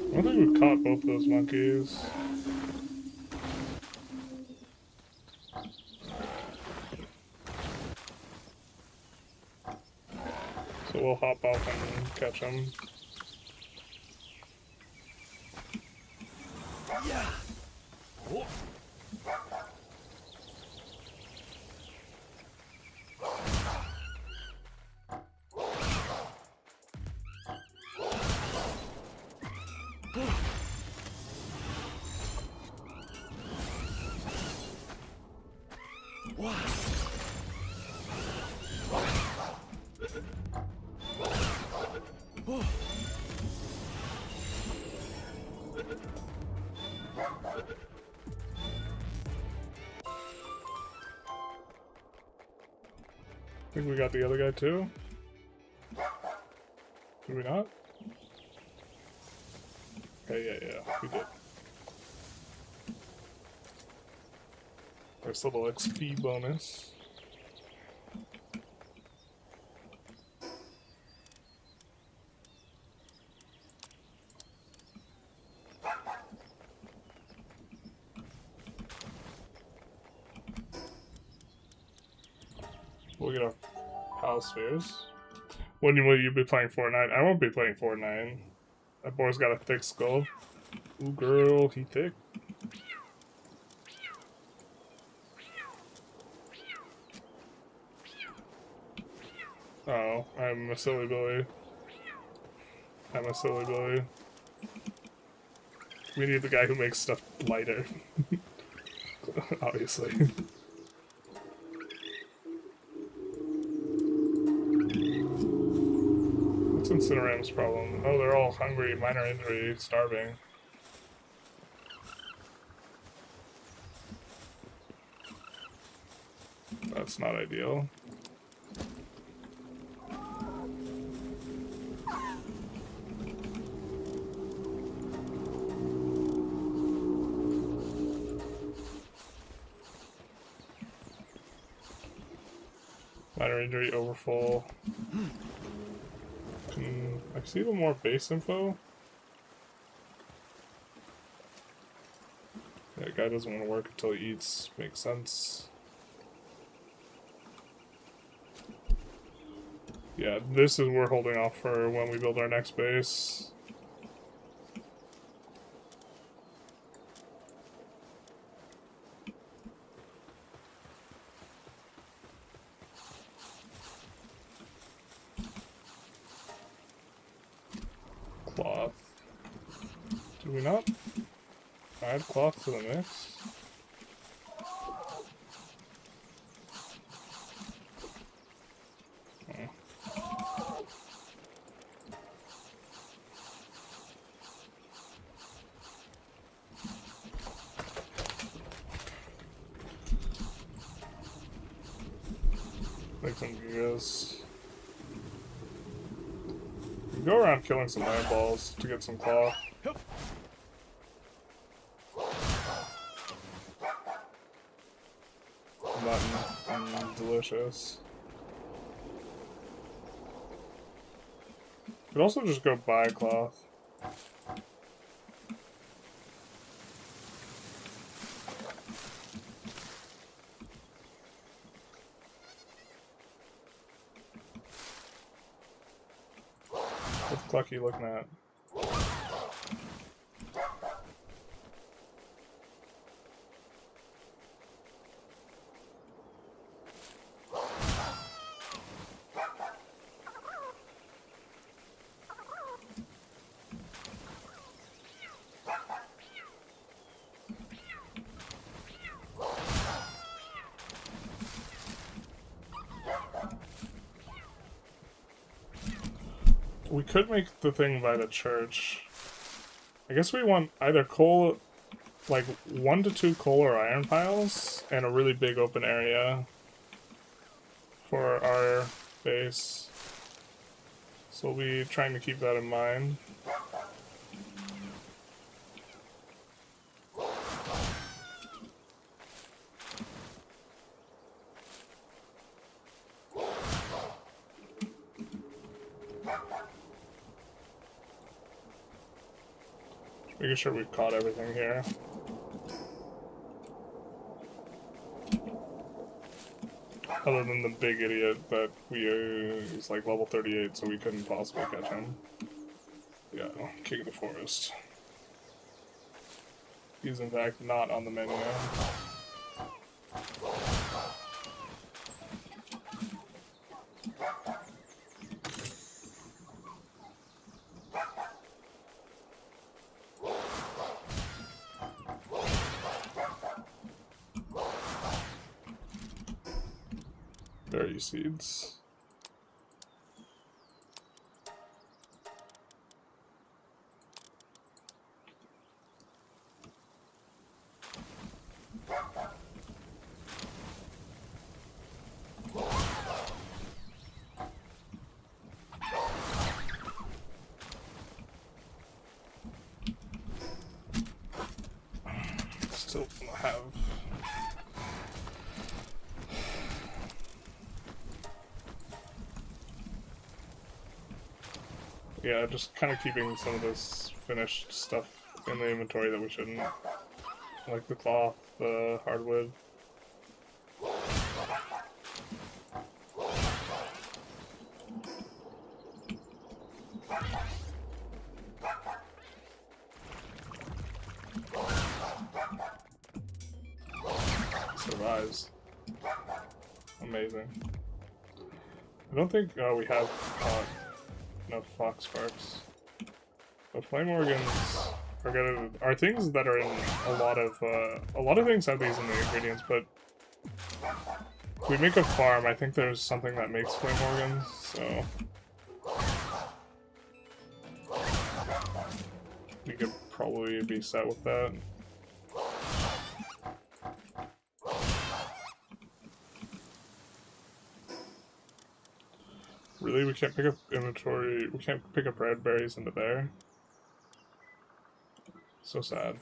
S1: I think we've caught both those monkeys. So we'll hop off and catch them.
S2: Yeah. Oh.
S1: I think we got the other guy too. Did we not? Okay, yeah, we did. There's a little XP bonus. We'll get our Pal Spheres. When will you be playing Fortnite? I won't be playing Fortnite. That boy's got a thick skull. Ooh, girl, he thick. Oh, I'm a silly Billy. I'm a silly Billy. We need the guy who makes stuff lighter. Obviously. What's Incineram's problem? Oh, they're all hungry, minor injury, starving. That's not ideal. Minor injury, overfull. I see a little more base info. Yeah, guy doesn't want to work until he eats. Makes sense. Yeah, this is we're holding off for when we build our next base. Cloth. Do we not add cloth to the mix? Make some gigas. Go around killing some iron balls to get some cloth. Mutton, delicious. Could also just go buy cloth. What's Clucky looking at? We could make the thing by the church. I guess we want either coal, like 1 to 2 coal or iron piles, and a really big open area for our base. So we'll be trying to keep that in mind. Making sure we've caught everything here. Other than the big idiot that is like level 38, so we couldn't possibly catch him. Yeah, King of the Forest. He's in fact not on the menu. Berry seeds. Still don't have. Yeah, just kind of keeping some of this finished stuff in the inventory that we shouldn't. Like the cloth, the hardwood. Survives. Amazing. I don't think we have caught enough fox sparks. The flame organs are things that are in a lot of things have these in the ingredients, but if we make a farm, I think there's something that makes flame organs, so we could probably be set with that. Really? We can't pick up inventory, we can't pick up red berries into there? So sad.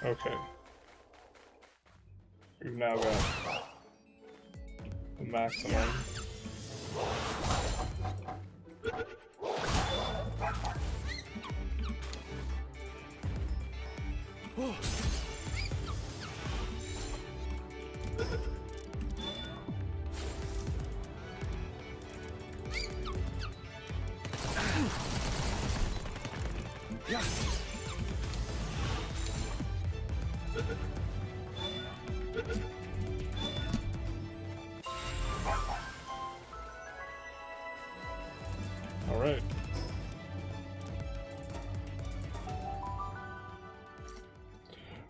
S1: Okay. We've now got the maximum. Alright.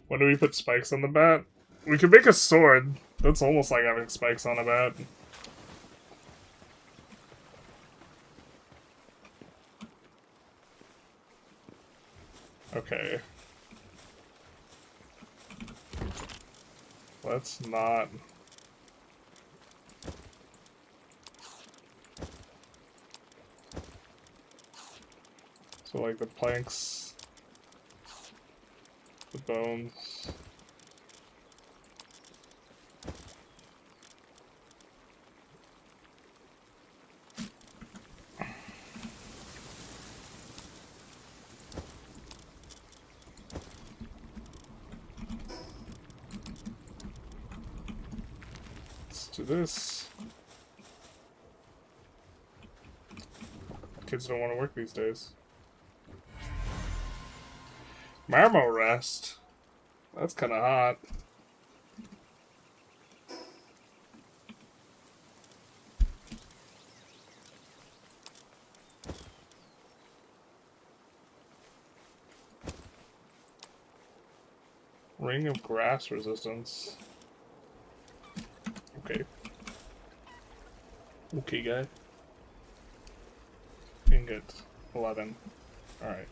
S1: When do we put spikes on the bat? We could make a sword. That's almost like having spikes on a bat. Okay. Let's not... So like the planks, the bones. Let's do this. Kids don't want to work these days. Marmo rest. That's kind of hot. Ring of grass resistance. Okay. Okay, guy. Ingot. 11. Alright.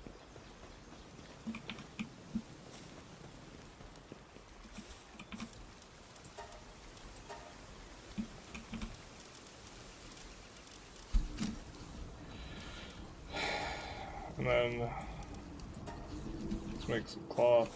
S1: And then let's make some cloth.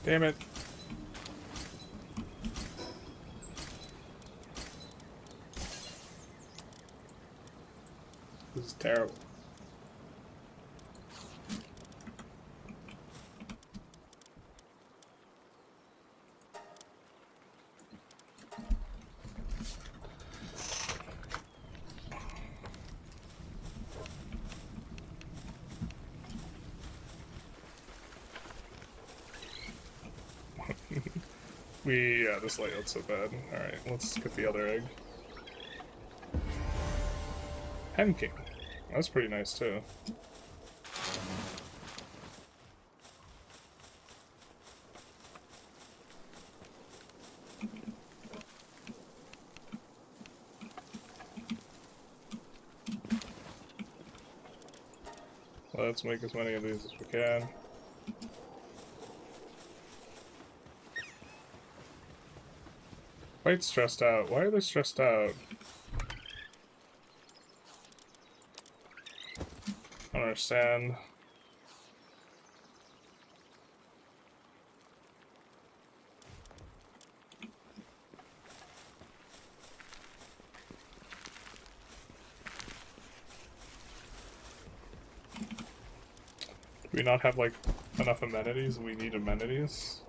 S1: Damn it. This is terrible. Yeah, this layout's so bad. Alright, let's get the other egg. Hen King. That's pretty nice too. Let's make as many of these as we can. Quite stressed out. Why are they stressed out? I don't understand. Do we not have, like, enough amenities? We need amenities?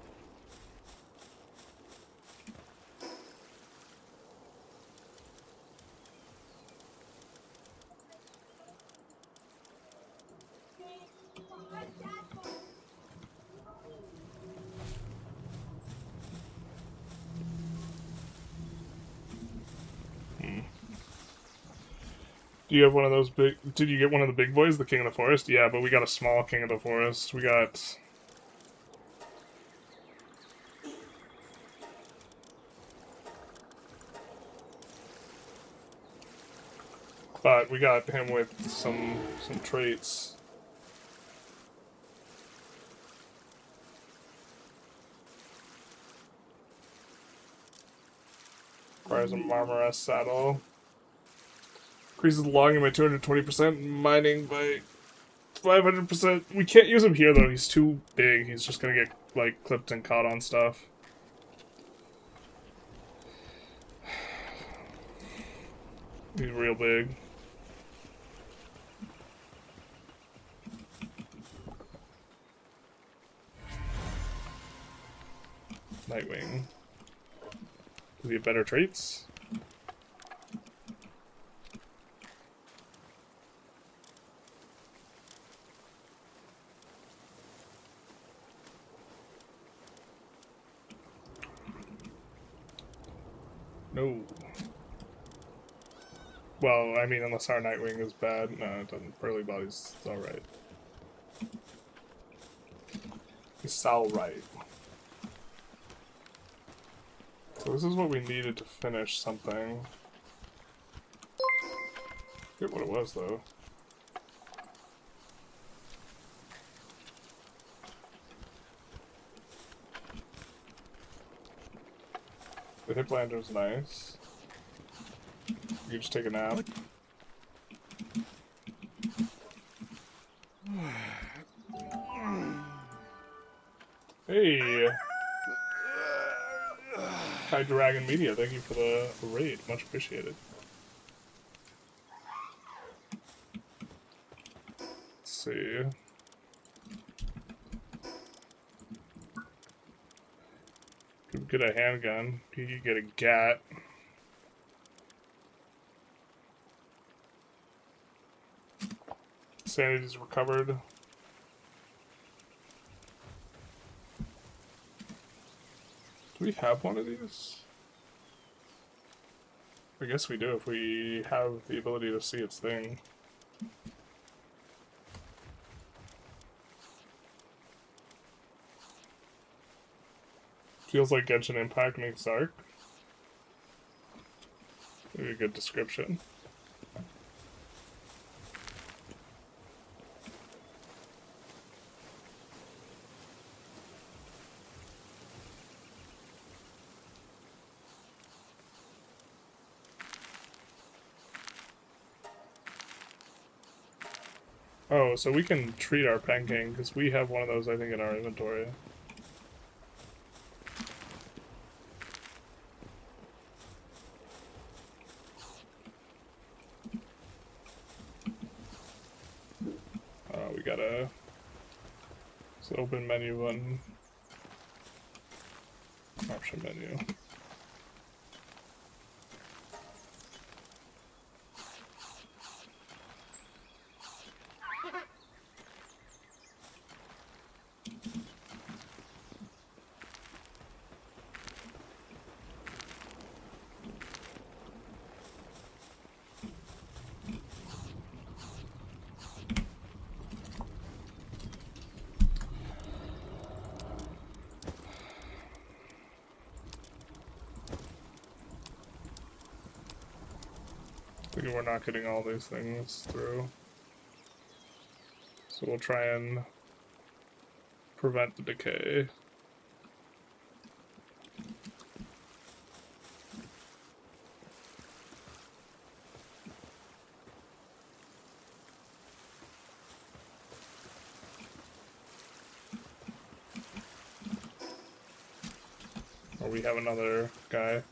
S1: Do you have one of those big... Did you get one of the big boys, the King of the Forest? Yeah, but we got a small King of the Forest. We got But we got him with some traits. Requires a Marmara saddle. Increases logging by 220%, mining by 500%. We can't use him here though, he's too big. He's just gonna get like clipped and caught on stuff. He's real big. Nightwing. Does he have better traits? No. Well, I mean, unless our Nightwing is bad. No, it doesn't. Burly Body's alright. He's alright. So this is what we needed to finish something. I forget what it was, though. The hip lanter's nice. You just take a nap. Hey! Hi Dragon Media, thank you for the raid. Much appreciated. Let's see. Get a handgun. You can get a gat. Sanity's recovered. Do we have one of these? I guess we do if we have the ability to see its thing. Feels like Genshin Impact makes Arc. Maybe a good description. Oh, so we can treat our Penking, because we have one of those, I think, in our inventory. We gotta... It's open menu button. Option menu. We're not getting all these things through. So we'll try and prevent the decay. Or we have another guy.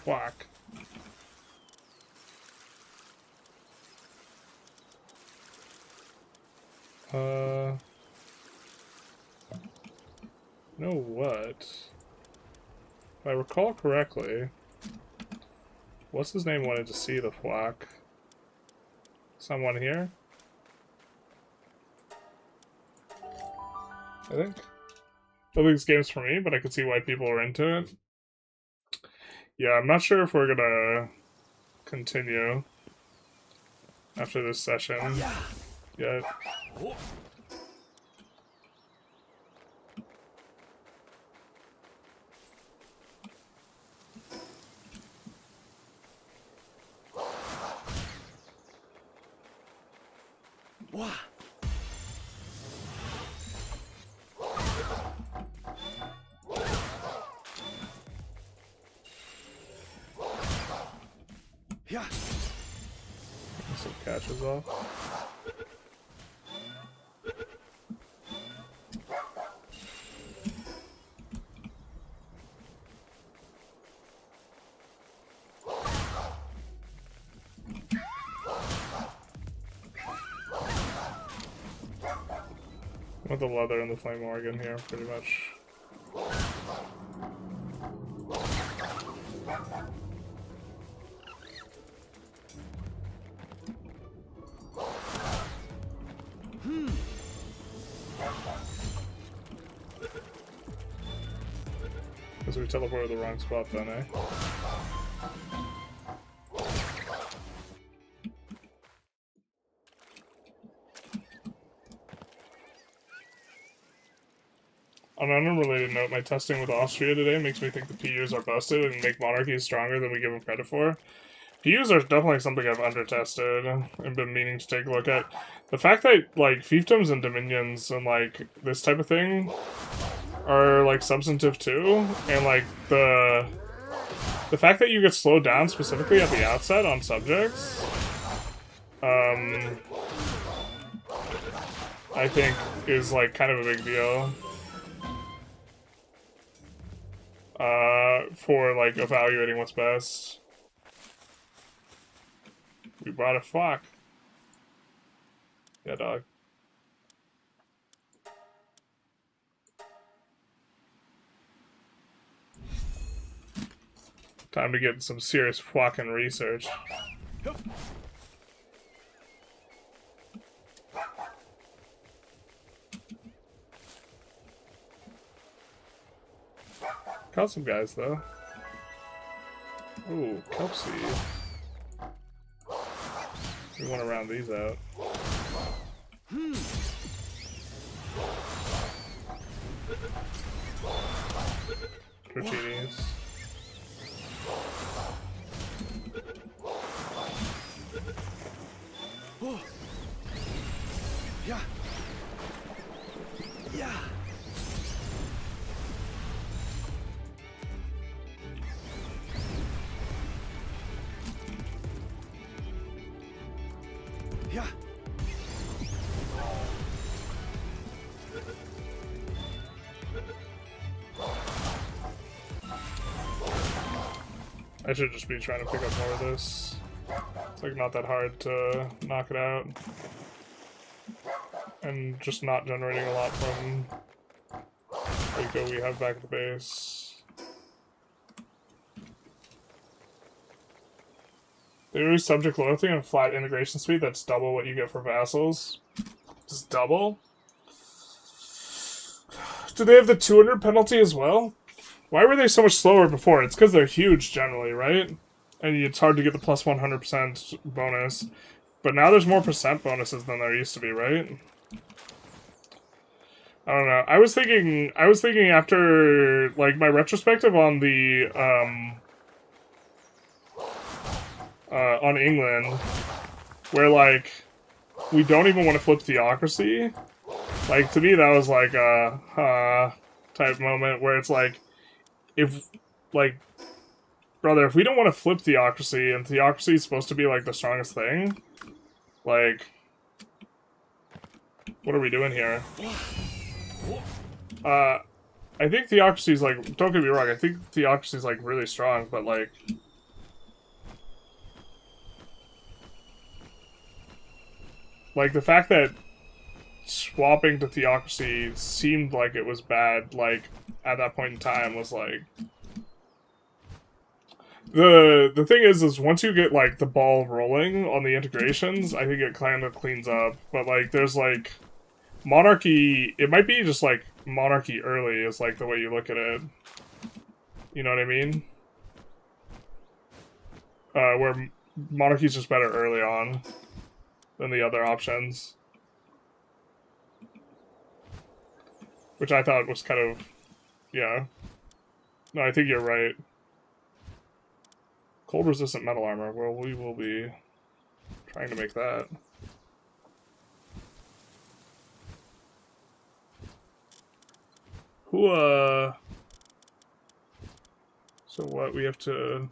S1: Whack. No what? If I recall correctly, what's his name wanted to see the Flack? Someone here? I think. I don't think this game's for me, but I can see why people are into it. Yeah, I'm not sure if we're gonna continue after this session yet.
S2: Wah. Yeah.
S1: Some catches off. With the leather and the flame organ here, pretty much. Because we teleported the wrong spot then, eh? On an unrelated note, my testing with Austria today makes me think the PUs are busted and make monarchies stronger than we give them credit for. PUs are definitely something I've under-tested and been meaning to take a look at. The fact that, like, fiefdoms and dominions and, like, this type of thing are, like, substantive too, and, like, the fact that you get slowed down specifically at the outset on subjects, I think is, like, kind of a big deal. For, like, evaluating what's best. We brought a flock. Yeah, dog. Time to get some serious fucking research. Caught some guys, though. Ooh, kelp seed. We want to round these out. Tortinis.
S2: Yeah. Yeah. Yeah.
S1: I should just be trying to pick up more of this. It's like not that hard to knock it out. And just not generating a lot from Rico we have back at the base. There is subject loyalty and flat integration speed that's double what you get for vassals. Just double? Do they have the 200 penalty as well? Why were they so much slower before? It's because they're huge generally, right? And it's hard to get the plus 100% bonus. But now there's more percent bonuses than there used to be, right? I don't know. I was thinking after, like, my retrospective on the, on England, where, like, we don't even want to flip theocracy. Like, to me, that was like a, type moment where it's like, if, like, brother, if we don't want to flip theocracy, and theocracy is supposed to be, like, the strongest thing, like, what are we doing here? I think theocracy is, like, don't get me wrong, I think theocracy is, like, really strong, but, like, the fact that swapping to theocracy seemed like it was bad, like, at that point in time was, like, the thing is once you get, like, the ball rolling on the integrations, I think it kind of cleans up, but, like, there's, like, monarchy, it might be just, like, monarchy early is, like, the way you look at it. You know what I mean? Where monarchy's just better early on than the other options. Which I thought was kind of, yeah. No, I think you're right. Cold resistant metal armor, well, we will be trying to make that. So what we have to...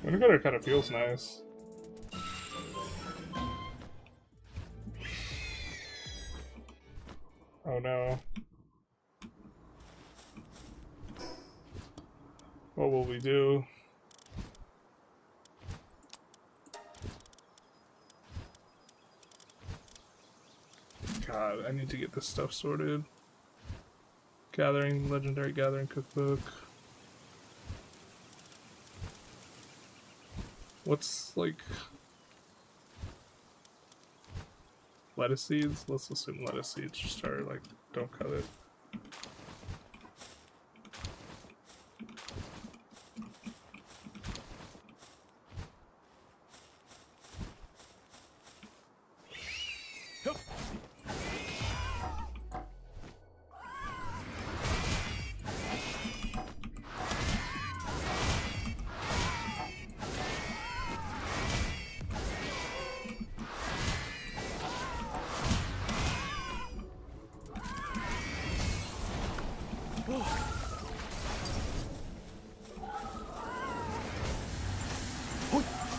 S1: Wintergutter kind of feels nice. Oh no. What will we do? God, I need to get this stuff sorted. Gathering, legendary gathering cookbook. What's like lettuce seeds? Let's assume lettuce seeds just are like, don't cut it.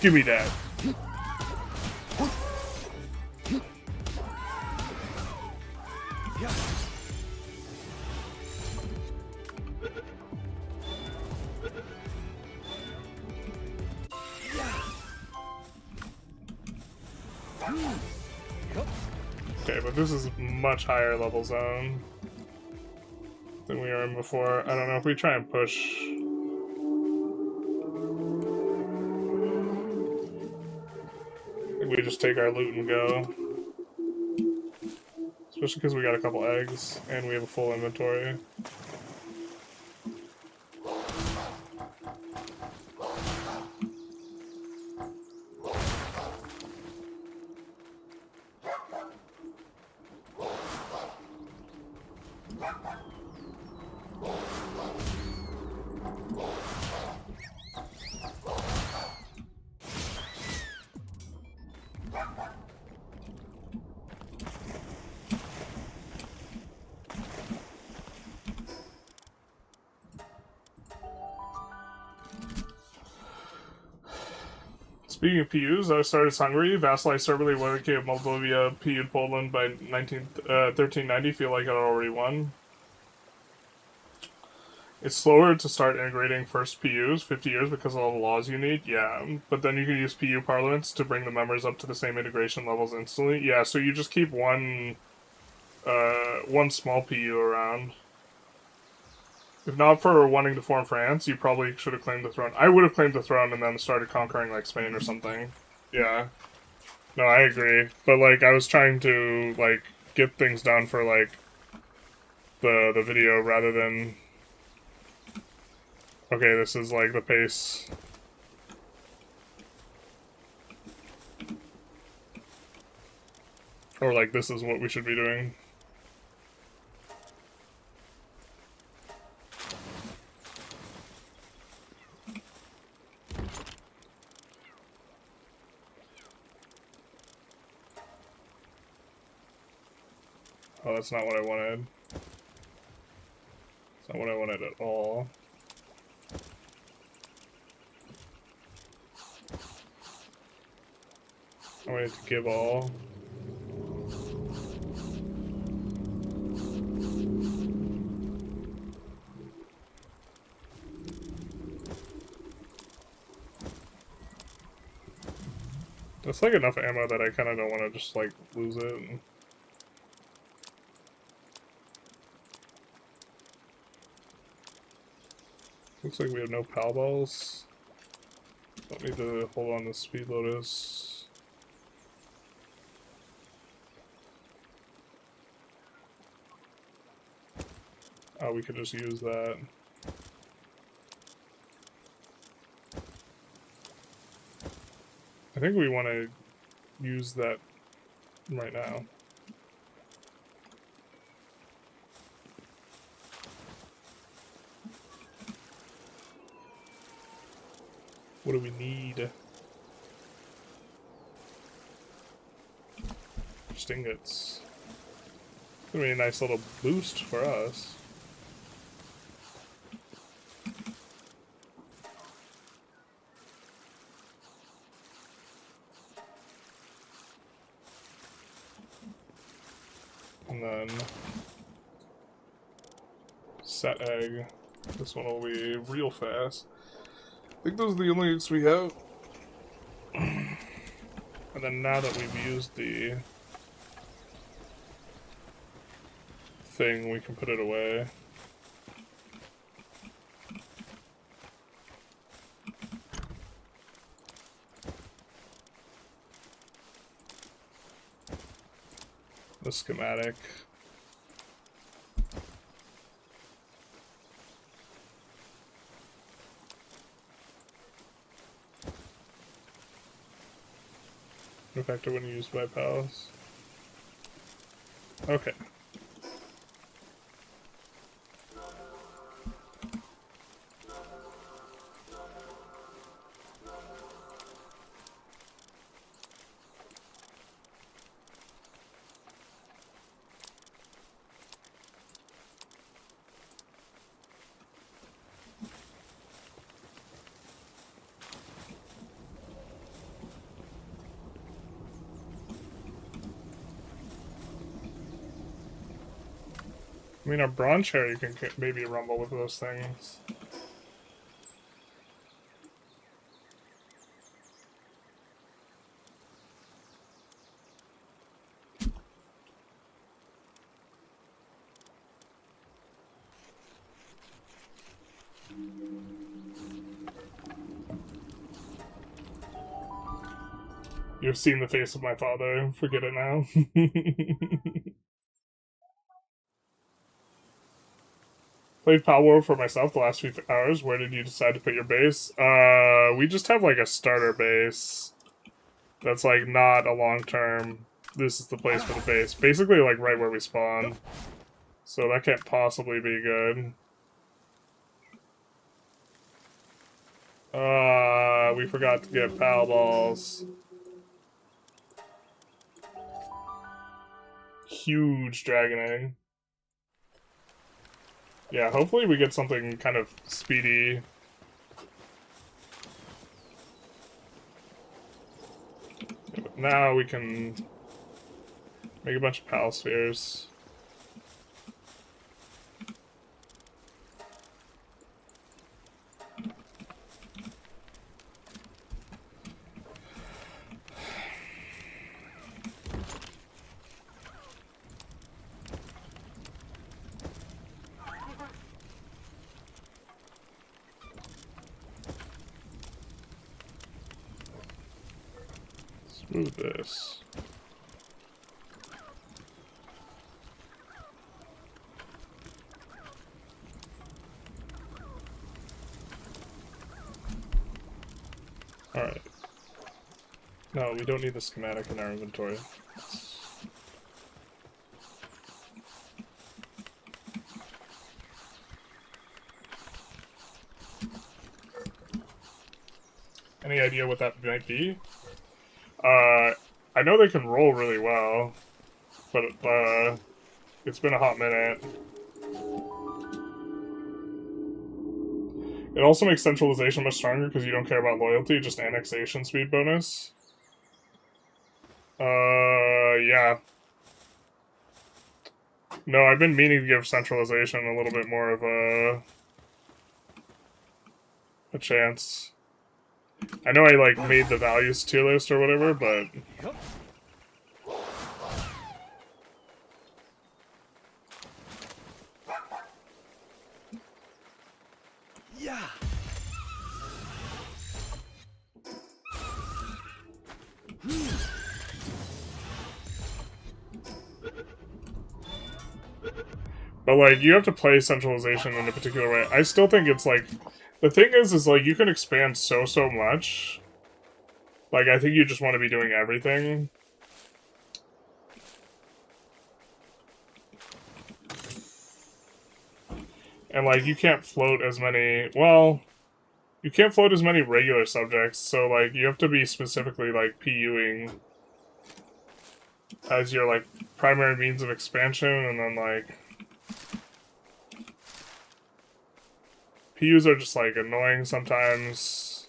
S1: Give me that. Okay, but this is a much higher level zone than we were in before. I don't know if we try and push. I think we just take our loot and go. Especially because we got a couple eggs and we have a full inventory. Speaking of PUs, I started Hungary, vassalized Serbia, Wallachia, Moldavia, PU'd Poland by 1390. Feel like I already won. It's slower to start integrating first PUs, 50 years, because of all the laws you need. Yeah, but then you can use PU parliaments to bring the members up to the same integration levels instantly. Yeah, so you just keep one small PU around. If not for wanting to form France, you probably should have claimed the throne. I would have claimed the throne and then started conquering, like, Spain or something. Yeah. No, I agree. But, like, I was trying to, like, get things done for, like, the video rather than... Okay, this is, like, the pace. Or, like, this is what we should be doing. Oh, that's not what I wanted. That's not what I wanted at all. I wanted to give all. That's like enough ammo that I kind of don't want to just like lose it. Looks like we have no pal balls. Need to hold on to Speed Lotus. Oh, we could just use that. I think we want to use that right now. What do we need? Just ingots. It's gonna be a nice little boost for us. And then set egg. This one will be real fast. I think those are the only eggs we have. And then now that we've used the thing, we can put it away. The schematic. Effective when used by pals. Okay. I mean, our bronze cherry can maybe rumble with those things. You've seen the face of my father. Forget it now. Played Palworld for myself the last few hours. Where did you decide to put your base? We just have like a starter base. That's like not a long term. This is the place for the base. Basically like right where we spawn. So that can't possibly be good. We forgot to get pal balls. Huge dragon egg. Yeah, hopefully we get something kind of speedy. Now we can make a bunch of pal spheres. Smooth this. Alright. No, we don't need the schematic in our inventory. Any idea what that might be? I know they can roll really well, but it's been a hot minute. It also makes centralization much stronger because you don't care about loyalty, just annexation speed bonus. Yeah. No, I've been meaning to give centralization a little bit more of a chance. I know I, like, made the values tier list or whatever, but...
S2: Yeah.
S1: But, like, you have to play centralization in a particular way. I still think it's, like... The thing is, like, you can expand so much. Like, I think you just want to be doing everything. And, like, you can't float as many... Well, you can't float as many regular subjects, so, like, you have to be specifically, like, PUing as your, like, primary means of expansion, and then, like... PUs are just, like, annoying sometimes.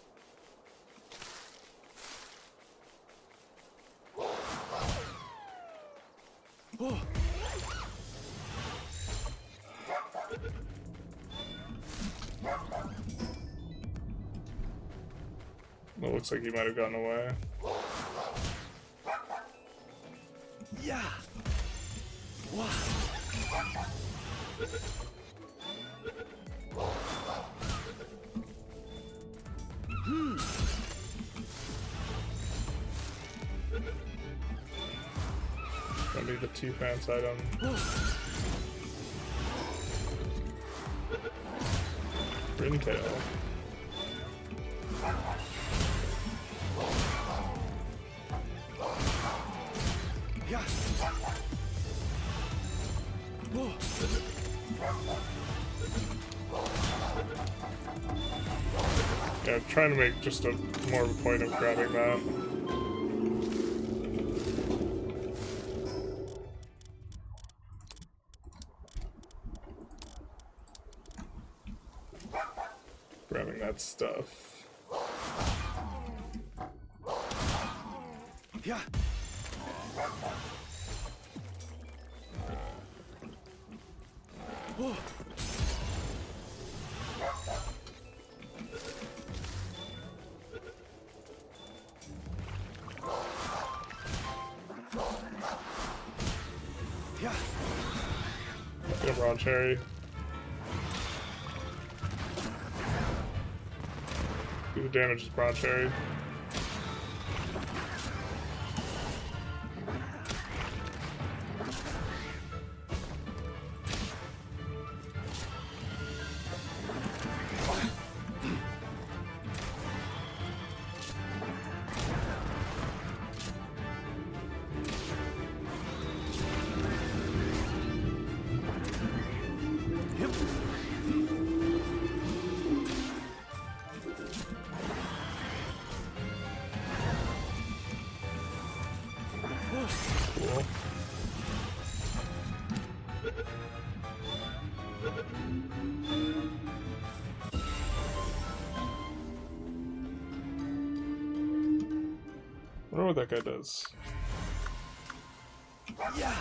S1: It looks like he might have gotten away.
S2: Yeah.
S1: Gonna be the T-Fans item. Ringtail.
S2: Yeah.
S1: Yeah, trying to make just a more of a point of grabbing that. Grabbing that stuff.
S2: Yeah. Yeah.
S1: Get a Brawn Cherry. Do the damage is Brawn Cherry. Cool. I wonder what that guy does.
S2: Yeah.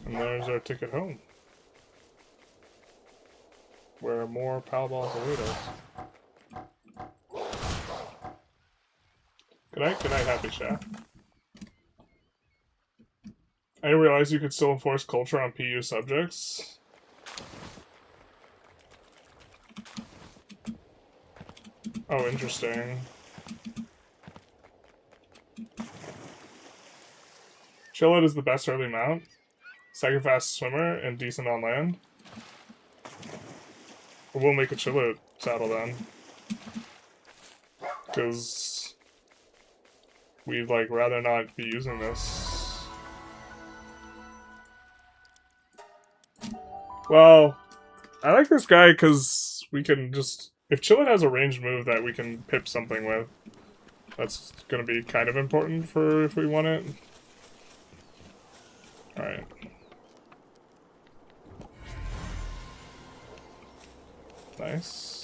S1: And there's our ticket home. Where more Pal Balls await us. Good night, Happy Shaft. I didn't realize you could still enforce culture on PU subjects. Oh, interesting. Chilled is the best early mount. Second fast swimmer and decent on land. We'll make a Chilled saddle then. Because we'd like rather not be using this. Well, I like this guy because we can just... If Chilled has a ranged move that we can pip something with, that's going to be kind of important for if we want it. Alright. Nice.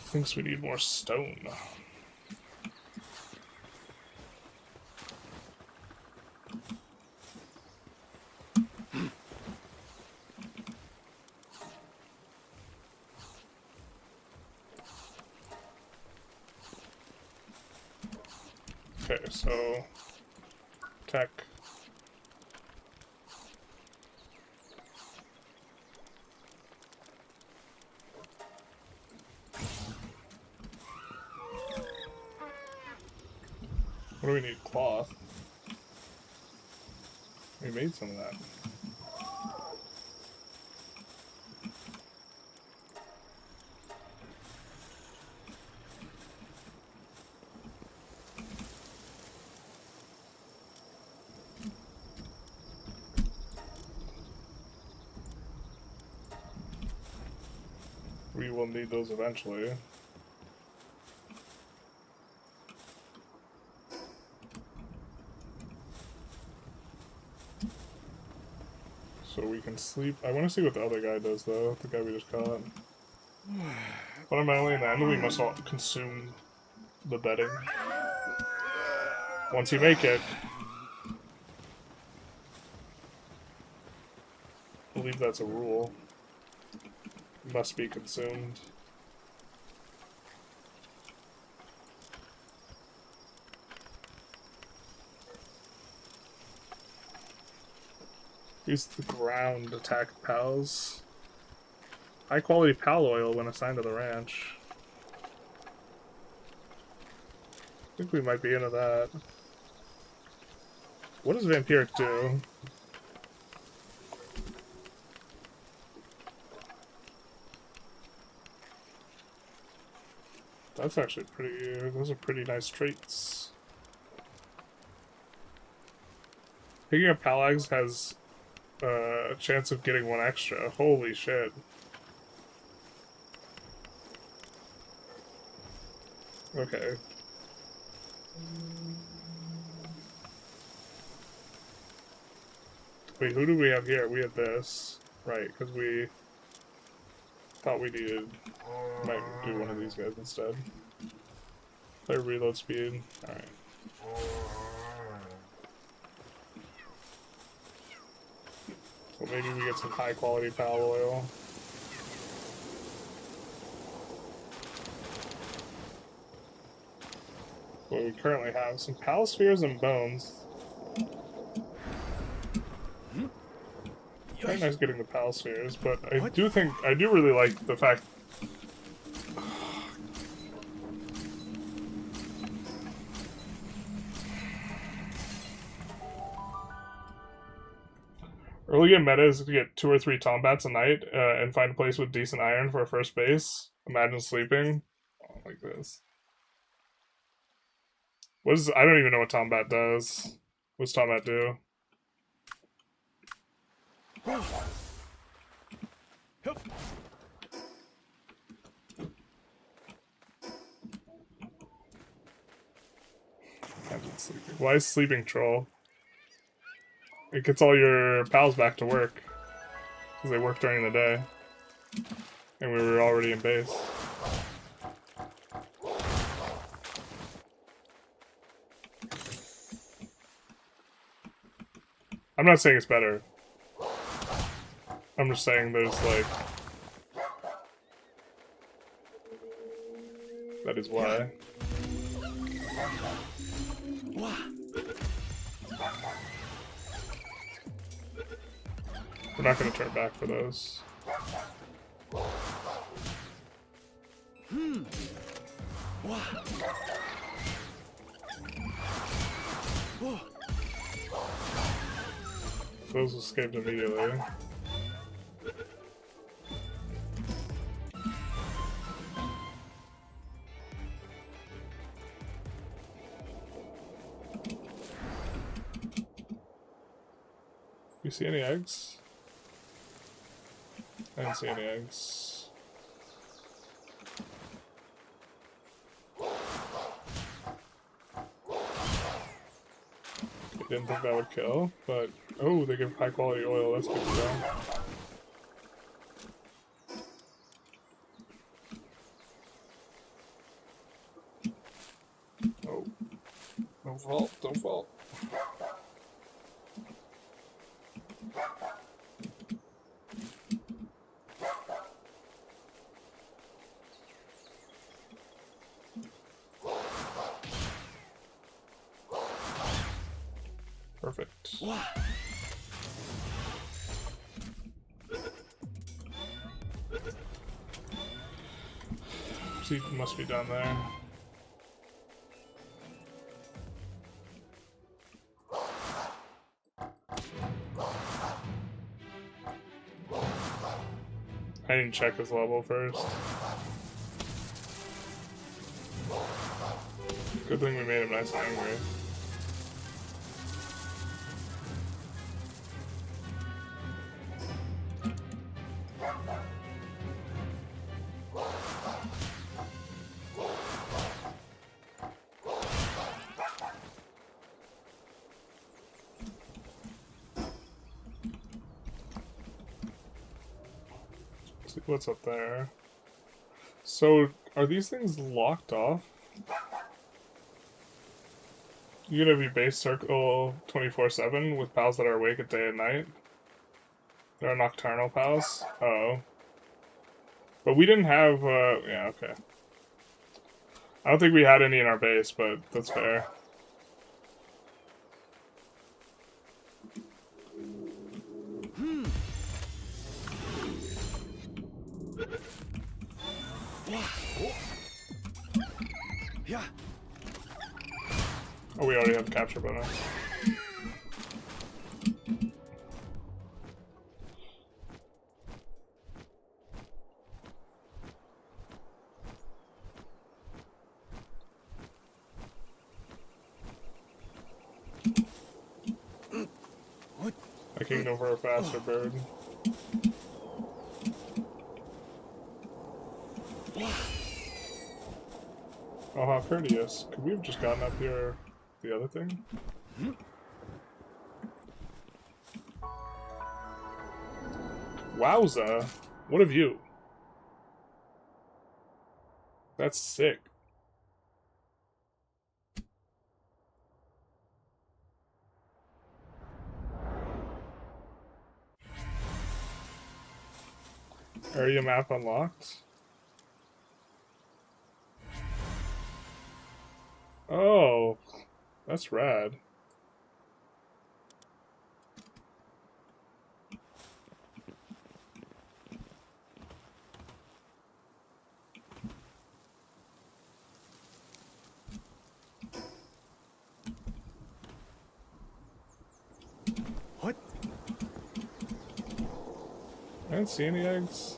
S1: Thinks we need more stone. Okay, so tech. What do we need? Cloth. We made some of that. We will need those eventually. So we can sleep. I want to see what the other guy does, though. The guy we just caught. Fundamentally, in the end, we must all consume the bedding. Once you make it, I believe that's a rule. It must be consumed. Use the ground attack pals. High quality pal oil when assigned to the ranch. I think we might be into that. What does Vampiric do? That's actually pretty. Those are pretty nice traits. Picking up pal eggs has a chance of getting one extra. Holy shit. Okay. Wait, who do we have here? We have this. Right, because we thought we needed... Might do one of these guys instead. Player reload speed. Alright. So maybe we get some high quality pal oil. What we currently have, some pal spheres and bones. Very nice getting the pal spheres, but I do really like the fact. Early game meta is to get 2 or 3 tombats a night and find a place with decent iron for a first base. Imagine sleeping. Oh, like this. What is? I don't even know what Tombat does. What's Tombat do? Why is sleeping troll? It gets all your pals back to work. Because they work during the day. And we were already in base. I'm not saying it's better. I'm just saying there's like... That is why. We're not going to turn back for those. Those escaped immediately. You see any eggs? I didn't see any eggs. I didn't think that would kill, but oh, they give high quality oil. That's good to know. Oh, don't fall! Don't fall!
S2: Wah.
S1: He must be down there. I didn't check his level first. Good thing we made him nice and angry. See what's up there. So, are these things locked off? You gonna be base circle 24/7 with pals that are awake at day and night? There are nocturnal pals? Oh. But we didn't have, yeah, okay. I don't think we had any in our base, but that's fair.
S2: Yeah.
S1: Oh, we already have capture bonus. I can go for a faster bird. Oh, how courteous. Could we have just gotten up here the other thing? Wowza! What have you? That's sick. Area map unlocked. Oh, that's rad.
S2: What?
S1: I didn't see any eggs.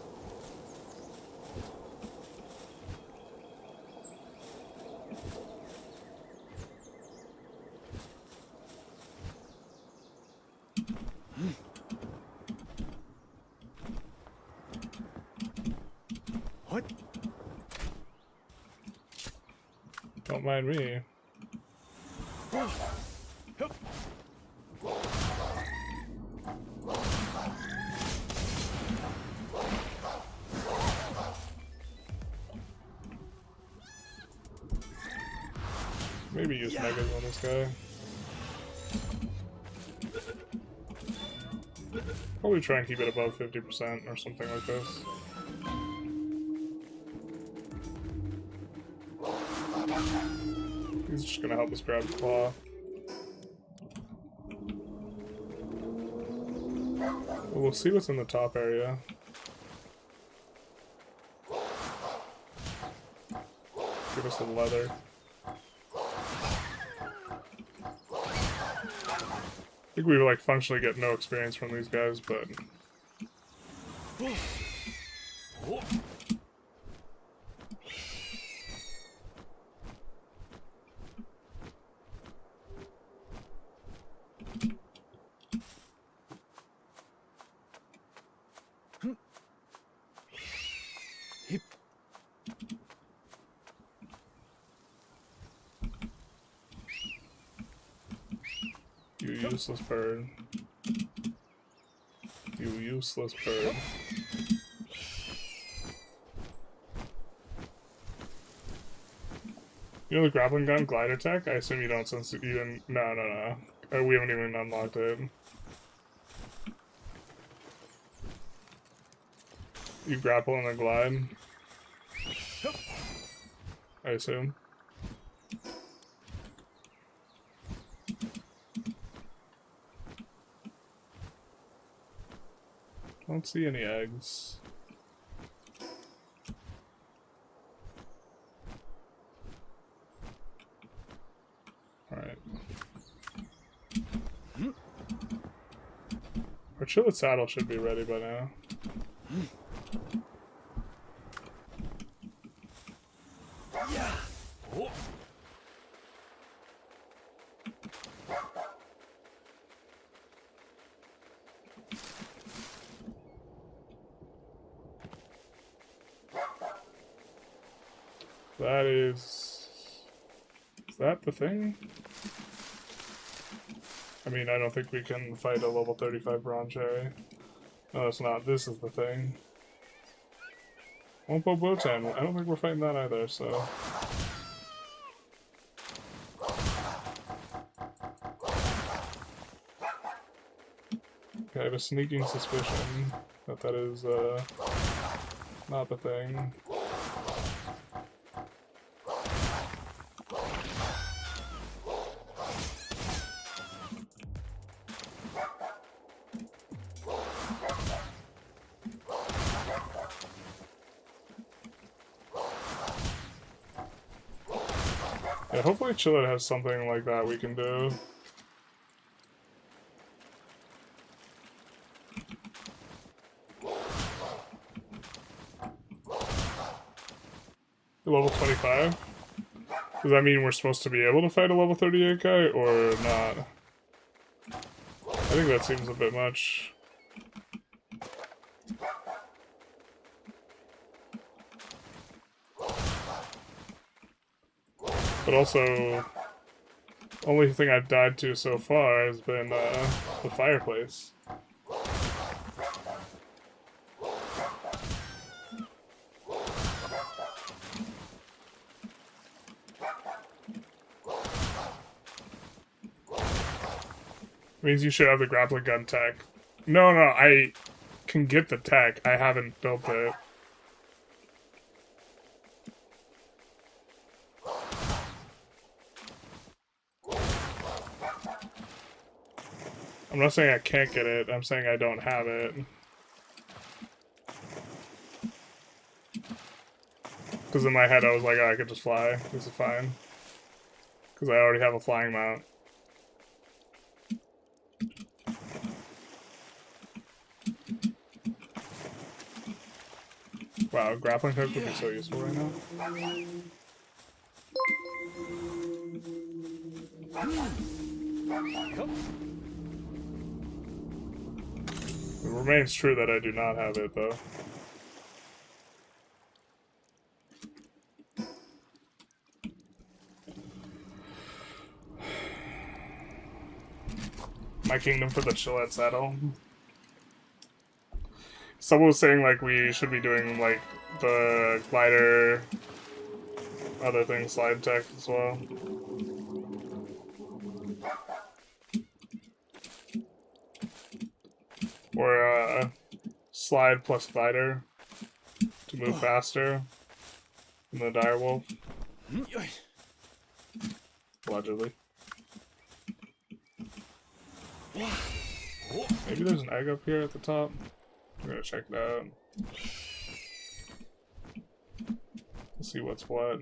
S2: What?
S1: Don't mind me. Maybe use megas on this guy. Probably try and keep it above 50% or something like this. He's just gonna help us grab the claw. Well, we'll see what's in the top area. Give us the leather. I think we like functionally get no experience from these guys, but you useless bird. You useless bird. You know the grappling gun glider tech? I assume you don't since you... No. We haven't even unlocked it. You grapple and then glide? I assume. Don't see any eggs. Alright. Our chillet saddle should be ready by now. That is that the thing? I mean, I don't think we can fight a level 35 Bronze. No, it's not. This is the thing. Wompo Botan. I don't think we're fighting that either, so... Okay, I have a sneaking suspicion that that is, not the thing. Yeah, hopefully Chillet has something like that we can do. Level 25? Does that mean we're supposed to be able to fight a level 38 guy, or not? I think that seems a bit much. But also, only thing I've died to so far has been the fireplace. Means you should have the grappling gun tech. No, I can get the tech. I haven't built it. I'm not saying I can't get it, I'm saying I don't have it. Because in my head I was like, oh, I could just fly. This is fine. Because I already have a flying mount. Wow, grappling hook would be so useful right now. It remains true that I do not have it, though. My kingdom for the Chillet saddle. Someone was saying, like, we should be doing, like, the glider, other things, slide tech as well. Or, slide plus glider to move faster than the direwolf. Allegedly. Maybe there's an egg up here at the top. I'm gonna check it out. Let's see what's what.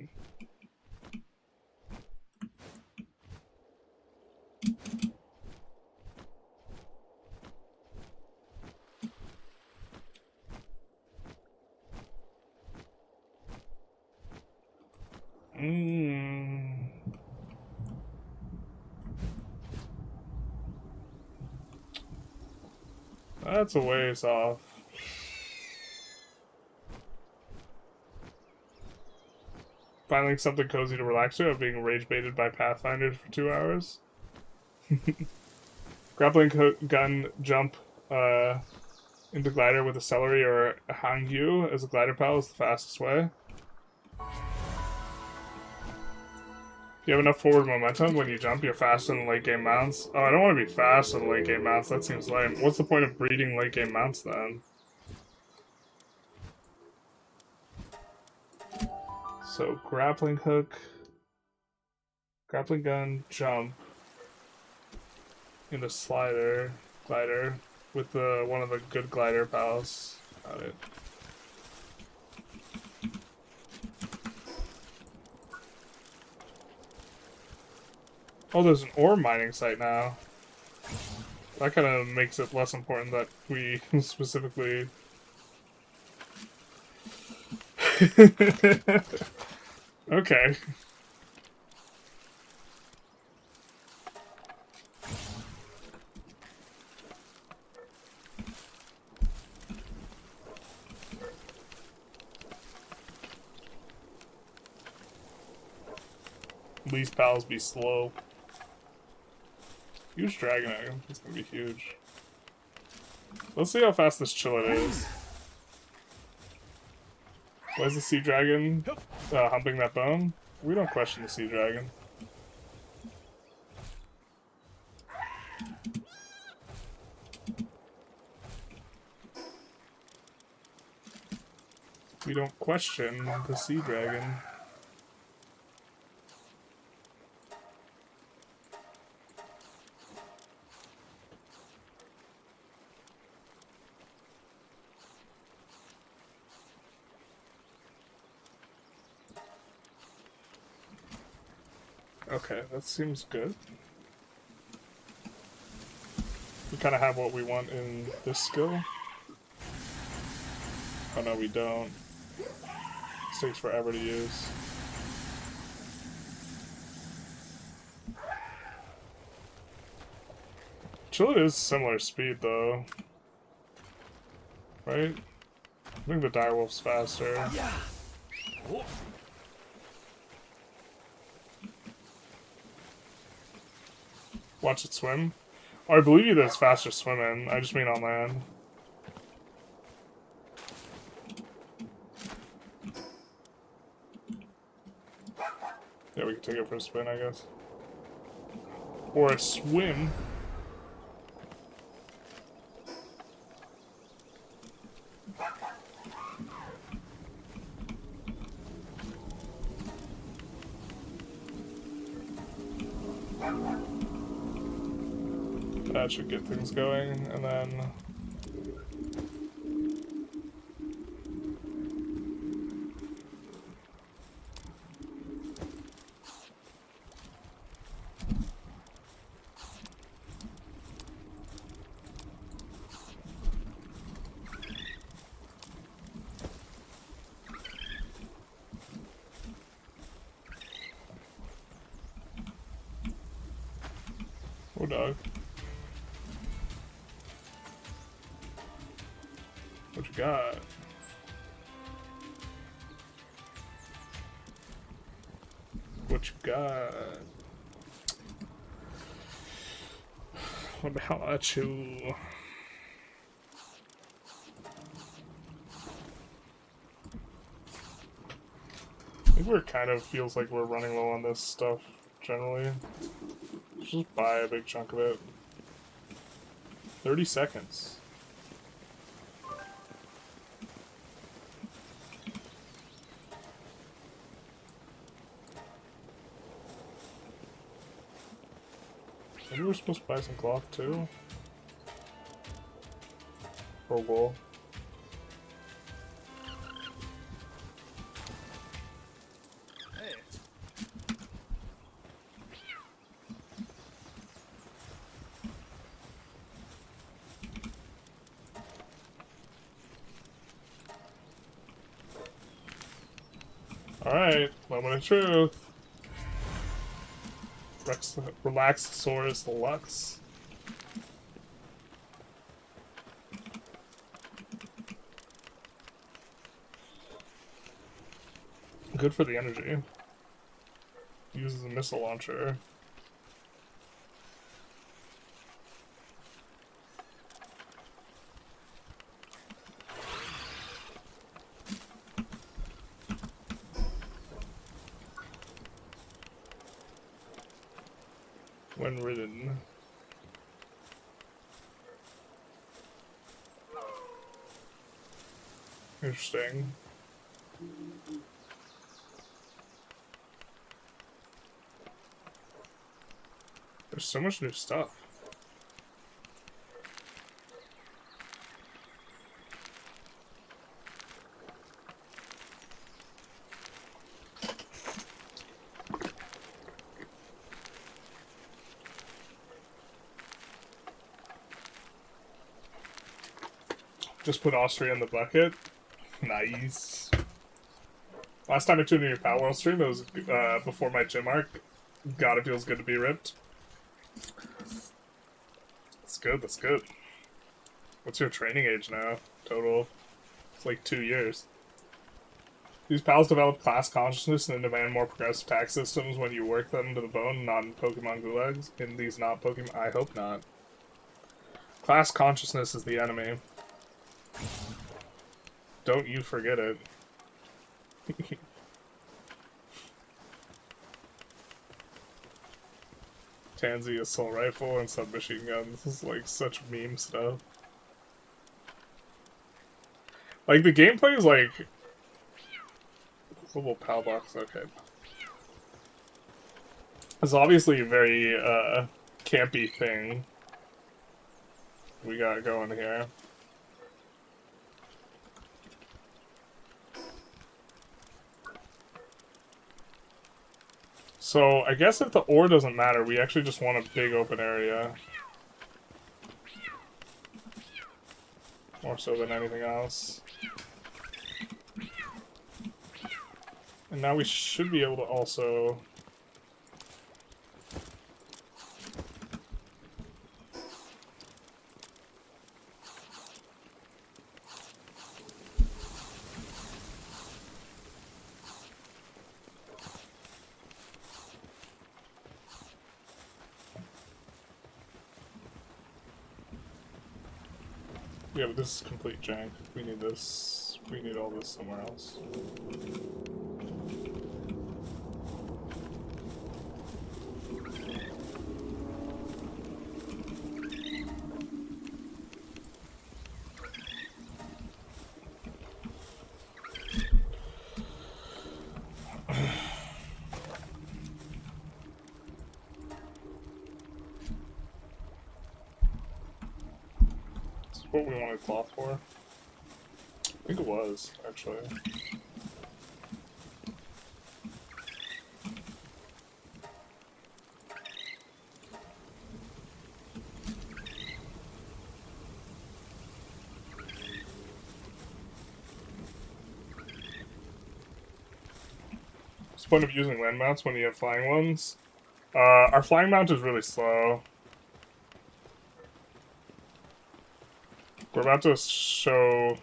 S1: That's a ways off. Finding something cozy to relax to, of being rage baited by Pathfinders for 2 hours. Grappling gun jump into glider with a celery or a hangyu as a glider pal is the fastest way. If you have enough forward momentum when you jump, you're fast in late game mounts. Oh, I don't want to be fast in late game mounts. That seems lame. What's the point of breeding late game mounts then? So, grappling hook, grappling gun, jump, into glider. with one of the good glider pals. Got it. Oh, there's an ore mining site now. That kind of makes it less important that we specifically... Okay. These pals be slow. Huge dragon egg. It's gonna be huge. Let's see how fast this chillet is. Why is the sea dragon humping that bone? We don't question the sea dragon. We don't question the sea dragon. Okay, that seems good. We kind of have what we want in this skill. Oh no, we don't. This takes forever to use. Chillet is similar speed though. Right? I think the direwolf's faster. Watch it swim. Oh, I believe you that it's faster swimming. I just mean on land. Yeah, we can take it for a spin, I guess. Or a swim. That should get things going, and then... Oh, dog. What you got? What you got? What the hell at you? I think we're kind of feels like we're running low on this stuff generally. Just buy a big chunk of it. 30 seconds. Maybe we're supposed to buy some cloth too? Or wool. Alright, moment of truth. Relaxosaurus Lux. Good for the energy. Uses a missile launcher. When ridden. Interesting. There's so much new stuff. Just put Austria in the bucket. Nice. Last time I tuned in your Palworld stream, it was before my gym arc. God, it feels good to be ripped. That's good, that's good. What's your training age now? Total? It's like 2 years. These pals develop class consciousness and demand more progressive tax systems when you work them to the bone, not in Pokemon gulags. In these not Pokemon... I hope not. Class consciousness is the enemy. Don't you forget it. Tansy assault rifle and submachine guns. This is like such meme stuff. Like the gameplay is like global pal box. Okay, it's obviously a very campy thing we got going here. So, I guess if the ore doesn't matter, we actually just want a big open area. More so than anything else. And now we should be able to also... Yeah, but this is complete jank. We need this. We need all this somewhere else. What we wanted cloth for? I think it was, actually. What's the point of using land mounts when you have flying ones? Our flying mount is really slow. We're about to show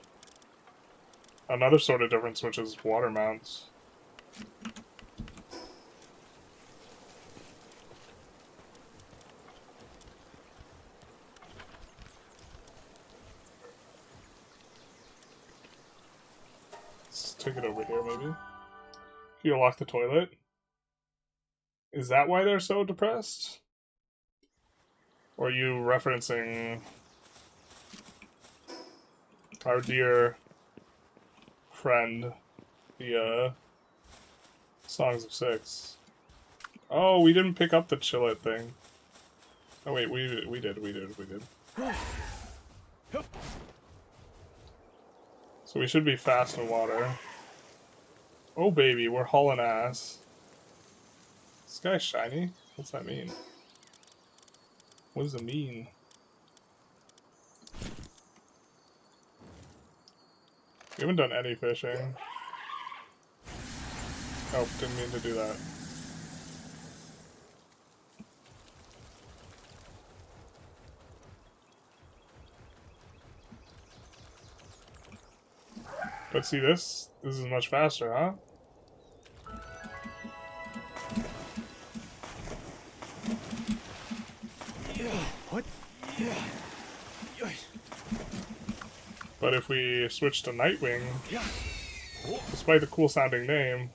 S1: another sort of difference, which is water mounts. Let's take it over here, maybe. Can you lock the toilet? Is that why they're so depressed? Or are you referencing... our dear friend, the Songs of Six. Oh, we didn't pick up the chillet thing. Oh wait, we did. So we should be fast in water. Oh baby, we're hauling ass. This guy's shiny? What's that mean? What does it mean? We haven't done any fishing. Oh, didn't mean to do that. But see this? This is much faster, huh?
S2: What?
S1: But if we switch to Nightwing, despite the cool sounding name,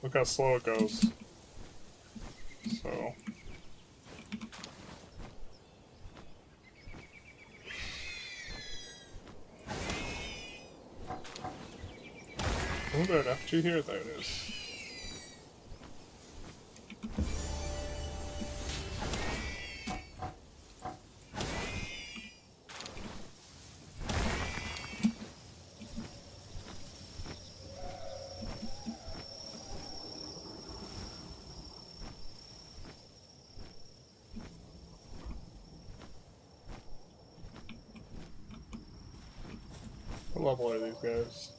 S1: look how slow it goes. So... oh, there an FG here? There it is. What level are these guys?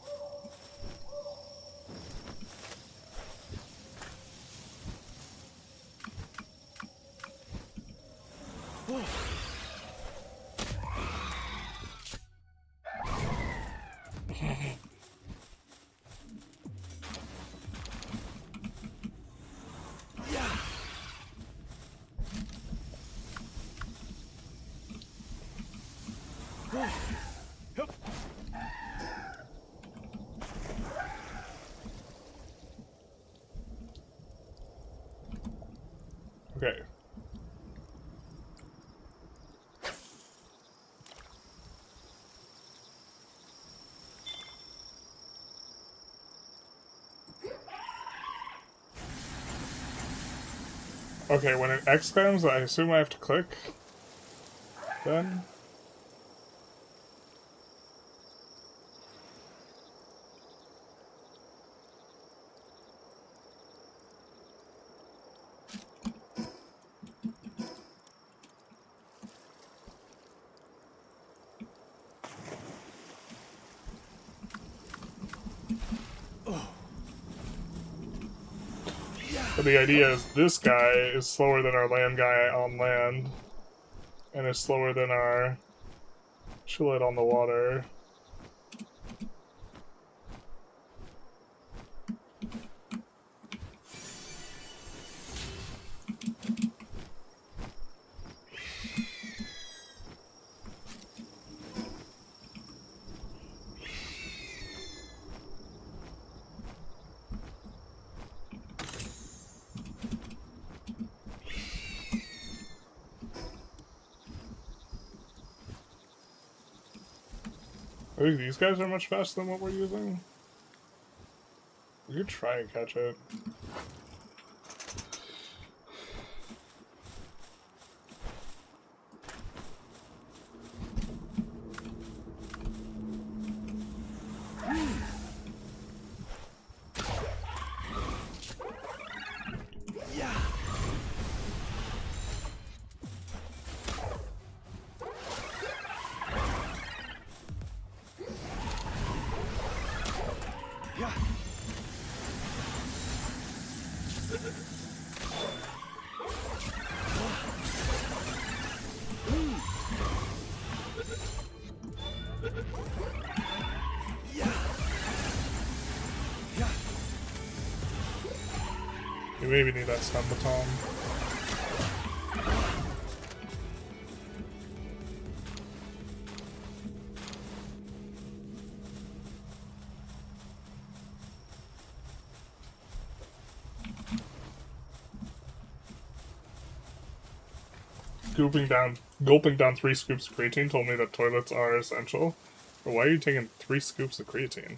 S1: Okay. Okay, when an X comes, I assume I have to click. Then? But the idea is this guy is slower than our land guy on land, and is slower than our chillet on the water. I think these guys are much faster than what we're using. We could try and catch it. We maybe need that stun baton. Gulping down 3 scoops of creatine told me that toilets are essential. But why are you taking 3 scoops of creatine?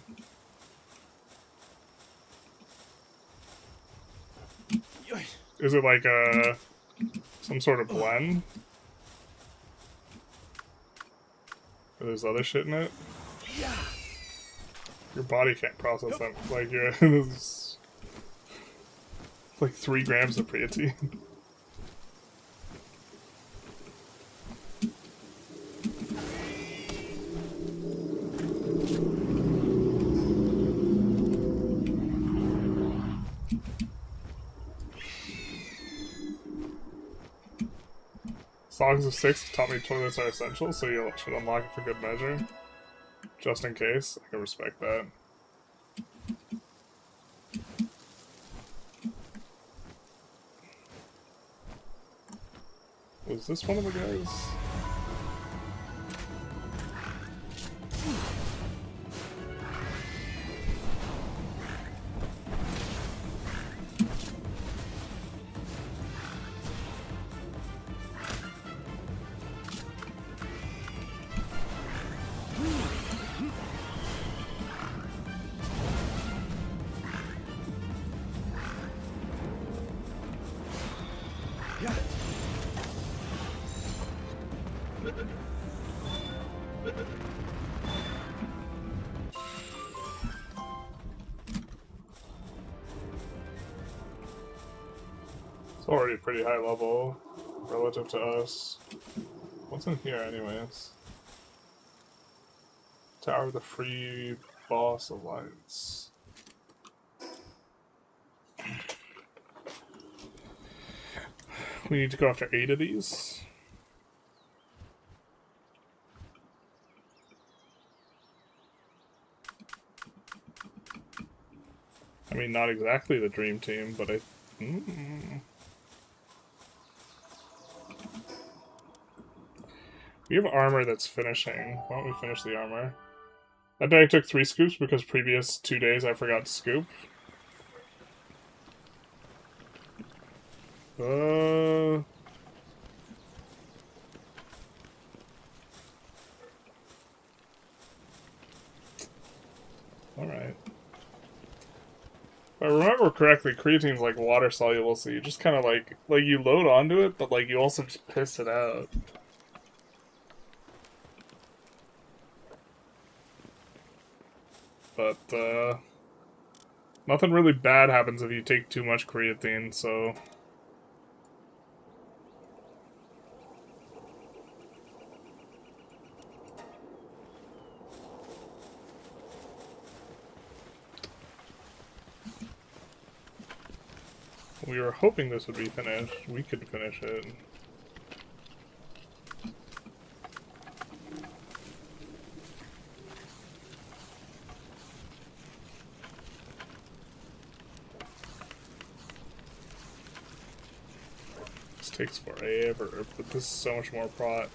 S1: Is it like some sort of blend? Or there's other shit in it? Your body can't process that. Like, it's like 3 grams of creatine. Songs of 6 taught me toilets are essential, so you should unlock it for good measure. Just in case. I can respect that. Was this one of the guys? It's already pretty high level relative to us. What's in here anyways? Tower of the Free Boss Alliance. We need to go after 8 of these. I mean, not exactly the dream team, but I... We have armor that's finishing. Why don't we finish the armor? That day I took 3 scoops because previous 2 days I forgot to scoop. Alright. If I remember correctly, creatine's like water soluble, so you just kind of like you load onto it, but like you also just piss it out. But nothing really bad happens if you take too much creatine, so we were hoping this would be finished. We could finish it. This takes forever, but this is so much more prot.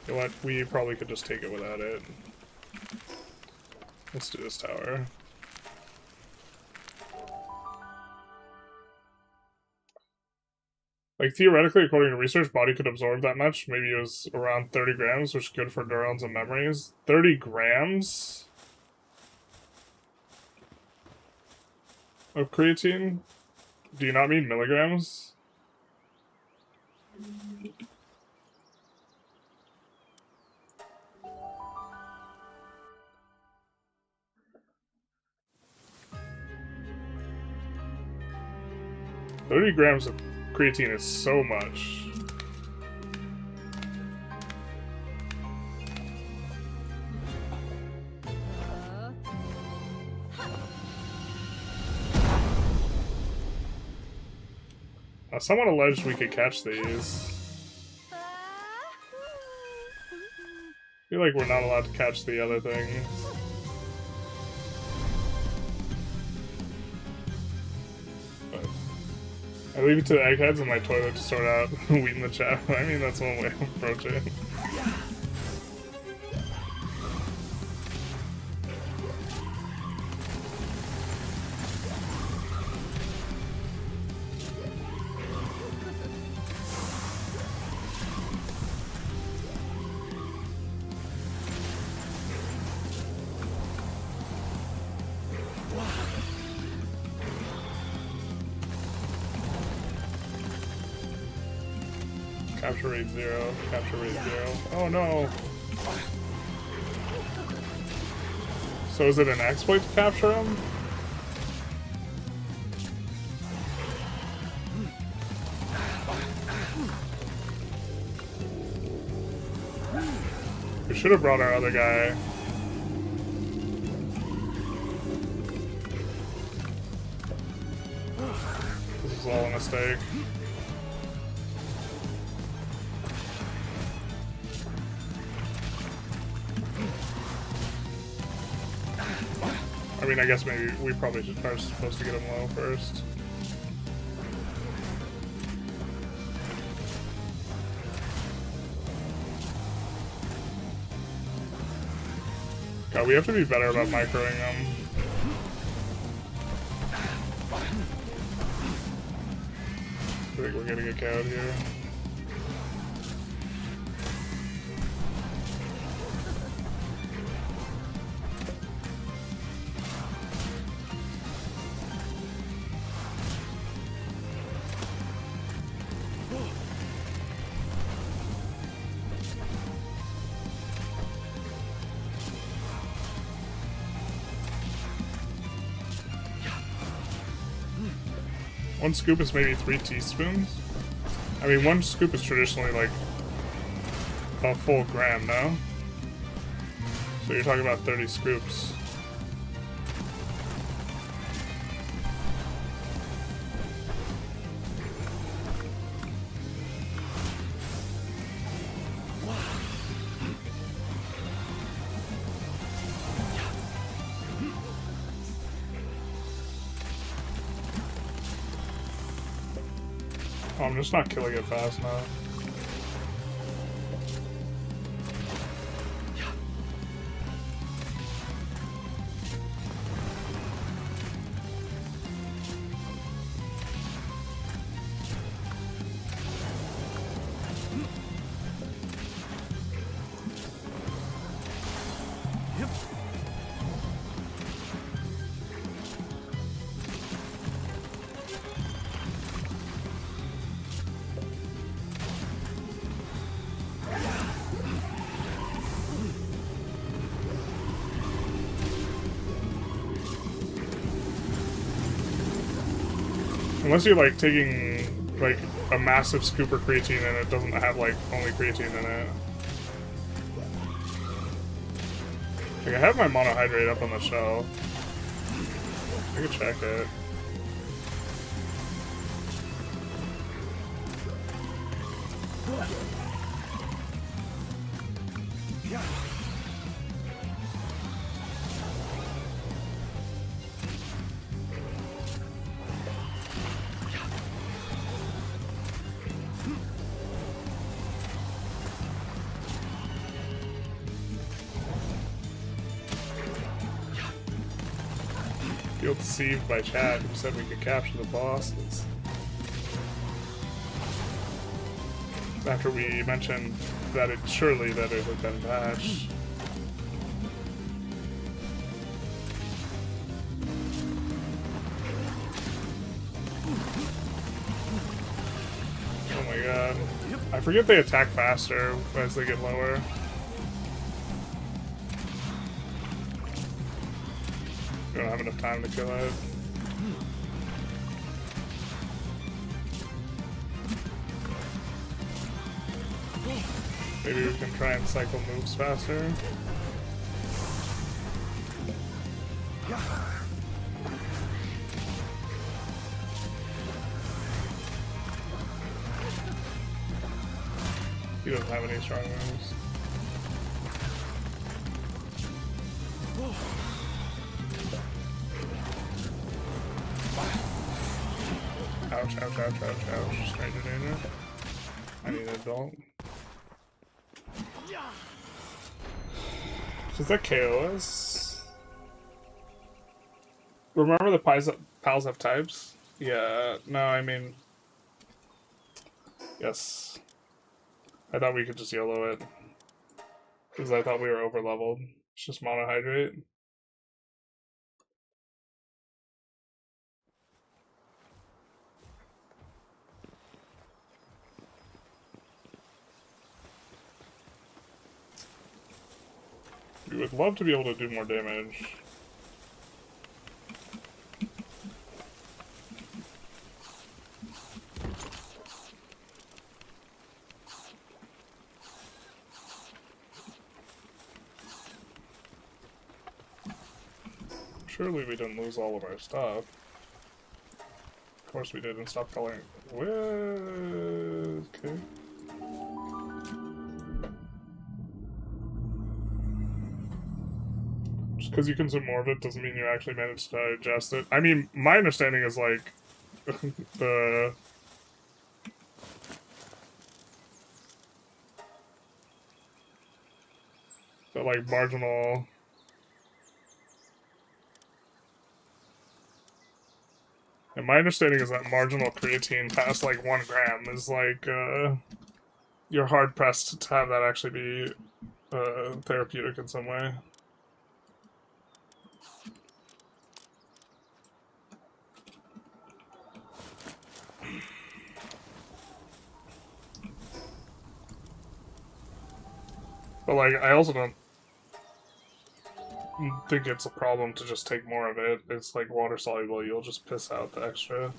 S1: You know what? We probably could just take it without it. Let's do this tower. Like, theoretically, according to research, body could absorb that much. Maybe it was around 30 grams, which is good for neurons and memories. 30 grams of creatine? Do you not mean milligrams? $30 grams of creatine is so much. Now, someone alleged we could catch these. I feel like we're not allowed to catch the other things. I leave it to the eggheads in my toilet to sort out weed in the chat. I mean, that's one way to approach it. Capture rate 0. Capture rate 0. Oh no! So is it an exploit to capture him? We should have brought our other guy. This is all a mistake. I mean, I guess maybe we probably are supposed to get him low first. God, we have to be better about microing them. I think we're getting a KO'd here. One scoop is maybe 3 teaspoons. I mean, one scoop is traditionally like a full gram, no? So you're talking about 30 scoops. Oh, I'm just not killing it fast enough. Unless you're like taking like a massive scoop of creatine and it doesn't have like only creatine in it. Like I have my monohydrate up on the shelf. I could check it. Feel deceived by chat who said we could capture the bosses. After we mentioned that it surely that it had been patched. Oh my god. I forget they attack faster as they get lower. We don't have enough time to kill it. Maybe we can try and cycle moves faster. He doesn't have any strong moves. Ouch, ouch, ouch, ouch, ouch. Stranger danger. I need an adult. Does that KO us? Remember the pals have types? Yeah, no, I mean... Yes. I thought we could just YOLO it. Because I thought we were over leveled. It's just monohydrate. We would love to be able to do more damage. Surely we didn't lose all of our stuff. Of course we didn't stop coloring. Okay. Just because you consume more of it doesn't mean you actually managed to digest it. I mean, my understanding is like the like marginal. And my understanding is that marginal creatine past like 1 gram is like you're hard pressed to have that actually be therapeutic in some way. But like, I also don't think it's a problem to just take more of it. It's like water soluble, you'll just piss out the extra.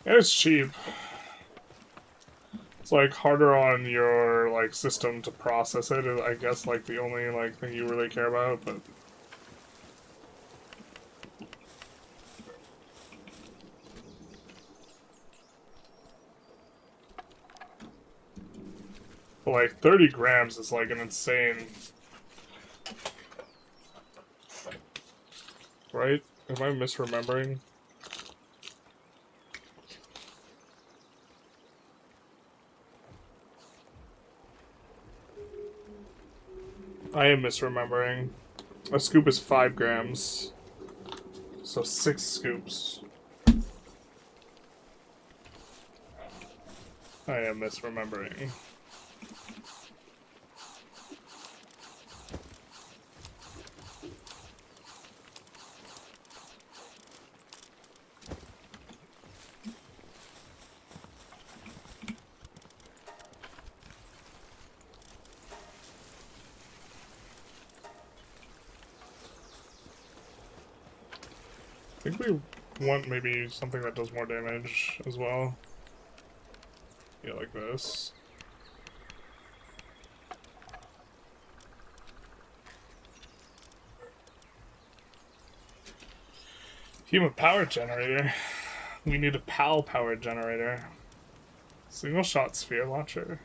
S1: And it's cheap. It's like harder on your like system to process it. Is, I guess like the only like thing you really care about, but. But like 30 grams is like an insane. Right? Am I misremembering? I am misremembering. A scoop is 5 grams. So 6 scoops. I am misremembering. I think we want maybe something that does more damage as well. Yeah, like this. Human power generator. We need a PAL power generator. Single shot sphere launcher.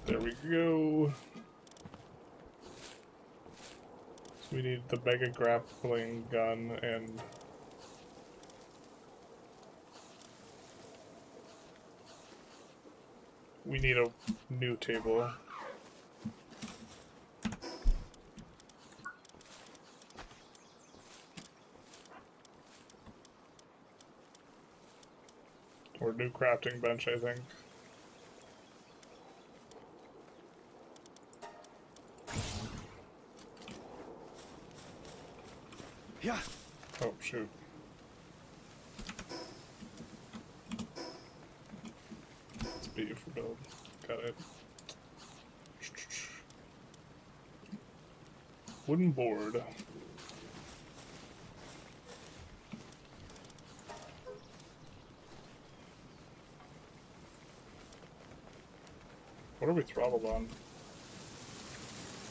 S1: There we go. So we need the mega grappling gun and we need a new table. Or new crafting bench, I think.
S2: Yeah.
S1: Oh, shoot. It's a beautiful build. Got it. Wooden board. What are we throttled on?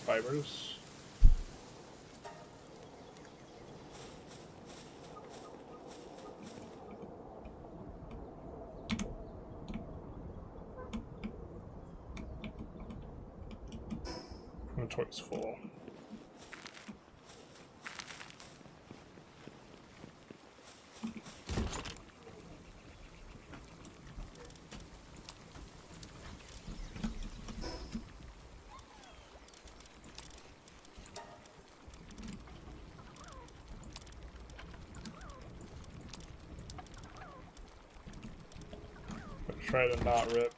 S1: Fibers? Inventory's full. Try to not rip.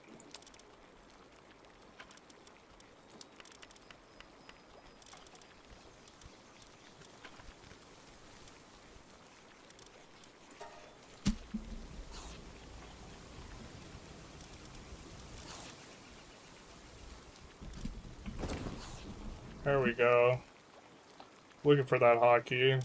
S1: There we go. Looking for that hotkey.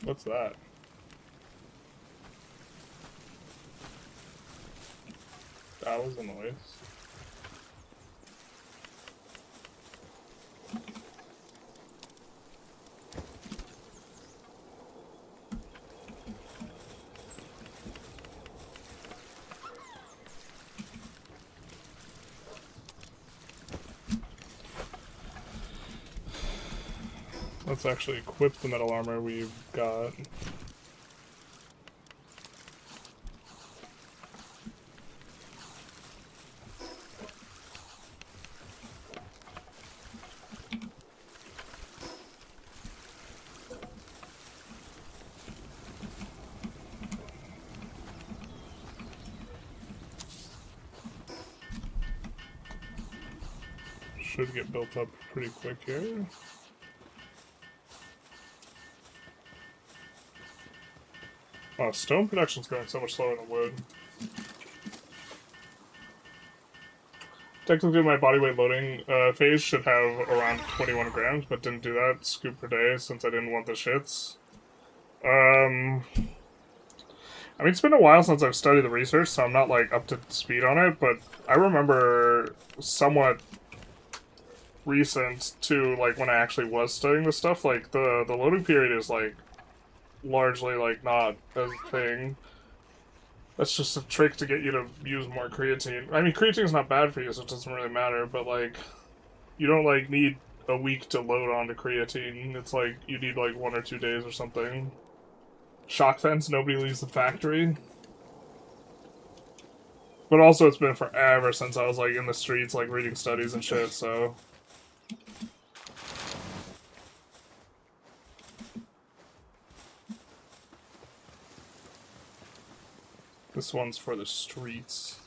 S1: What's that? That was a noise. Let's actually equip the metal armor we've got. should get built up pretty quick here. Oh, stone production's going so much slower than wood. Technically, my body weight loading phase should have around 21 grams, but didn't do that. Scoop per day since I didn't want the shits. I mean, it's been a while since I've studied the research, so I'm not, like, up to speed on it, but I remember somewhat recent to, like, when I actually was studying this stuff, like, the loading period is, like, largely, like, not a thing. That's just a trick to get you to use more creatine. I mean, creatine's not bad for you, so it doesn't really matter, but, like, you don't, like, need a week to load onto creatine. It's like, you need, like, 1 or 2 days or something. Shock fence, nobody leaves the factory. But also, it's been forever since I was, like, in the streets, like, reading studies and shit, so... This one's for the streets.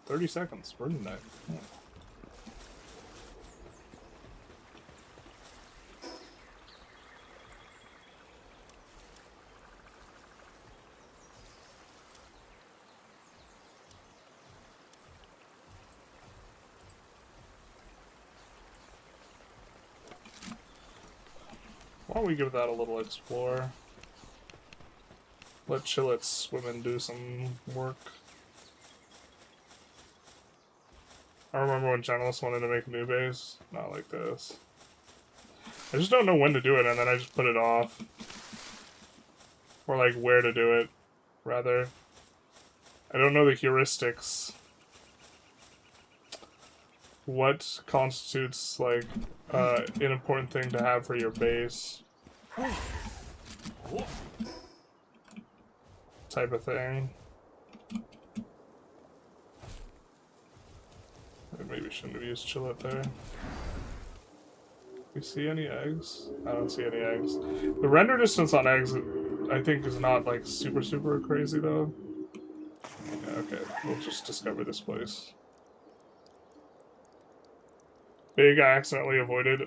S1: 30 seconds. We're in that. Yeah. Why don't we give that a little explore? Let Chillets swim and do some work. I remember when Generalist wanted to make a new base. Not like this. I just don't know when to do it, and then I just put it off. Or, like, where to do it, rather. I don't know the heuristics. What constitutes, like, an important thing to have for your base? Type of thing. I maybe shouldn't have used Chillet there. We see any eggs? I don't see any eggs. The render distance on eggs, I think, is not, like, super crazy, though. Yeah, okay, we'll just discover this place. Big, I accidentally avoided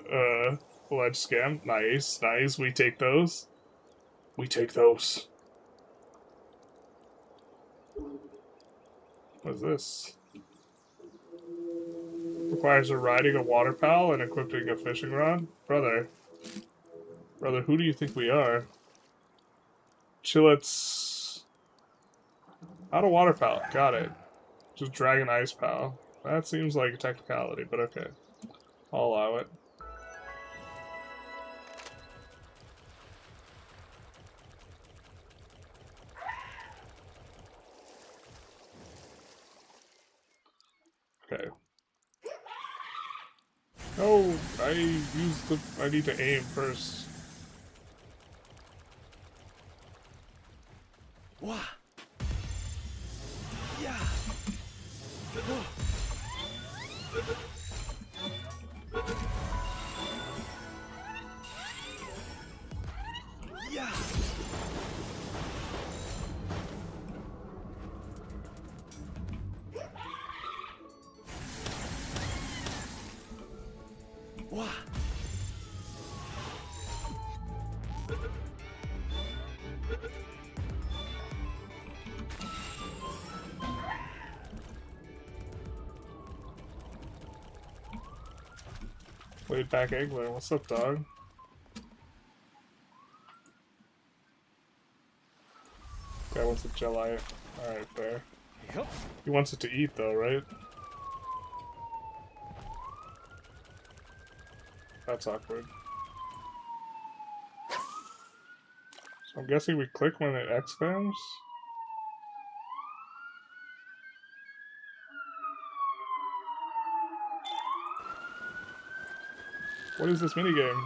S1: ledge scam. Nice, nice. We take those. We take those. What is this? Requires a riding a water pal and equipping a fishing rod? Brother. Brother, who do you think we are? Chillets. Not a water pal. Got it. Just dragon ice pal. That seems like a technicality, but okay. I'll allow it. Okay. Oh, I need to aim first.
S2: Wah. Yeah. Yeah. Wah.
S1: Laid back Eggler, what's up, dog? Guy wants a jelly. Alright, fair.
S2: Yep.
S1: He wants it to eat, though, right? That's awkward. So I'm guessing we click when it expands? What is this minigame?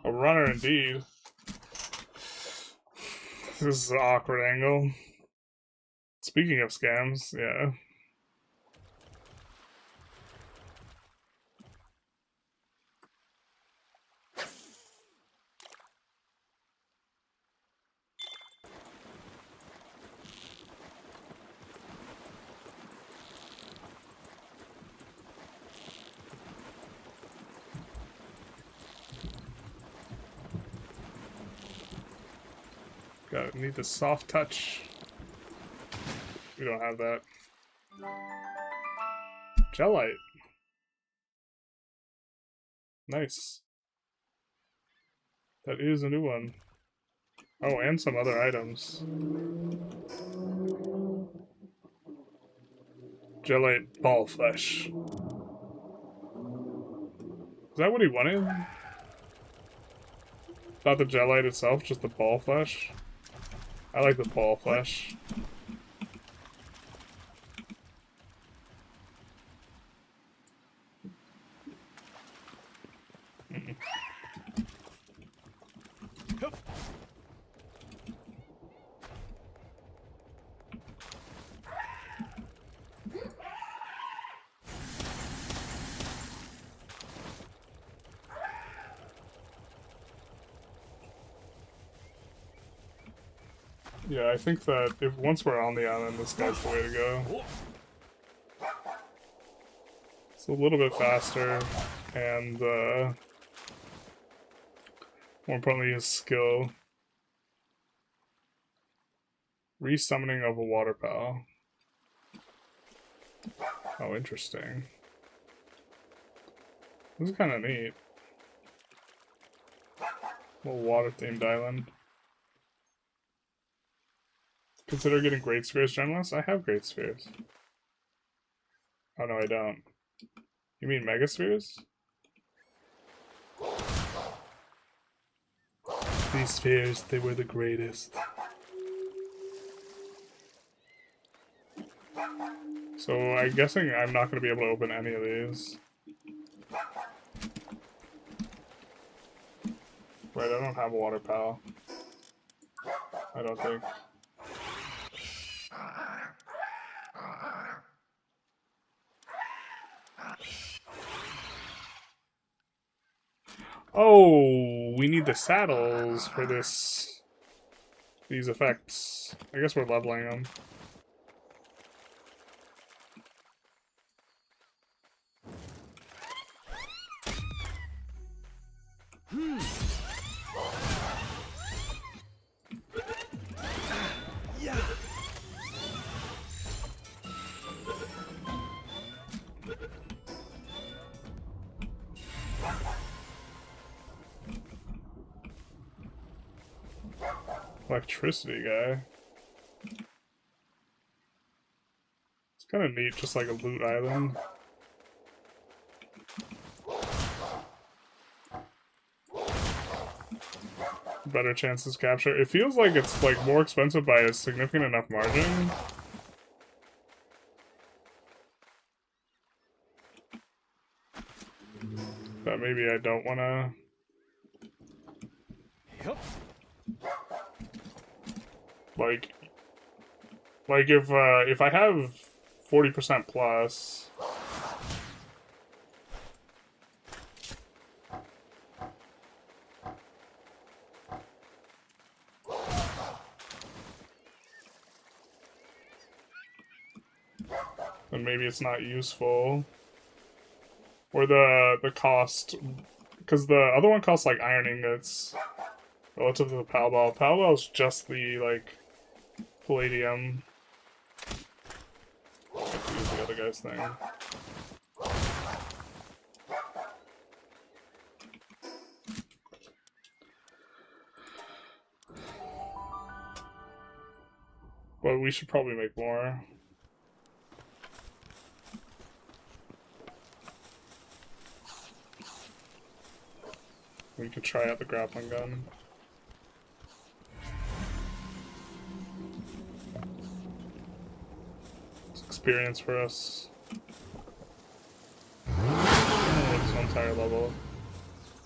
S1: A runner indeed. This is an awkward angle. Speaking of scams, yeah. Need the soft touch. We don't have that. Gelite. Nice. That is a new one. Oh, and some other items. Gelite ball flesh. Is that what he wanted? Not the gelite itself, just the ball flesh? I like the ball flesh. Yeah, I think that if once we're on the island, this guy's the way to go. It's a little bit faster, and more importantly, his skill. Resummoning of a water pal. Oh, interesting. This is kind of neat. Little water-themed island. Consider getting Great Spheres, Generalist? I have Great Spheres. Oh no, I don't. You mean Mega Spheres? These spheres, they were the greatest. So I'm guessing I'm not going to be able to open any of these. Right, I don't have a water pal. I don't think. Oh, we need the saddles for these effects. I guess we're leveling them.
S2: Yeah.
S1: Electricity guy. It's kind of neat, just like a loot island. Better chances capture. It feels like it's like more expensive by a significant enough margin. That maybe I don't want to.
S2: Yep.
S1: Like if I have 40% plus. Then maybe it's not useful. Or the cost, because the other one costs like iron ingots relative to the Pal Ball. Pal Ball is just the like palladium. I have to use the other guy's thing. But we should probably make more. We could try out the grappling gun. It's experience for us. Oh, it's one entire level.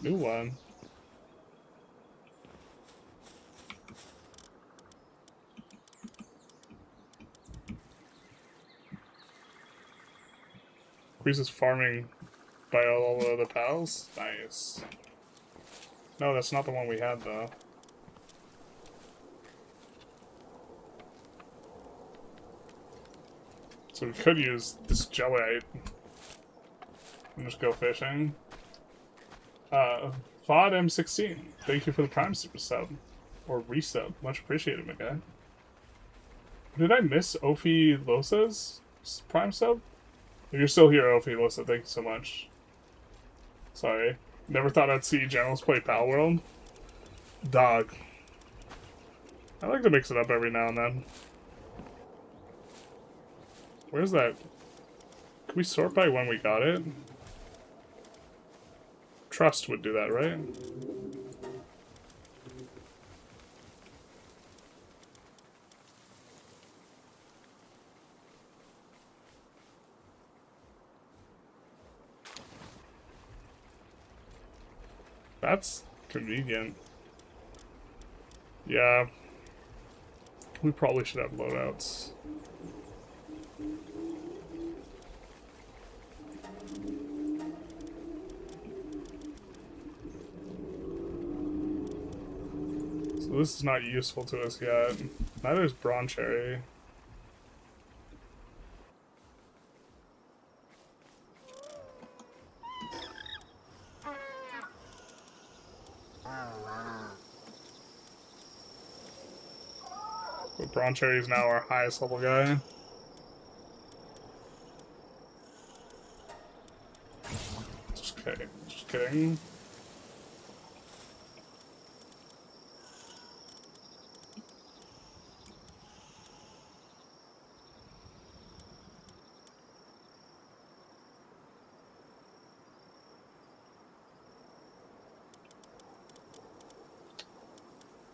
S1: New one. Increases farming by all of the pals? Nice. No, that's not the one we had, though. So we could use this gelite and just go fishing. FOD M16, thank you for the Prime Super Sub. Or resub. Much appreciated, my guy. Did I miss Ophi Losa's Prime sub? If you're still here, Ophi Losa, thank you so much. Sorry. Never thought I'd see Generals play Palworld. Dog. I like to mix it up every now and then. Where's that? Can we sort by when we got it? Trust would do that, right? That's convenient. Yeah. We probably should have loadouts. So this is not useful to us yet. Neither is Brawn Cherry. But Brawn Cherry is now our highest level guy. Just kidding. Just kidding.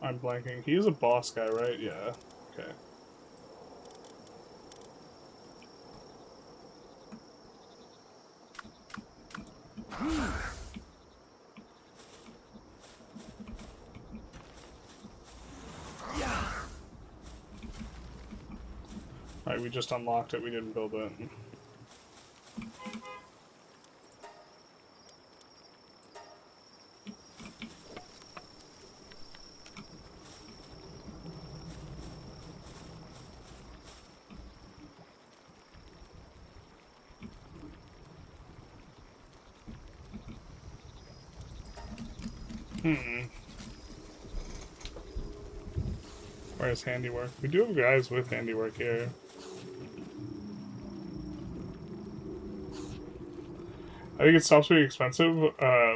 S1: I'm blanking. He is a boss guy, right? Yeah. Okay. Alright, we just unlocked it. We didn't build it. Where's handiwork? We do have guys with handiwork here. I think it stops being expensive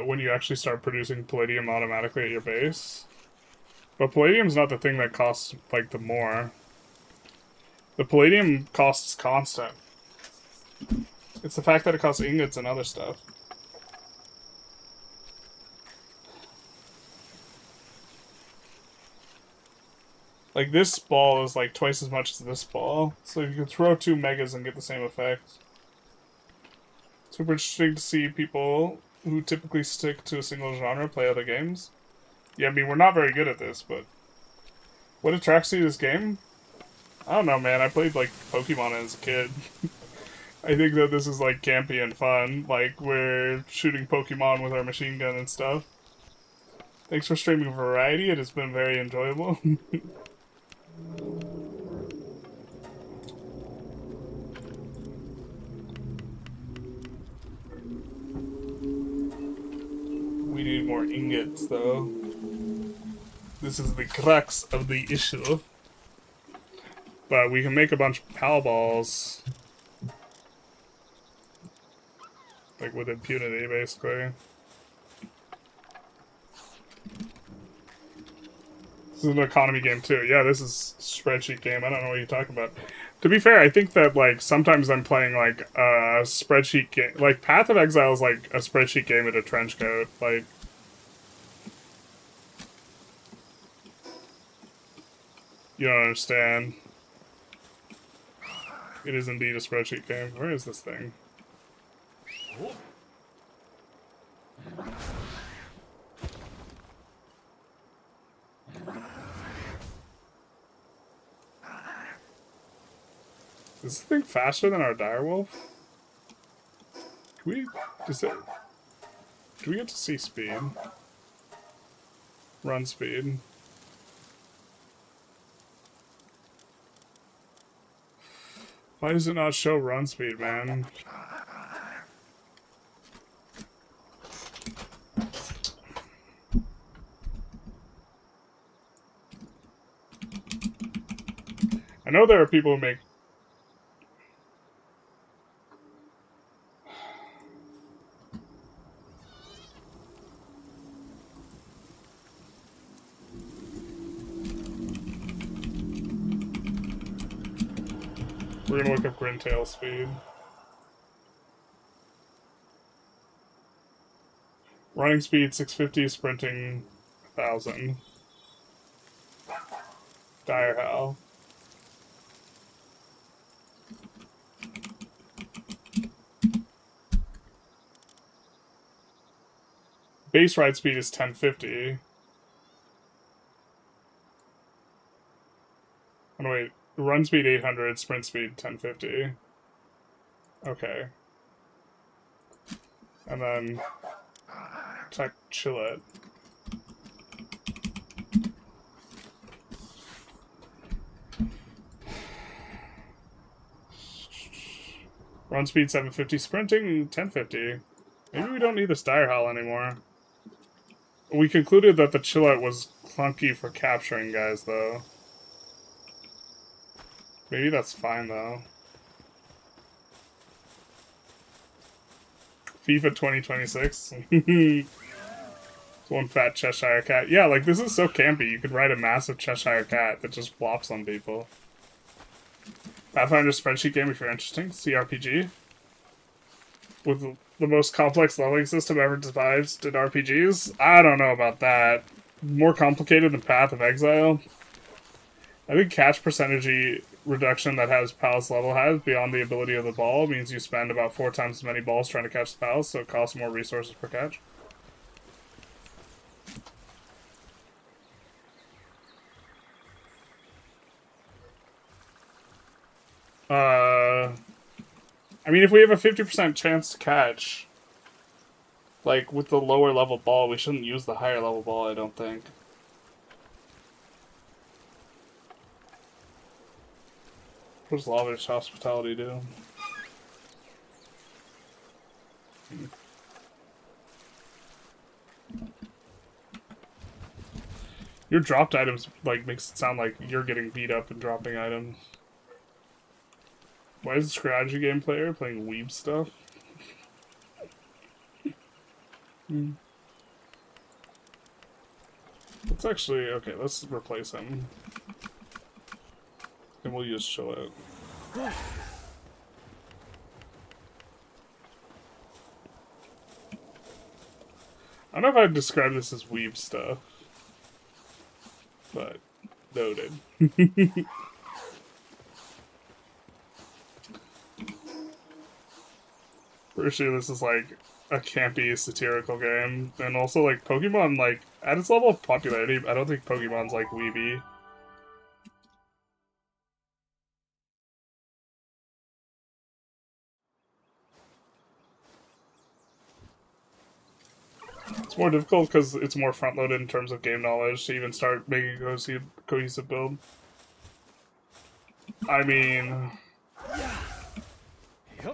S1: when you actually start producing palladium automatically at your base. But palladium's not the thing that costs, like, the more. The palladium costs constant. It's the fact that it costs ingots and other stuff. Like, this ball is like twice as much as this ball. So you can throw 2 megas and get the same effect. Super interesting to see people who typically stick to a single genre play other games. Yeah, I mean, we're not very good at this, but... What attracts you to this game? I don't know, man. I played, like, Pokemon as a kid. I think that this is, like, campy and fun. Like, we're shooting Pokemon with our machine gun and stuff. Thanks for streaming Variety. It has been very enjoyable. We need more ingots, though. This is the crux of the issue. But we can make a bunch of pal balls. Like, with impunity, basically. This is an economy game, too. Yeah, this is a spreadsheet game. I don't know what you're talking about. To be fair, I think that, like, sometimes I'm playing, like, a spreadsheet game. Like, Path of Exile is, like, a spreadsheet game with a trench coat. Like... You don't understand. It is indeed a spreadsheet game. Where is this thing? Is this thing faster than our direwolf? Do we get to see speed? Run speed. Why does it not show run speed, man? I know there are people who make... We're gonna look up Grintail speed. Running speed 650, sprinting 1000. Dire Howl. Base ride speed is 1050. Oh wait, run speed 800, sprint speed 1050. Okay. And then check Chillet. Run speed 750, sprinting 1050. Maybe we don't need this Dire Howl anymore. We concluded that the Chillet was clunky for capturing guys, though. Maybe that's fine, though. FIFA 2026. One fat Cheshire Cat. Yeah, like, this is so campy. You could ride a massive Cheshire Cat that just flops on people. Pathfinder spreadsheet game if you're interested. CRPG. With the most complex leveling system ever devised in RPGs? I don't know about that. More complicated than Path of Exile. I think catch percentage reduction that has Palace level has beyond the ability of the ball means you spend about 4 times as many balls trying to catch the Palace, so it costs more resources per catch. I mean, if we have a 50% chance to catch, like, with the lower level ball, we shouldn't use the higher level ball, I don't think. What does Lavish Hospitality do? Your dropped items, like, makes it sound like you're getting beat up and dropping items. Why is a strategy game player playing weeb stuff? Let's actually... Okay, let's replace him. And we'll use Chillet. I don't know if I'd describe this as weeb stuff. But, noted. Pretty sure this is like a campy, satirical game. And also, like, Pokemon, like, at its level of popularity, I don't think Pokemon's like weeby. It's more difficult because it's more front-loaded in terms of game knowledge to even start making a cohesive build. I mean...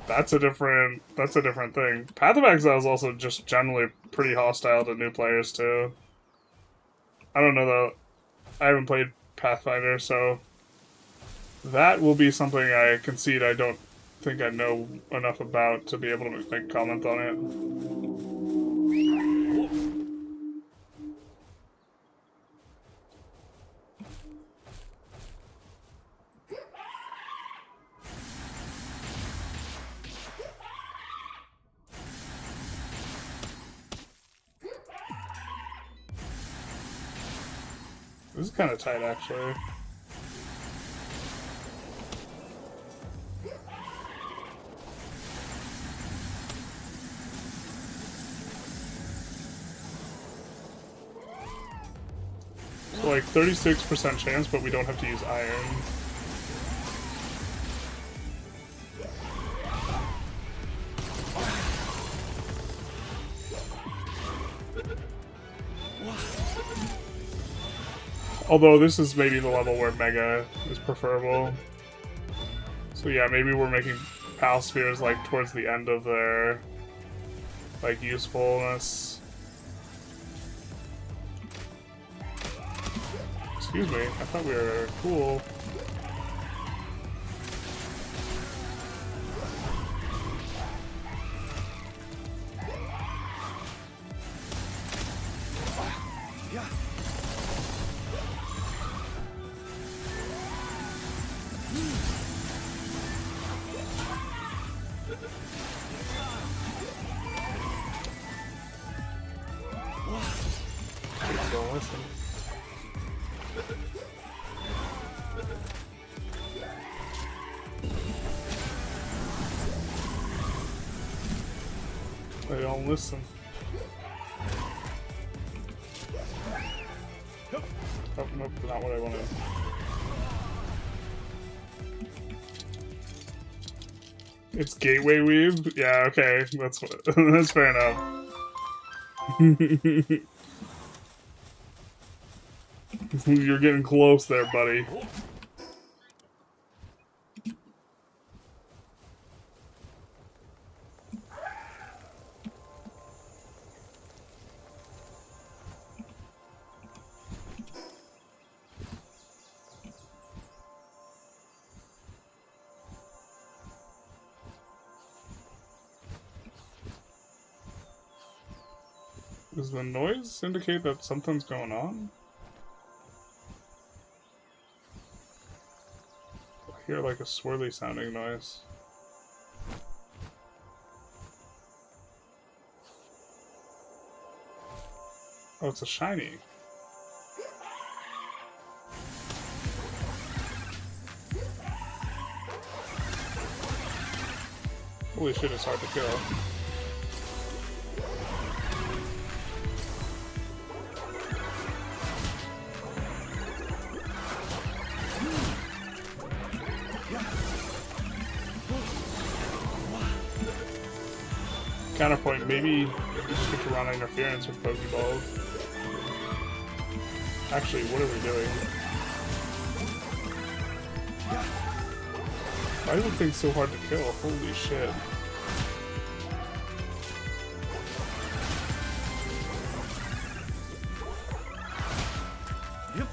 S1: That's a different thing. Path of Exile is also just generally pretty hostile to new players too. I don't know though. I haven't played Pathfinder, so that will be something I concede I don't think I know enough about to be able to make comment on it. This is kind of tight, actually. So, like, 36% chance, but we don't have to use iron. Although this is maybe the level where Mega is preferable. So yeah, maybe we're making Pal Spheres like towards the end of their like usefulness. Excuse me, I thought we were cool.
S2: Yeah.
S1: Please don't listen. They don't listen. Oh, nope, not what I wanted. It's gateway weave? Yeah, okay. That's that's fair enough. You're getting close there, buddy. Does the noise indicate that something's going on? I hear like a swirly sounding noise. Oh, it's a shiny. Holy shit, it's hard to kill. Counterpoint, maybe you just get to run interference with Pokeballs. Actually, what are we doing? Why is the thing so hard to kill? Holy shit.
S2: Yep.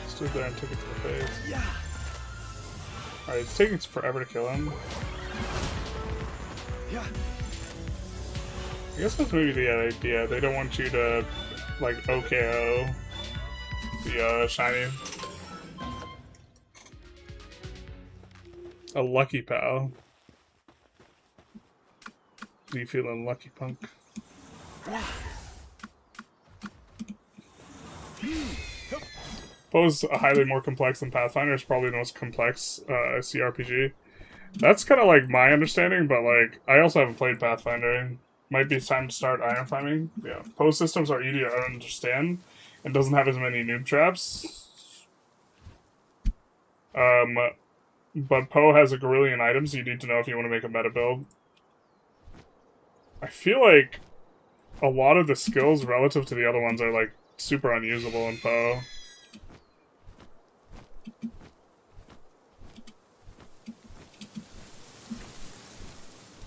S1: Stood there and took it to the face.
S2: Yeah.
S1: Alright, it's taking forever to kill him.
S2: Yeah.
S1: I guess that's maybe the idea. They don't want you to, like, OKO the shiny. A lucky pal. Are you feeling lucky, punk? Poe's highly more complex than Pathfinder. It's probably the most complex CRPG. That's kind of like my understanding, but like I also haven't played Pathfinder. Might be time to start iron farming. Yeah, Poe systems are easier to understand and doesn't have as many noob traps. But Poe has a gorillion items you need to know if you want to make a meta build. I feel like a lot of the skills relative to the other ones are like super unusable in Poe.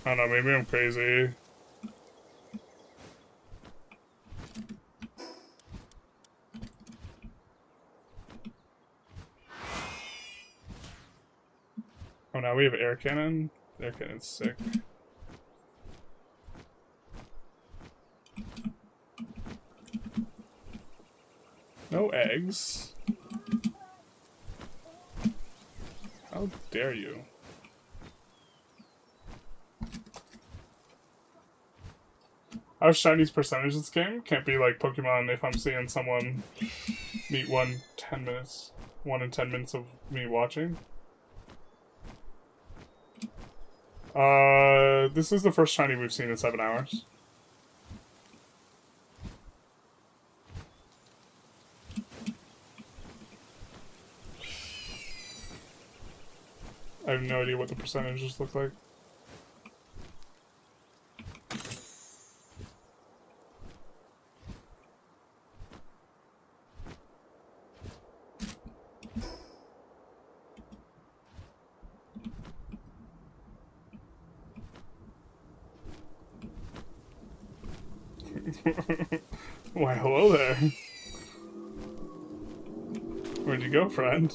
S1: I don't know, maybe I'm crazy. Oh, now we have air cannon. Air cannon's sick. No eggs. How dare you? How's Shiny's percentage this game? Can't be like Pokemon if I'm seeing someone meet 1 in 10 minutes of me watching. This is the first Shiny we've seen in 7 hours. I have no idea what the percentages look like. Why, hello there. Where'd you go, friend?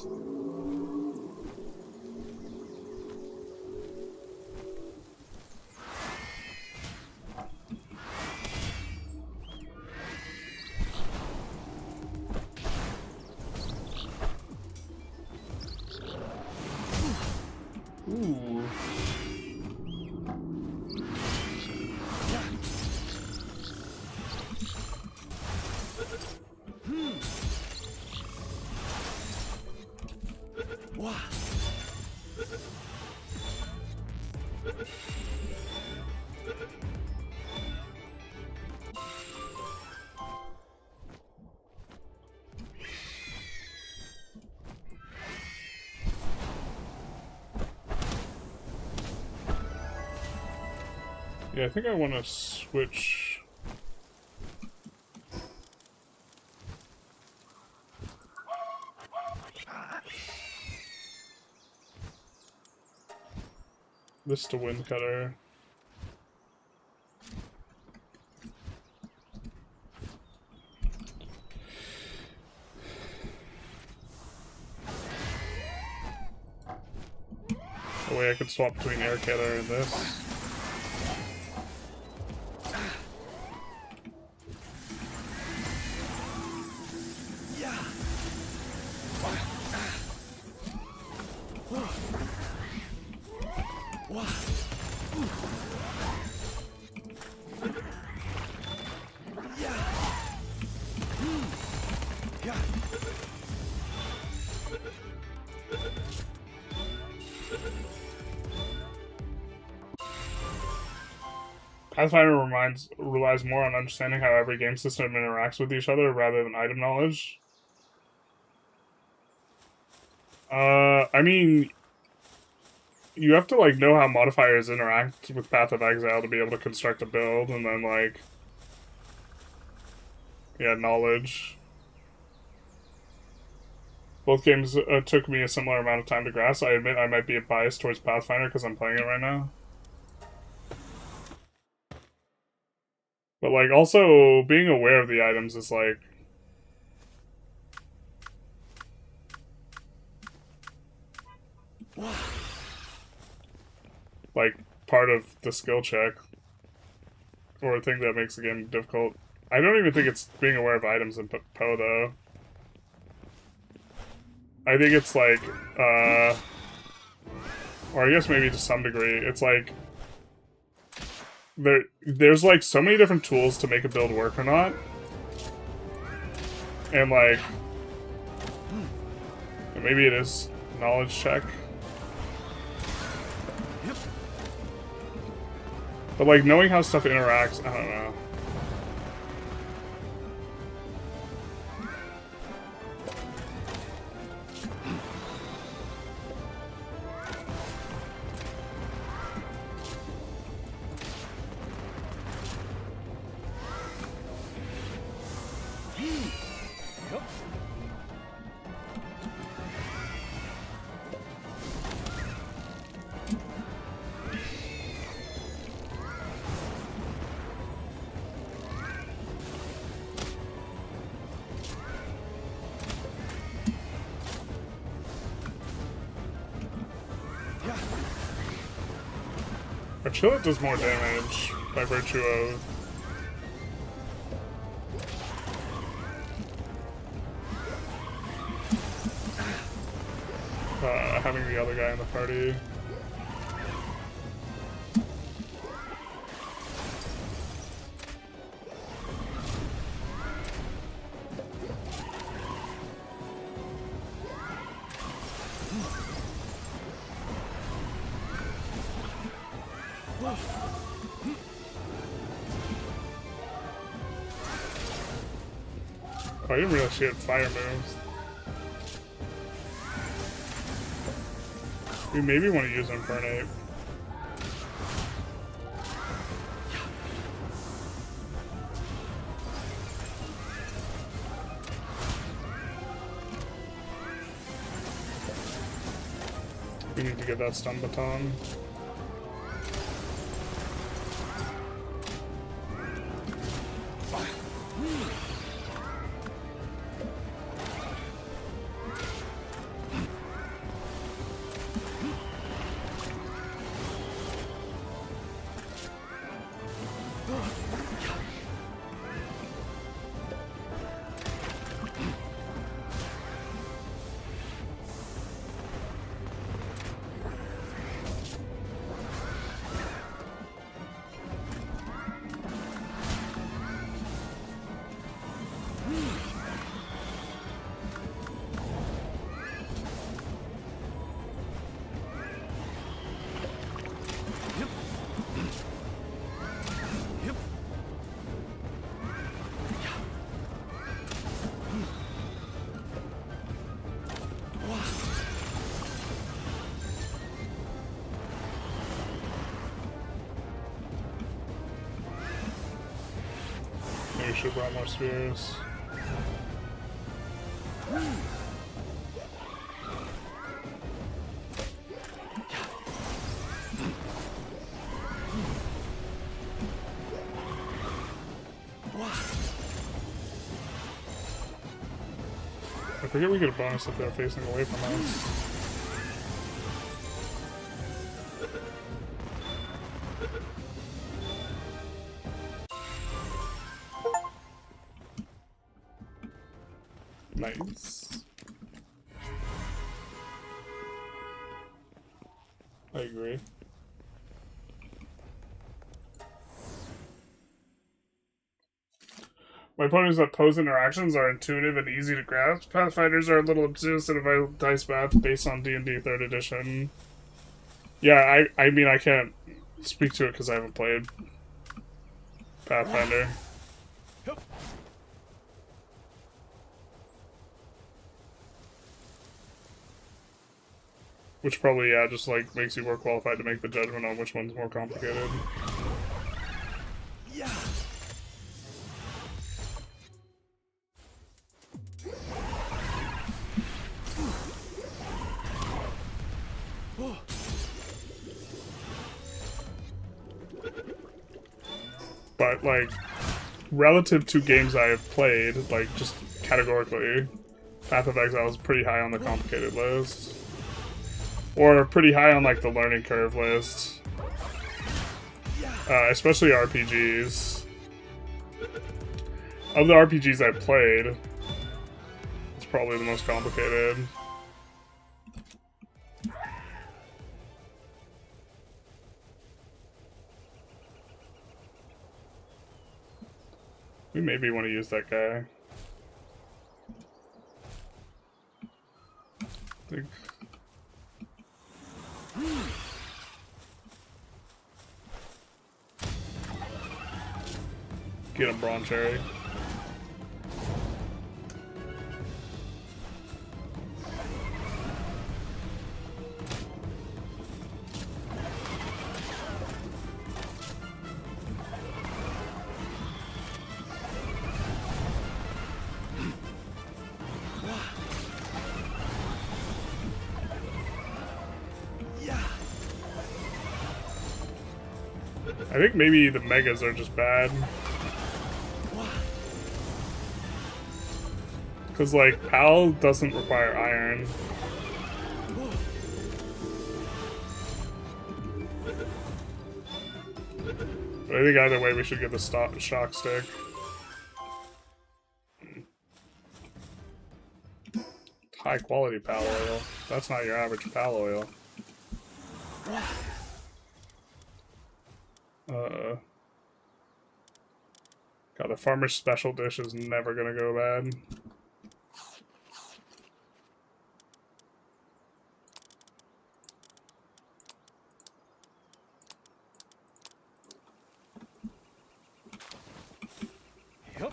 S1: Ooh. Yeah, I think I want to switch. This to Wind Cutter. The way I could swap between Air Cutter and this. Pathfinder relies more on understanding how every game system interacts with each other rather than item knowledge. I mean, you have to, like, know how modifiers interact with Path of Exile to be able to construct a build, and then, like, yeah, knowledge. Both games took me a similar amount of time to grasp. I admit I might be biased towards Pathfinder because I'm playing it right now. But, like, also, being aware of the items is, like... like, part of the skill check. Or a thing that makes the game difficult. I don't even think it's being aware of items in Poe, though. I think it's, like, or I guess maybe to some degree, it's, like... There's, like, so many different tools to make a build work or not. And, like... maybe it is knowledge check. But, like, knowing how stuff interacts, I don't know. Chillet does more damage by virtue of having the other guy in the party. Oh, I didn't realize she had fire moves. We maybe want to use Infernape. We need to get that stun baton. we should have brought more spears. I forget we get a bonus if they're facing away from us. Nice. I agree. My point is that Poe's interactions are intuitive and easy to grasp. Pathfinders are a little obtuse and a dice math based on D&D 3rd edition. Yeah, I mean, I can't speak to it because I haven't played Pathfinder. Which probably, yeah, just like makes you more qualified to make the judgment on which one's more complicated.
S2: Yeah.
S1: But, like, relative to games I have played, like, just categorically, Path of Exile is pretty high on the complicated list. Or pretty high on, like, the learning curve list. Especially RPGs. Of the RPGs I've played, it's probably the most complicated. We maybe want to use that guy. I think. Get him, Brawn Cherry. I think maybe the megas are just bad. Because, like, PAL doesn't require iron. But I think either way we should get the shock stick. High quality PAL oil. That's not your average PAL oil. God, the farmer's special dish is never gonna go bad.
S2: Yep.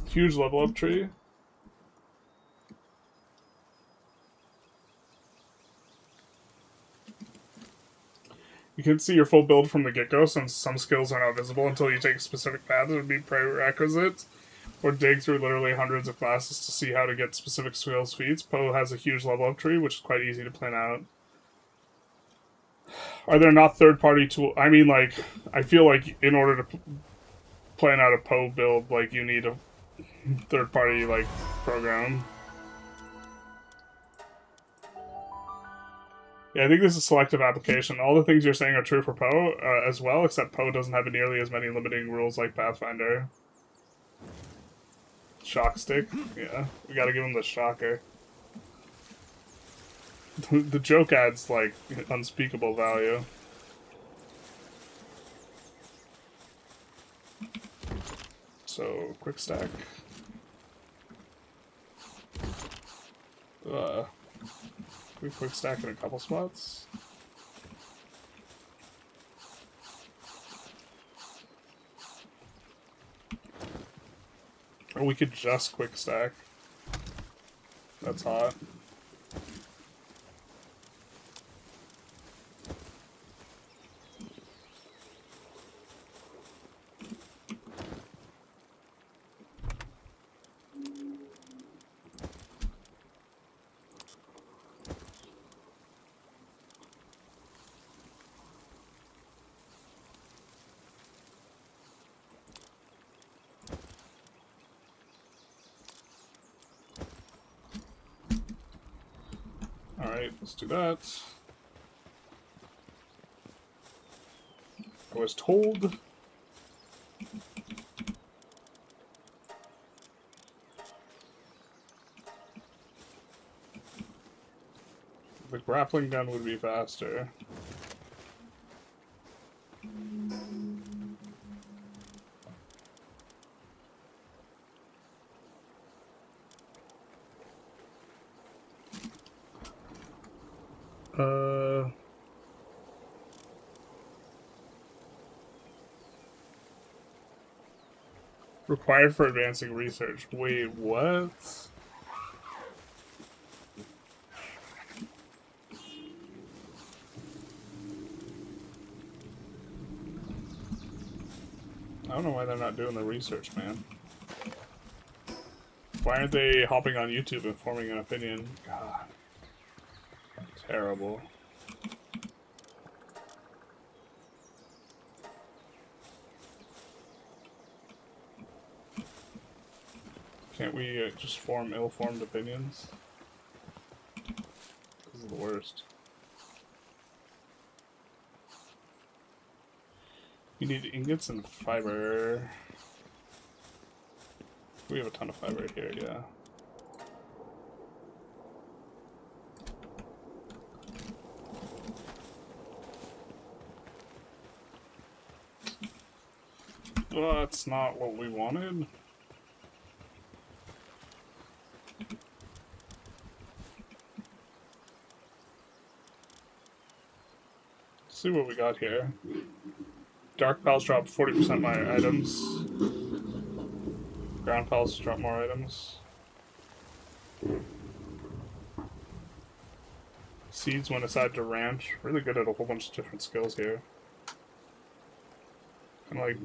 S1: Huge level up tree. You can see your full build from the get-go, since some skills are not visible until you take specific paths that would be prerequisites, or dig through literally hundreds of classes to see how to get specific skills feats. Poe has a huge level up tree, which is quite easy to plan out. Are there not third-party tools? I mean, like, I feel like in order to plan out a Poe build, like, you need a third-party, like, program. Yeah, I think this is selective application. All the things you're saying are true for Poe as well, except Poe doesn't have nearly as many limiting rules like Pathfinder. Shock stick? Yeah, we gotta give him the shocker. The joke adds, like, unspeakable value. So, quick stack. We quick stack in a couple spots. Or we could just quick stack. That's hot. Alright, let's do that. I was told. The grappling gun would be faster. Required for advancing research. Wait, what? I don't know why they're not doing the research, man. Why aren't they hopping on YouTube and forming an opinion? God. Terrible. Can't we just form ill-formed opinions? This is the worst. You need ingots and fiber. We have a ton of fiber here, yeah. Well, that's not what we wanted. Let's see what we got here. Dark pals drop 40% my items. Ground pals drop more items. Seeds went aside to ranch. Really good at a whole bunch of different skills here. Kind of like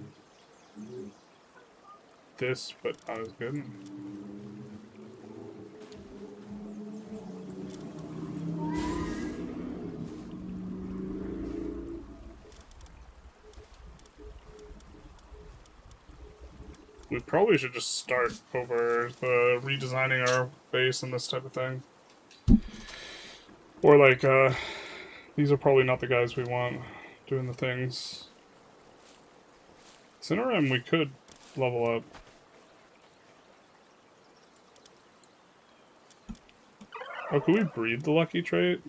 S1: this, but not as good. We probably should just start over the redesigning our base and this type of thing. Or like, these are probably not the guys we want doing the things. Cinerum we could level up. Oh, could we breed the lucky trait?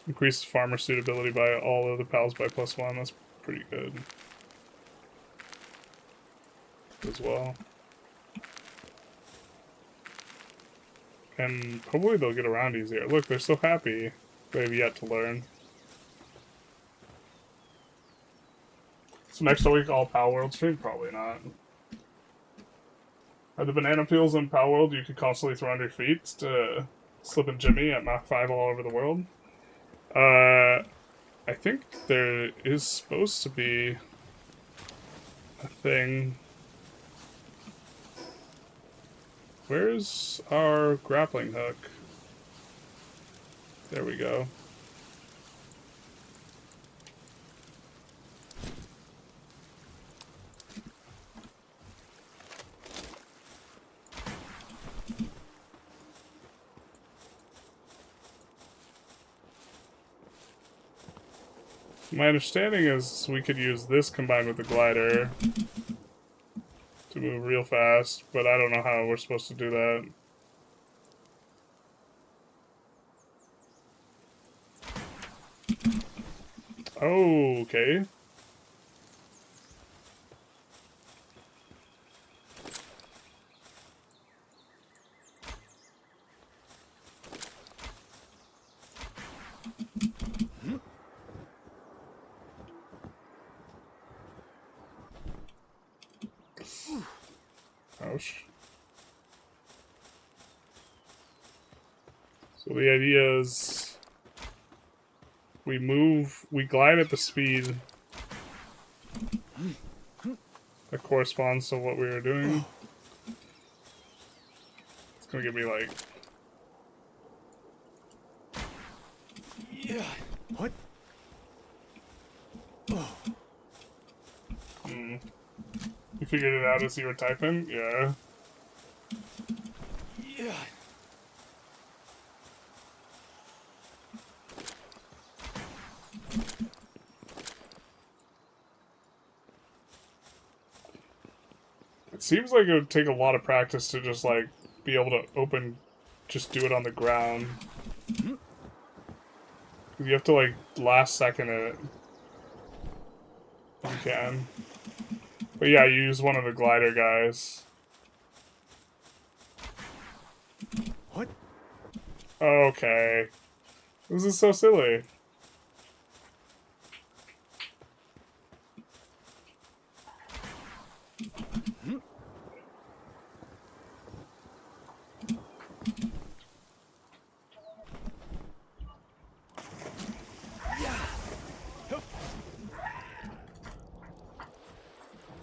S1: Increase farmer suitability by all of the pals by +1. That's pretty good. As well. And hopefully they'll get around easier. Look, they're so happy. They have yet to learn. So next week, all Palworld stream? Probably not. Are the banana peels in Palworld you could constantly throw under your feet to slip and Jimmy at Mach 5 all over the world? I think there is supposed to be a thing. Where's our grappling hook? There we go. My understanding is we could use this combined with the glider to move real fast, but I don't know how we're supposed to do that. Oh, okay. Ouch. So the idea is we glide at the speed that corresponds to what we were doing. It's gonna give me like...
S2: Yeah. What? Oh.
S1: You figured it out as you were typing? Yeah.
S2: Yeah.
S1: It seems like it would take a lot of practice to just like be able to just do it on the ground. You have to like last second it. You can. But yeah, you use one of the glider guys.
S2: What?
S1: Okay. This is so silly.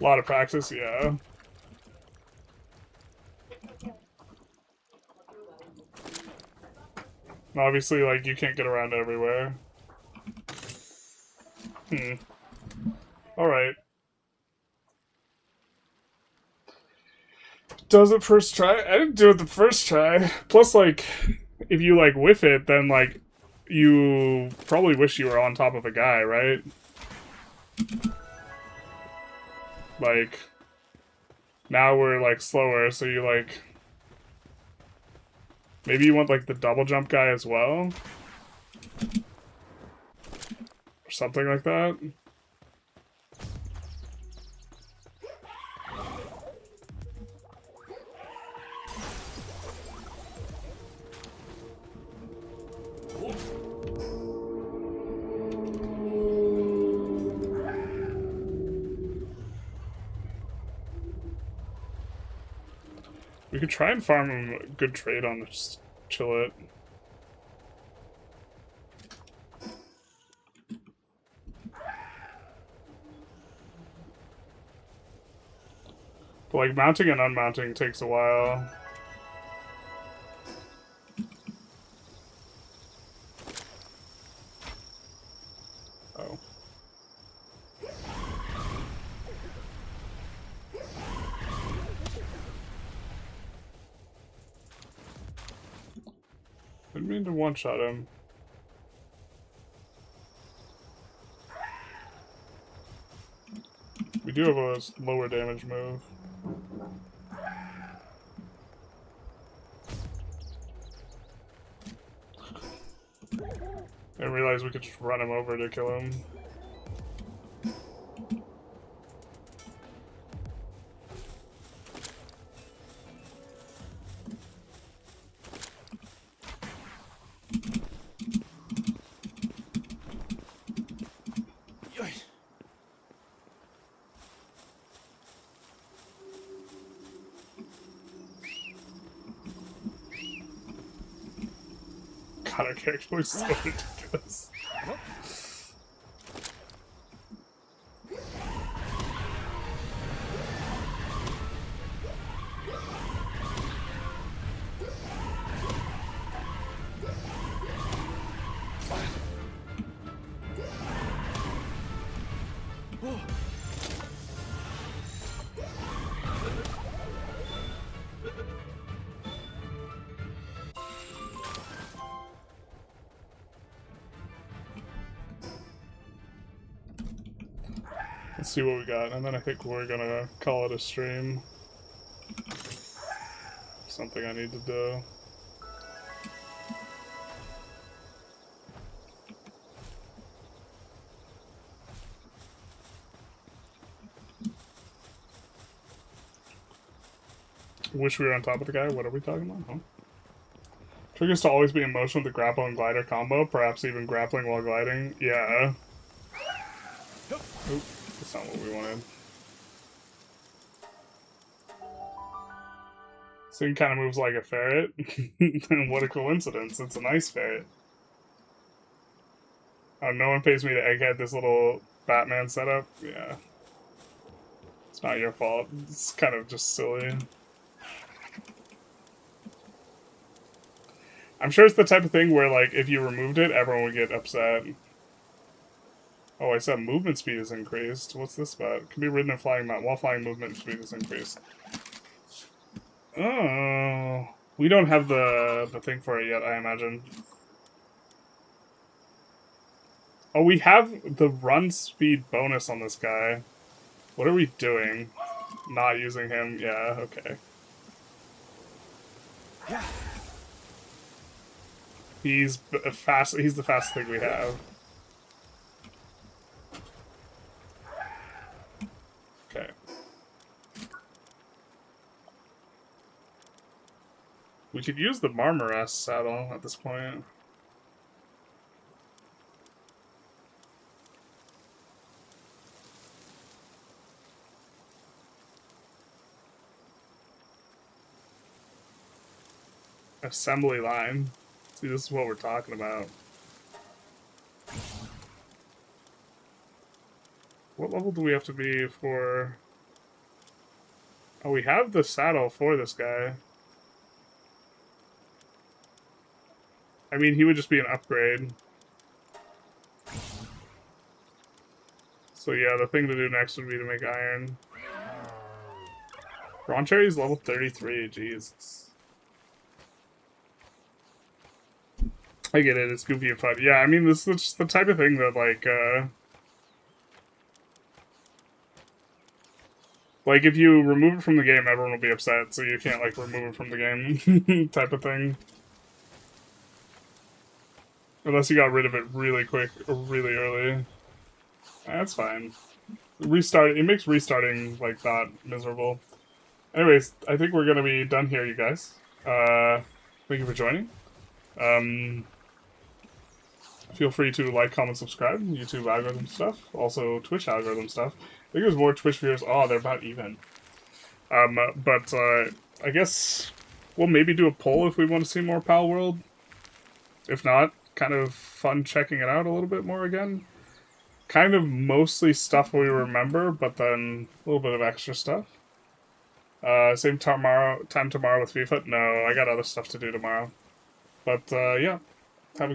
S1: A lot of practice, yeah. And obviously, like, you can't get around everywhere. Alright. Does it first try? I didn't do it the first try. Plus, like, if you, like, whiff it, then, like, you probably wish you were on top of a guy, right? Like, now we're, like, slower, so you, like... Maybe you want, like, the double jump guy as well? Or something like that? We could try and farm him a good trade on this Chillet. But like mounting and unmounting takes a while. Oh. Didn't mean to one-shot him. We do have a lower damage move. I didn't realize we could just run him over to kill him. God, our character was so ridiculous. Let's see what we got, and then I think we're gonna call it a stream. Something I need to do. Wish we were on top of the guy. What are we talking about? Huh? Triggers to always be in motion with the grapple and glider combo, perhaps even grappling while gliding. Yeah. Oop, that's not what we wanted. This thing kind of moves like a ferret. What a coincidence. It's a nice ferret. Oh, no one pays me to egghead this little Batman setup? Yeah. It's not your fault. It's kind of just silly. I'm sure it's the type of thing where, like, if you removed it, everyone would get upset. Oh, I said movement speed is increased. What's this about? Can be ridden in flying mount. While flying, movement speed is increased. Oh. We don't have the thing for it yet, I imagine. Oh, we have the run speed bonus on this guy. What are we doing? Not using him? Yeah, okay. He's fast. He's the fastest thing we have. Okay. We could use the Marmoras saddle at this point. Assembly line. See, this is what we're talking about. What level do we have to be for... Oh, we have the saddle for this guy. I mean, he would just be an upgrade. So yeah, the thing to do next would be to make iron. Ron Cherry's level 33, Jesus. I get it, it's goofy and fun. Yeah, I mean, this is just the type of thing that, like, if you remove it from the game, everyone will be upset, so you can't, like, remove it from the game type of thing. Unless you got rid of it really quick or really early. That's fine. Restart, it makes restarting, like, not miserable. Anyways, I think we're gonna be done here, you guys. Thank you for joining. Feel free to like, comment, subscribe, YouTube algorithm stuff, also Twitch algorithm stuff. I think there's more Twitch viewers. Oh, they're about even. I guess we'll maybe do a poll if we want to see more Palworld. If not, kind of fun checking it out a little bit more again. Kind of mostly stuff we remember, but then a little bit of extra stuff. Same time tomorrow with FIFA? No, I got other stuff to do tomorrow. But, yeah.